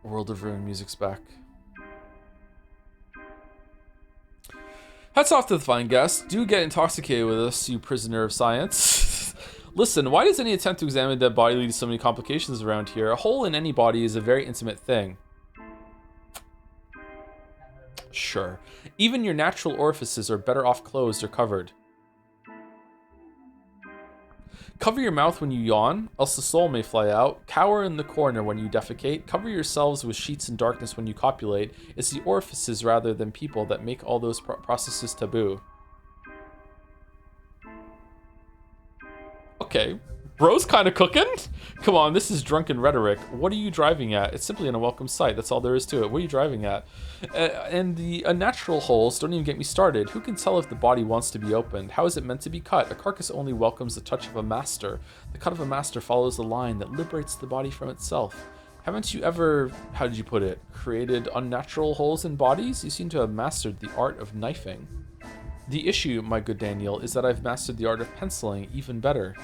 World of Ruin music's back. Hats off to the fine guest. Do get intoxicated with us, you prisoner of science. Listen, why does any attempt to examine a dead body lead to so many complications around here? A hole in any body is a very intimate thing. Sure. Even your natural orifices are better off closed or covered. Cover your mouth when you yawn, else the soul may fly out. Cower in the corner when you defecate. Cover yourselves with sheets in darkness when you copulate. It's the orifices rather than people that make all those processes taboo. Okay. Bro's kind of cooking? Come on, this is drunken rhetoric. What are you driving at? It's simply an unwelcome sight. That's all there is to it. What are you driving at? And the unnatural holes, don't even get me started. Who can tell if the body wants to be opened? How is it meant to be cut? A carcass only welcomes the touch of a master. The cut of a master follows the line that liberates the body from itself. Haven't you ever, how did you put it, created unnatural holes in bodies? You seem to have mastered the art of knifing. The issue, my good Daniel, is that I've mastered the art of penciling even better.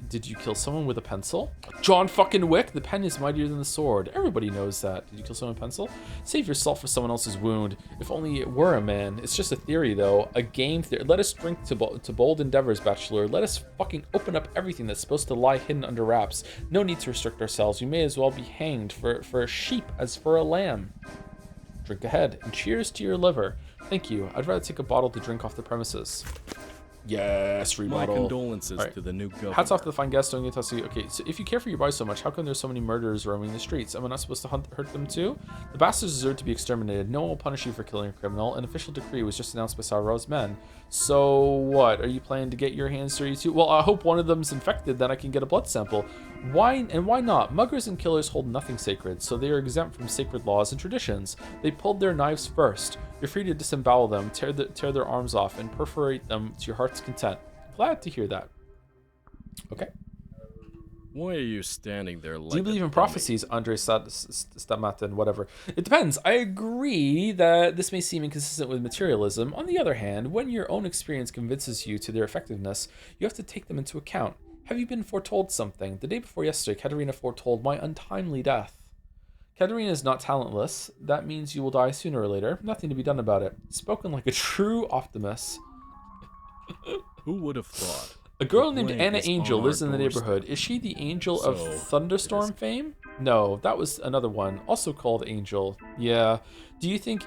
Did you kill someone with a pencil? John fucking Wick, the pen is mightier than the sword. Everybody knows that. Did you kill someone with a pencil? Save yourself for someone else's wound. If only it were a man. It's just a theory, though. A game theory. Let us drink to bold endeavors, Bachelor. Let us fucking open up everything that's supposed to lie hidden under wraps. No need to restrict ourselves. We may as well be hanged for a sheep as for a lamb. Drink ahead, and cheers to your liver. Thank you. I'd rather take a bottle to drink off the premises. Yes, My remodel. condolences All right. to the new governor. Hats off to the fine guest. Don't get to see. Okay, so if you care for your boys so much, how come there's so many murderers roaming the streets? Am I not supposed to hurt them too? The bastards deserve to be exterminated. No one will punish you for killing a criminal. An official decree was just announced by Sauron's men. So what? Are you planning to get your hands dirty too? Well, I hope one of them's infected, then I can get a blood sample. Why and why not? Muggers and killers hold nothing sacred, so they are exempt from sacred laws and traditions. They pulled their knives first. You're free to disembowel them, tear their arms off, and perforate them to your heart's content. Glad to hear that. Okay. Why are you standing there like Do you believe in a dummy? prophecies, Andre Stamatin, whatever? It depends. I agree that this may seem inconsistent with materialism. On the other hand, when your own experience convinces you to their effectiveness, you have to take them into account. Have you been foretold something? The day before yesterday, Katerina foretold my untimely death. Katerina is not talentless. That means you will die sooner or later. Nothing to be done about it. Spoken like a true optimist. Who would have thought? A girl The named plague Anna is Angel on lives our in the doorstep. neighborhood. Is she the angel So, of thunderstorm fame? No, that was another one, also called Angel. Yeah. Do you think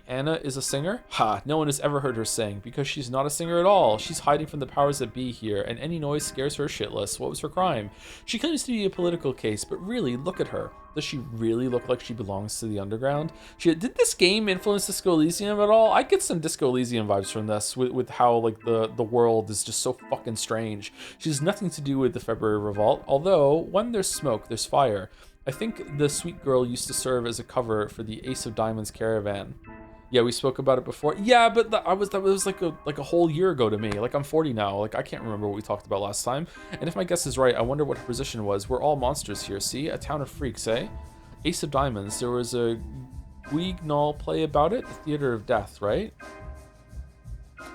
Anna is a singer? Ha, no one has ever heard her sing, because she's not a singer at all. She's hiding from the powers that be here, and any noise scares her shitless. What was her crime? She claims to be a political case, but really, look at her. Does she really look like she belongs to the underground? Did this game influence Disco Elysium at all? I get some Disco Elysium vibes from this, with how like the world is just so fucking strange. She has nothing to do with the February Revolt, although when there's smoke, there's fire. I think the sweet girl used to serve as a cover for the Ace of Diamonds caravan. Yeah, we spoke about it before. Yeah, but that was like a whole year ago to me. Like, I'm 40 now. Like, I can't remember what we talked about last time. And if my guess is right, I wonder what her position was. We're all monsters here, see? A town of freaks, eh? Ace of Diamonds. There was a Guignol play about it. The Theater of Death, right?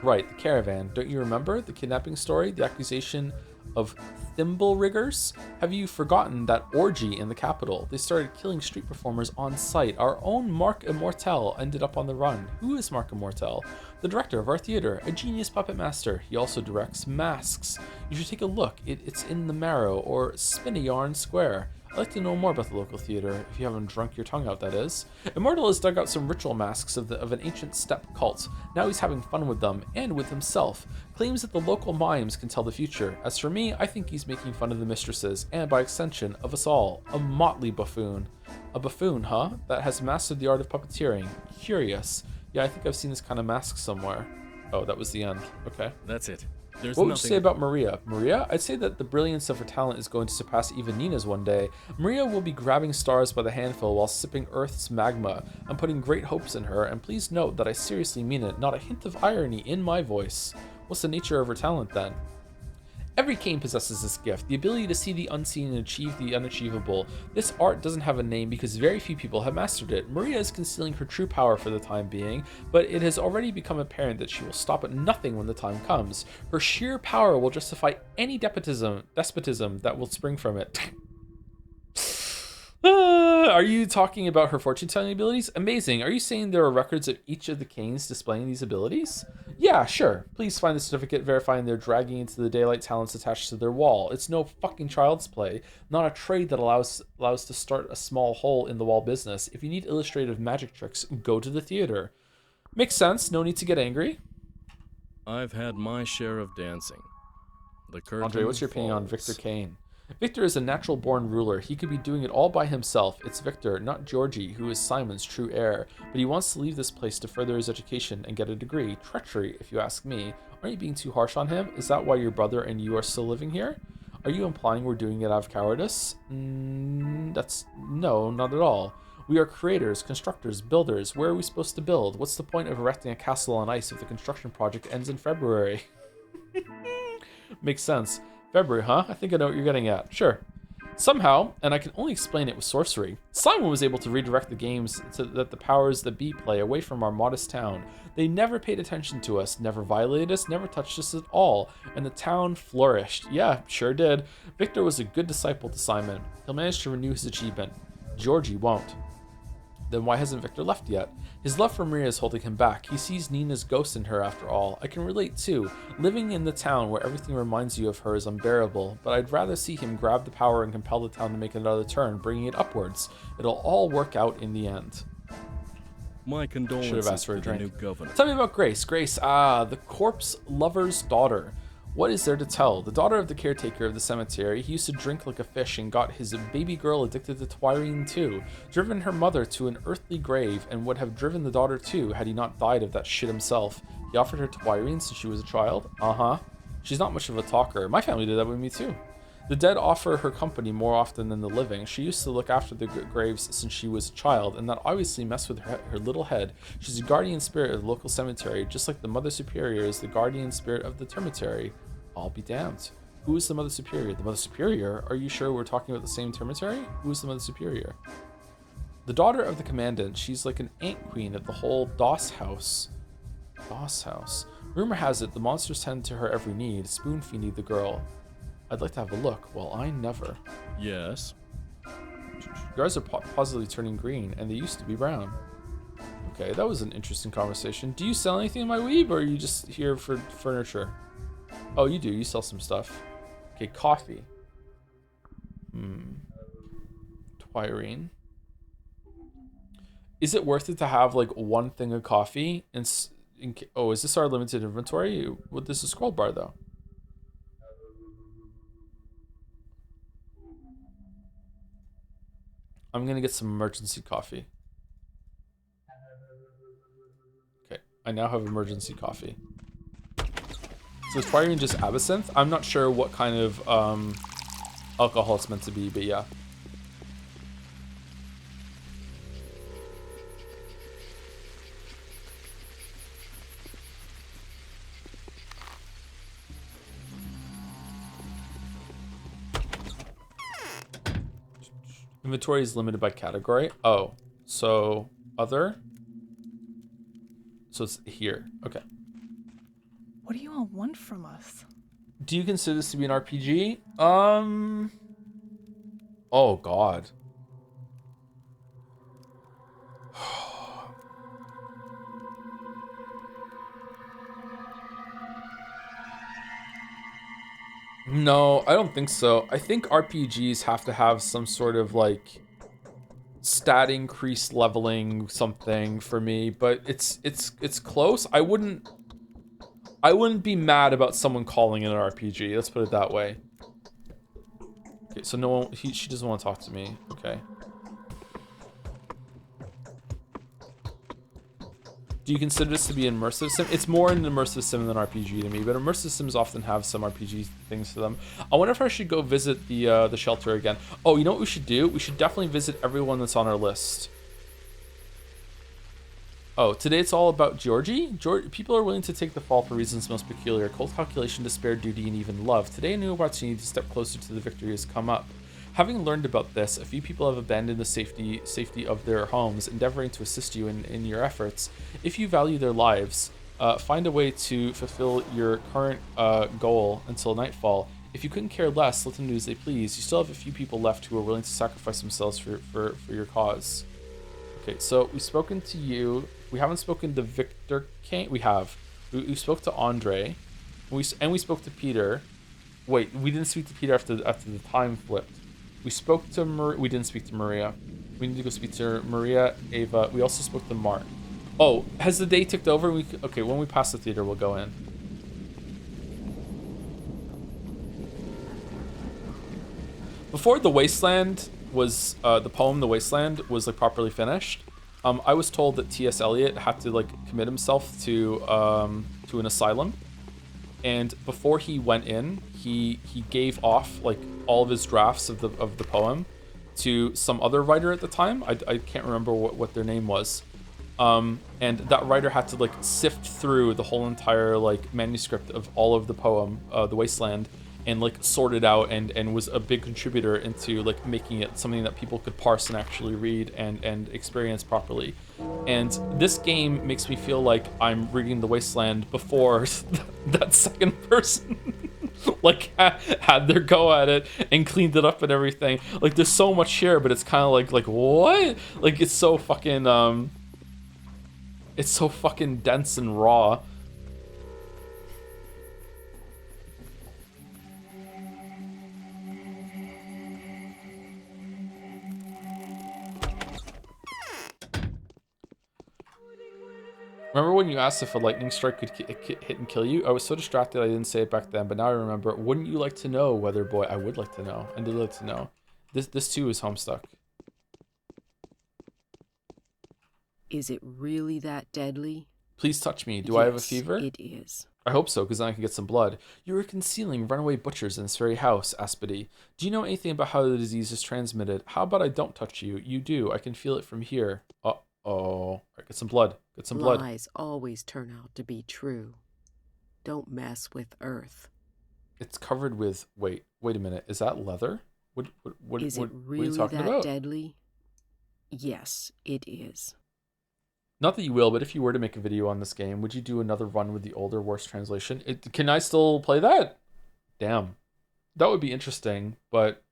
Right, the caravan. Don't you remember? The kidnapping story? The accusation of thimble riggers? Have you forgotten that orgy in the capital? They started killing street performers on sight. Our own Marc Immortel ended up on the run. Who is Marc Immortel? The director of our theater, a genius puppet master. He also directs masks. You should take a look. It's in the Marrow, or Spin a Yarn Square. I'd like to know more about the local theater, if you haven't drunk your tongue out, that is. Immortal has dug out some ritual masks of an ancient steppe cult. Now he's having fun with them, and with himself. Claims that the local mimes can tell the future. As for me, I think he's making fun of the mistresses, and by extension, of us all. A motley buffoon. A buffoon, huh? That has mastered the art of puppeteering. Curious. Yeah, I think I've seen this kind of mask somewhere. Oh, that was the end. Okay. That's it. There's What would you nothing. say about Maria? Maria? I'd say that the brilliance of her talent is going to surpass even Nina's one day. Maria will be grabbing stars by the handful while sipping Earth's magma. I'm putting great hopes in her, and please note that I seriously mean it, not a hint of irony in my voice. What's the nature of her talent then? Every Kane possesses this gift, the ability to see the unseen and achieve the unachievable. This art doesn't have a name because very few people have mastered it. Maria is concealing her true power for the time being, but it has already become apparent that she will stop at nothing when the time comes. Her sheer power will justify any despotism that will spring from it. Are you talking about her fortune-telling abilities? Amazing. Are you saying there are records of each of the Kanes displaying these abilities? Yeah, sure. Please find the certificate verifying their dragging into the daylight talents attached to their wall. It's no fucking child's play, not a trade that allows to start a small hole in the wall business. If you need illustrative magic tricks, go to the theater. Makes sense. No need to get angry. I've had my share of dancing. The curtain Andre, what's your opinion on falls. Victor Kane? Victor is a natural-born ruler. He could be doing it all by himself. It's Victor, not Georgie, who is Simon's true heir. But he wants to leave this place to further his education and get a degree. Treachery, if you ask me. Aren't you being too harsh on him? Is that why your brother and you are still living here? Are you implying we're doing it out of cowardice? No, not at all. We are creators, constructors, builders. Where are we supposed to build? What's the point of erecting a castle on ice if the construction project ends in February? Makes sense. February, huh? I think I know what you're getting at. Sure. Somehow, and I can only explain it with sorcery, Simon was able to redirect the games so that the powers that be play away from our modest town. They never paid attention to us, never violated us, never touched us at all, and the town flourished. Yeah, sure did. Victor was a good disciple to Simon. He'll manage to renew his achievement. Georgie won't. Then why hasn't Victor left yet? His love for Maria is holding him back. He sees Nina's ghost in her after all. I can relate too. Living in the town where everything reminds you of her is unbearable, but I'd rather see him grab the power and compel the town to make another turn, bringing it upwards. It'll all work out in the end. My Should have condolences asked for a to the drink. new governor. Tell me about Grace. Grace, the corpse lover's daughter. What is there to tell? The daughter of the caretaker of the cemetery. He used to drink like a fish and got his baby girl addicted to twirine too. Driven her mother to an earthly grave and would have driven the daughter too had he not died of that shit himself. He offered her twirine since she was a child. Uh-huh. She's not much of a talker. My family did that with me too. The dead offer her company more often than the living. She used to look after the graves since she was a child, and that obviously messed with her little head. She's a guardian spirit of the local cemetery, just like the Mother Superior is the guardian spirit of the termitary. I'll be damned. Who is the Mother Superior? The Mother Superior? Are you sure we're talking about the same termitary? Who is the Mother Superior? The daughter of the commandant. She's like an ant queen of the whole Doss house. Doss house. Rumor has it the monsters tend to her every need, spoon-feeding the girl. I'd like to have a look. Well, I never. Yes. Your eyes are positively turning green, and they used to be brown. Okay, that was an interesting conversation. Do you sell anything in my weeb, or are you just here for furniture? Oh, you do. You sell some stuff. Okay, coffee. Twirine. Is it worth it to have like one thing of coffee? Oh, is this our limited inventory? What? This is a scroll bar though. I'm gonna get some emergency coffee. Okay, I now have emergency coffee. So is twirine just absinthe? I'm not sure what kind of alcohol it's meant to be, but yeah. Inventory is limited by category. Oh, so other? So it's here. Okay. What do you all want from us? Do you consider this to be an RPG? Oh God. No, I don't think so. I think RPGs have to have some sort of like stat increase leveling something for me, but it's close. I wouldn't be mad about someone calling it an RPG. Let's put it that way. Okay, so no one she doesn't want to talk to me. Okay. Do you consider this to be an immersive sim? It's more an immersive sim than RPG to me, but immersive sims often have some RPG things to them. I wonder if I should go visit the shelter again. Oh, you know what we should do? We should definitely visit everyone that's on our list. Oh, today it's all about Georgie? People are willing to take the fall for reasons most peculiar. Cold calculation, despair, duty, and even love. Today a new opportunity to step closer to the victory has come up. Having learned about this, a few people have abandoned the safety of their homes, endeavoring to assist you in your efforts. If you value their lives, find a way to fulfill your current goal until nightfall. If you couldn't care less, let them do as they please. You still have a few people left who are willing to sacrifice themselves for your cause. Okay, so we've spoken to you. We haven't spoken to Victor Kane. We have. We spoke to Andre. And we spoke to Peter. Wait, we didn't speak to Peter after the time flipped. We spoke to we didn't speak to Maria. We need to go speak to Maria, Ava. We also spoke to Mark. Oh, has the day ticked over? Okay, when we pass the theater, we'll go in. Before The Wasteland was the poem The Wasteland was like properly finished, I was told that T.S. Eliot had to like commit himself to an asylum, and before he went in, he gave off like all of his drafts of the poem to some other writer at the time. I can't remember what their name was, and that writer had to like sift through the whole entire like manuscript of all of the poem, The Wasteland, and like sort it out, and was a big contributor into like making it something that people could parse and actually read and experience properly. And this game makes me feel like I'm reading The Wasteland before that second person like had their go at it and cleaned it up and everything. Like there's so much here, but it's kind of like what? Like it's so fucking dense and raw. Remember when you asked if a lightning strike could hit and kill you? I was so distracted I didn't say it back then, but now I remember. Wouldn't you like to know, Weather Boy? I would like to know. I did like to know. This too is Homestuck. Is it really that deadly? Please touch me. Do I have a fever? It is. I hope so, because then I can get some blood. You were concealing runaway butchers in this very house, Aspedy. Do you know anything about how the disease is transmitted? How about I don't touch you? You do. I can feel it from here. Uh-oh. Right, get some blood. Get some blood. Lies always turn out to be true. Don't mess with Earth. It's covered with... Wait a minute. Is that leather? Is it really what are you talking about? deadly? Yes, it is. Not that you will, but if you were to make a video on this game, would you do another run with the older, worse translation? Can I still play that? Damn. That would be interesting, but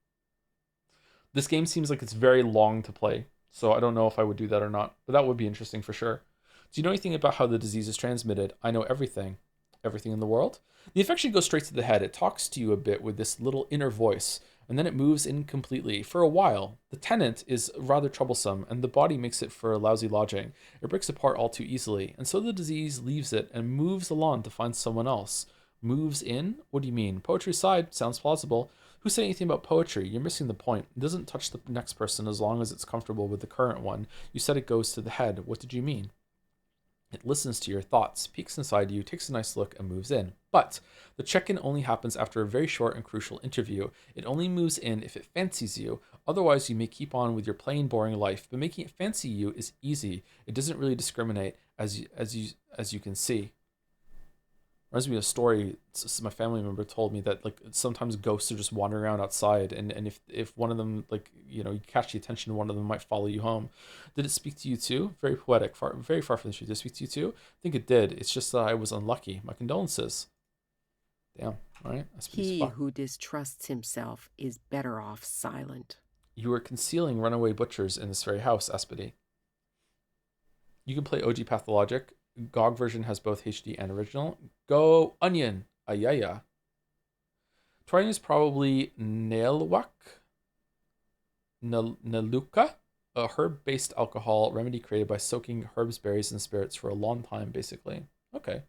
this game seems like it's very long to play, so I don't know if I would do that or not, but that would be interesting for sure. Do you know anything about how the disease is transmitted? I know everything. Everything in the world? The infection goes straight to the head. It talks to you a bit with this little inner voice, and then it moves in completely. For a while, the tenant is rather troublesome, and the body makes it for a lousy lodging. It breaks apart all too easily, and so the disease leaves it and moves along to find someone else. Moves in? What do you mean? Poetry side? Sounds plausible. Who said anything about poetry? You're missing the point. It doesn't touch the next person as long as it's comfortable with the current one. You said it goes to the head. What did you mean? It listens to your thoughts, peeks inside you, takes a nice look, and moves in. But the check-in only happens after a very short and crucial interview. It only moves in if it fancies you. Otherwise, you may keep on with your plain, boring life. But making it fancy you is easy. It doesn't really discriminate, as you can see. Reminds me of a story. My family member told me that like sometimes ghosts are just wandering around outside, and if one of them, like, you know, you catch the attention, one of them might follow you home. Did it speak to you too? Very poetic, very far from the truth. Did it speak to you too? I think it did. It's just that I was unlucky. My condolences. Damn. All right. He who distrusts himself is better off silent. You were concealing runaway butchers in this very house, Aspedy. You can play OG Pathologic. GOG version has both HD and original. Go Onion. Ayaya. Trying is probably Nailwak. Naluka. A herb-based alcohol remedy created by soaking herbs, berries, and spirits for a long time, basically. Okay.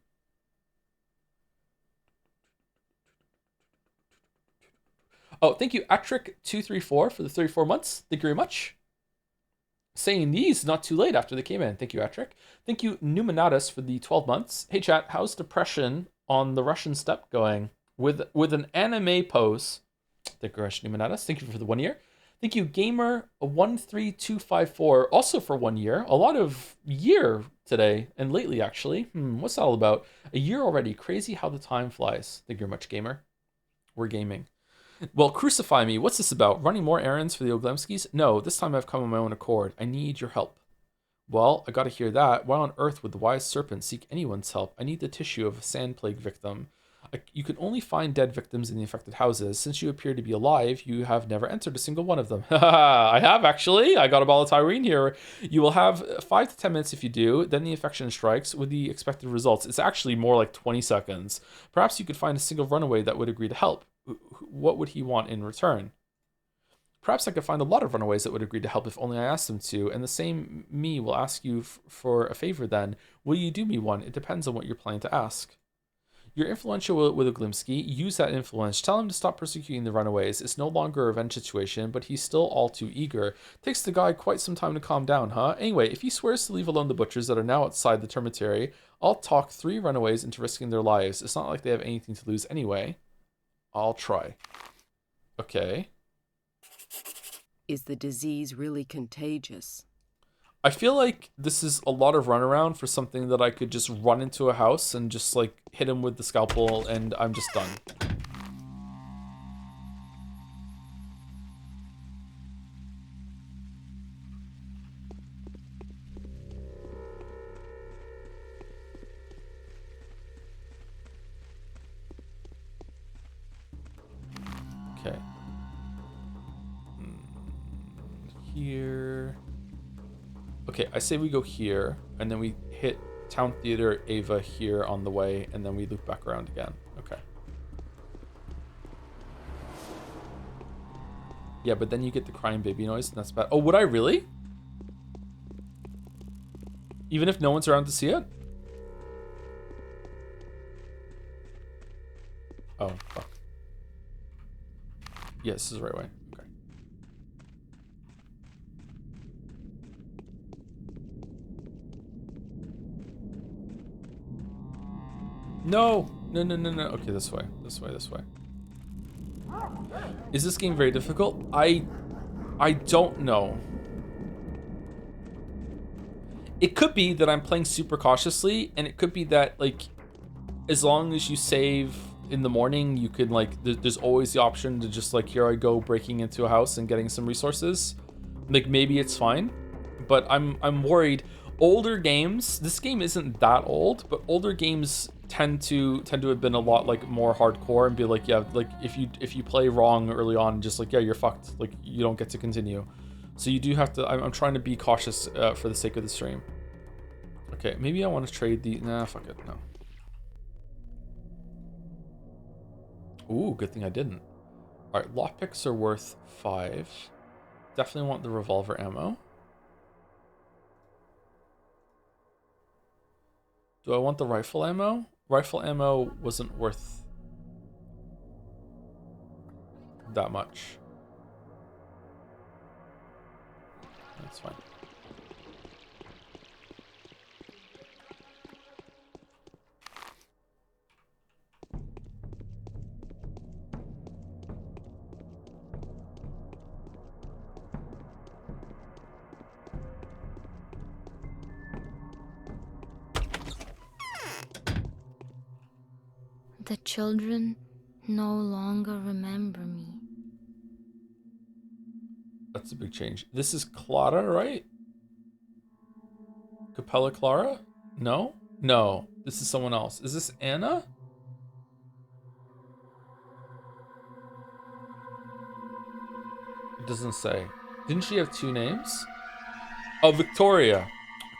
Oh, thank you, Atric234 for the 34 months. Thank you very much. Saying these not too late after they came in. Thank you, Atric. Thank you, Numanatus, for the 12 months. Hey, chat, how's depression on the Russian steppe going? With an anime pose. Thank you, Numanatus. Thank you for the 1 year. Thank you, Gamer13254, also for 1 year. A lot of year today, and lately, actually. What's that all about? A year already. Crazy how the time flies. Thank you very much, Gamer. We're gaming. Well, crucify me. What's this about? Running more errands for the Oglemskis? No, this time I've come on my own accord. I need your help. Well, I gotta hear that. Why on earth would the wise serpent seek anyone's help? I need the tissue of a sand plague victim. You can only find dead victims in the infected houses. Since you appear to be alive, you have never entered a single one of them. I have, actually. I got a ball of Tyrene here. You will have 5 to 10 minutes if you do. Then the infection strikes with the expected results. It's actually more like 20 seconds. Perhaps you could find a single runaway that would agree to help. What would he want in return? Perhaps I could find a lot of runaways that would agree to help if only I asked them to, and the same me will ask you for a favor then. Will you do me one? It depends on what you're planning to ask. You're influential with Oglimsky. Use that influence. Tell him to stop persecuting the runaways. It's no longer a revenge situation, but he's still all too eager. Takes the guy quite some time to calm down, huh? Anyway, if he swears to leave alone the butchers that are now outside the termitary, I'll talk 3 runaways into risking their lives. It's not like they have anything to lose anyway. I'll try. Okay. Is the disease really contagious? I feel like this is a lot of runaround for something that I could just run into a house and just like hit him with the scalpel and I'm just done. Okay. Here. Okay, I say we go here, and then we hit Town Theater Ava here on the way, and then we loop back around again. Okay. Yeah, but then you get the crying baby noise, and that's bad. Oh, would I really? Even if no one's around to see it? Oh, fuck. Yeah, this is the right way. Okay. No! No, no, no, no. Okay, this way. This way, this way. Is this game very difficult? I don't know. It could be that I'm playing super cautiously, and it could be that, like, as long as you save in the morning, you can, like, there's always the option to just, like, here I go breaking into a house and getting some resources. Like, maybe it's fine, but I'm worried. Older games, this game isn't that old, but older games tend to have been a lot, like, more hardcore and be like, yeah, like, if you play wrong early on, just like, yeah, you're fucked. Like, you don't get to continue. So you do have to, I'm trying to be cautious for the sake of the stream. Okay, maybe I want to trade the, nah, fuck it, no. Ooh, good thing I didn't. All right, lockpicks are worth 5. Definitely want the revolver ammo. Do I want the rifle ammo? Rifle ammo wasn't worth that much. That's fine. The children no longer remember me. That's a big change. This is Clara, right? Capella Clara? No? No. This is someone else. Is this Anna? It doesn't say. Didn't she have 2 names? Oh, Victoria.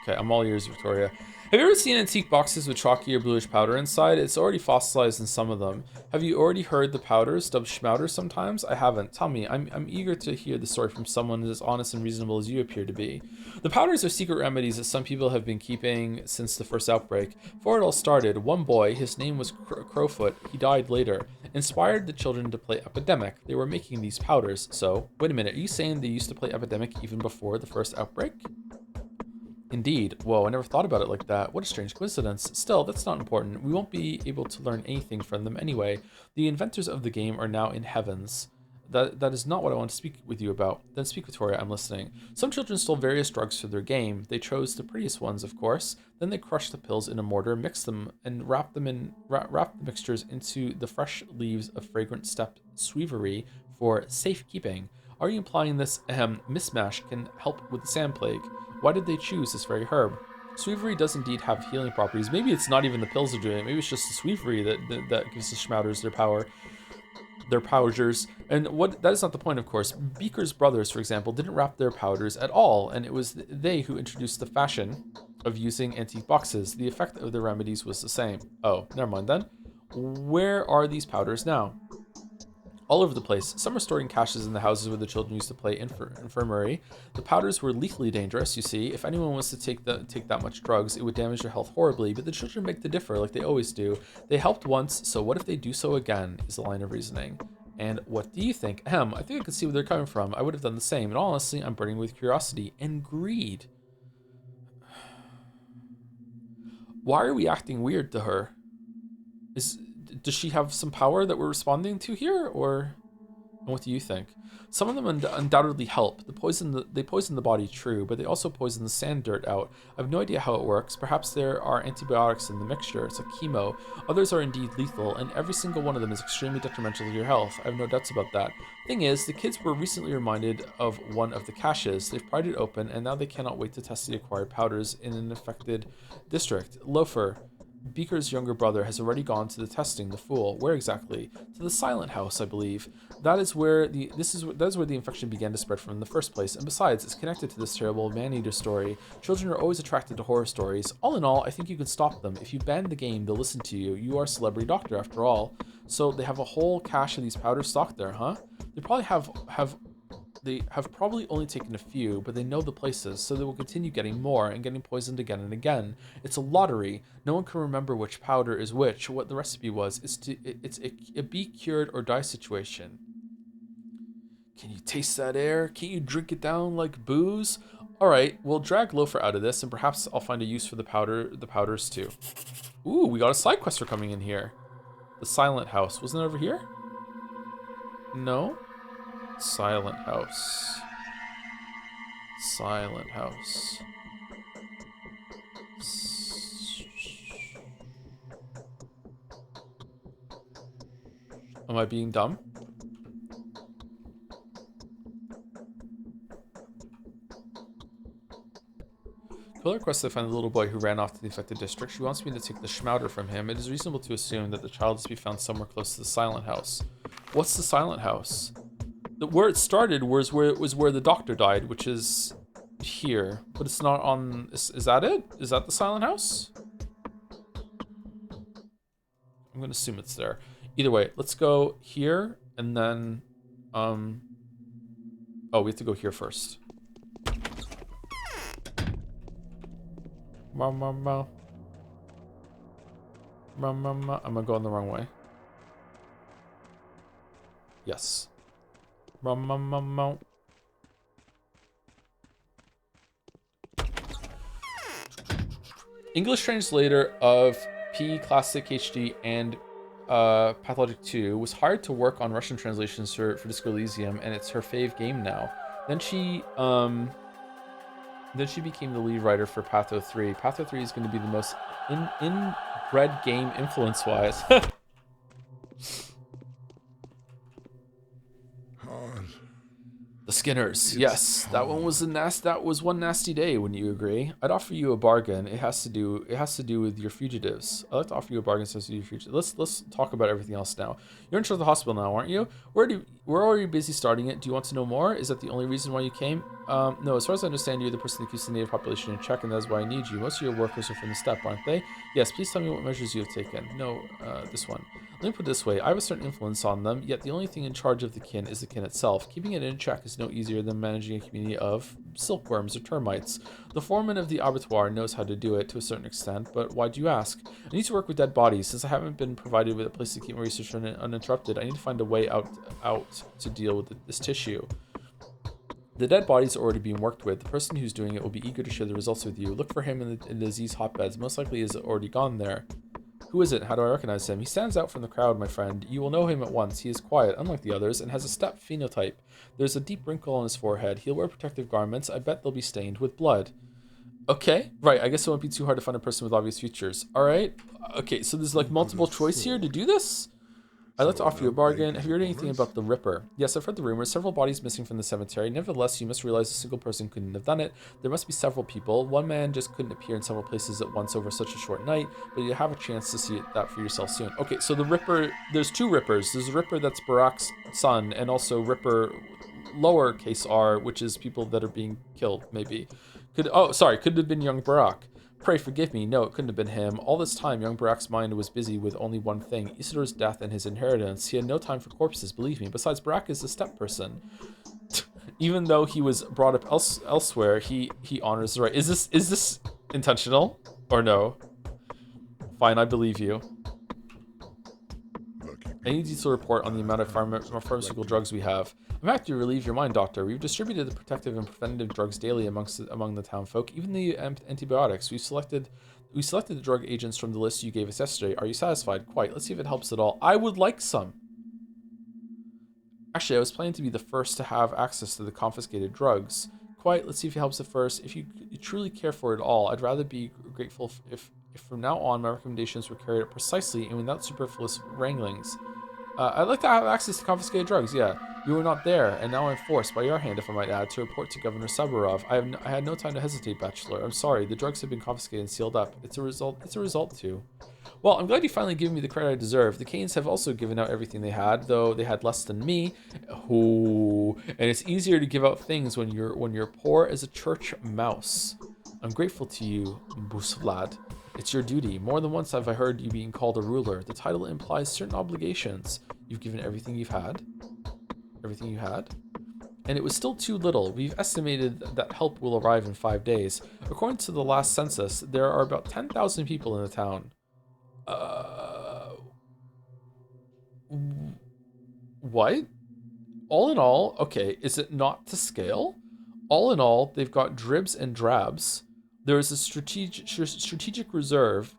Okay, I'm all ears, Victoria. Have you ever seen antique boxes with chalky or bluish powder inside? It's already fossilized in some of them. Have you already heard the powders dubbed schmouters sometimes? I haven't. Tell me. I'm eager to hear the story from someone as honest and reasonable as you appear to be. The powders are secret remedies that some people have been keeping since the first outbreak. Before it all started, one boy, his name was Crowfoot, he died later, inspired the children to play Epidemic. They were making these powders. So, wait a minute, are you saying they used to play Epidemic even before the first outbreak? Indeed. Whoa, I never thought about it like that. What a strange coincidence. Still, that's not important. We won't be able to learn anything from them anyway. The inventors of the game are now in heavens. That is not what I want to speak with you about. Then speak, Victoria, I'm listening. Some children stole various drugs for their game. They chose the prettiest ones, of course. Then they crushed the pills in a mortar, mixed them, and wrapped the mixtures into the fresh leaves of fragrant steppe sweevery for safekeeping. Are you implying this mismatch can help with the sand plague? Why did they choose this very herb? Sweevery does indeed have healing properties. Maybe it's not even the pills are doing it. Maybe it's just the sweevery that gives the schmouters their power. Their powders. And that is not the point, of course. Beaker's brothers, for example, didn't wrap their powders at all, and it was they who introduced the fashion of using antique boxes. The effect of the remedies was the same. Oh, never mind then. Where are these powders now? All over the place. Some are stored in caches in the houses where the children used to play infirmary. The powders were lethally dangerous, you see. If anyone was to take that much drugs, it would damage their health horribly, but the children beg to differ, like they always do. They helped once, so what if they do so again, is the line of reasoning. And what do you think? I think I can see where they're coming from. I would have done the same. And honestly, I'm burning with curiosity and greed. Why are we acting weird to her? Does she have some power that we're responding to here, or what do you think? Some of them undoubtedly help. They poison the body, true, but they also poison the sand dirt out. I have no idea how it works. Perhaps there are antibiotics in the mixture. It's like chemo. Others are indeed lethal, and every single one of them is extremely detrimental to your health. I have no doubts about that. Thing is, the kids were recently reminded of one of the caches. They've pried it open, and now they cannot wait to test the acquired powders in an affected district. Loafer, Beaker's younger brother, has already gone to the testing. The fool. Where exactly? To the Silent House, I believe. That is where the infection began to spread from in the first place. And besides, it's connected to this terrible man-eater story. Children are always attracted to horror stories. All in all, I think you can stop them. If you ban the game, they'll listen to you. You are a celebrity doctor, after all. So they have a whole cache of these powders stocked there, huh? They probably have They have probably only taken a few, but they know the places, so they will continue getting more and getting poisoned again and again. It's a lottery. No one can remember which powder is which. What the recipe was. It's a be cured or die situation. Can you taste that air? Can't you drink it down like booze? All right, we'll drag Loafer out of this, and perhaps I'll find a use for the powders too. Ooh, we got a side quest for coming in here. The Silent House. Wasn't it over here? No. Silent House. Silent House. Am I being dumb? Killer requests to find the little boy who ran off to the affected district. She wants me to take the schmouder from him. It is reasonable to assume that the child is to be found somewhere close to the Silent House. What's the Silent House? Where it started was where the doctor died, which is here, but it's not on. Is that it? Is that the Silent House? I'm gonna assume it's there. Either way, let's go here and then oh, we have to go here first. Am I going the wrong way? Yes. English translator of P Classic HD and Pathologic 2 was hired to work on Russian translations for Disco Elysium, and it's her fave game now. Then she became the lead writer for Patho 3. Patho 3 is going to be the most inbred game influence-wise. The Skinners, yes, that one was that was one nasty day. Wouldn't you agree? I'd offer you a bargain. It has to do with your fugitives. I'd like to offer you a bargain so you fugitives. Let's talk about everything else now. You're in charge of the hospital now, aren't you? We're already busy starting it. Do you want to know more? Is that the only reason why you came? No, as far as I understand, you're the person that keeps the native population in check, and that's why I need you. Most of your workers are from the steppe, aren't they? Yes, please tell me what measures you have taken. No, this one. Let me put it this way. I have a certain influence on them, yet the only thing in charge of the kin is the kin itself. Keeping it in check is no easier than managing a community of silkworms or termites. The foreman of the abattoir knows how to do it to a certain extent, but why do you ask? I need to work with dead bodies. Since I haven't been provided with a place to keep my research uninterrupted, I need to find a way out to deal with this tissue. The dead bodies are already being worked with. The person who's doing it will be eager to share the results with you. Look for him in the disease hotbeds. Most likely he has already gone there. Who is it? How do I recognize him? He stands out from the crowd, my friend. You will know him at once. He is quiet, unlike the others, and has a steppe phenotype. There's a deep wrinkle on his forehead. He'll wear protective garments. I bet they'll be stained with blood. Okay, right. I guess it won't be too hard to find a person with obvious features. All right. Okay, so there's like multiple choice here to do this? I'd like to offer you a bargain. Have you heard anything about the Ripper? Yes, I've heard the rumors. Several bodies missing from the cemetery. Nevertheless, you must realize a single person couldn't have done it. There must be several people. One man just couldn't appear in several places at once over such a short night, but you have a chance to see that for yourself soon. Okay, so the Ripper, there's two Rippers. There's a Ripper that's Barak's son, and also Ripper lowercase r, which is people that are being killed, maybe. Could have been young Barak. Pray forgive me. No, it couldn't have been him. All this time, young Barak's mind was busy with only one thing, Isidor's death and his inheritance. He had no time for corpses, believe me. Besides, Barak is a step person. Even though he was brought up elsewhere, he honors the right. Is this intentional or no? Fine, I believe you. I need you to report on the amount of pharmaceutical drugs we have. I'm happy to relieve your mind, Doctor. We've distributed the protective and preventative drugs daily among the town folk, even the antibiotics. We selected the drug agents from the list you gave us yesterday. Are you satisfied? Quite. Let's see if it helps at all. I would like some. Actually, I was planning to be the first to have access to the confiscated drugs. Quite. Let's see if it helps at first. If you truly care for it all, I'd rather be grateful if from now on my recommendations were carried out precisely and without superfluous wranglings. I'd like to have access to confiscated drugs, yeah. You were not there, and now I'm forced, by your hand if I might add, to report to Governor Saburov. I had no time to hesitate, Bachelor. I'm sorry, the drugs have been confiscated and sealed up. It's a result too. Well, I'm glad you finally gave me the credit I deserve. The Canes have also given out everything they had, though they had less than me. Ooh, and it's easier to give out things when you're poor as a church mouse. I'm grateful to you, Busvlad. It's your duty. More than once have I heard you being called a ruler. The title implies certain obligations. You've given everything you've had. Everything you had. and it was still too little. We've estimated that help will arrive in 5 days. According to the last census, there are about 10,000 people in the town. What? All in all, okay, is it not to scale? All in all, they've got dribs and drabs. There is a strategic reserve,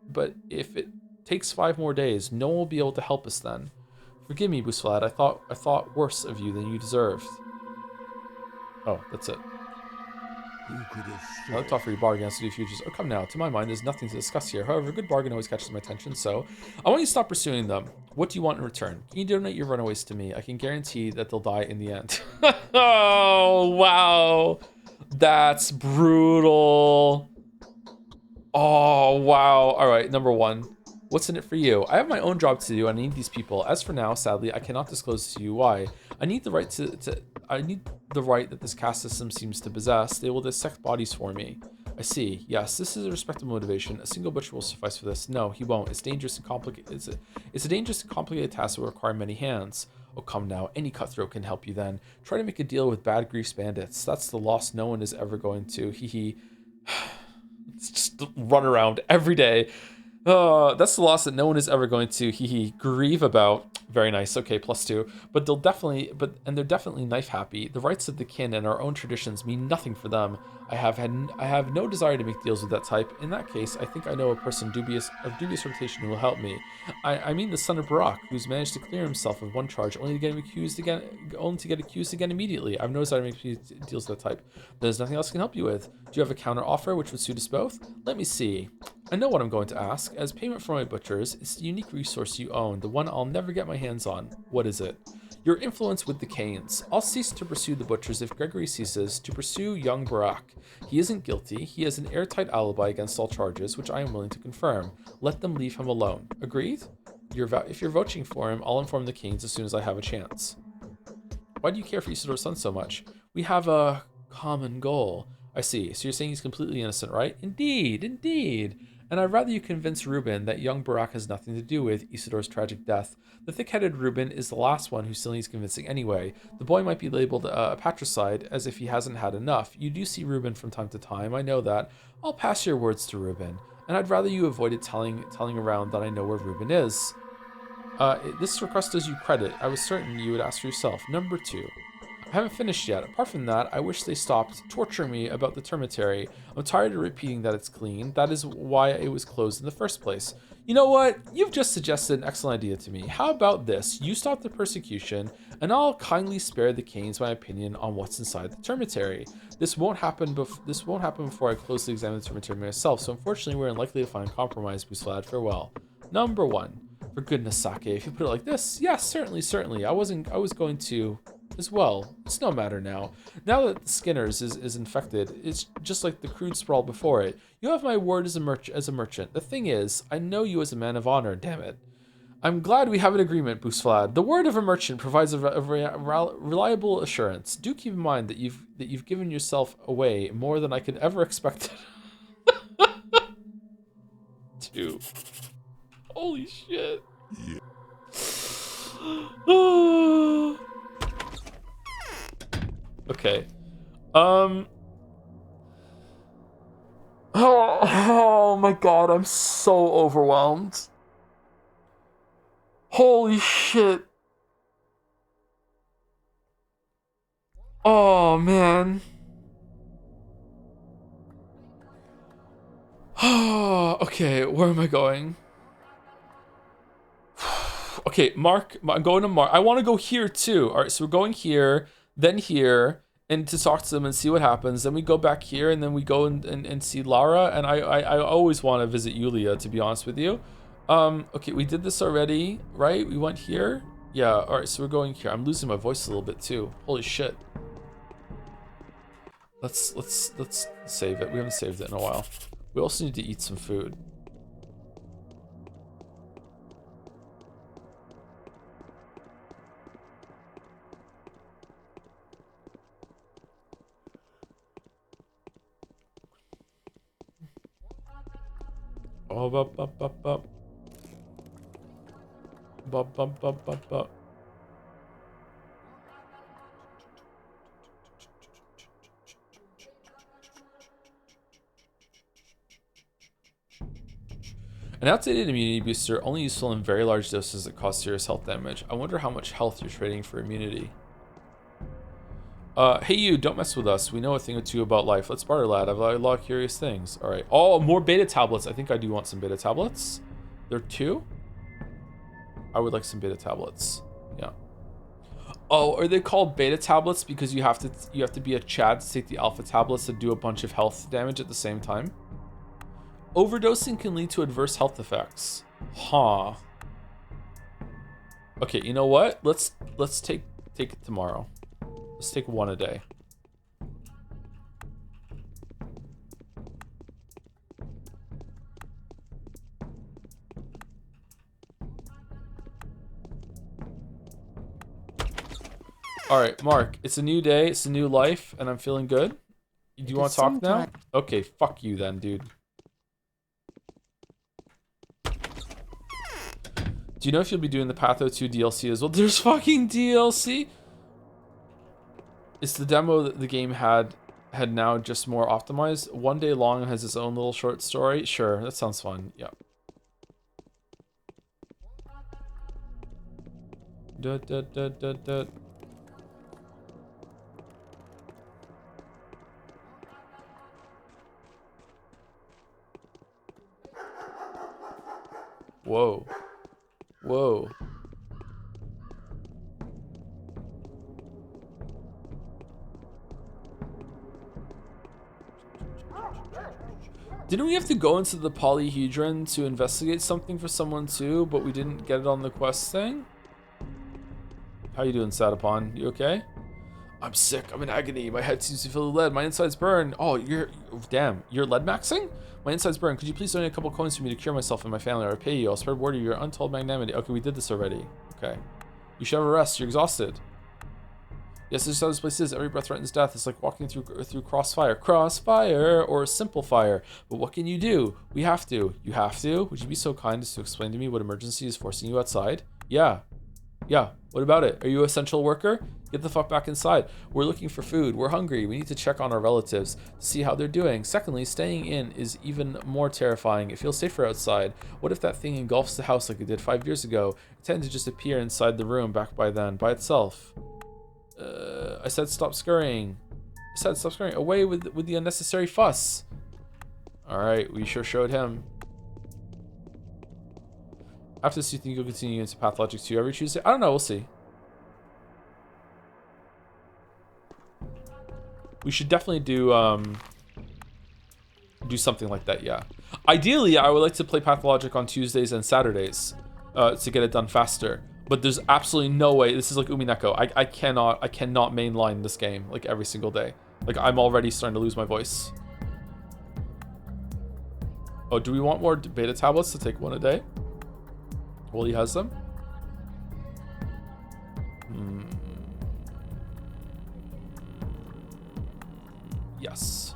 but if it takes 5 more days, no one will be able to help us then. Forgive me, Busflad. I thought worse of you than you deserved. Oh, that's it. Who could have I looked off for your bargain as to do futures. Oh, come now. To my mind, there's nothing to discuss here. However, a good bargain always catches my attention, so I want you to stop pursuing them. What do you want in return? Can you donate your runaways to me? I can guarantee that they'll die in the end. Oh, wow. That's brutal. Oh, wow. All right, number 1. What's in it for you? I have my own job to do and I need these people. As for now, sadly, I cannot disclose to you why. I need the right that this caste system seems to possess. They will dissect bodies for me. I see. Yes, this is a respectable motivation. A single butcher will suffice for this. No, he won't. It's dangerous and complicated. It's a dangerous and complicated task that will require many hands. Oh, come now. Any cutthroat can help you then. Try to make a deal with bad grease bandits. That's the loss no one is ever going to. Hee. It's just run around every day. That's the loss that no one is ever going to grieve about. Very nice. Okay, +2. But they're definitely knife happy. The rights of the kin and our own traditions mean nothing for them. I have no desire to make deals with that type. In that case, I think I know a person of dubious reputation who will help me. I mean the son of Barak, who's managed to clear himself of one charge only to get accused again immediately. I have no desire to make deals with that type. There's nothing else I can help you with. Do you have a counter offer which would suit us both? Let me see. I know what I'm going to ask. As payment for my butchers, it's the unique resource you own, the one I'll never get my hands on. What is it? Your influence with the Canes. I'll cease to pursue the butchers if Gregory ceases to pursue young Barak. He isn't guilty. He has an airtight alibi against all charges, which I am willing to confirm. Let them leave him alone. Agreed? If you're voting for him, I'll inform the Canes as soon as I have a chance. Why do you care for Isidor's son so much? We have a common goal. I see. So you're saying he's completely innocent, right? Indeed. And I'd rather you convince Reuben that young Barak has nothing to do with Isidor's tragic death. The thick-headed Reuben is the last one who still needs convincing anyway. The boy might be labeled a patricide, as if he hasn't had enough. You do see Reuben from time to time, I know that. I'll pass your words to Reuben. And I'd rather you avoided telling around that I know where Reuben is. This request does you credit. I was certain you would ask for yourself. Number 2. I haven't finished yet. Apart from that, I wish they stopped torturing me about the termitary. I'm tired of repeating that it's clean. That is why it was closed in the first place. You know what? You've just suggested an excellent idea to me. How about this? You stop the persecution, and I'll kindly spare the Canes my opinion on what's inside the termitary. This won't happen before I closely examine the termitary myself, so unfortunately we're unlikely to find a compromise, Busflad. Farewell. Number 1. For goodness sake, if you put it like this, yes, certainly. I was going to as well. It's no matter now. Now that the Skinner's is infected, it's just like the crude sprawl before it. You have my word as a merchant. The thing is, I know you as a man of honor, damn it. I'm glad we have an agreement, Busflad. The word of a merchant provides a reliable assurance. Do keep in mind that you've given yourself away more than I could ever expect. 2. Holy shit. Yeah. Okay. Oh my god, I'm so overwhelmed. Holy shit. Oh man. Okay, where am I going? Okay, Mark, I'm going to Mark. I want to go here too. All right, so we're going here, then here, and to talk to them and see what happens. Then we go back here, and then we go and see Lara. And I always want to visit Yulia, to be honest with you. Okay, we did this already, right? We went here. Yeah. All right, so we're going here. I'm losing my voice a little bit too. Holy shit. Let's save it. We haven't saved it in a while. We also need to eat some food. Oh, bop. An outdated immunity booster, only useful in very large doses that cause serious health damage. I wonder how much health you're trading for immunity. Hey you, don't mess with us. We know a thing or two about life. Let's barter, lad. I've a lot of curious things. All right. Oh, more beta tablets. I think I do want some beta tablets. There are 2? I would like some beta tablets. Yeah. Oh, are they called beta tablets because you have to be a Chad to take the alpha tablets to do a bunch of health damage at the same time? Overdosing can lead to adverse health effects. Huh. Okay, you know what? Let's take it tomorrow. Let's take 1 a day. All right, Mark, it's a new day, it's a new life, and I'm feeling good. Do you want to talk now? Okay, fuck you then, dude. Do you know if you'll be doing the Patho 2 DLC as well? There's fucking DLC? It's the demo that the game had now just more optimized. 1 day long and has its own little short story. Sure, that sounds fun. Yeah. Whoa. Whoa. Didn't we have to go into the polyhedron to investigate something for someone too, but we didn't get it on the quest thing? How you doing, Satapon? You okay? I'm sick. I'm in agony. My head seems to feel lead. My insides burn. Oh, damn. You're lead maxing? My insides burn. Could you please donate a couple coins for me to cure myself and my family, or I'll pay you. I'll spread word of your untold magnanimity. Okay, we did this already. Okay. You should have a rest. You're exhausted. Yes, this is how this place is. Every breath threatens death. It's like walking through crossfire. Crossfire or simple fire. But what can you do? We have to. You have to? Would you be so kind as to explain to me what emergency is forcing you outside? Yeah. Yeah. What about it? Are you an essential worker? Get the fuck back inside. We're looking for food. We're hungry. We need to check on our relatives to see how they're doing. Secondly, staying in is even more terrifying. It feels safer outside. What if that thing engulfs the house like it did 5 years ago? It tended to just appear inside the room back by then, by itself. I said stop scurrying. I said stop scurrying. Away with the unnecessary fuss. Alright, we sure showed him. After this, you think you'll continue into Pathologic 2 every Tuesday? I don't know, we'll see. We should definitely do something like that, yeah. Ideally, I would like to play Pathologic on Tuesdays and Saturdays to get it done faster. But there's absolutely no way. This is like Umineko. I cannot mainline this game like every single day. Like I'm already starting to lose my voice. Oh, do we want more beta tablets to take 1 a day? Well, he has them. Yes.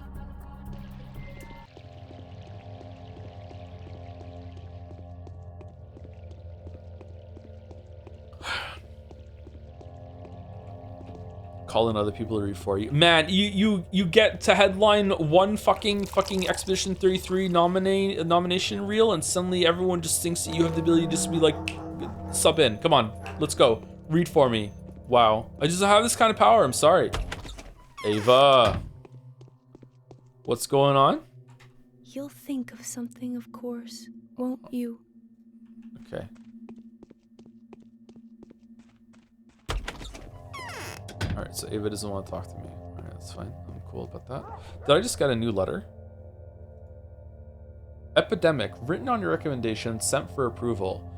Calling other people to read for you. Man, you get to headline one fucking Expedition 33 nomination reel, and suddenly everyone just thinks that you have the ability to just be like, sub in. Come on, let's go. Read for me. Wow. I just don't have this kind of power. I'm sorry. Ava. What's going on? You'll think of something, of course, won't you? Okay. Alright, so Ava doesn't want to talk to me. Alright, that's fine. I'm cool about that. Did I just get a new letter? Epidemic, written on your recommendation, sent for approval.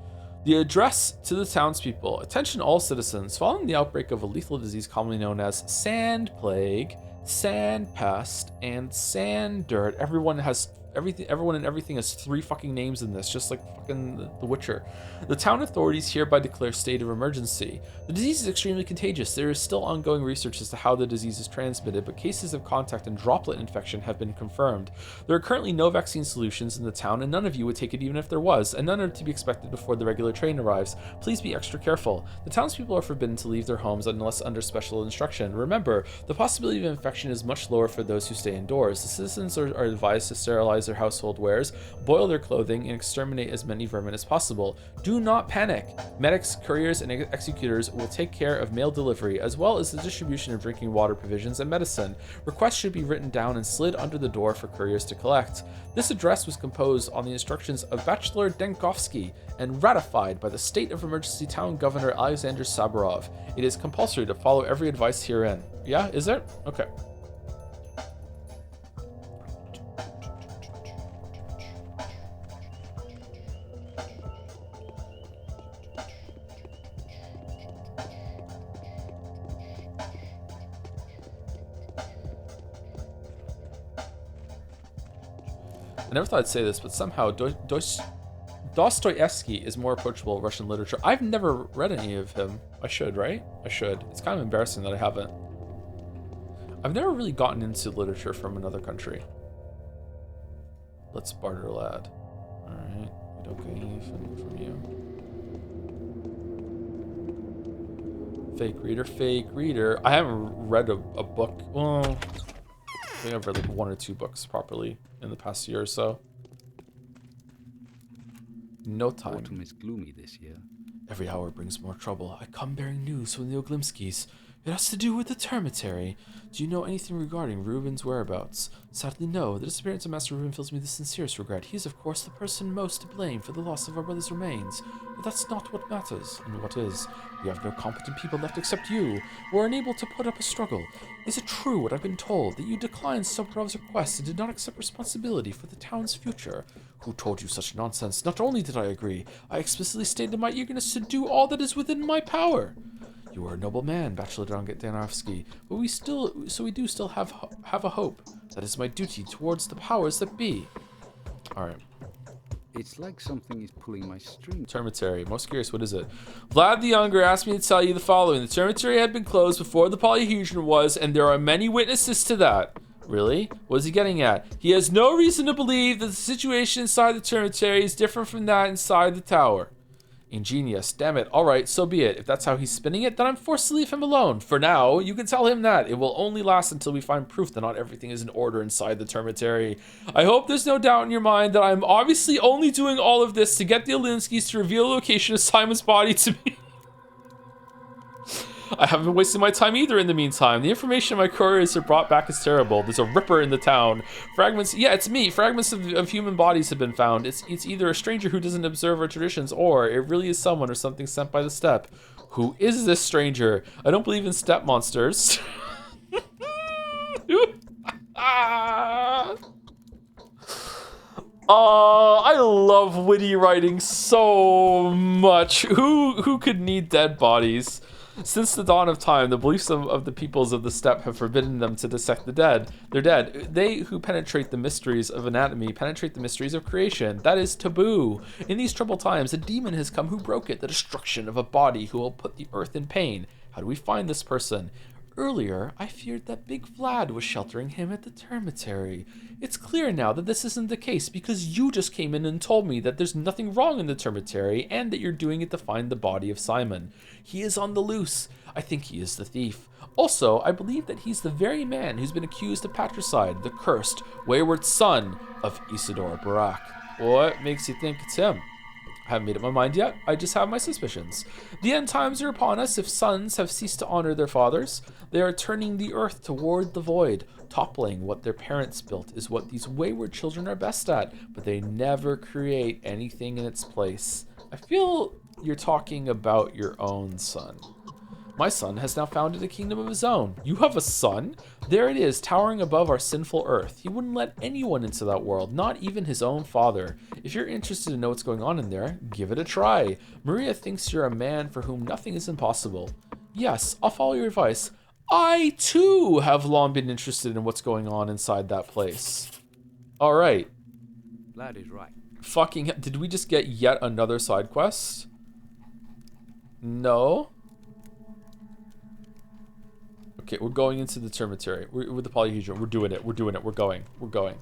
The address to the townspeople. Attention all citizens. Following the outbreak of a lethal disease commonly known as sand plague, sand pest, and sand dirt. Everyone and everything has 3 fucking names in this, just like fucking The Witcher. The town authorities hereby declare state of emergency. The disease is extremely contagious. There is still ongoing research as to how the disease is transmitted, but cases of contact and droplet infection have been confirmed. There are currently no vaccine solutions in the town, and none of you would take it even if there was, and none are to be expected before the regular train arrives. Please be extra careful. The townspeople are forbidden to leave their homes unless under special instruction. Remember, the possibility of infection is much lower for those who stay indoors. The citizens are advised to sterilize their household wares, boil their clothing, and exterminate as many vermin as possible. Do not panic. Medics, couriers, and executors will take care of mail delivery, as well as the distribution of drinking water, provisions, and medicine. Requests should be written down and slid under the door for couriers to collect. This address was composed on the instructions of Bachelor Denkovsky and ratified by the State of Emergency Town Governor Alexander Saburov. It is compulsory to follow every advice herein. Yeah, is there? Okay. I never thought I'd say this, but somehow Dostoevsky is more approachable Russian literature. I've never read any of him. I should, right? I should. It's kind of embarrassing that I haven't. I've never really gotten into literature from another country. Let's barter, lad. Alright, we don't get anything from you. Fake reader. I haven't read a book. Well, I think I've read like 1 or 2 books properly in the past year or so. No time. Autumn is gloomy this year. Every hour brings more trouble. I come bearing news from the Oglimskis. It has to do with the Termitary. Do you know anything regarding Reuben's whereabouts? Sadly, no. The disappearance of Master Reuben fills me with the sincerest regret. He is, of course, the person most to blame for the loss of our brother's remains. But that's not what matters. And what is? We have no competent people left except you. We're unable to put up a struggle. Is it true what I've been told, that you declined Sobrov's request and did not accept responsibility for the town's future? Who told you such nonsense? Not only did I agree, I explicitly stated my eagerness to do all that is within my power. You are a noble man, Bachelor Danovsky, but we do still have a hope. That is my duty towards the powers that be. Alright. It's like something is pulling my string. Termitary. Most curious, what is it? Vlad the Younger asked me to tell you the following. The Termitary had been closed before the polyhedron was, and there are many witnesses to that. Really? What is he getting at? He has no reason to believe that the situation inside the Termitary is different from that inside the tower. Ingenious. Damn it. Alright, so be it. If that's how he's spinning it, then I'm forced to leave him alone. For now, you can tell him that. It will only last until we find proof that not everything is in order inside the Termitary. I hope there's no doubt in your mind that I'm obviously only doing all of this to get the Olinskis to reveal the location of Simon's body to me. I haven't been wasting my time either in the meantime. The information my couriers have brought back is terrible. There's a ripper in the town. Fragments, yeah, it's me. Fragments of human bodies have been found. It's either a stranger who doesn't observe our traditions, or it really is someone or something sent by the steppe. Who is this stranger? I don't believe in steppe monsters. Oh, I love witty writing so much. Who could need dead bodies? Since the dawn of time, the beliefs of the peoples of the steppe have forbidden them to dissect the dead. They're dead. They who penetrate the mysteries of anatomy penetrate the mysteries of creation. That is taboo. In these troubled times, a demon has come who broke it, the destruction of a body who will put the earth in pain. How do we find this person? Earlier, I feared that Big Vlad was sheltering him at the Termitary. It's clear now that this isn't the case because you just came in and told me that there's nothing wrong in the Termitary and that you're doing it to find the body of Simon. He is on the loose. I think he is the thief. Also, I believe that he's the very man who's been accused of patricide, the cursed, wayward son of Isidore Barak. What makes you think it's him? I haven't made up my mind yet. I just have my suspicions. The end times are upon us. If sons have ceased to honor their fathers, they are turning the earth toward the void. Toppling what their parents built is what these wayward children are best at, but they never create anything in its place. I feel you're talking about your own son. My son has now founded a kingdom of his own. You have a son? There it is, towering above our sinful earth. He wouldn't let anyone into that world, not even his own father. If you're interested to know what's going on in there, give it a try. Maria thinks you're a man for whom nothing is impossible. Yes, I'll follow your advice. I, too, have long been interested in what's going on inside that place. All right. Vlad is right. Fucking, did we just get yet another side quest? No. Okay, we're going into the Termitary. We're with the polyhedron. We're doing it. We're doing it. We're going. We're going.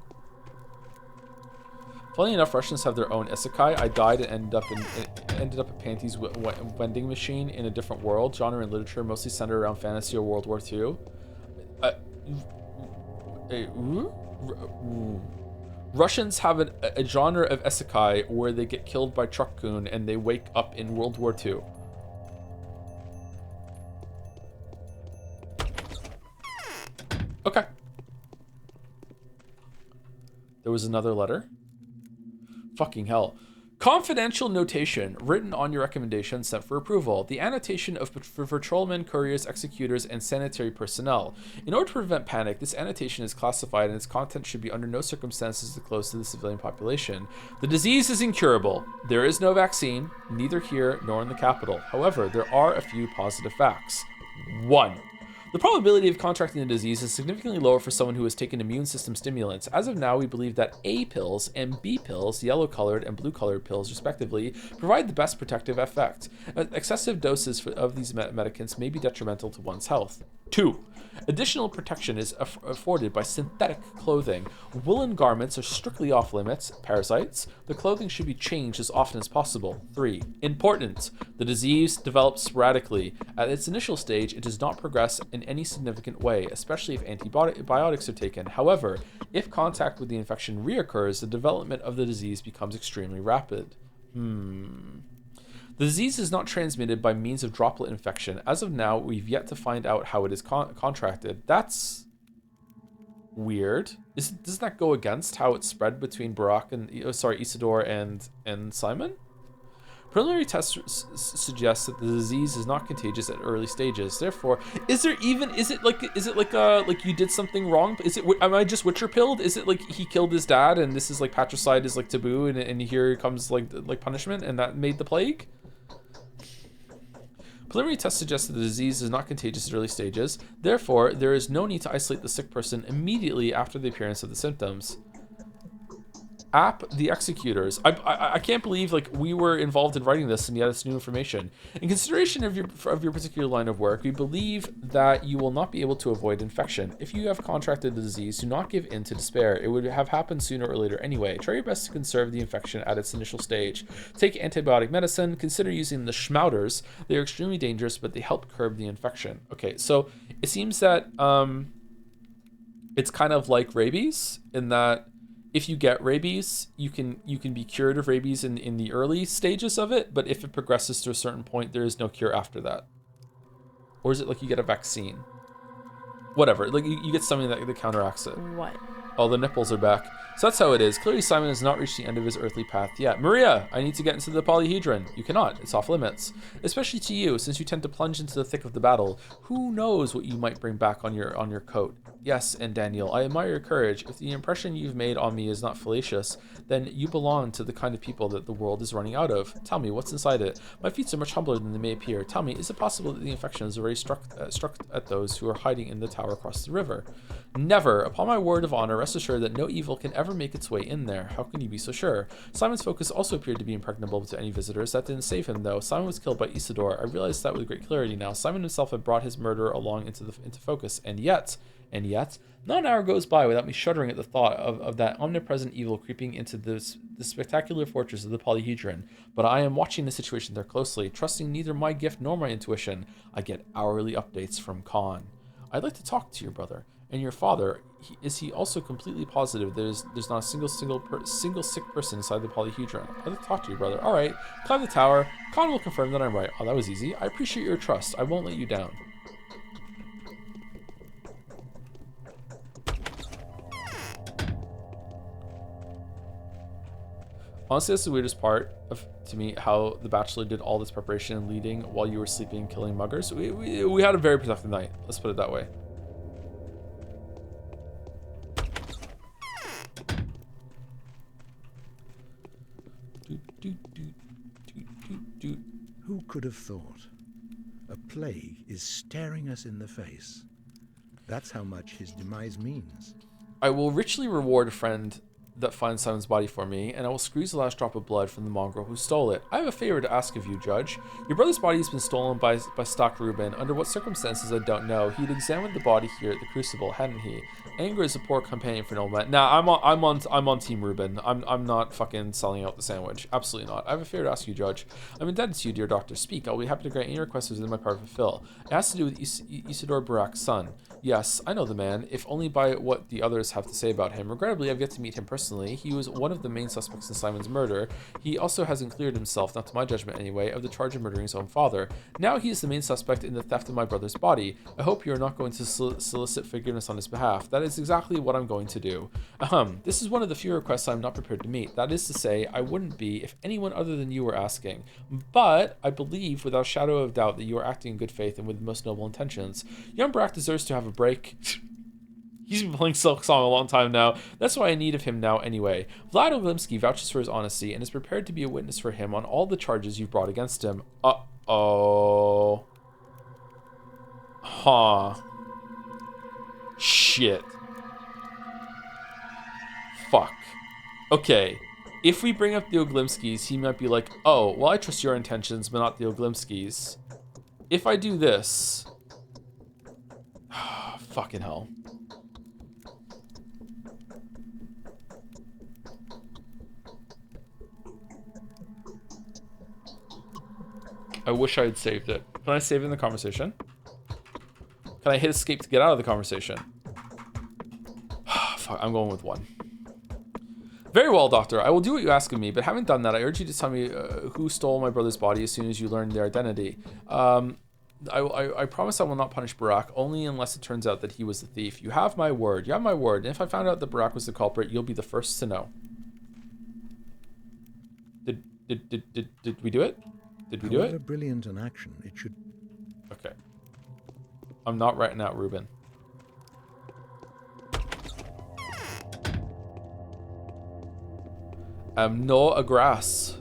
Funny enough, Russians have their own isekai. I died and ended up at Panty's vending machine in a different world. Genre and literature mostly centered around fantasy or World War II. Russians have a genre of isekai where they get killed by truck-kun and they wake up in World War II. Okay. There was another letter. Fucking hell. Confidential notation written on your recommendation sent for approval. The annotation for patrolmen, couriers, executors, and sanitary personnel. In order to prevent panic, this annotation is classified and its content should be under no circumstances disclosed to the civilian population. The disease is incurable. There is no vaccine, neither here nor in the capital. However, there are a few positive facts. 1. The probability of contracting the disease is significantly lower for someone who has taken immune system stimulants. As of now, we believe that A pills and B pills, yellow-colored and blue-colored pills respectively, provide the best protective effect. Excessive doses of these medicaments may be detrimental to one's health. 2. Additional protection is afforded by synthetic clothing. Woolen garments are strictly off limits. Parasites. The clothing should be changed as often as possible. 3. Important. The disease develops sporadically. At its initial stage, it does not progress in any significant way, especially if antibiotics are taken. However, if contact with the infection reoccurs, the development of the disease becomes extremely rapid. The disease is not transmitted by means of droplet infection. As of now, we've yet to find out how it is contracted. That's weird. Doesn't that go against how it's spread between Isidore and Simon? Preliminary tests suggest that the disease is not contagious at early stages. Therefore, is it like you did something wrong? Am I just Witcher pilled? Is it like he killed his dad and this is like patricide is like taboo and here comes like punishment and that made the plague? Preliminary tests suggest that the disease is not contagious at early stages. Therefore, there is no need to isolate the sick person immediately after the appearance of the symptoms. The executors. I can't believe like we were involved in writing this and yet it's new information. In consideration of your particular line of work, we believe that you will not be able to avoid infection. If you have contracted the disease, do not give in to despair. It would have happened sooner or later anyway. Try your best to conserve the infection at its initial stage. Take antibiotic medicine. Consider using the schmouters. They are extremely dangerous, but they help curb the infection. Okay, so it seems that it's kind of like rabies in that if you get rabies, you can be cured of rabies in the early stages of it, but if it progresses to a certain point, there is no cure after that. Or is it like you get a vaccine? Whatever, like you get something that counteracts it. What? Oh, the nipples are back. So that's how it is. Clearly Simon has not reached the end of his earthly path yet. Maria, I need to get into the polyhedron. You cannot. It's off limits. Especially to you, since you tend to plunge into the thick of the battle. Who knows what you might bring back on your coat. Yes, and Daniel, I admire your courage. If the impression you've made on me is not fallacious, then you belong to the kind of people that the world is running out of. Tell me, what's inside it? My feats are much humbler than they may appear. Tell me, is it possible that the infection has already struck at those who are hiding in the tower across the river? Never. Upon my word of honor, rest assured that no evil can ever make its way in there. How can you be so sure? Simon's focus also appeared to be impregnable to any visitors. That didn't save him, though. Simon was killed by Isidore. I realized that with great clarity now. Simon himself had brought his murder along into focus. And yet, not an hour goes by without me shuddering at the thought of that omnipresent evil creeping into the spectacular fortress of the polyhedron. But I am watching the situation there closely, trusting neither my gift nor my intuition. I get hourly updates from Khan. I'd like to talk to your brother. And your father, is he also completely positive there's not a single sick person inside the polyhedron? I'd like to talk to your brother. All right, climb the tower. Khan will confirm that I'm right. Oh, that was easy. I appreciate your trust. I won't let you down. Honestly, that's the weirdest part to me, how the Bachelor did all this preparation and leading while you were sleeping, killing muggers. We had a very productive night. Let's put it that way. Who could have thought? A plague is staring us in the face. That's how much his demise means. I will richly reward a friend that finds Simon's body for me, and I will squeeze the last drop of blood from the mongrel who stole it. I have a favor to ask of you, Judge. Your brother's body has been stolen by Stock Reuben. Under what circumstances, I don't know. He'd examined the body here at the Crucible, hadn't he? Anger is a poor companion for no man. Nah, I'm on Team Reuben. I'm not fucking selling out the sandwich. Absolutely not. I have a favor to ask you, Judge. I'm indebted to you, dear Doctor. Speak. I'll be happy to grant any requests within my power to fulfill. It has to do with Isidore Barak's son. Yes, I know the man, if only by what the others have to say about him. Regrettably, I've yet to meet him personally. personally. He was one of the main suspects in Simon's murder. He also hasn't cleared himself, not to my judgment anyway, of the charge of murdering his own father. Now he is the main suspect in the theft of my brother's body. I hope you are not going to solicit forgiveness on his behalf. That is exactly what I'm going to do. This is one of the few requests I'm not prepared to meet. That is to say, I wouldn't be if anyone other than you were asking. But I believe without a shadow of doubt that you are acting in good faith and with the most noble intentions. Young Barack deserves to have a break. He's been playing Silk Song a long time now. That's why I need of him now anyway. Vlad Oglimsky vouches for his honesty and is prepared to be a witness for him on all the charges you've brought against him. Uh-oh. Huh. Shit. Fuck. Okay. If we bring up the Oglimskys, he might be like, oh, well, I trust your intentions, but not the Oglimskys. If I do this... fucking hell. I wish I had saved it. Can I save it in the conversation? Can I hit escape to get out of the conversation? Fuck, I'm going with 1. Very well, Doctor. I will do what you ask of me, but having done that, I urge you to tell me who stole my brother's body as soon as you learn their identity. I promise I will not punish Barack, only unless it turns out that he was the thief. You have my word. You have my word. And if I found out that Barack was the culprit, you'll be the first to know. Did we do it? Did we do However it? brilliant an action, it should... Okay. I'm not writing out Ruben. No a grass.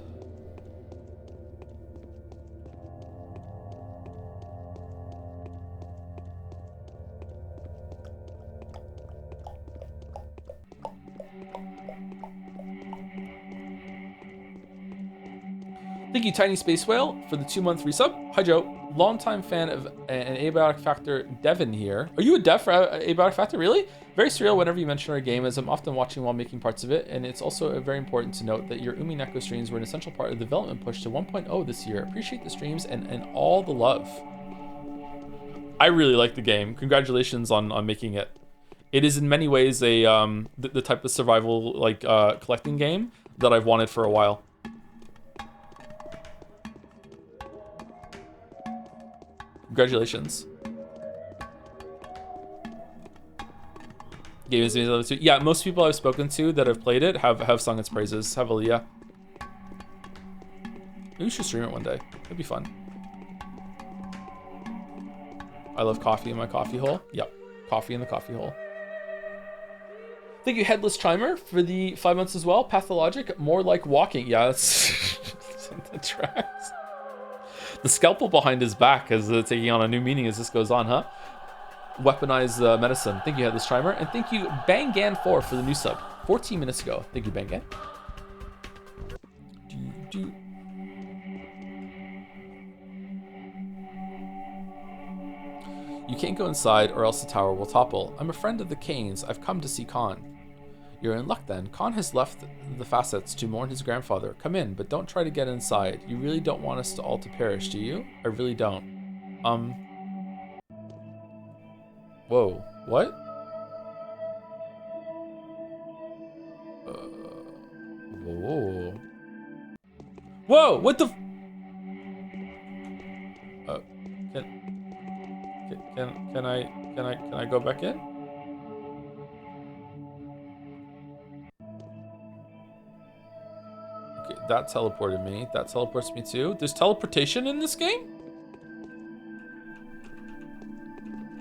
Thank you, Tiny Space Whale, for the 2-month resub. Hi, Joe. Longtime fan of an Abiotic Factor, Devin here. Are you a dev for Abiotic Factor, really? Very surreal whenever you mention our game, as I'm often watching while making parts of it, and it's also very important to note that your Umi Neko streams were an essential part of the development push to 1.0 this year. Appreciate the streams and all the love. I really like the game. Congratulations on making it. It is in many ways a the type of survival like collecting game that I've wanted for a while. Congratulations. Game is amazing too. Yeah, most people I've spoken to that have played it have sung its praises heavily. Yeah. Maybe we should stream it one day. It'd be fun. I love coffee in my coffee hole. Yep, coffee in the coffee hole. Thank you, Headless Chimer, for the 5 months as well. Pathologic, more like walking. Yeah, that's the tracks. The scalpel behind his back is taking on a new meaning as this goes on, huh? Weaponized medicine. Thank you, Headless Chimer. And thank you, Bangan4, for the new sub. 14 minutes ago. Thank you, Bangan. You can't go inside or else the tower will topple. I'm a friend of the Kanes. I've come to see Khan. You're in luck then. Khan has left the facets to mourn his grandfather. Come in, but don't try to get inside. You really don't want us all to perish, do you? I really don't. Whoa. What? Whoa. Whoa! What the? Can I go back in? Okay, that teleported me. That teleports me too. There's teleportation in this game?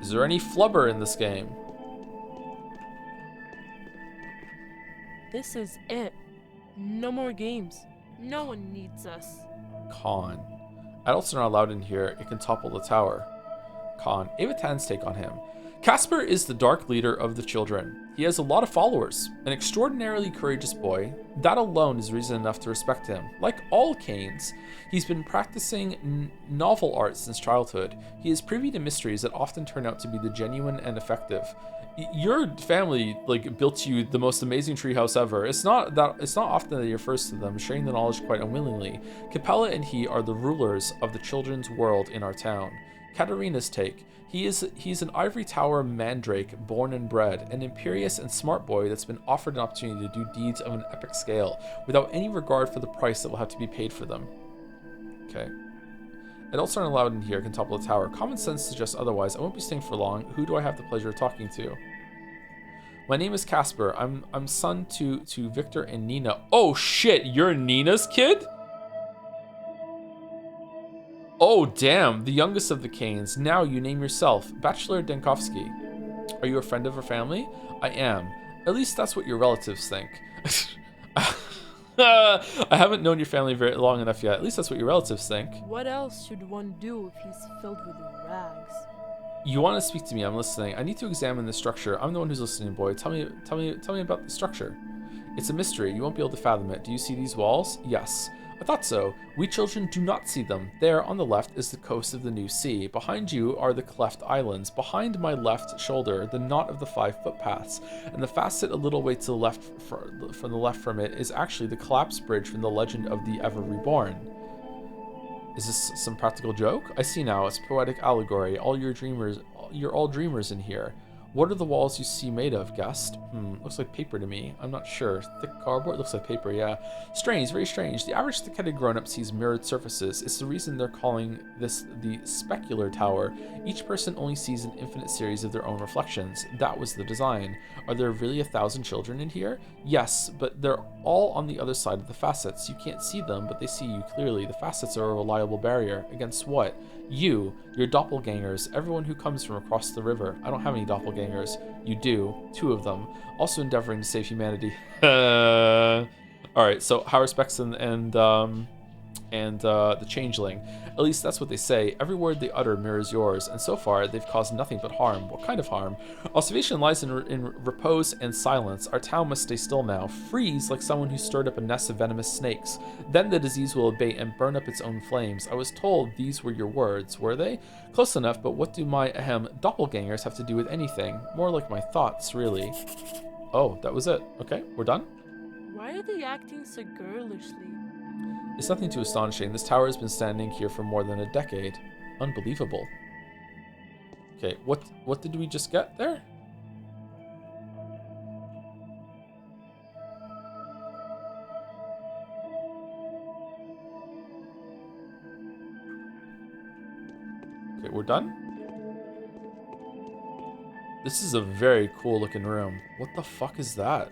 Is there any flubber in this game? This is it. No more games. No one needs us. Khan. Adults are not allowed in here. It can topple the tower. Khan. Avatan's take on him. Casper is the dark leader of the children. He has a lot of followers. An extraordinarily courageous boy. That alone is reason enough to respect him. Like all Kanes, he's been practicing novel art since childhood. He is privy to mysteries that often turn out to be the genuine and effective. Your family built you the most amazing treehouse ever. It's not often that you're first to them, sharing the knowledge quite unwillingly. Capella and he are the rulers of the children's world in our town. Katarina's take. He's an ivory tower mandrake, born and bred, an imperious and smart boy that's been offered an opportunity to do deeds of an epic scale, without any regard for the price that will have to be paid for them. Okay. Adults aren't allowed in here, can topple the tower. Common sense suggests otherwise. I won't be staying for long. Who do I have the pleasure of talking to? My name is Casper. I'm son to Victor and Nina. Oh shit, you're Nina's kid? Oh damn, the youngest of the Canes. Now you name yourself. Bachelor Denkovsky. Are you a friend of her family? I am. At least that's what your relatives think. I haven't known your family very long enough yet. At least that's what your relatives think. What else should one do if he's filled with rags? You want to speak to me? I'm listening. I need to examine the structure. I'm the one who's listening, boy. Tell me about the structure. It's a mystery. You won't be able to fathom it. Do you see these walls? Yes. I thought so. We children do not see them. There, on the left, is the coast of the new sea. Behind you are the cleft islands. Behind my left shoulder, the knot of the 5 footpaths. And the facet a little way to the left, from the left from it, is actually the collapsed bridge from the legend of the Ever Reborn. Is this some practical joke? I see now. It's poetic allegory. You're all dreamers in here. What are the walls you see made of, guest? Looks like paper to me. I'm not sure. Thick cardboard? Looks like paper, yeah. Strange, very strange. The average thick-headed grown-up sees mirrored surfaces. It's the reason they're calling this the specular tower. Each person only sees an infinite series of their own reflections. That was the design. Are there really 1,000 children in here? Yes, but they're all on the other side of the facets. You can't see them, but they see you clearly. The facets are a reliable barrier. Against what? You, your doppelgangers, everyone who comes from across the river. I don't have any doppelgangers. You do. 2 of them. Also endeavoring to save humanity. Alright, so high respects and the changeling. At least that's what they say. Every word they utter mirrors yours, and so far they've caused nothing but harm. What kind of harm? Observation lies in repose and silence. Our town must stay still now. Freeze like someone who stirred up a nest of venomous snakes. Then the disease will abate and burn up its own flames. I was told these were your words, were they? Close enough, but what do my doppelgangers have to do with anything? More like my thoughts, really. Oh, that was it. Okay, we're done? Why are they acting so girlishly? It's nothing too astonishing. This tower has been standing here for more than a decade. Unbelievable. Okay, what did we just get there? Okay, we're done? This is a very cool looking room. What the fuck is that?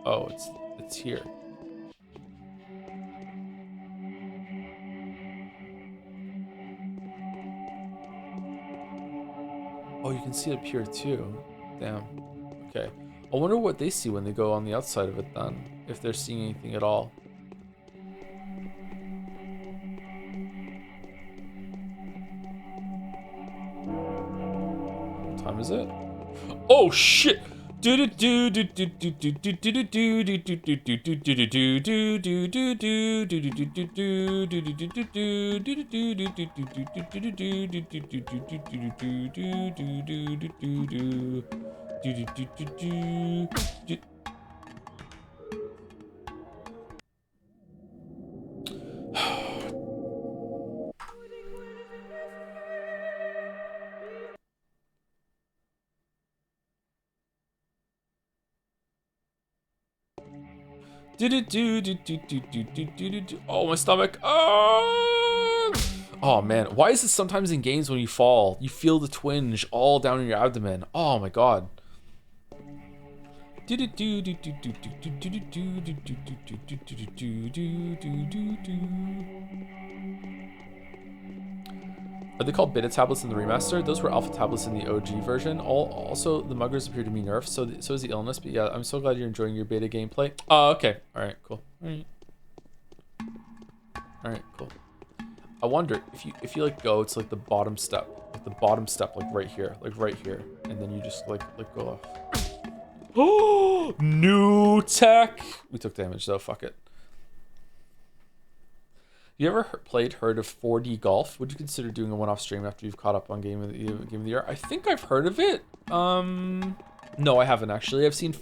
Oh, it's here. Oh, you can see it up here too. Damn. Okay. I wonder what they see when they go on the outside of it then. If they're seeing anything at all. What time is it? Oh shit! Oh, my stomach. Oh man, why is it sometimes in games when you fall, you feel the twinge all down in your abdomen? Oh my god. Are they called beta tablets in the remaster? Those were alpha tablets in the OG version. Also, the muggers appear to be nerfed, so is the illness. But yeah, I'm so glad you're enjoying your beta gameplay. Oh, okay. All right, cool. All right, cool. I wonder if you like go to like the bottom step, like right here, and then you just like go off. Oh, new tech. We took damage though. Fuck it. You ever heard of 4D golf? Would you consider doing a one-off stream after you've caught up on game of the year? I think I've heard of it. No, I haven't actually. I've seen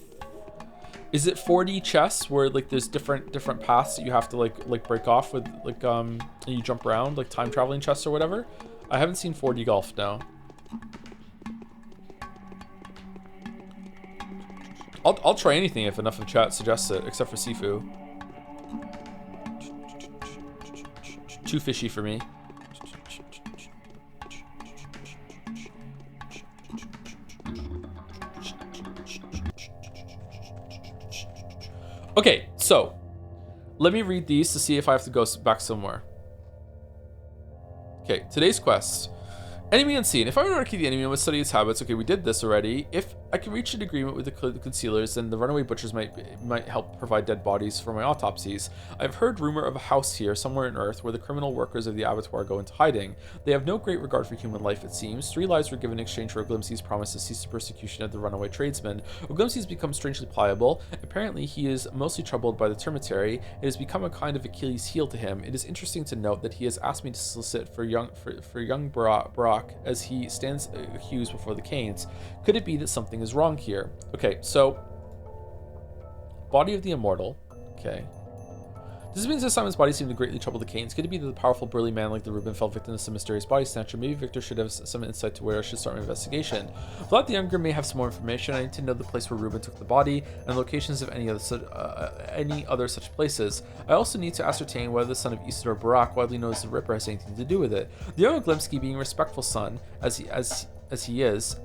Is it 4D chess where like there's different paths that you have to like break off with like and you jump around like time traveling chess or whatever? I haven't seen 4D golf now. I'll try anything if enough of chat suggests it, except for Sifu. Too fishy for me. Okay, so let me read these to see if I have to go back somewhere. Okay, today's quest. Enemy unseen. If I were to locate the enemy, I would study its habits. Okay, we did this already. If I can reach an agreement with the concealers, then the runaway butchers might help provide dead bodies for my autopsies. I've heard rumor of a house here, somewhere in Earth, where the criminal workers of the abattoir go into hiding. They have no great regard for human life, it seems. 3 lives were given in exchange for Oglimsey's promise to cease the persecution of the runaway tradesman. Oglimsey's become strangely pliable. Apparently, he is mostly troubled by the termitary. It has become a kind of Achilles' heel to him. It is interesting to note that he has asked me to solicit for young Brock as he stands accused before the Canes. Could it be that something is wrong here? Okay, so body of the immortal. Okay. This means that Simon's body seemed to greatly trouble the Canes. Could it be that the powerful, burly man like the Reuben fell victim to some mysterious body snatcher? Maybe Victor should have some insight to where I should start my investigation. Vlad the Younger may have some more information. I need to know the place where Reuben took the body and locations of any other such places. I also need to ascertain whether the son of Isidore Barak, widely known as the Ripper, has anything to do with it. The young Oglimsey, being a respectful son, as he is,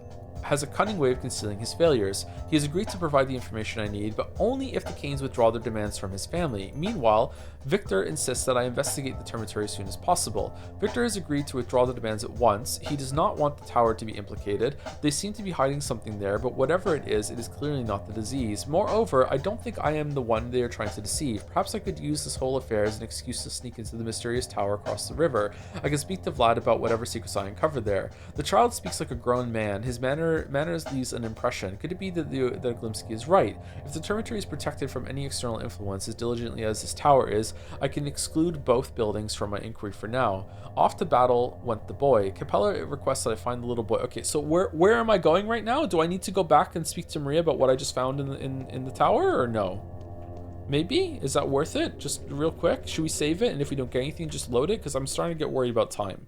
has a cunning way of concealing his failures. He has agreed to provide the information I need, but only if the Canes withdraw their demands from his family. Meanwhile, Victor insists that I investigate the termitary as soon as possible. Victor has agreed to withdraw the demands at once. He does not want the tower to be implicated. They seem to be hiding something there, but whatever it is clearly not the disease. Moreover, I don't think I am the one they are trying to deceive. Perhaps I could use this whole affair as an excuse to sneak into the mysterious tower across the river. I can speak to Vlad about whatever secrets I uncover there. The child speaks like a grown man. His manners leaves an impression. Could it be that Oglimsey is right? If the termitary is protected from any external influence as diligently as this tower is, I can exclude both buildings from my inquiry for now. Off to battle went the boy. Capella requests that I find the little boy. Okay, so where am I going right now? Do I need to go back and speak to Maria about what I just found in the tower, or no? Maybe? Is that worth it? Just real quick, should we save it? And if we don't get anything, just load it? Because I'm starting to get worried about time.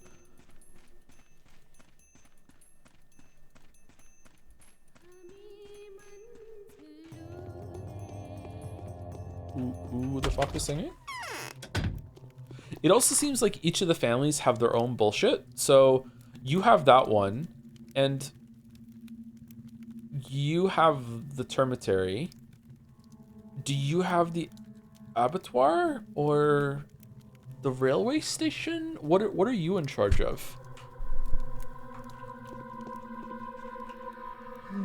Who the fuck is singing? It also seems like each of the families have their own bullshit. So you have that one, and you have the termitary. Do you have the abattoir or the railway station? What are you in charge of?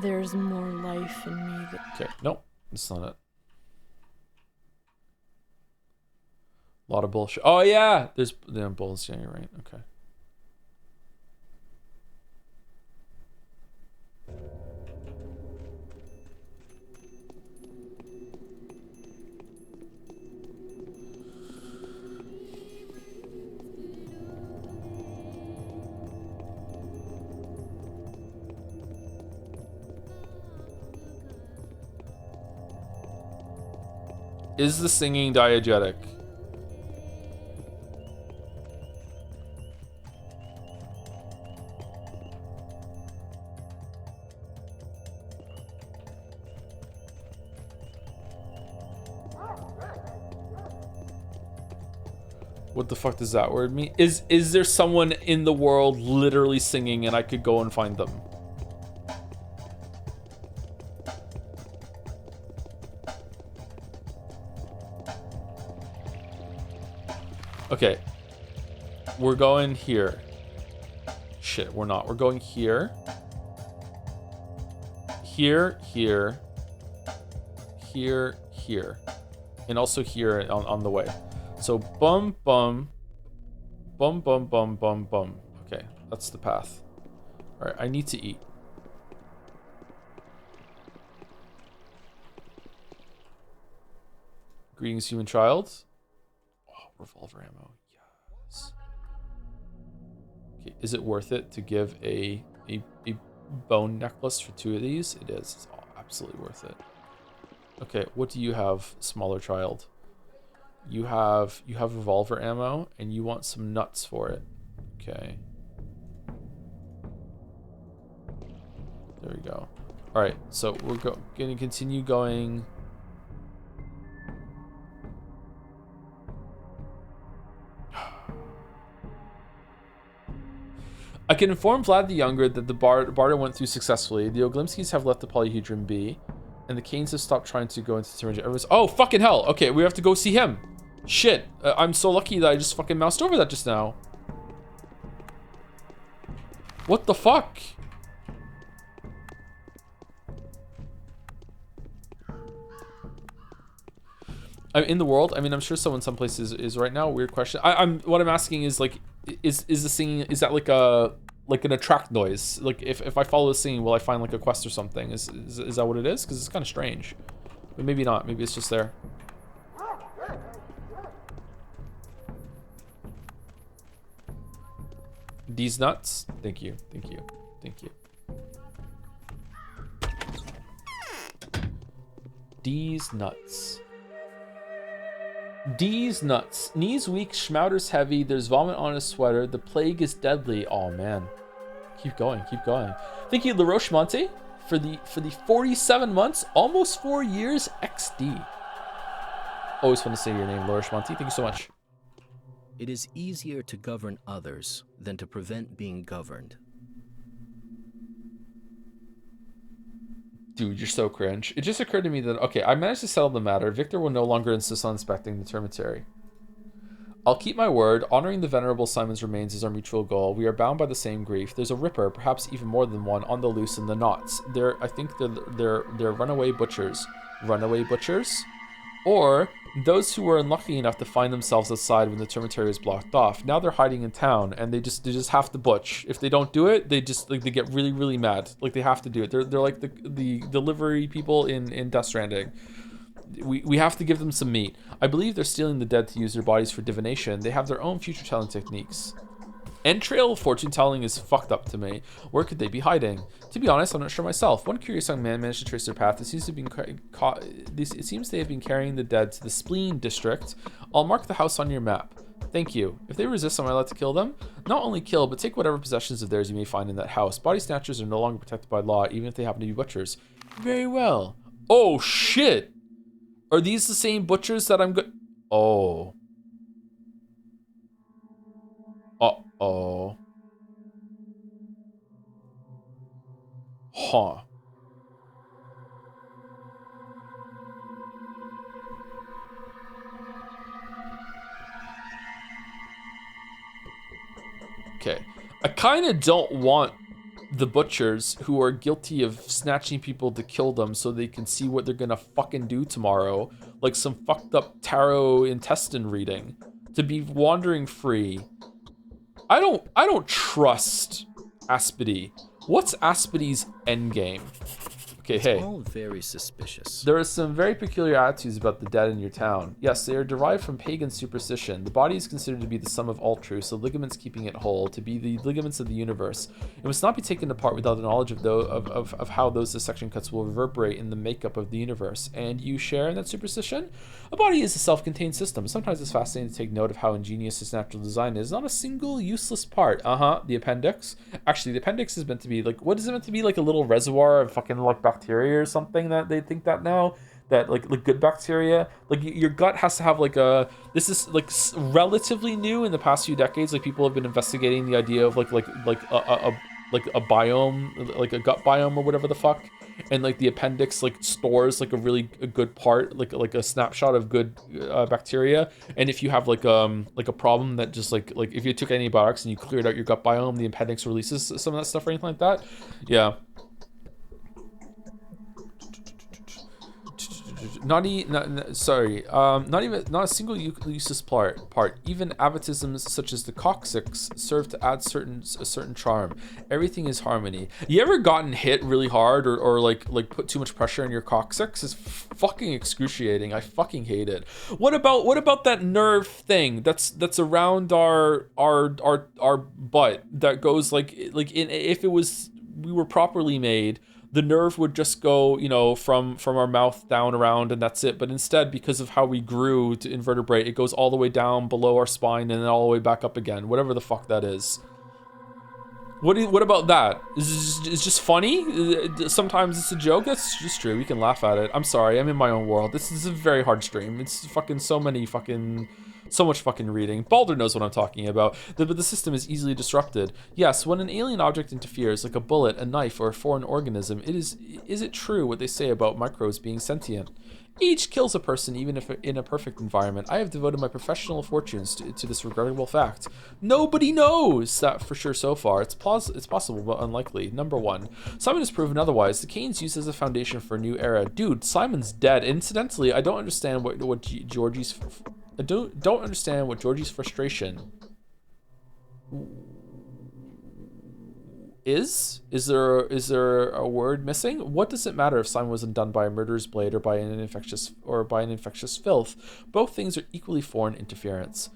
There's more life in me that... Okay, nope, that's not it. A lot of bullshit. Oh yeah, there's bulls. Yeah, you're right. Okay. Is the singing diegetic? What the fuck does that word mean? Is there someone in the world literally singing and I could go and find them? Okay. We're going here. Shit, we're not. We're going here. Here, here. Here, here. And also here on the way. So bum, bum. Bum, bum, bum, bum, bum. Okay, that's the path. Alright, I need to eat. Greetings, human child. Oh, revolver ammo. Yes. Okay, is it worth it to give a bone necklace for 2 of these? It is. It's absolutely worth it. Okay, what do you have, smaller child? You have revolver ammo, and you want some nuts for it. Okay. There we go. All right, so we're gonna continue going. I can inform Vlad the Younger that the barter went through successfully. The Oglimskis have left the polyhedron be, and the Canes have stopped trying to go into the syringe. Oh, fucking hell. Okay, we have to go see him. Shit. I'm so lucky that I just fucking moused over that just now. What the fuck? In the world, I mean, I'm sure someone someplace is right now. Weird question. What I'm asking is like, is the singing, is that like an attract noise? Like if I follow the singing, will I find like a quest or something? Is that what it is? Because it's kind of strange. But maybe not. Maybe it's just there. These nuts. Thank you. Thank you. Thank you. These nuts. D's nuts. Knees weak, schmouder's heavy, there's vomit on his sweater, the plague is deadly. Oh man. Keep going, keep going. Thank you, LaRoche Monte, for the 47 months, almost 4 years, XD. Always fun to say your name, LaRoche Monte. Thank you so much. It is easier to govern others than to prevent being governed. Dude, you're so cringe. It just occurred to me that, okay, I managed to settle the matter. Victor will no longer insist on inspecting the termitary. I'll keep my word. Honoring the venerable Simon's remains is our mutual goal. We are bound by the same grief. There's a ripper, perhaps even more than one, on the loose in the knots. I think they're runaway butchers. Runaway butchers? Or those who were unlucky enough to find themselves outside when the termitary was blocked off. Now they're hiding in town, and they just have to butch. If they don't do it, they just like they get really, really mad. Like they have to do it. They're like the delivery people in Death Stranding. We have to give them some meat. I believe they're stealing the dead to use their bodies for divination. They have their own future telling techniques. Entrail fortune telling is fucked up to me. Where could they be hiding? To be honest, I'm not sure myself. One curious young man managed to trace their path. It seems they have been carrying the dead to the Spleen district. I'll mark the house on your map. Thank you. If they resist, am I allowed to kill them? Not only kill, but take whatever possessions of theirs you may find in that house. Body snatchers are no longer protected by law, even if they happen to be butchers. Very well. Oh shit! Are these the same butchers that I'm good? Oh. Uh-oh. Huh. Okay. I kind of don't want the butchers who are guilty of snatching people to kill them so they can see what they're gonna fucking do tomorrow, like some fucked up tarot intestine reading, to be wandering free. I don't trust Aspity. What's Aspity's endgame? Okay, It's hey. all very suspicious. There are some very peculiar attitudes about the dead in your town. Yes, they are derived from pagan superstition. The body is considered to be the sum of all truths, the ligaments keeping it whole, to be the ligaments of the universe. It must not be taken apart without the knowledge of how those dissection cuts will reverberate in the makeup of the universe. And you share in that superstition? A body is a self-contained system. Sometimes it's fascinating to take note of how ingenious its natural design is. Not a single useless part. The appendix. Actually, the appendix is meant to be like, what is it meant to be? Like a little reservoir of fucking like bacteria or something, that they think that now, that like good bacteria, like your gut has to have like this is like relatively new in the past few decades. Like people have been investigating the idea of like a biome, like a gut biome or whatever the fuck, and like the appendix like stores like a good part, like a snapshot of good bacteria. And if you have like a problem that just like if you took antibiotics and you cleared out your gut biome, the appendix releases some of that stuff or anything like that. Yeah. Not a single useless part. Even abatisms such as the coccyx serve to add a certain charm. Everything is harmony. You ever gotten hit really hard or like put too much pressure on your coccyx? It's fucking excruciating. I fucking hate it. What about that nerve thing that's around our butt that goes like if we were properly made, the nerve would just go, you know, from our mouth down around, and that's it. But instead, because of how we grew to invertebrate, it goes all the way down below our spine and then all the way back up again, whatever the fuck that is. What about that? Is it just funny? Sometimes it's a joke. That's just true. We can laugh at it. I'm sorry. I'm in my own world. This is a very hard stream. It's fucking so much fucking reading. Balder knows what I'm talking about. But the system is easily disrupted. Yes, when an alien object interferes, like a bullet, a knife, or a foreign organism, is it true what they say about microbes being sentient? Each kills a person, even if in a perfect environment. I have devoted my professional fortunes to this regrettable fact. Nobody knows that for sure so far. It's possible, but unlikely. Number 1. Simon has proven otherwise. The Cane's used as a foundation for a new era. Dude, Simon's dead. Incidentally, I don't understand what Georgie's frustration is. Is there a word missing? What does it matter if Simon wasn't done by a murderer's blade or by an infectious filth? Both things are equally foreign interference.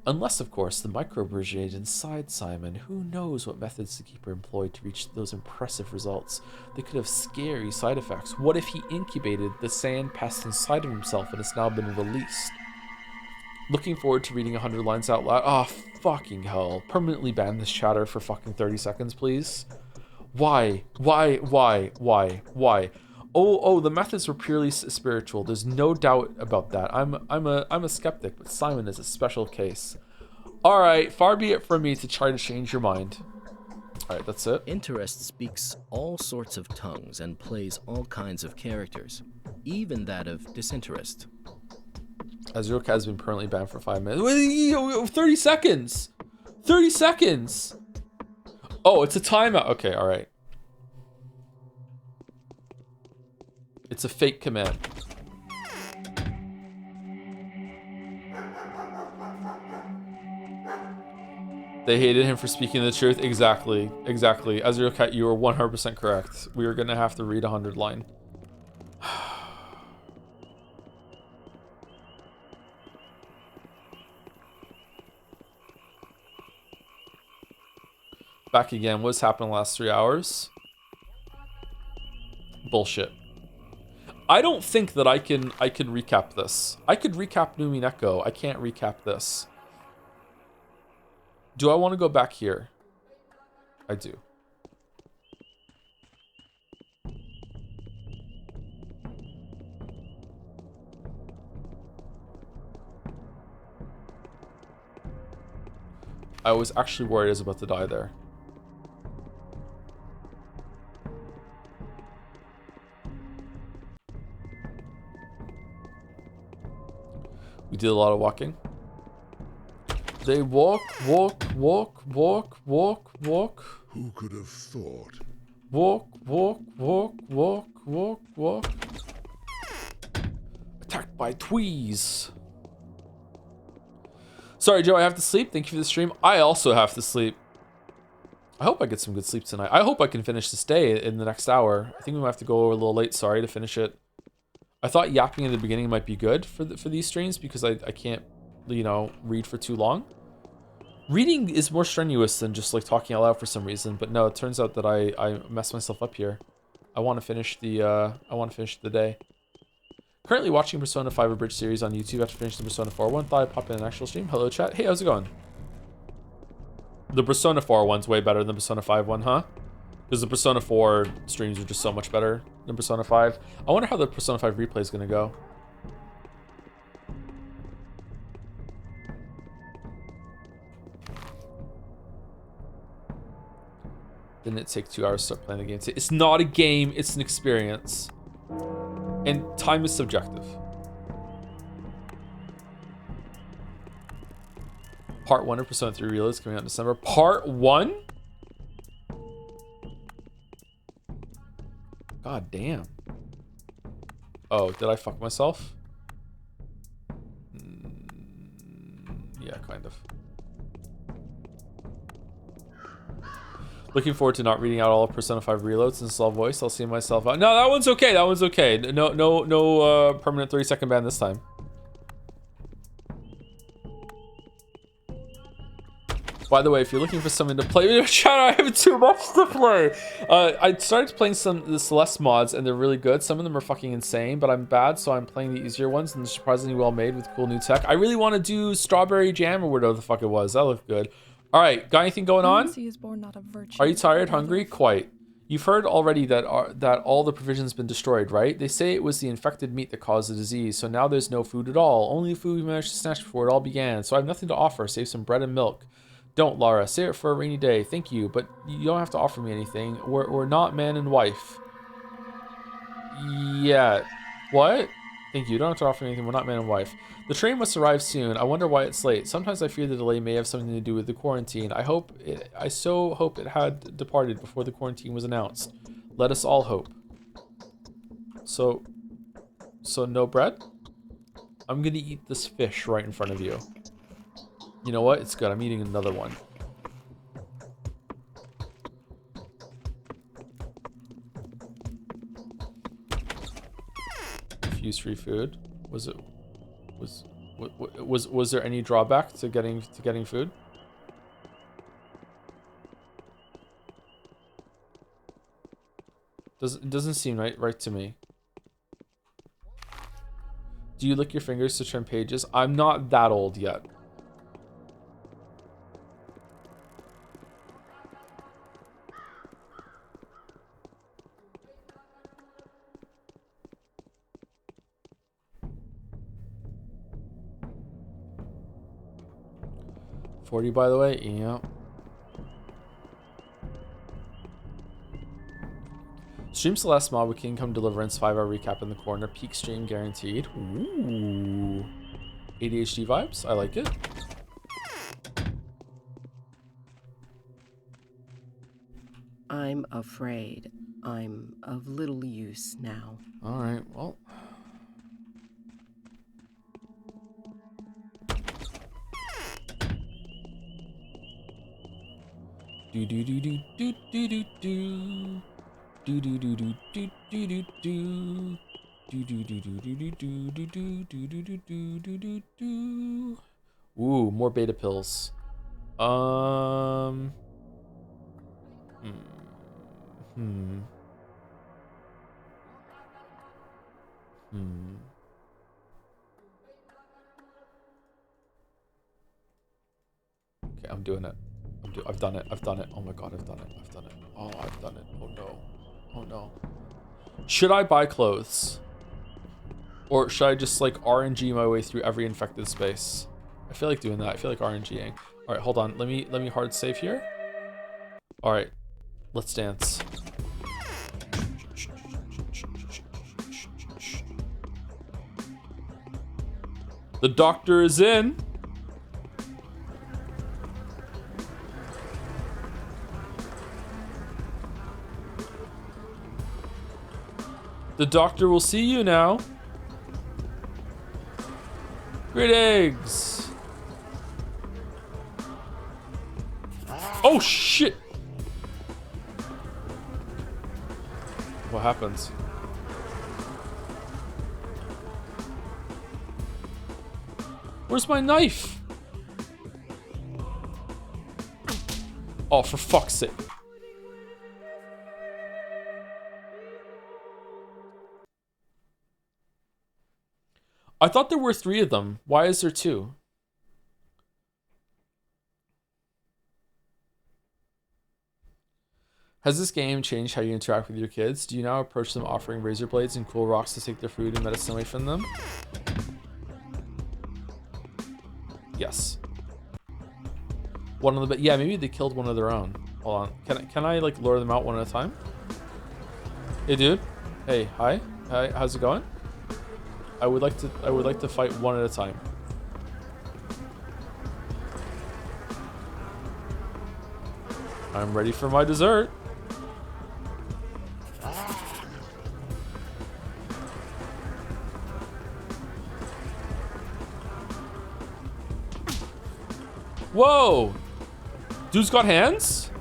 Unless, of course, the microbe originated inside Simon. Who knows what methods the Keeper employed to reach those impressive results? They could have scary side effects. What if he incubated the sand pest inside of himself and it's now been released? Looking forward to reading 100 lines out loud. Oh, fucking hell. Permanently ban this chatter for fucking 30 seconds, please. Why? Oh, the methods were purely spiritual. There's no doubt about that. I'm a skeptic, but Simon is a special case. All right, far be it from me to try to change your mind. All right, that's it. Interest speaks all sorts of tongues and plays all kinds of characters, even that of disinterest. Azurka has been permanently banned for 5 minutes. 30 seconds! 30 seconds! Oh, it's a timeout. Okay, alright. It's a fake command. They hated him for speaking the truth. Exactly. Azurka, you are 100% correct. We are going to have to read 100 line. Back again. What's happened the last 3 hours? Bullshit. I don't think that I can recap this. I could recap Numineko. I can't recap this. Do I want to go back here? I do. I was actually worried I was about to die there. We did a lot of walking. They walk. Who could have thought? Walk. Attacked by tweez. Sorry, Joe, I have to sleep. Thank you for the stream. I also have to sleep. I hope I get some good sleep tonight. I hope I can finish this day in the next hour. I think we might have to go a little late, sorry, to finish it. I thought yapping in the beginning might be good for these streams because I can't, you know, read for too long. Reading is more strenuous than just like talking out loud for some reason, but no, it turns out that I messed myself up here. I want to finish the day. Currently watching Persona 5 Abridged series on YouTube after finishing the Persona 4 one. Thought I'd pop in an actual stream. Hello chat. Hey, how's it going? The Persona 4 one's way better than the Persona 5 one, huh? Because the Persona 4 streams are just so much better than Persona 5. I wonder how the Persona 5 replay is going to go. Didn't it take 2 hours to start playing the game? It's not a game, it's an experience. And time is subjective. Part 1 of Persona 3 Reload is coming out in December. Part 1? God damn. Oh, did I fuck myself? Yeah, kind of. Looking forward to not reading out all of Persona 5 Reloads in slow voice. I'll see myself out. No, that one's okay. That one's okay. No permanent 30-second ban this time. By the way, if you're looking for something to play, chat, I have too much to play. I started playing some of the Celeste mods, and they're really good. Some of them are fucking insane, but I'm bad, so I'm playing the easier ones, and they're surprisingly well made with cool new tech. I really want to do Strawberry Jam or whatever the fuck it was. That looked good. All right, got anything going on? Clemency is born not of virtue, Are you tired, but hungry? of- Quite. You've heard already that that all the provisions been destroyed, right? They say it was the infected meat that caused the disease, so now there's no food at all. Only food we managed to snatch before it all began. So I have nothing to offer, save some bread and milk. Don't, Lara. Save it for a rainy day. Thank you, but you don't have to offer me anything. We're not man and wife. Yeah. What? Thank you. You don't have to offer me anything. We're not man and wife. The train must arrive soon. I wonder why it's late. Sometimes I fear the delay may have something to do with the quarantine. I so hope it had departed before the quarantine was announced. Let us all hope. So no bread? I'm gonna eat this fish right in front of you. You know what? It's good. I'm eating another one. Fuse free food. Was there any drawback to getting food? It doesn't seem right to me. Do you lick your fingers to turn pages? I'm not that old yet. $40, by the way. Yeah. Stream Celeste mod with Kingdom Deliverance 5-hour recap in the corner. Peak stream guaranteed. Ooh. ADHD vibes. I like it. I'm afraid I'm of little use now. All right. Well. Do do do do do do do do. Do do do do do do do do. Do do do do do do do do do do do do do do do. Ooh, more beta pills. Okay, I'm doing it. I've done it. I've done it. Oh my god, I've done it. I've done it. Oh, I've done it. Oh no. Oh no. Should I buy clothes? Or should I just like RNG my way through every infected space? I feel like doing that. I feel like RNGing. All right, hold on. Let me hard save here. All right, let's dance. The doctor is in. The doctor will see you now. Greetings. Oh shit. What happens? Where's my knife? Oh, for fuck's sake. I thought there were 3 of them. Why is there 2? Has this game changed how you interact with your kids? Do you now approach them offering razor blades and cool rocks to take their food and medicine away from them? Yes. One of the yeah, maybe they killed one of their own. Hold on. Can I like lure them out one at a time? Hey dude. Hey, hi. Hi, how's it going? I would like to fight one at a time. I'm ready for my dessert. Whoa! Dude's got hands?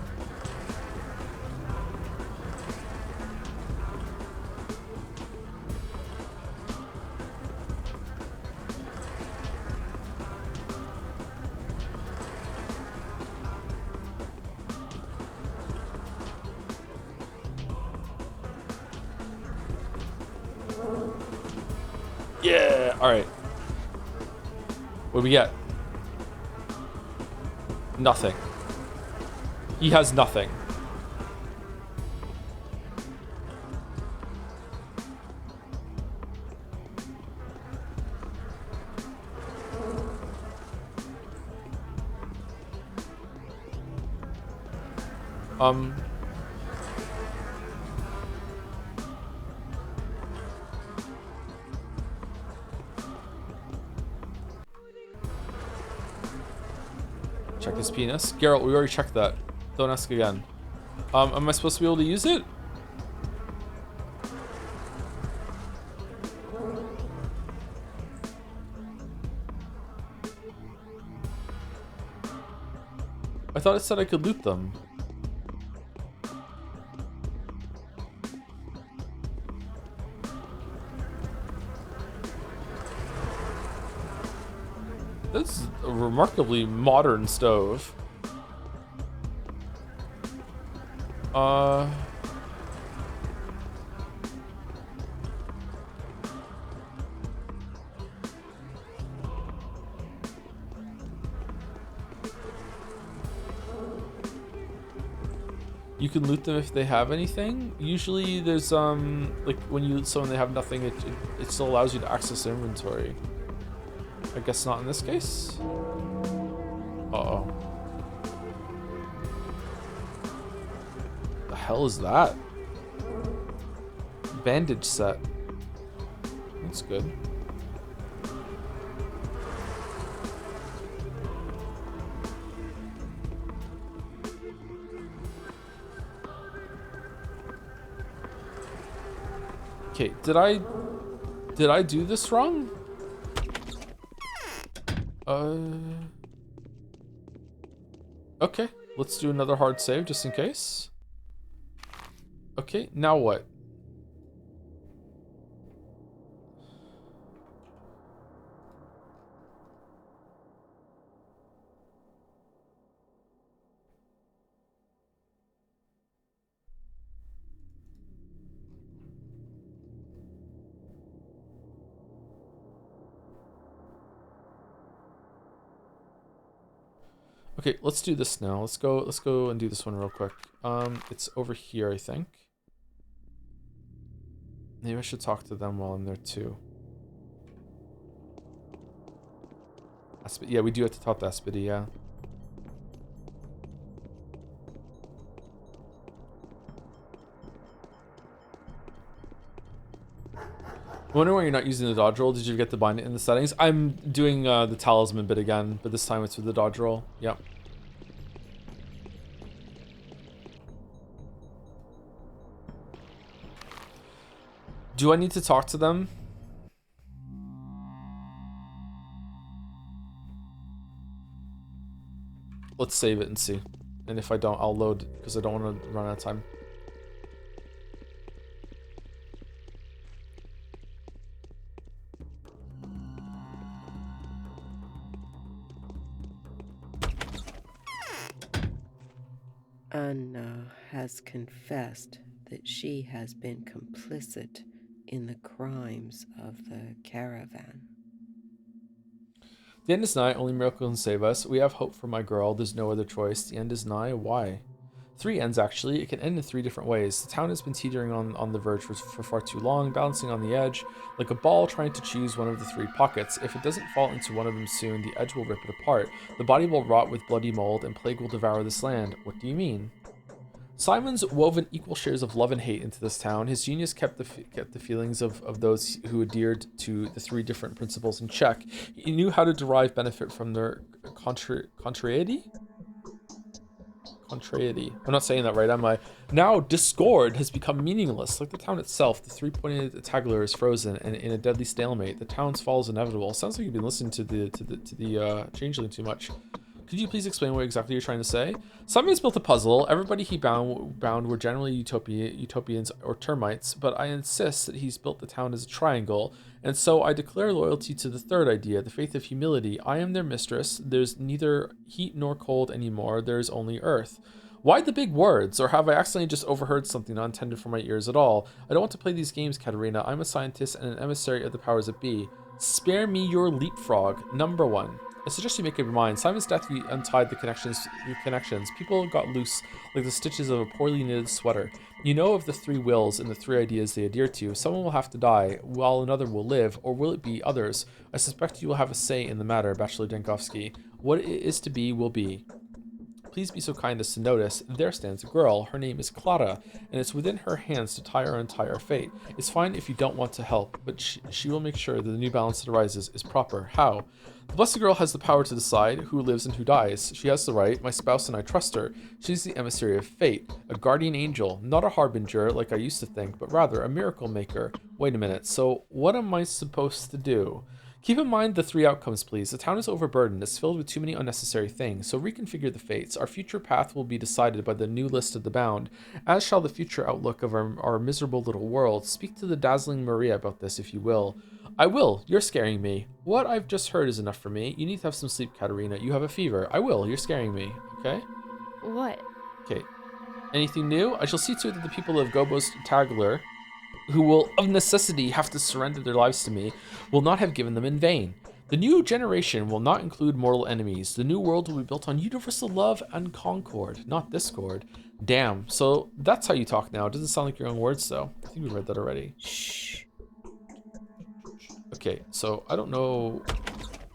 Yeah. All right. What do we get? Nothing. He has nothing. Check his penis. Geralt, we already checked that. Don't ask again. Am I supposed to be able to use it? I thought it said I could loot them. This is a remarkably modern stove. You can loot them if they have anything. Usually there's like when you loot someone they have nothing, it still allows you to access their inventory. I guess not in this case. Uh-oh. The hell is that? Bandage set. That's good. Okay, did I do this wrong? Okay, let's do another hard save just in case. Okay, now what? Okay, let's do this now. Let's go and do this one real quick. It's over here, I think. Maybe I should talk to them while I'm there too. Yeah, we do have to talk to Aspidi, yeah. I wonder why you're not using the dodge roll. Did you get to bind it in the settings? I'm doing the talisman bit again, but this time it's with the dodge roll. Yep. Do I need to talk to them? Let's save it and see. And if I don't, I'll load because I don't want to run out of time. Anna has confessed that she has been complicit in the crimes of the caravan. The end is nigh, only miracle can save us. We have hope for my girl, there's no other choice. The end is nigh, why? 3 ends actually, it can end in 3 different ways. The town has been teetering on the verge for far too long, balancing on the edge, like a ball trying to choose one of the 3 pockets. If it doesn't fall into one of them soon, the edge will rip it apart. The body will rot with bloody mold, and plague will devour this land. What do you mean? Simon's woven equal shares of love and hate into this town. His genius kept the feelings of those who adhered to the 3 different principles in check. He knew how to derive benefit from their contrariety? Contrariety. I'm not saying that right, am I? Now discord has become meaningless. Like the town itself, the 3-pointed Tagler is frozen and in a deadly stalemate. The town's fall is inevitable. Sounds like you've been listening to the changeling too much. Could you please explain what exactly you're trying to say? Simon's built a puzzle. Everybody he bound were generally utopians or termites, but I insist that he's built the town as a triangle, and so I declare loyalty to the 3rd idea, the faith of humility. I am their mistress. There's neither heat nor cold anymore. There's only earth. Why the big words? Or have I accidentally just overheard something not intended for my ears at all? I don't want to play these games, Katerina. I'm a scientist and an emissary of the powers that be. Spare me your leapfrog. Number 1. I suggest you make up your mind. Simon's death, you untied the connections. People got loose like the stitches of a poorly knitted sweater. You know of the 3 wills and the 3 ideas they adhere to. Someone will have to die, while another will live, or will it be others? I suspect you will have a say in the matter, Bachelor Denkovsky. What it is to be will be. Please be so kind as to notice, there stands a girl. Her name is Clara, and it's within her hands to tie or untie our fate. It's fine if you don't want to help, but she will make sure that the new balance that arises is proper. How? The blessed girl has the power to decide who lives and who dies. She has the right. My spouse and I trust her. She's the emissary of fate, a guardian angel, not a harbinger like I used to think, but rather a miracle maker. Wait a minute, so what am I supposed to do? Keep in mind the 3 outcomes, please. The town is overburdened. It's filled with too many unnecessary things, so reconfigure the fates. Our future path will be decided by the new list of the bound, as shall the future outlook of our miserable little world. Speak to the dazzling Maria about this, if you will. I will. You're scaring me. What I've just heard is enough for me. You need to have some sleep, Katerina. You have a fever. I will. You're scaring me. Okay? What? Okay. Anything new? I shall see to it that the people of Gobos Tagler, who will of necessity have to surrender their lives to me, will not have given them in vain. The new generation will not include mortal enemies. The new world will be built on universal love and concord, not discord. Damn, so that's how you talk now. It doesn't sound like your own words, though. I think we read that already. Shh. Okay, so I don't know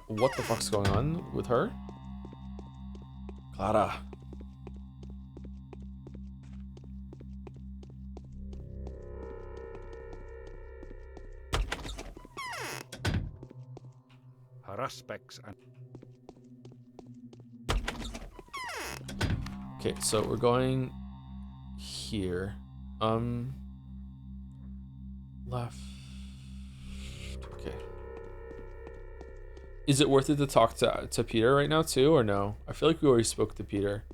what the fuck's going on with her. Clara. Her aspects and Okay, so we're going here. Left. Okay. Is it worth it to talk to Peter right now too, or no? I feel like we already spoke to Peter.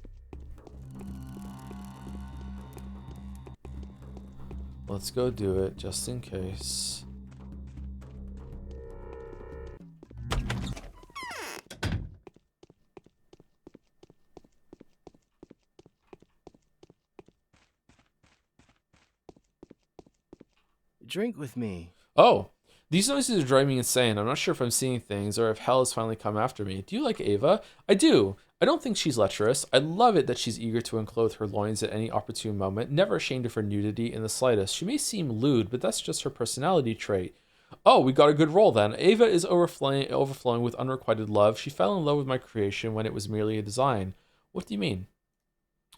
Let's go do it just in case. Drink with me. Oh, these noises are driving me insane. I'm not sure if I'm seeing things or if hell has finally come after me. Do you like Ava? I do. I don't think she's lecherous. I love it that she's eager to unclothe her loins at any opportune moment, never ashamed of her nudity in the slightest. She may seem lewd, but that's just her personality trait. Oh, we got a good roll then. Ava is overflowing with unrequited love. She fell in love with my creation when it was merely a design. What do you mean?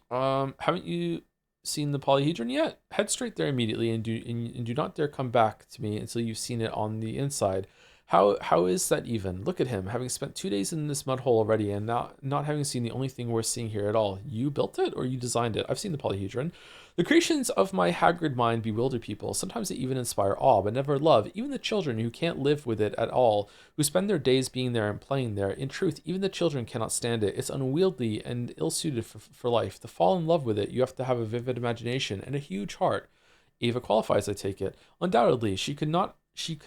Haven't you seen the polyhedron yet? Head straight there immediately and do not dare come back to me until you've seen it on the inside. How is that even? Look at him, having spent 2 days in this mud hole already and not having seen the only thing worth seeing here at all. You built it or you designed it? I've seen the polyhedron. The creations of my haggard mind bewilder people. Sometimes they even inspire awe, but never love. Even the children who can't live with it at all, who spend their days being there and playing there. In truth, even the children cannot stand it. It's unwieldy and ill-suited for life. To fall in love with it, you have to have a vivid imagination and a huge heart. Ava qualifies, I take it. Undoubtedly, she could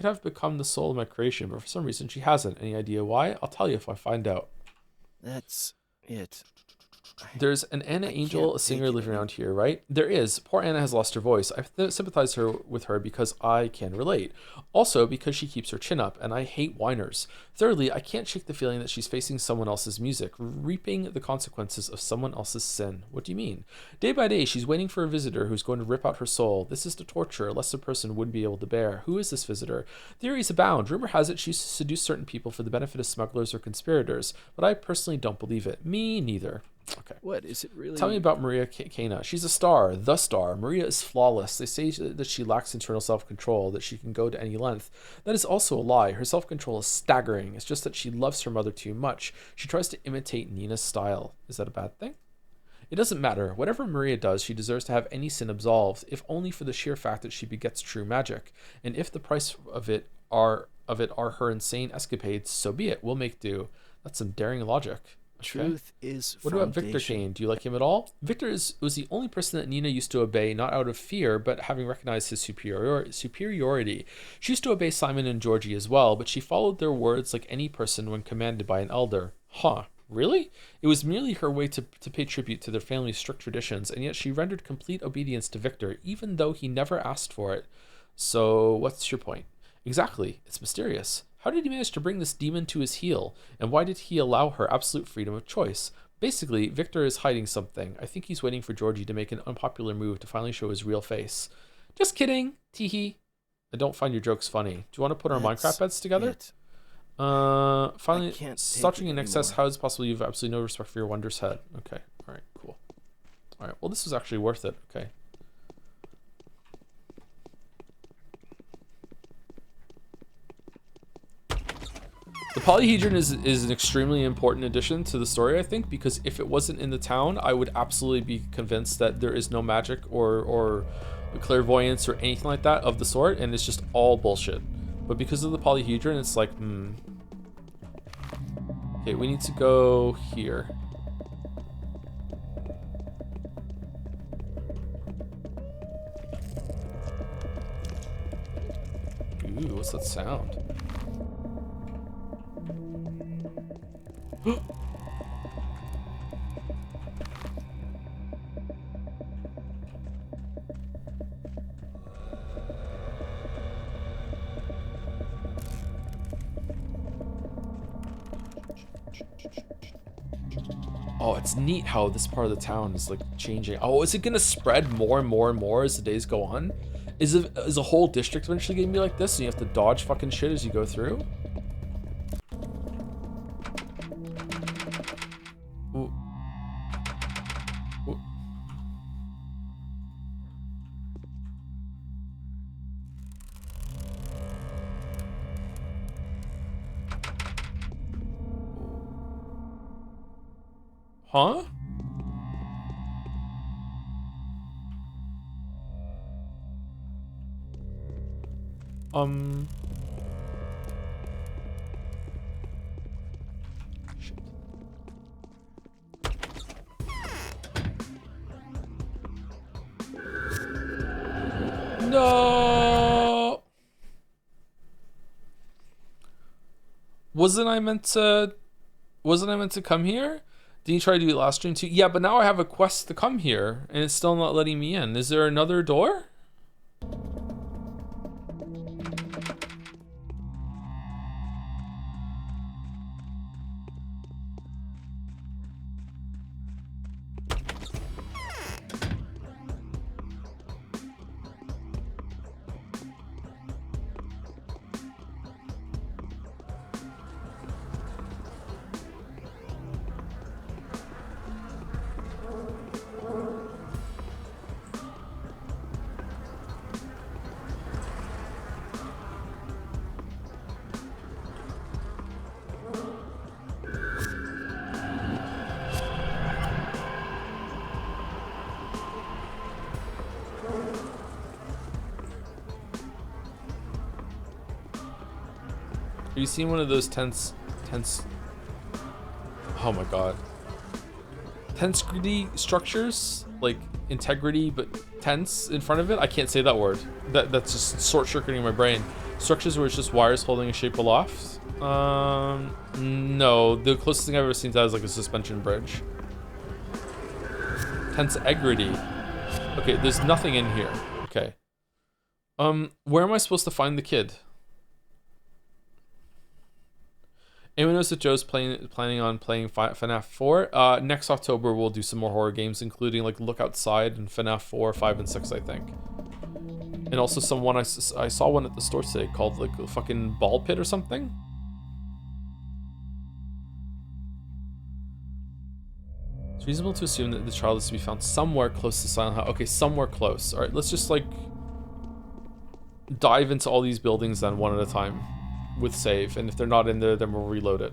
have become the soul of my creation, but for some reason she hasn't. Any idea why? I'll tell you if I find out. That's it. There's an Anna Angel, a singer living around here, right? There is. Poor Anna has lost her voice. I sympathize with her because I can relate. Also because she keeps her chin up, and I hate whiners. Thirdly, I can't shake the feeling that she's facing someone else's music, reaping the consequences of someone else's sin. What do you mean? Day by day, she's waiting for a visitor who's going to rip out her soul. This is the torture a lesser person wouldn't be able to bear. Who is this visitor? Theories abound. Rumor has it she used to seduce certain people for the benefit of smugglers or conspirators, but I personally don't believe it. Me neither. Okay. What is it really? Tell me about Maria Cana. She's a star, the star. Maria is flawless. They say that she lacks internal self-control, that she can go to any length. That is also a lie. Her self-control is staggering. It's just that she loves her mother too much. She tries to imitate Nina's style. Is that a bad thing? It doesn't matter. Whatever Maria does, she deserves to have any sin absolved, if only for the sheer fact that she begets true magic. And if the price of it are her insane escapades, so be it. We'll make do. That's some daring logic. Truth is What about Victor Kane? Do you like him at all? Victor was the only person that Nina used to obey, not out of fear, but having recognized his superiority. She used to obey Simon and Georgie as well, but she followed their words like any person when commanded by an elder. Huh. Really? It was merely her way to pay tribute to their family's strict traditions, and yet she rendered complete obedience to Victor, even though he never asked for it. So, what's your point? Exactly. It's mysterious. How did he manage to bring this demon to his heel? And why did he allow her absolute freedom of choice? Basically, Victor is hiding something. I think he's waiting for Georgie to make an unpopular move to finally show his real face. Just kidding, teehee. I don't find your jokes funny. Do you want to put our Minecraft beds together? Finally, starting in excess, how is it possible you have absolutely no respect for your wondrous head? Okay, alright, cool. Alright, well this was actually worth it, okay. The polyhedron is an extremely important addition to the story, I think, because if it wasn't in the town, I would absolutely be convinced that there is no magic or clairvoyance or anything like that of the sort, and it's just all bullshit. But because of the polyhedron, it's like, Okay, we need to go here. Ooh, what's that sound? Oh, it's neat how this part of the town is like changing. Oh, is it gonna spread more and more and more as the days go on? Is a whole district eventually gonna be like this and you have to dodge fucking shit as you go through? Ooh. Ooh. Huh? Shit. No. Wasn't I meant to come here? Did you try to do it last stream too? Yeah, but now I have a quest to come here and it's still not letting me in. Is there another door? Have you seen one of those tense, oh my god. Tensegrity structures? Like integrity, but tense in front of it? I can't say that word. That's just short-circuiting my brain. Structures where it's just wires holding a shape aloft? No. The closest thing I've ever seen to that is like a suspension bridge. Tensegrity. Okay, there's nothing in here. Okay. Where am I supposed to find the kid? Anyone knows that Joe's planning on playing FNAF 4? Next October we'll do some more horror games, including like Look Outside and FNAF 4, 5, and 6, I think. And also someone I saw one at the store today called like a fucking Ball Pit or something. It's reasonable to assume that the child is to be found somewhere close to Silent House. Okay, somewhere close. All right, let's just like dive into all these buildings then one at a time. With save, and if they're not in there, then we'll reload it.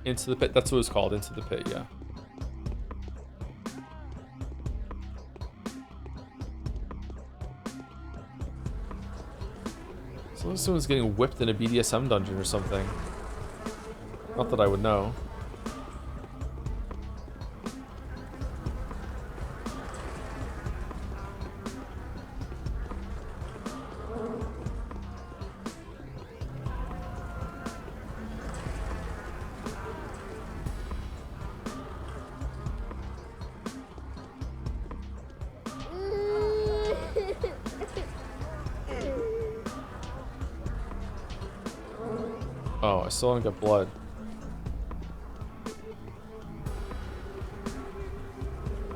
Into the pit, that's what it's called, Into the Pit, yeah. So someone's getting whipped in a BDSM dungeon or something. Not that I would know. Oh, I still don't get blood.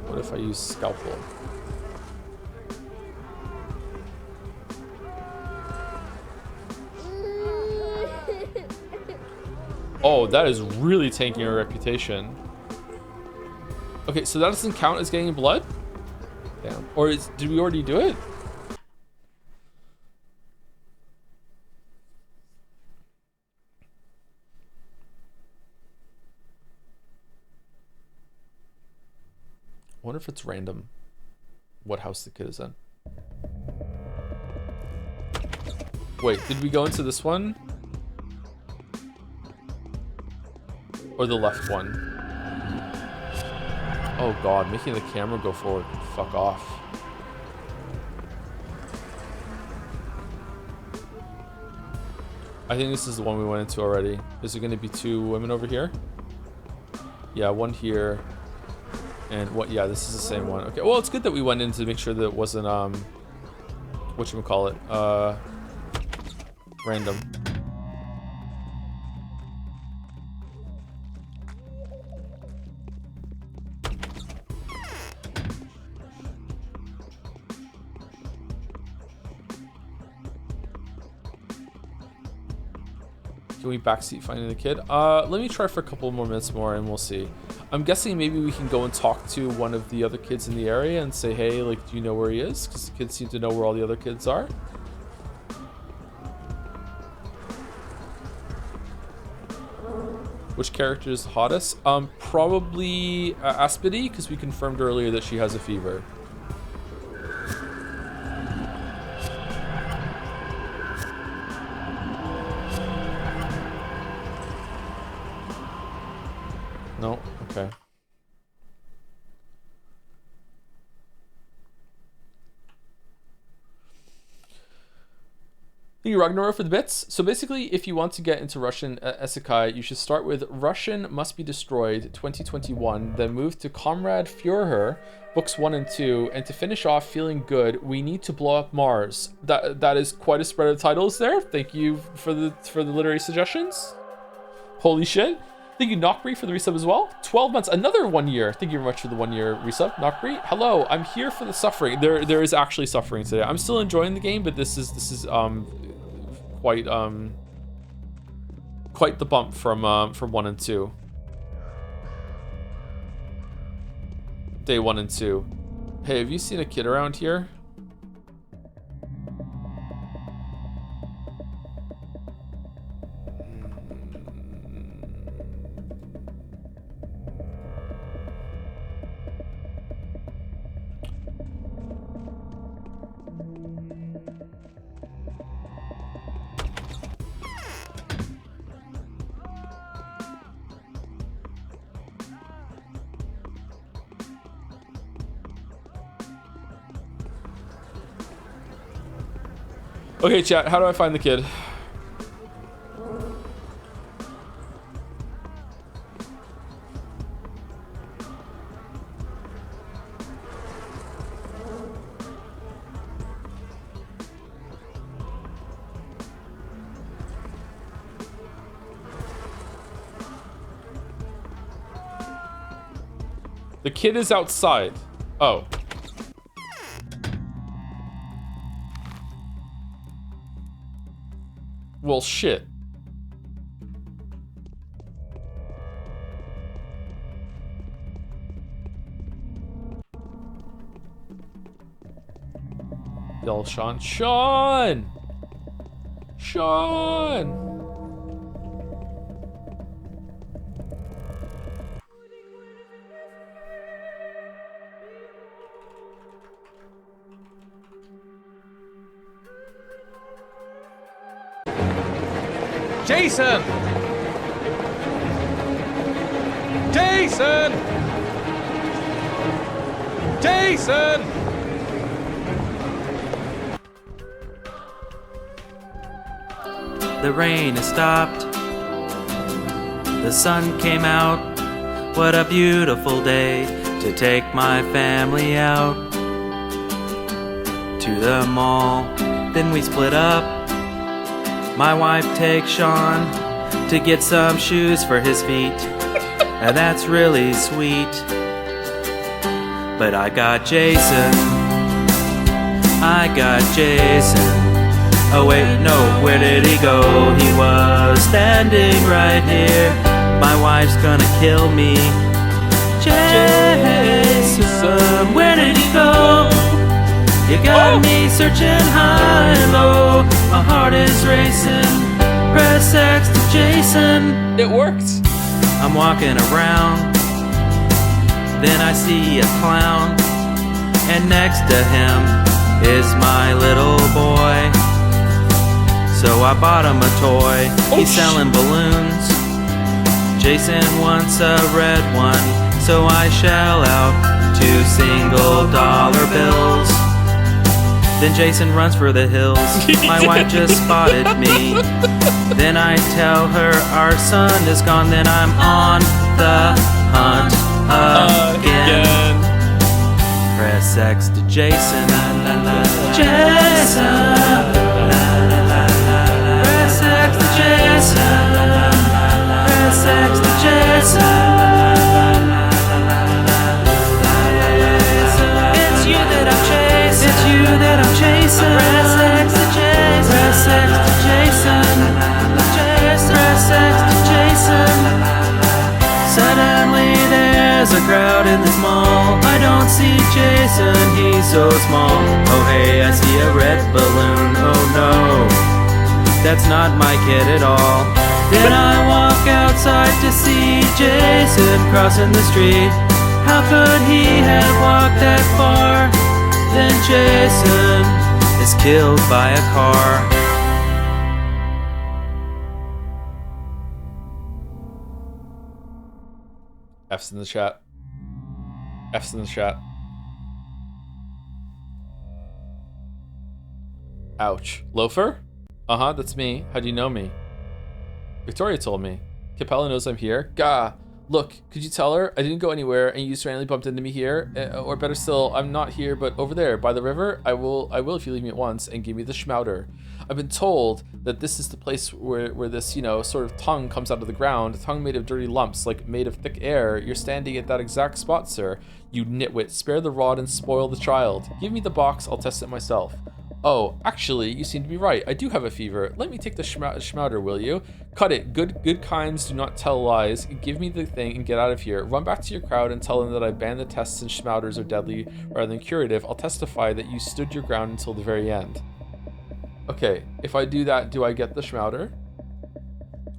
What if I use Scalpel? Oh, that is really tanking our reputation. Okay, so that doesn't count as getting blood? Damn. Or did we already do it? I wonder if it's random what house the kid is in. Wait, did we go into this one? Or the left one? Oh god, making the camera go forward. Fuck off. I think this is the one we went into already. Is there going to be 2 women over here? Yeah, one here. And what? Yeah, this is the same one. Okay, well, it's good that we went in to make sure that it wasn't, whatchamacallit, random. Can we backseat finding the kid? Let me try for a couple more minutes more and we'll see. I'm guessing maybe we can go and talk to one of the other kids in the area and say, hey, like, do you know where he is? Because the kids seem to know where all the other kids are. Which character is hottest? Probably Aspity, because we confirmed earlier that she has a fever. No? Okay. Thank you, Ragnar, for the bits. So basically, if you want to get into Russian Isekai, you should start with Russian Must Be Destroyed 2021, then move to Comrade Führer, books 1 and 2, and to finish off feeling good, We Need to Blow Up Mars. That is quite a spread of titles there. Thank you for the literary suggestions. Holy shit. Thank you, Knockbree, for the resub as well. 12 months, another 1 year. Thank you very much for the 1 year resub, Knockbree. Hello, I'm here for the suffering. There is actually suffering today. I'm still enjoying the game, but this is quite the bump from 1 and 2. Day 1 and 2. Hey, have you seen a kid around here? Okay, chat, how do I find the kid? The kid is outside. Oh. Well, shit. Yell, Sean. Sean! Sean! Jason! Jason! Jason! The rain has stopped. The sun came out. What a beautiful day to take my family out to the mall. Then we split up. My wife takes Sean to get some shoes for his feet. That's really sweet. But I got Jason. I got Jason. Oh wait, no, where did he go? He was standing right here. My wife's gonna kill me. Jason, where did he go? You got me searching high and low. My heart is racing. Press X to Jason. It worked. I'm walking around. Then I see a clown. And next to him is my little boy. So I bought him a toy. He's selling balloons. Jason wants a red one. So I shell out 2 single dollar bills. Then Jason runs for the hills. My wife just spotted me. Then I tell her our son is gone. Then I'm on the hunt again. Press X to Jason. Jason. Press X to Jason. Press X to Jason. It's you that I'm chasing. It's you that I'm chasing. Press X to Jason. Press X to Jason. Press X to Jason. Suddenly there's a crowd in this mall. I don't see Jason, he's so small. Oh hey, I see a red balloon. Oh no, that's not my kid at all. Then I walk outside to see Jason crossing the street. How could he have walked that far? Then Jason is killed by a car. F's in the chat. F's in the chat. Ouch. Loafer? Uh-huh, that's me. How do you know me? Victoria told me. Capella knows I'm here. Gah. Look, could you tell her I didn't go anywhere and you just randomly bumped into me here? Or better still, I'm not here, but over there by the river. I will if you leave me at once and give me the schmouder. I've been told that this is the place where this, you know, sort of tongue comes out of the ground. A tongue made of dirty lumps, like made of thick air. You're standing at that exact spot, sir. You nitwit. Spare the rod and spoil the child. Give me the box, I'll test it myself. Oh, actually, you seem to be right. I do have a fever. Let me take the schmouder, will you? Cut it. Good kinds do not tell lies. Give me the thing and get out of here. Run back to your crowd and tell them that I banned the tests and schmouders are deadly rather than curative. I'll testify that you stood your ground until the very end. Okay, if I do that, do I get the schmouder?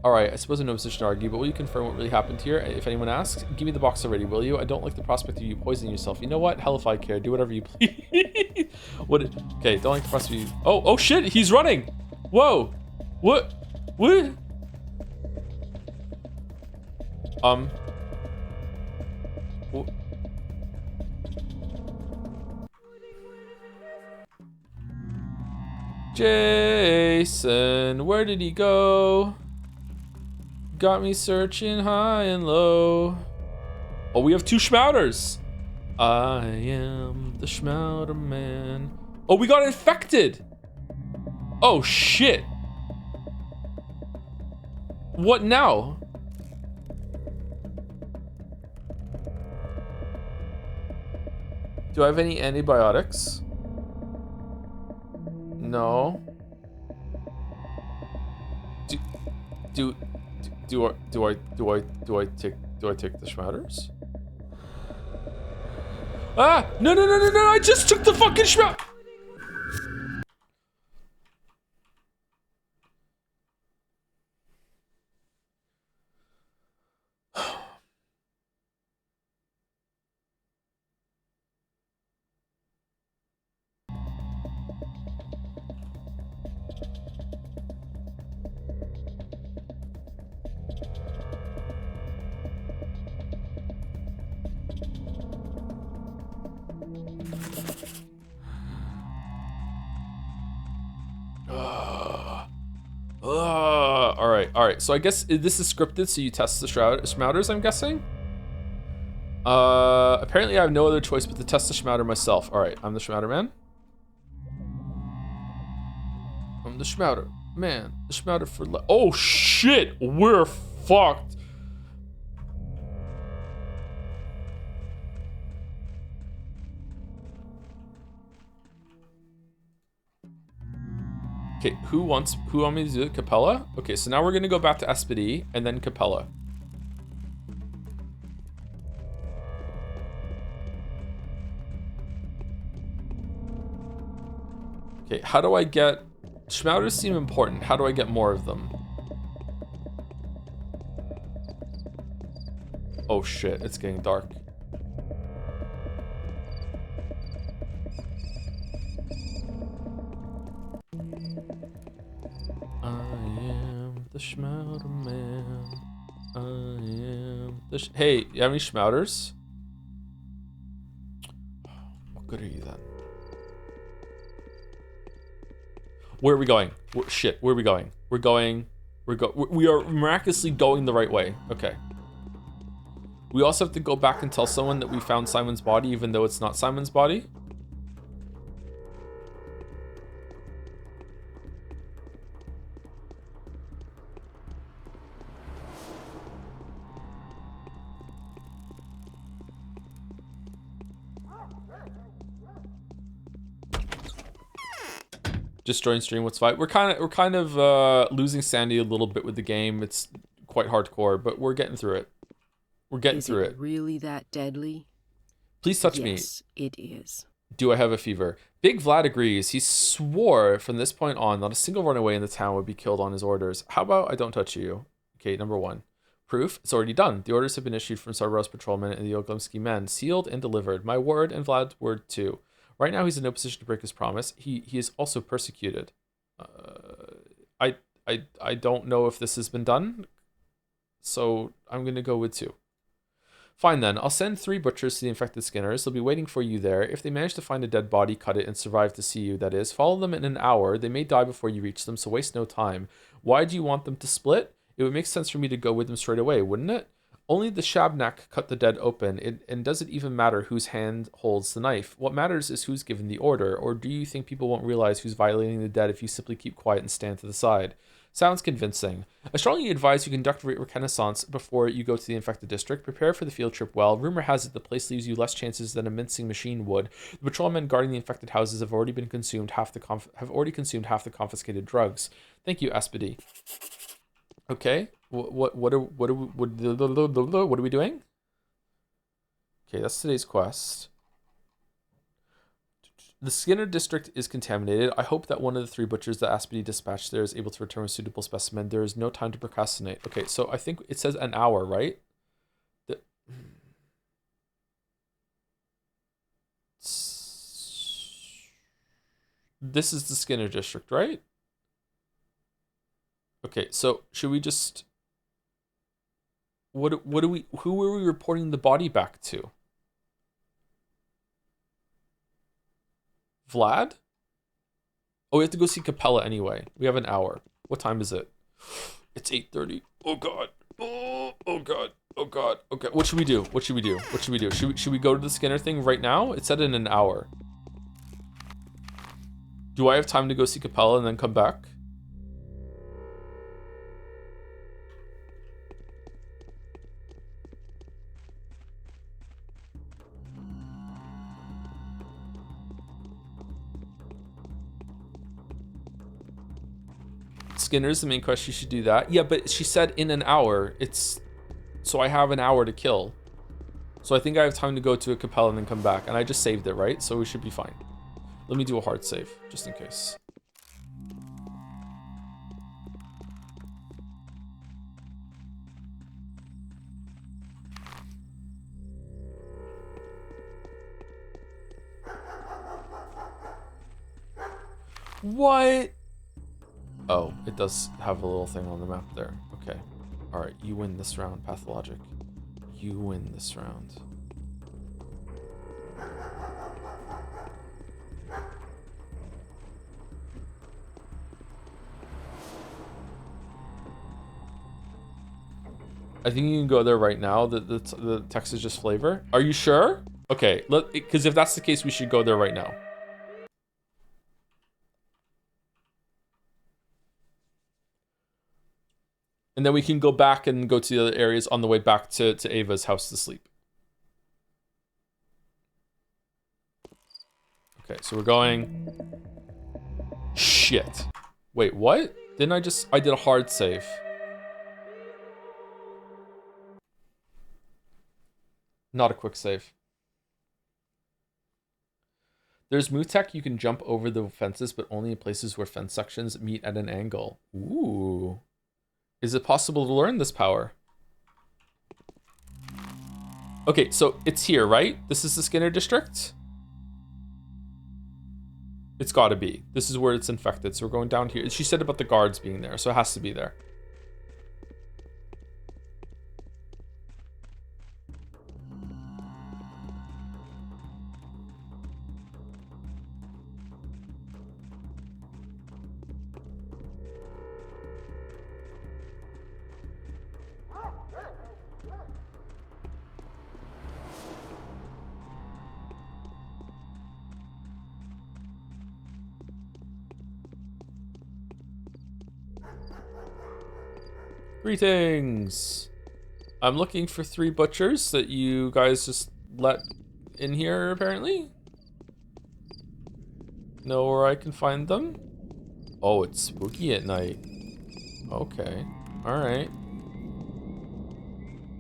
Alright, I suppose I'm in no position to argue, but will you confirm what really happened here? If anyone asks, give me the box already, will you? I don't like the prospect of you poisoning yourself. You know what? Hell if I care. Do whatever you please. Okay, don't like the prospect of you... Oh shit, he's running! Whoa! What? Jason, where did he go? Got me searching high and low. Oh, we have 2 schmouders. I am the schmouder man. Oh, we got infected. Oh, shit. What now? Do I have any antibiotics? No. Do I take the schmouders? Ah! No! I just took the fucking schmout. All right. So I guess this is scripted, so you test the schmouders, I'm guessing. Apparently I have no other choice but to test the schmouder myself. All right, I'm the schmouder man. I'm the schmouder. Man, the Schmouder for oh shit, we're fucked. Okay, who want me to do it? Capella? Okay, so now we're gonna go back to SPD and then Capella. Okay, how do I get... Schmouters seem important. How do I get more of them? Oh shit, it's getting dark. I am the Schmouter man. I am the Hey, you have any Schmouters? What good are you then? Where are we going? Shit, where are we going? We are miraculously going the right way. Okay. We also have to go back and tell someone that we found Simon's body, even though it's not Simon's body. Just join stream, what's fine. We're kind of losing sanity a little bit with the game. It's quite hardcore, but we're getting through it. We're getting through it. Really that deadly? Please touch me. Yes, it is. Do I have a fever? Big Vlad agrees. He swore from this point on, not a single runaway in the town would be killed on his orders. How about I don't touch you? Okay, number 1. Proof, it's already done. The orders have been issued from Cerberus patrolmen and the Oglemsky men, sealed and delivered. My word and Vlad's word too. Right now he's in no position to break his promise. He is also persecuted. I don't know if this has been done, so I'm going to go with 2. Fine then, I'll send 3 butchers to the infected skinners. They'll be waiting for you there. If they manage to find a dead body, cut it, and survive to see you, that is. Follow them in an hour. They may die before you reach them, so waste no time. Why do you want them to split? It would make sense for me to go with them straight away, wouldn't it? Only the Shabnak cut the dead open, and does it even matter whose hand holds the knife? What matters is who's given the order, or do you think people won't realize who's violating the dead if you simply keep quiet and stand to the side? Sounds convincing. I strongly advise you conduct reconnaissance before you go to the infected district. Prepare for the field trip well. Rumor has it the place leaves you less chances than a mincing machine would. The patrolmen guarding the infected houses have already consumed half the confiscated drugs. Thank you, Aspedy. Okay. What are we doing? Okay, that's today's quest. The Skinner district is contaminated. I hope that one of the 3 butchers that Aspedy dispatched there is able to return a suitable specimen. There is no time to procrastinate. Okay, so I think it says an hour, right? This is the Skinner district, right? Okay, so should we just... Who are we reporting the body back to? Vlad? Oh, we have to go see Capella anyway. We have an hour. What time is it? It's 8:30. Oh god. Oh god. Oh god. Okay. What should we do? What should we do? What should we do? Should we go to the Skinner thing right now? It said in an hour. Do I have time to go see Capella and then come back? Skinner's the main quest. You should do that. Yeah, but she said in an hour. So I have an hour to kill. So I think I have time to go to a Capella and then come back. And I just saved it, right? So we should be fine. Let me do a hard save, just in case. What? Oh, it does have a little thing on the map there. Okay. Alright, you win this round, Pathologic. You win this round. I think you can go there right now. The text is just flavor. Are you sure? Okay, because if that's the case, we should go there right now. And then we can go back and go to the other areas on the way back to Ava's house to sleep. Okay, so we're going... Shit. Wait, what? Didn't I just... I did a hard save. Not a quick save. There's move tech, you can jump over the fences, but only in places where fence sections meet at an angle. Ooh. Is it possible to learn this power? Okay, so it's here, right? This is the Skinner district? It's gotta be. This is where it's infected, so we're going down here. She said about the guards being there, so it has to be there. Greetings. I'm looking for 3 butchers that you guys just let in here, apparently. Know where I can find them? Oh, it's spooky at night. Okay. Alright.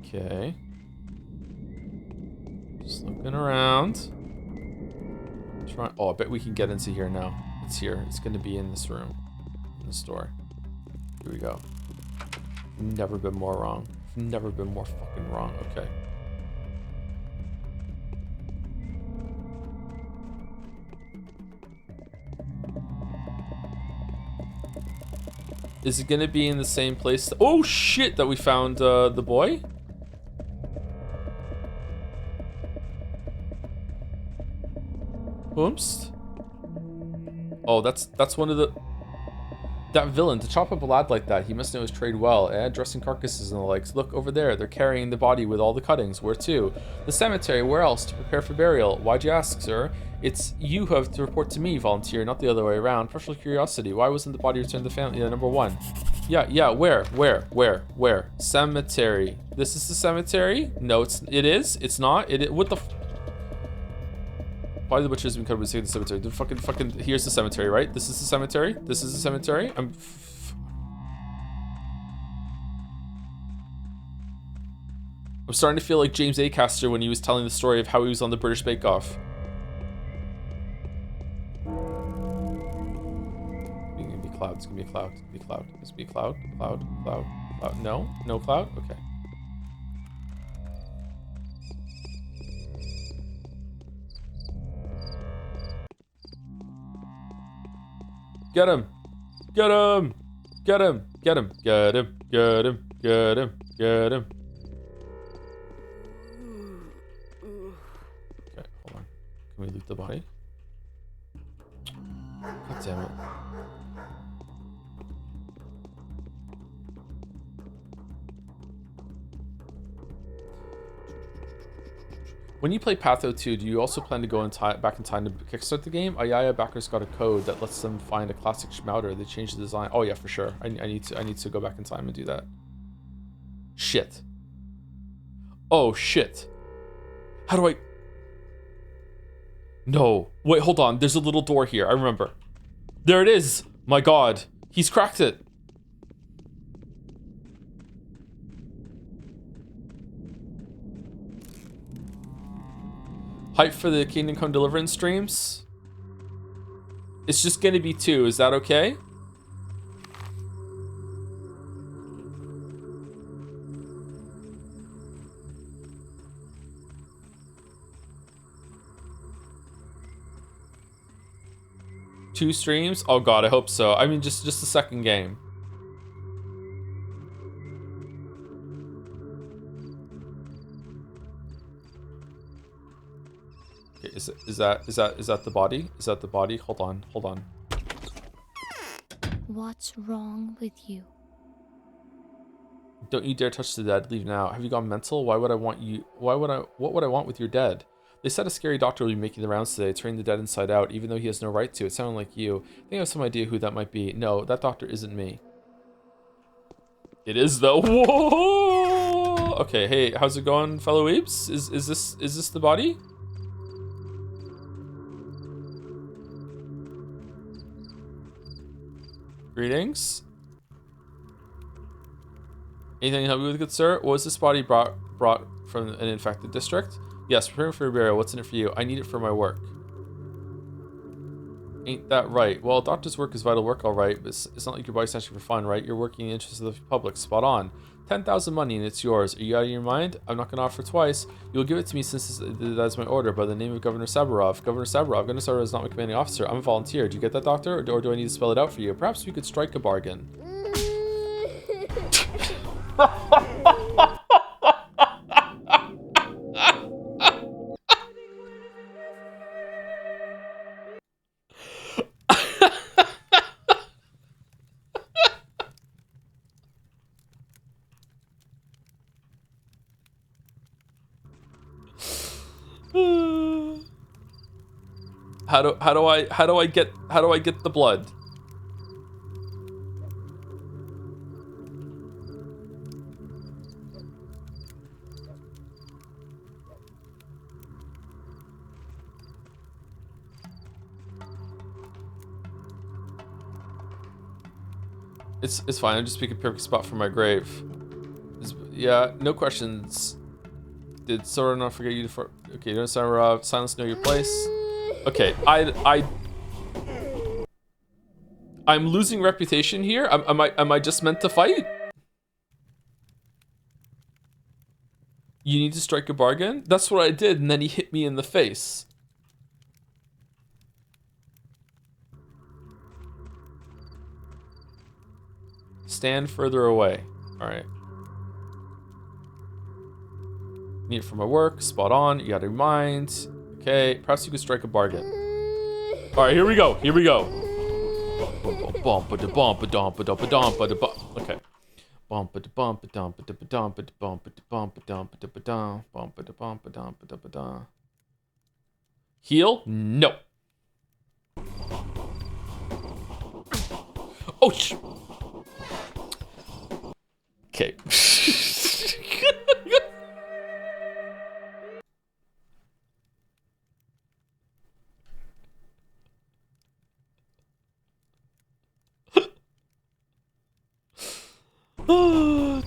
Okay. Just looking around. Oh, I bet we can get into here now. It's here. It's going to be in this room. In the store. Here we go. Never been more wrong. Never been more fucking wrong. Okay. Is it gonna be in the same place? Oh shit! That we found the boy. Oops. Oh, that's one of the. That villain, to chop up a lad like that, he must know his trade well, dressing carcasses and the likes. Look, over there, they're carrying the body with all the cuttings. Where to? The cemetery, where else? To prepare for burial. Why'd you ask, sir? It's you who have to report to me, volunteer, not the other way around. Professional curiosity, why wasn't the body returned to the family? Number 1. Yeah, where? Cemetery. This is the cemetery? No, it is? It's not? What the Body of the butcher has been covered with the cemetery. The fucking, here's the cemetery, right? This is the cemetery? This is the cemetery? I'm starting to feel like James Acaster when he was telling the story of how he was on the British Bake Off. It's gonna be a cloud. It's gonna be a cloud. It's gonna be a cloud. It's gonna be a cloud. Cloud. No cloud? Okay. Get him! Get him! Get him! Get him! Get him! Get him! Get him! Get him! Okay, hold on. Can we loot the body? God damn it. When you play Patho 2, do you also plan to go back in time to kickstart the game? Ayaya backers got a code that lets them find a classic Schmouter. They changed the design. Oh yeah, for sure. I need to go back in time and do that. Shit. Oh shit. How do I? No. Wait, hold on. There's a little door here. I remember. There it is. My God, he's cracked it. Hype for the Kingdom Come Deliverance streams? It's just gonna be 2, is that okay? Two streams? Oh god, I hope so. I mean, just the second game. Is that the body? Is that the body? Hold on. What's wrong with you? Don't you dare touch the dead. Leave now. Have you gone mental? Why would I want you? What would I want with your dead? They said a scary doctor will be making the rounds today, turning the dead inside out, even though he has no right to. It sounded like you. I think I have some idea who that might be. No, that doctor isn't me. It is though. Whoa! Okay, hey, how's it going, fellow weebs? Is this the body? Greetings. Anything to help you with, good sir? What was this body brought from an infected district? Yes, preparing for burial. What's in it for you? I need it for my work. Ain't that right? Well, doctor's work is vital work, all right, but it's not like your body's actually for fun, right? You're working in the interest of the public. Spot on. 10,000 money and it's yours. Are you out of your mind? I'm not going to offer twice. You'll give it to me since that's my order by the name of Governor Saburov. Governor Saburov is not my commanding officer. I'm a volunteer. Do you get that, doctor? Or do I need to spell it out for you? Perhaps we could strike a bargain. How do I get the blood? It's fine. I'm just picking a perfect spot for my grave. Yeah, no questions. Did Sora not forget you for? Okay, don't silence know your place. Okay, I'm losing reputation here. Am I just meant to fight? You need to strike a bargain? That's what I did, and then he hit me in the face. Stand further away. Alright. Need it for my work. Spot on. You gotta mind. Okay, perhaps you could strike a bargain. Alright, here we go. Here we go. Okay. Heal? No. Oh, okay.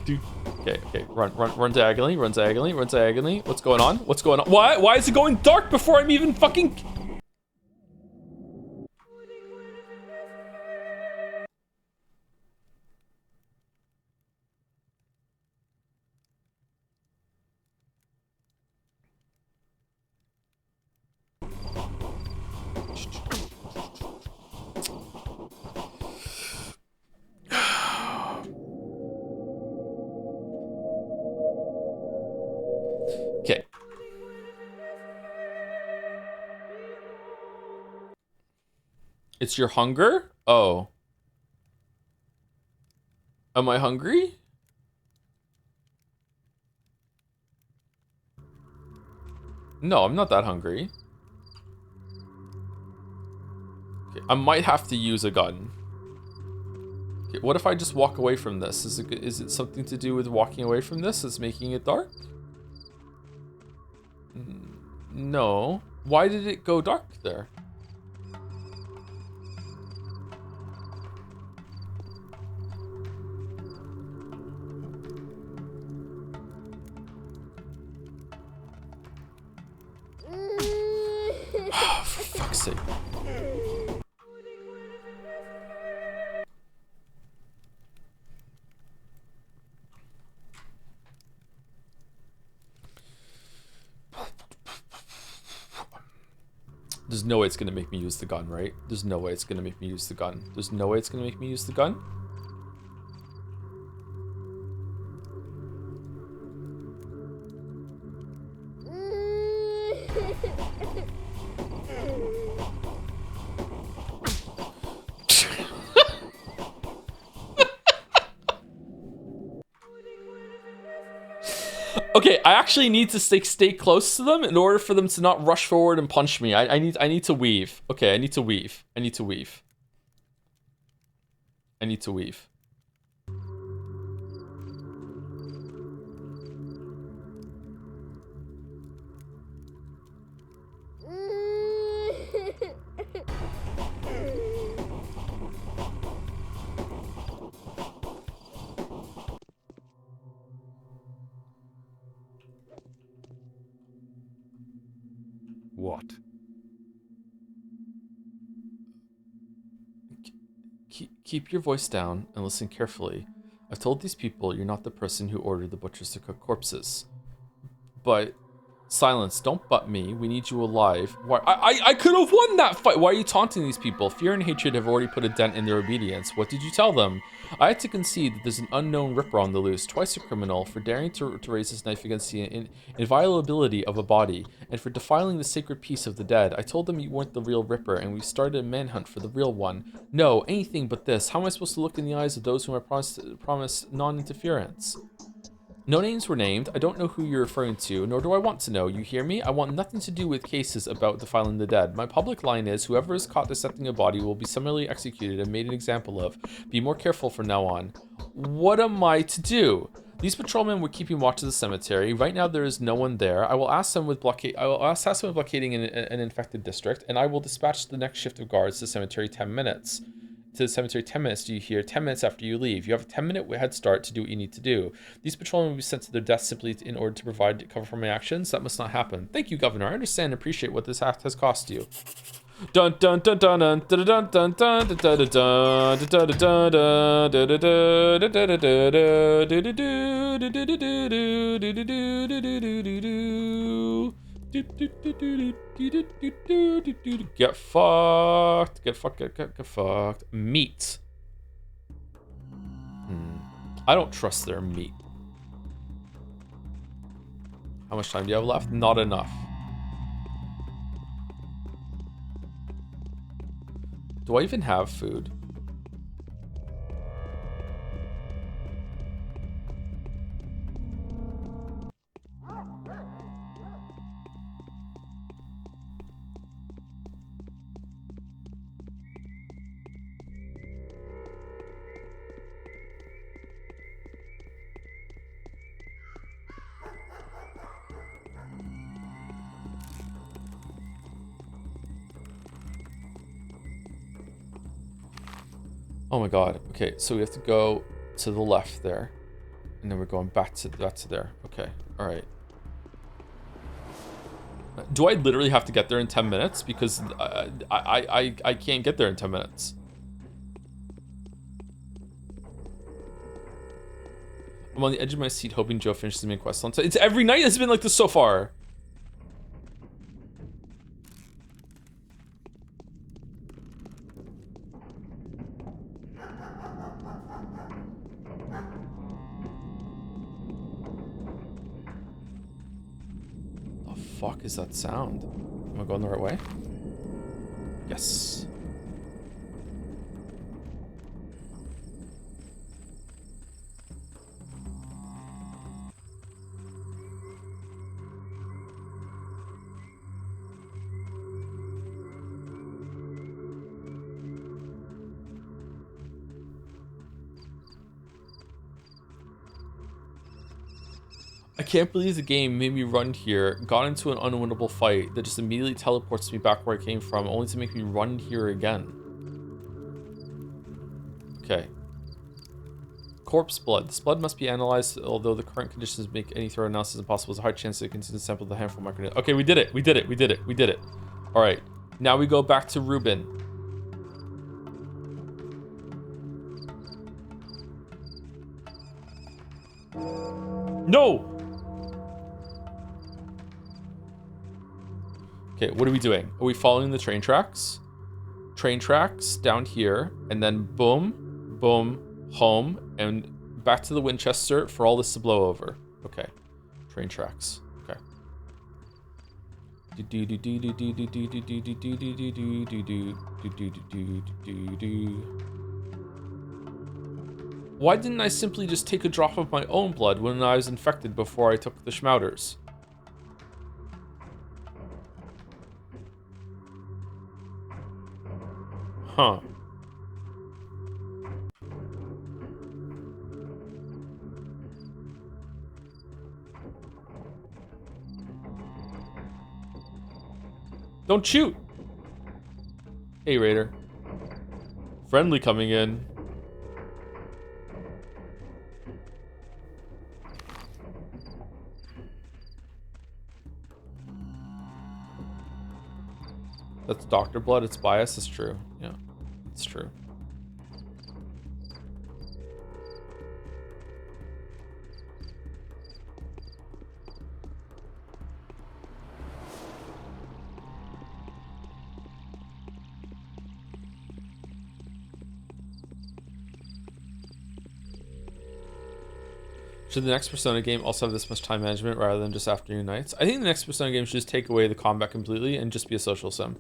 Dude. Okay. Run diagonally. What's going on? Why is it going dark before I'm even fucking... Okay. It's your hunger? Oh. Am I hungry? No, I'm not that hungry. Okay, I might have to use a gun. Okay, what if I just walk away from this? Is it something to do with walking away from this that's making it dark? No. Why did it go dark there? Oh, for fuck's sake. There's no way it's gonna make me use the gun, right? There's no way it's gonna make me use the gun. There's no way it's gonna make me use the gun. Okay, I actually need to stay close to them in order for them to not rush forward and punch me. I need to weave. Okay, I need to weave. I need to weave. Keep your voice down and listen carefully. I've told these people you're not the person who ordered the butchers to cook corpses. But silence, don't butt me. We need you alive. Why? I could have won that fight. Why are you taunting these people? Fear and hatred have already put a dent in their obedience. What did you tell them? I had to concede that there's an unknown Ripper on the loose, twice a criminal, for daring to raise his knife against the inviolability of a body, and for defiling the sacred peace of the dead. I told them you weren't the real Ripper, and we started a manhunt for the real one. No, anything but this. How am I supposed to look in the eyes of those whom I promised non-interference? No names were named. I don't know who you're referring to, nor do I want to know. You hear me? I want nothing to do with cases about defiling the dead. My public line is, whoever is caught dissecting a body will be summarily executed and made an example of. Be more careful from now on. What am I to do? These patrolmen were keeping watch of the cemetery. Right now there is no one there. I will ask them with task them with blockading an infected district, and I will dispatch the next shift of guards to the cemetery 10 minutes. To the cemetery 10 minutes, do you hear? 10 minutes after you leave. You have a 10-minute head start to do what you need to do. These patrolmen will be sent to their deaths simply in order to provide cover for my actions. That must not happen. Thank you, Governor. I understand and appreciate what this act has cost you. Dun dun dun dun dun dun dun dun dun dun dun dun. Get fucked. Get fucked. Meat. I don't trust their meat. How much time do you have left? Not enough. Do I even have food? Oh my god. Okay, so we have to go to the left there. And then we're going back to there. Okay, alright. Do I literally have to get there in 10 minutes? Because I can't get there in 10 minutes. I'm on the edge of my seat hoping Joe finishes the main quest on time. It's every night it's been like this so far. Fuck is that sound? Am I going the right way? Yes. I can't believe the game made me run here, got into an unwinnable fight that just immediately teleports me back where I came from, only to make me run here again. Okay. Corpse blood. This blood must be analyzed, although the current conditions make any thorough analysis impossible. There's a high chance that it contains a sample of the handful micro. Okay, we did it. We did it. We did it. We did it. All right. Now we go back to Ruben. No! Okay, what are we doing? Are we following the train tracks? Train tracks down here, and then boom, boom, home, and back to the Winchester for all this to blow over. Okay, train tracks. Okay. Why didn't I simply just take a drop of my own blood when I was infected before I took the Schmouters? Huh. Don't shoot! Hey, Raider. Friendly coming in. That's Dr. Blood, it's biased, it's true. Yeah, it's true. Should the next Persona game also have this much time management rather than just afternoon nights? I think the next Persona game should just take away the combat completely and just be a social sim.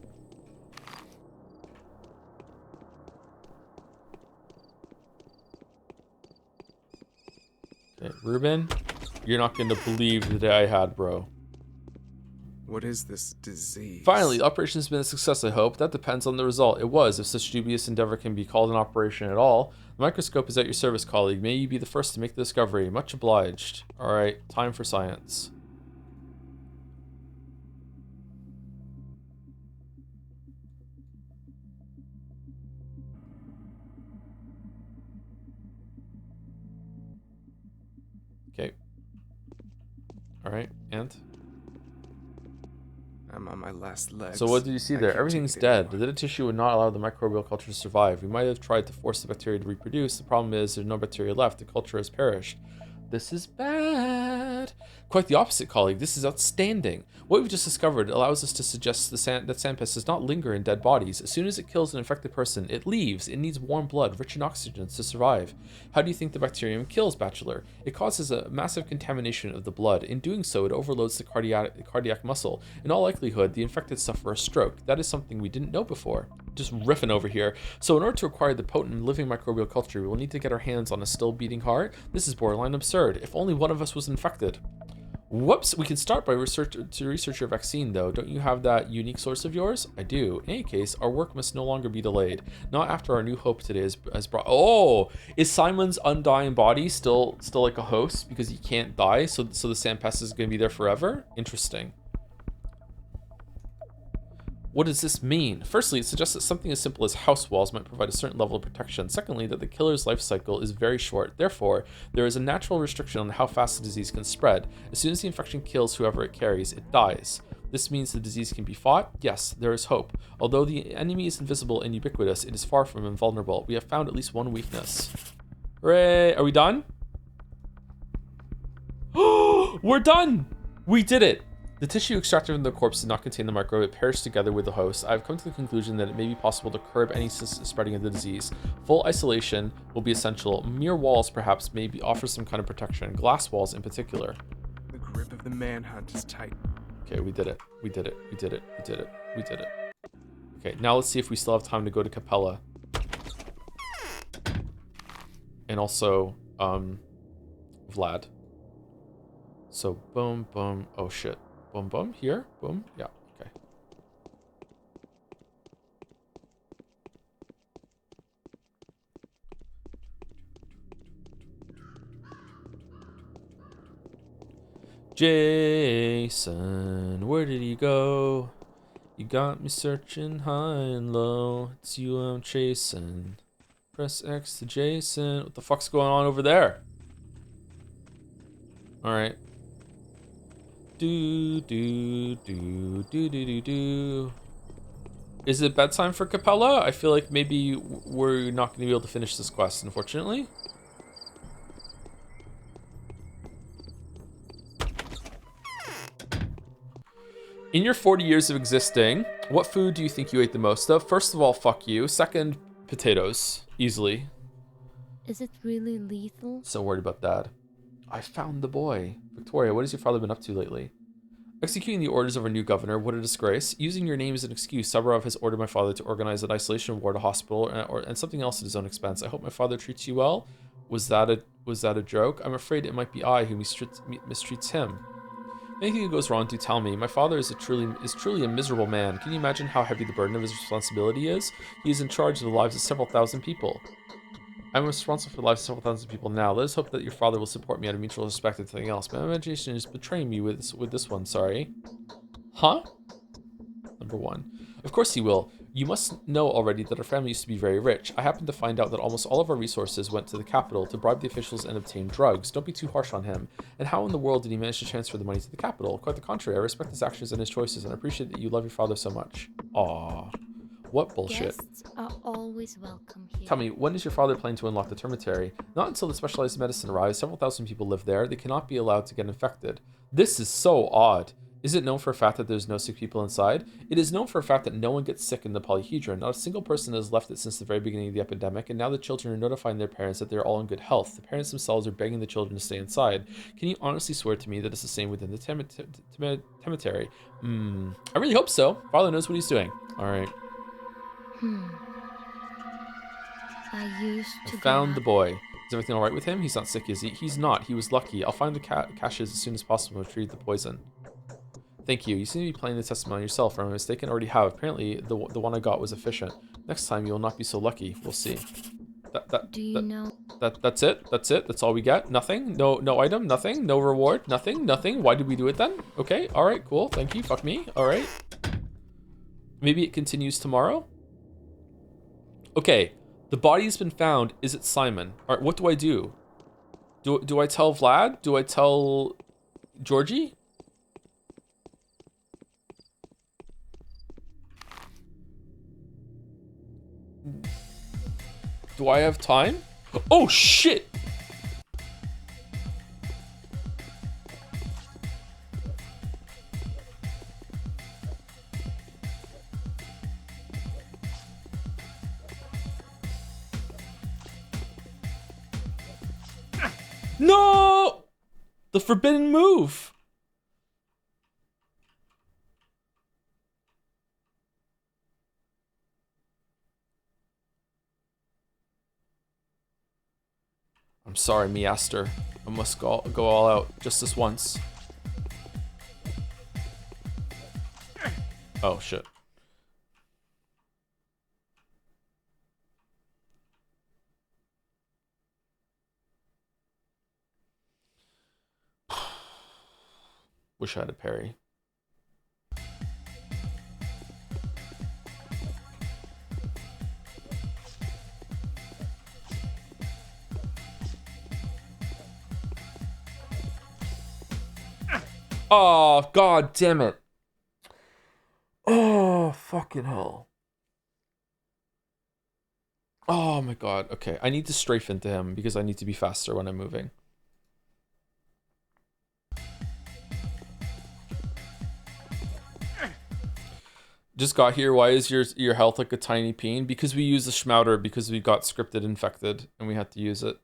Okay, Ruben, you're not going to believe the day I had, bro. What is this disease? Finally, the operation has been a success, I hope. That depends on the result. It was, if such dubious endeavor can be called an operation at all. The microscope is at your service, colleague. May you be the first to make the discovery. Much obliged. Alright, time for science. Okay. Alright, and? I'm on my last legs. So what did you see there? Everything's dead. The dead tissue would not allow the microbial culture to survive. We might have tried to force the bacteria to reproduce. The problem is there's no bacteria left. The culture has perished. This is bad. Quite the opposite, colleague. This is outstanding. What we've just discovered allows us to suggest that sand pest does not linger in dead bodies. As soon as it kills an infected person, it leaves. It needs warm blood, rich in oxygen, to survive. How do you think the bacterium kills, Bachelor? It causes a massive contamination of the blood. In doing so, it overloads the cardiac muscle. In all likelihood, the infected suffer a stroke. That is something we didn't know before. Just riffing over here. So in order to acquire the potent living microbial culture, we will need to get our hands on a still beating heart. This is borderline absurd. If only one of us was infected. Whoops, we can start by research your vaccine, though. Don't you have that unique source of yours? I do. In any case, our work must no longer be delayed. Not after our new hope today has brought... Oh! Is Simon's undying body still like a host because he can't die, so the sand pest is going to be there forever? Interesting. What does this mean? Firstly, it suggests that something as simple as house walls might provide a certain level of protection. Secondly, that the killer's life cycle is very short. Therefore, there is a natural restriction on how fast the disease can spread. As soon as the infection kills whoever it carries, it dies. This means the disease can be fought? Yes, there is hope. Although the enemy is invisible and ubiquitous, it is far from invulnerable. We have found at least one weakness. Hooray! Are we done? Oh, we're done! We did it! The tissue extracted from the corpse did not contain the microbe. It perished together with the host. I've come to the conclusion that it may be possible to curb any spreading of the disease. Full isolation will be essential. Mere walls, perhaps, maybe offer some kind of protection. Glass walls in particular. The grip of the manhunt is tight. Okay, we did it. We did it. We did it. We did it. We did it. Okay, now let's see if we still have time to go to Capella. And also, Vlad. So, boom, boom. Oh, shit. Boom, boom, here, boom, yeah, okay. Jason, where did he go? You got me searching high and low. It's you I'm chasing. Press X to Jason. What the fuck's going on over there? Alright. Do. Is it bedtime for Capella? I feel like maybe we're not going to be able to finish this quest, unfortunately. In your 40 years of existing, what food do you think you ate the most of? First of all, fuck you. Second, potatoes. Easily. Is it really lethal? So worried about that. I found the boy. Victoria, what has your father been up to lately? Executing the orders of our new governor, what a disgrace. Using your name as an excuse, Sabarov has ordered my father to organize an isolation ward, a hospital, and something else at his own expense. I hope my father treats you well. Was that a joke? I'm afraid it might be I who mistreats him. If anything goes wrong, do tell me. My father is truly a miserable man. Can you imagine how heavy the burden of his responsibility is? He is in charge of the lives of several thousand people. I'm responsible for the lives of several thousand people now. Let us hope that your father will support me out of mutual respect and something else. My imagination is betraying me with this one, sorry. Huh? Number 1. Of course he will. You must know already that our family used to be very rich. I happened to find out that almost all of our resources went to the capital to bribe the officials and obtain drugs. Don't be too harsh on him. And how in the world did he manage to transfer the money to the capital? Quite the contrary, I respect his actions and his choices, and I appreciate that you love your father so much. Aww. What bullshit. Guests are always welcome here. Tell me, when is your father planning to unlock the termitary? Not until the specialized medicine arrives. Several thousand people live there. They cannot be allowed to get infected. This is so odd. Is it known for a fact that there's no sick people inside? It is known for a fact that no one gets sick in the polyhedron. Not a single person has left it since the very beginning of the epidemic, and now the children are notifying their parents that they're all in good health. The parents themselves are begging the children to stay inside. Can you honestly swear to me that it's the same within the cemetery? I really hope so. Father knows what he's doing. All right. I used to Found the boy. Is everything all right with him? He's not sick, is he? He's not. He was lucky. I'll find the caches as soon as possible and retrieve the poison. Thank you. You seem to be playing the testimony yourself. If I'm mistaken, already have. Apparently, the one I got was efficient. Next time, you will not be so lucky. We'll see. Do you know? That's it. That's it. That's all we get. Nothing. No item. Nothing. No reward. Nothing. Nothing. Why did we do it then? Okay. All right. Cool. Thank you. Fuck me. All right. Maybe it continues tomorrow. Okay. The body has been found. Is it Simon? All right. What do I do? Do I tell Vlad? Do I tell Georgie? Do I have time? Oh shit! No! The forbidden move! I'm sorry, Measter. I must go all out just this once. Oh, shit. Wish I had a parry. Oh, god damn it. Oh, fucking hell. Oh my god. Okay, I need to strafe into him because I need to be faster when I'm moving. Just got here. Why is your health like a tiny peen? Because we use the Schmouter because we got scripted infected and we had to use it.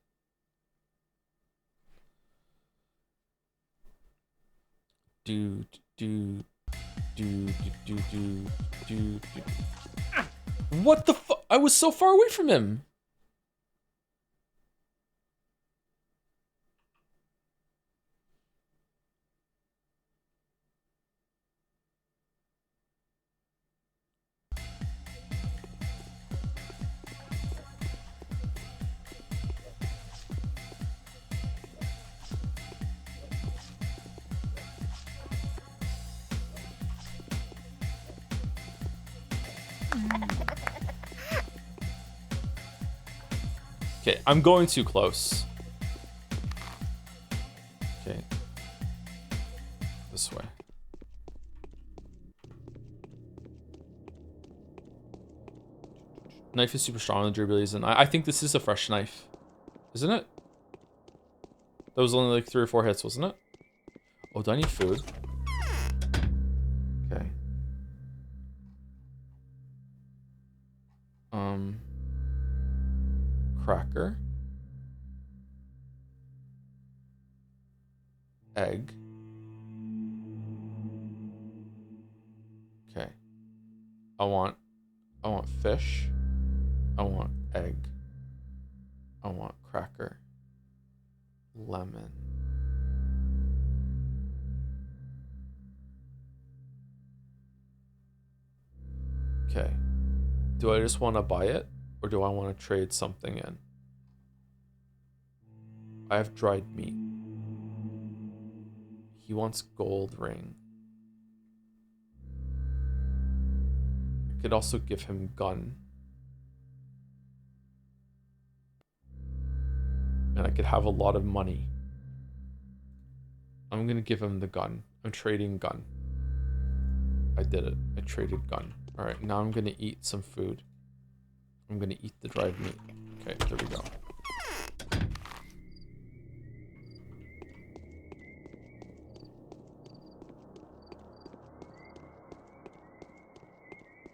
What the fuck? I was so far away from him. Okay, I'm going too close. Okay. This way. Knife is super strong on the Jubilees, and I think this is a fresh knife. Isn't it? That was only like 3 or 4 hits, wasn't it? Oh, do I need food? Okay. Cracker. Egg. Okay. I want fish. I want egg. I want cracker. Lemon. Okay. Do I just want to buy it? Or do I want to trade something in? I have dried meat. He wants gold ring. I could also give him gun. And I could have a lot of money. I'm gonna give him the gun. I'm trading gun. I did it. I traded gun. Alright, now I'm gonna eat some food. I'm gonna eat the dried meat. Okay, there we go.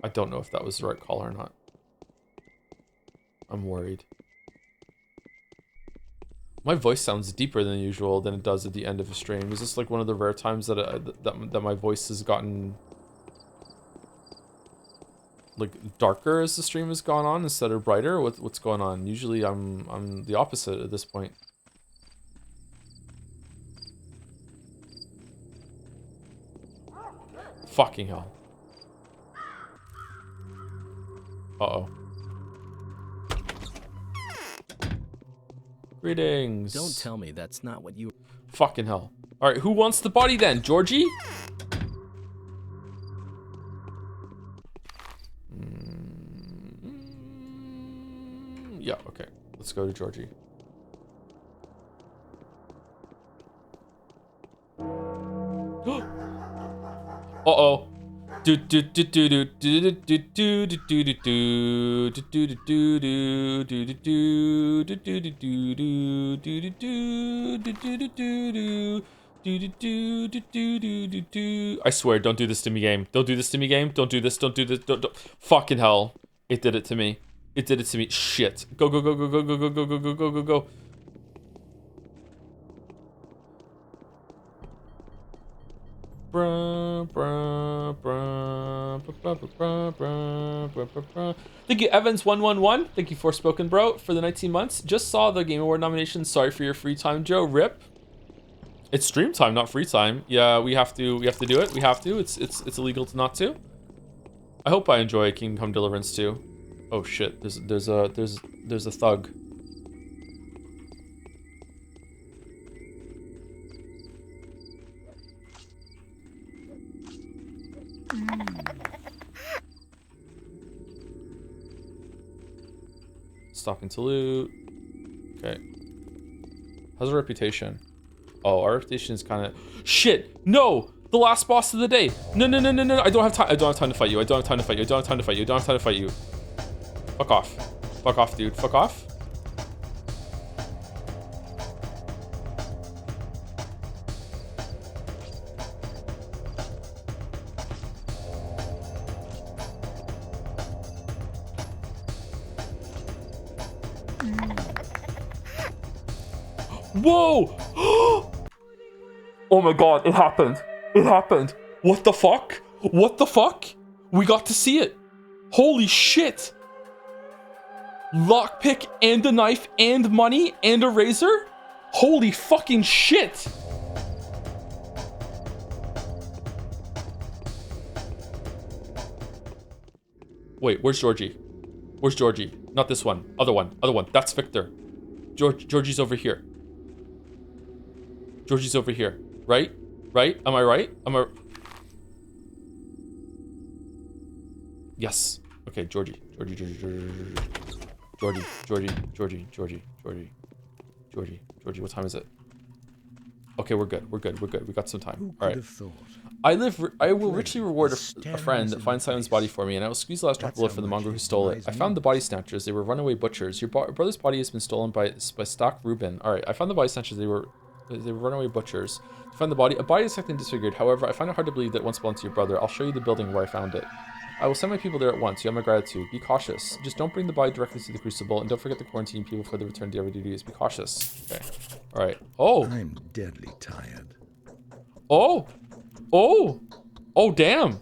I don't know if that was the right call or not. I'm worried. My voice sounds deeper than usual than it does at the end of a stream. Is this like one of the rare times that that my voice has gotten like darker as the stream has gone on instead of brighter? What's going on? Usually I'm the opposite at this point. Fucking hell. Uh-oh. Greetings. Don't tell me that's not what you... Fucking hell. Alright, who wants the body then? Georgie? Yeah, okay. Let's go to Georgie. Uh-oh. I swear, don't do this to me, game. Don't do this to me, game. Don't do this. Don't do this. Don't. Fucking hell. It did it to me. It did it to me. Shit. Go, go, go, go, go, go, go, go, go, go, go, go, go. Thank you, Evans111. Thank you, Forspoken Bro, for the 19 months. Just saw the Game Award nominations. Sorry for your free time, Joe. Rip. It's stream time, not free time. Yeah, we have to do it. We have to. It's illegal to not to. I hope I enjoy Kingdom Come Deliverance too. Oh shit. There's a thug. Stopping to loot. Okay. How's our reputation? Oh, our reputation is kind of... Shit! No! The last boss of the day! No, no, no, no, no! I don't have time. I don't have time to fight you. I don't have time to fight you. I don't have time to fight you. I don't have time to fight you. Fuck off. Fuck off, dude. Fuck off. Whoa! Oh my god, it happened. It happened. What the fuck? What the fuck? We got to see it. Holy shit. Lockpick and a knife and money and a razor? Holy fucking shit. Wait, where's Georgie? Where's Georgie? Not this one. Other one. Other one. That's Victor. Georgie's over here. Georgie's over here. Right? Right? Am I right? Am I... Yes. Okay, Georgie. Georgie. What time is it? Okay, we're good. We got some time. All right. I will richly reward a friend that finds Simon's body for me, and I will squeeze the last drop of blood from the mongrel who stole it. I found the body snatchers. They were runaway butchers. Your brother's body has been stolen by Stock Reuben. All right, I found the body snatchers. They were runaway butchers. I found the body. A body is technically disfigured. However, I find it hard to believe that it once belonged to your brother. I'll show you the building where I found it. I will send my people there at once. You have my gratitude. Be cautious. Just don't bring the body directly to the crucible, and don't forget to quarantine people before they return to their duties. Be cautious. Okay. All right. Oh. I'm deadly tired. Oh. Oh. Oh, damn.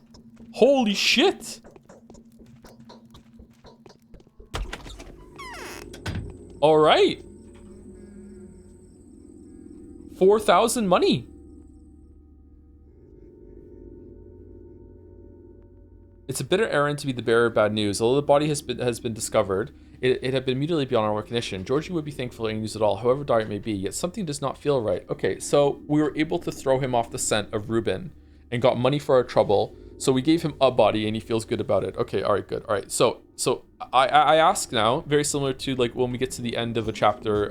Holy shit. All right. 4,000 money. It's a bitter errand to be the bearer of bad news. Although the body has been discovered, it had been mutilated beyond our recognition. Georgie would be thankful for any news at all, however dire it may be. Yet something does not feel right. Okay, so we were able to throw him off the scent of Reuben and got money for our trouble. So we gave him a body and he feels good about it. Okay, all right, good. All right, so I ask now, very similar to like when we get to the end of a chapter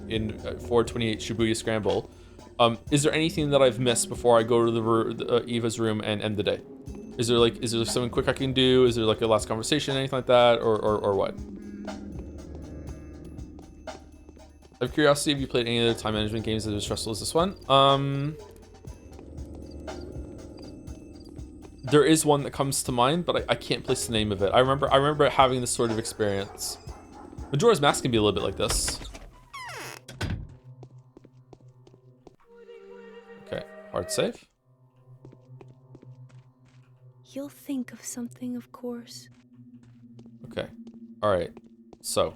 in 428 Shibuya Scramble, is there anything that I've missed before I go to the Eva's room and end the day? Is there something quick I can do? Is there like a last conversation, anything like that, or what? Out of curiosity, have you played any other time management games that are as stressful as this one? There is one that comes to mind, but I can't place the name of it. I remember having this sort of experience. Majora's Mask can be a little bit like this. Okay, hard save. You'll think of something, of course. Okay, all right. So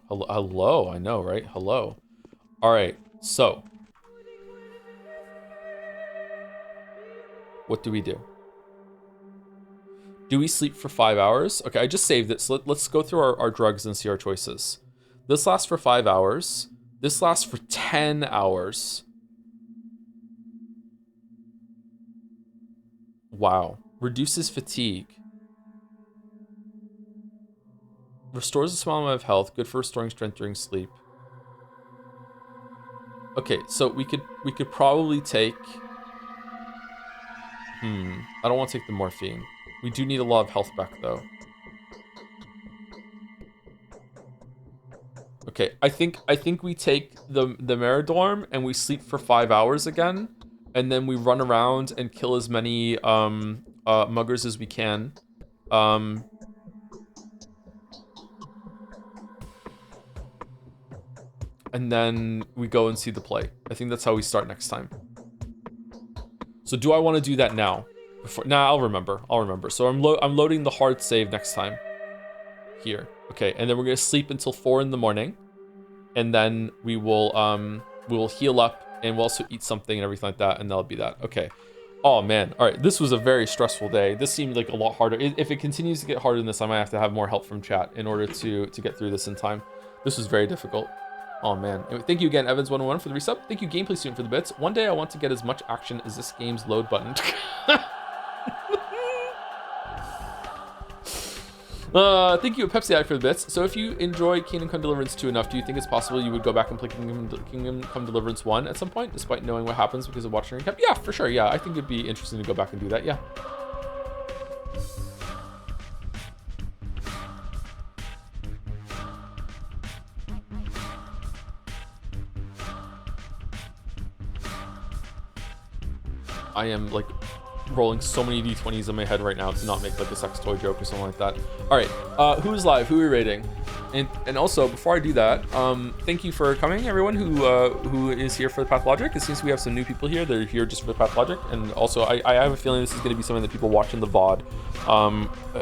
hello. I know, right? Hello. All right. So, what do we do? Do we sleep for 5 hours? Okay, I just saved it. So let's go through our drugs and see our choices. This lasts for 5 hours. This lasts for 10 hours. Wow. Reduces fatigue. Restores a small amount of health. Good for restoring strength during sleep. Okay, so we could probably take... I don't want to take the morphine. We do need a lot of health back, though. Okay, I think we take the Meridorm and we sleep for 5 hours again, and then we run around and kill as many muggers as we can. And then we go and see the play. I think that's how we start next time. So do I want to do that now? I'll remember. So I'm loading the hard save next time. Here. Okay, and then we're gonna sleep until 4 in the morning, and then we will heal up, and we'll also eat something and everything like that, and that'll be that. Okay. Oh man. All right. This was a very stressful day. This seemed like a lot harder. If it continues to get harder than this, I might have to have more help from chat in order to get through this in time. This was very difficult. Oh man. Anyway, thank you again, Evans101 for the resub. Thank you, Gameplay Student, for the bits. One day I want to get as much action as this game's load button. Thank you, Pepsi Eye, for the bits. So if you enjoy Kingdom Come Deliverance 2 enough, do you think it's possible you would go back and play Kingdom Come Deliverance 1 at some point, despite knowing what happens because of watching a recap? Yeah, for sure. Yeah, I think it'd be interesting to go back and do that. Yeah. I am like rolling so many d20s in my head right now to not make like a sex toy joke or something like that. All right, who's live? Who are we rating? And also, before I do that, thank you for coming, everyone who is here for the Pathologic. It seems we have some new people here. They're here just for the Pathologic, and also I have a feeling this is going to be something that people watch in the VOD,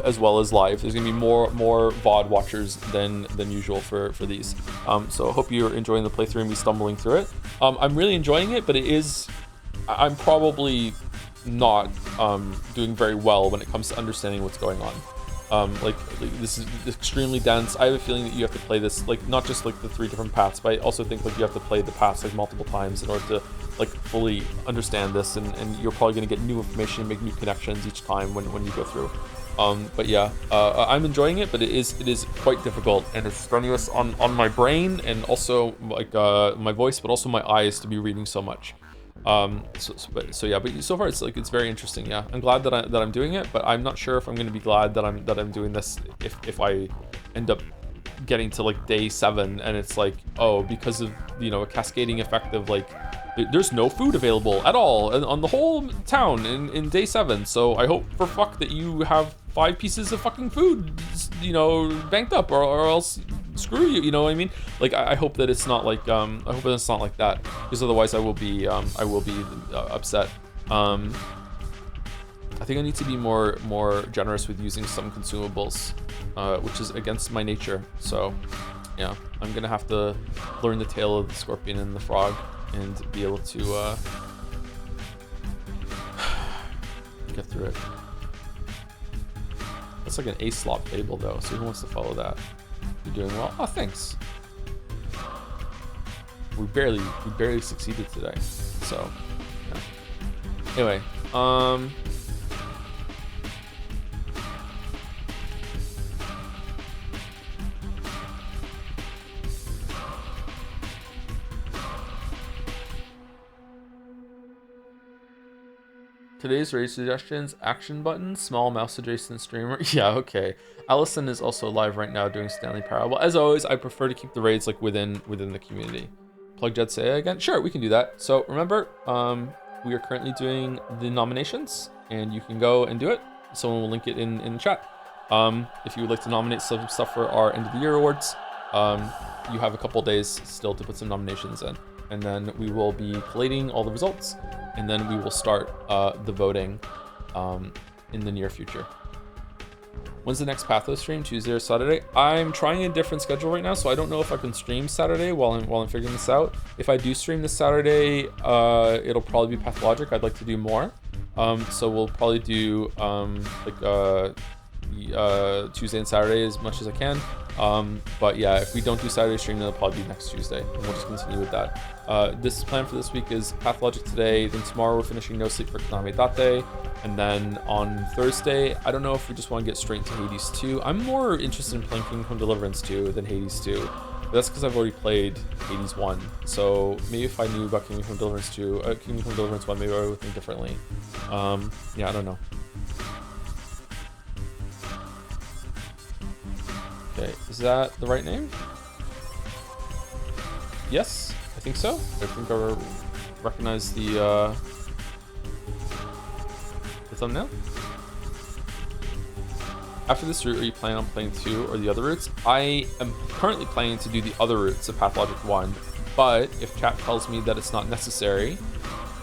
as well as live. There's going to be more VOD watchers than usual for these. So I hope you're enjoying the playthrough and me stumbling through it. I'm really enjoying it, but I'm probably not doing very well when it comes to understanding what's going on. Like this is extremely dense. I have a feeling that you have to play this like not just like the 3 different paths, but I also think like you have to play the paths like multiple times in order to like fully understand this, and you're probably going to get new information and make new connections each time when you go through. But yeah, I'm enjoying it, but it is quite difficult, and it's strenuous on my brain and also like my voice, but also my eyes to be reading so much. So yeah, but so far it's very interesting. Yeah, I'm glad that I'm doing it, but I'm not sure if I'm going to be glad that I'm doing this if I end up getting to like day 7 and it's like, oh, because of a cascading effect of like there's no food available at all on the whole town in day 7. So I hope for fuck that you have 5 pieces of fucking food banked up, or else screw you, you know what I mean? Like I hope that it's not like I hope that it's not like that, because otherwise I will be upset. I think I need to be more generous with using some consumables, which is against my nature. So yeah, I'm gonna have to learn the tale of the scorpion and the frog and be able to get through it. That's like an A-slop fable though, so who wants to follow that? You're doing well. Oh, thanks. We barely succeeded today. So yeah. Anyway, today's raid suggestions: action button, small mouse adjacent streamer. Yeah, okay. Allison is also live right now doing Stanley Parable. As always, I prefer to keep the raids like within the community. Plug Jed say again? Sure, we can do that. So remember, we are currently doing the nominations. and you can go and do it. Someone will link it in the chat. If you would like to nominate some stuff for our end of the year awards, you have a couple days still to put some nominations in, and then we will be collating all the results, and then we will start the voting in the near future. When's the next Patho stream? Tuesday or Saturday? I'm trying a different schedule right now, so I don't know if I can stream Saturday while I'm figuring this out. If I do stream this Saturday, it'll probably be Pathologic. I'd like to do more. So we'll probably do Tuesday and Saturday as much as I can. But yeah, if we don't do Saturday stream, then it'll probably be next Tuesday, and we'll just continue with that. This plan for this week is Pathologic today, then tomorrow we're finishing No Sleep for Konami Date, and then on Thursday, I don't know if we just want to get straight into Hades 2. I'm more interested in playing Kingdom Come Deliverance 2 than Hades 2. But that's because I've already played Hades 1. So maybe if I knew about Kingdom Come Deliverance 2, Kingdom Come Deliverance 1, maybe I would think differently. Yeah, I don't know. Okay, is that the right name? Yes, I think so. I think I recognize the thumbnail. After this route, are you planning on playing 2 or the other routes? I am currently planning to do the other routes of Pathologic 1, but if chat tells me that it's not necessary,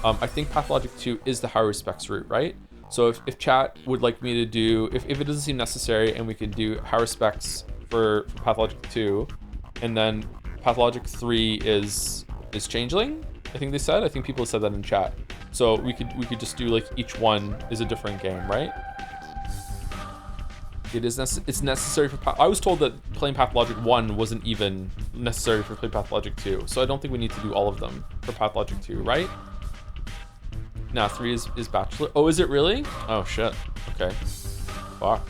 I think Pathologic 2 is the high respects route, right? So if chat would like me to do, if it doesn't seem necessary and we can do high respects for Pathologic 2, and then Pathologic 3 is Changeling, I think they said. I think people said that in chat. So we could just do like each one is a different game, right? It's necessary for I was told that playing Pathologic 1 wasn't even necessary for playing Pathologic 2. So I don't think we need to do all of them for Pathologic 2, right? Nah, 3 is Bachelor. Oh, is it really? Oh shit. Okay. Fuck.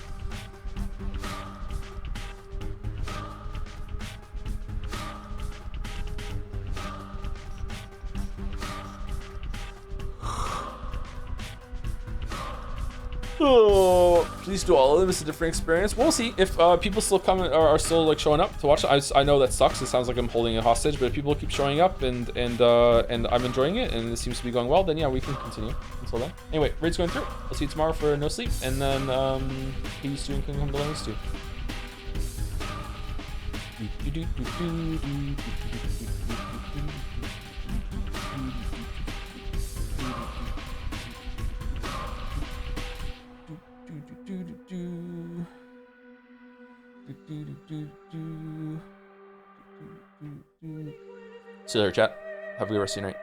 Oh, please do all of them. It's a different experience. We'll see if people still come are still like showing up to watch. I know that sucks. It sounds like I'm holding a hostage, but if people keep showing up and I'm enjoying it and it seems to be going well, then yeah, we can continue until then. Anyway, raid's going through. I'll see you tomorrow for No Sleep, and then Hades 2 and Kingdom Come Deliverance 2. See you later, chat. Have a good rest of your night.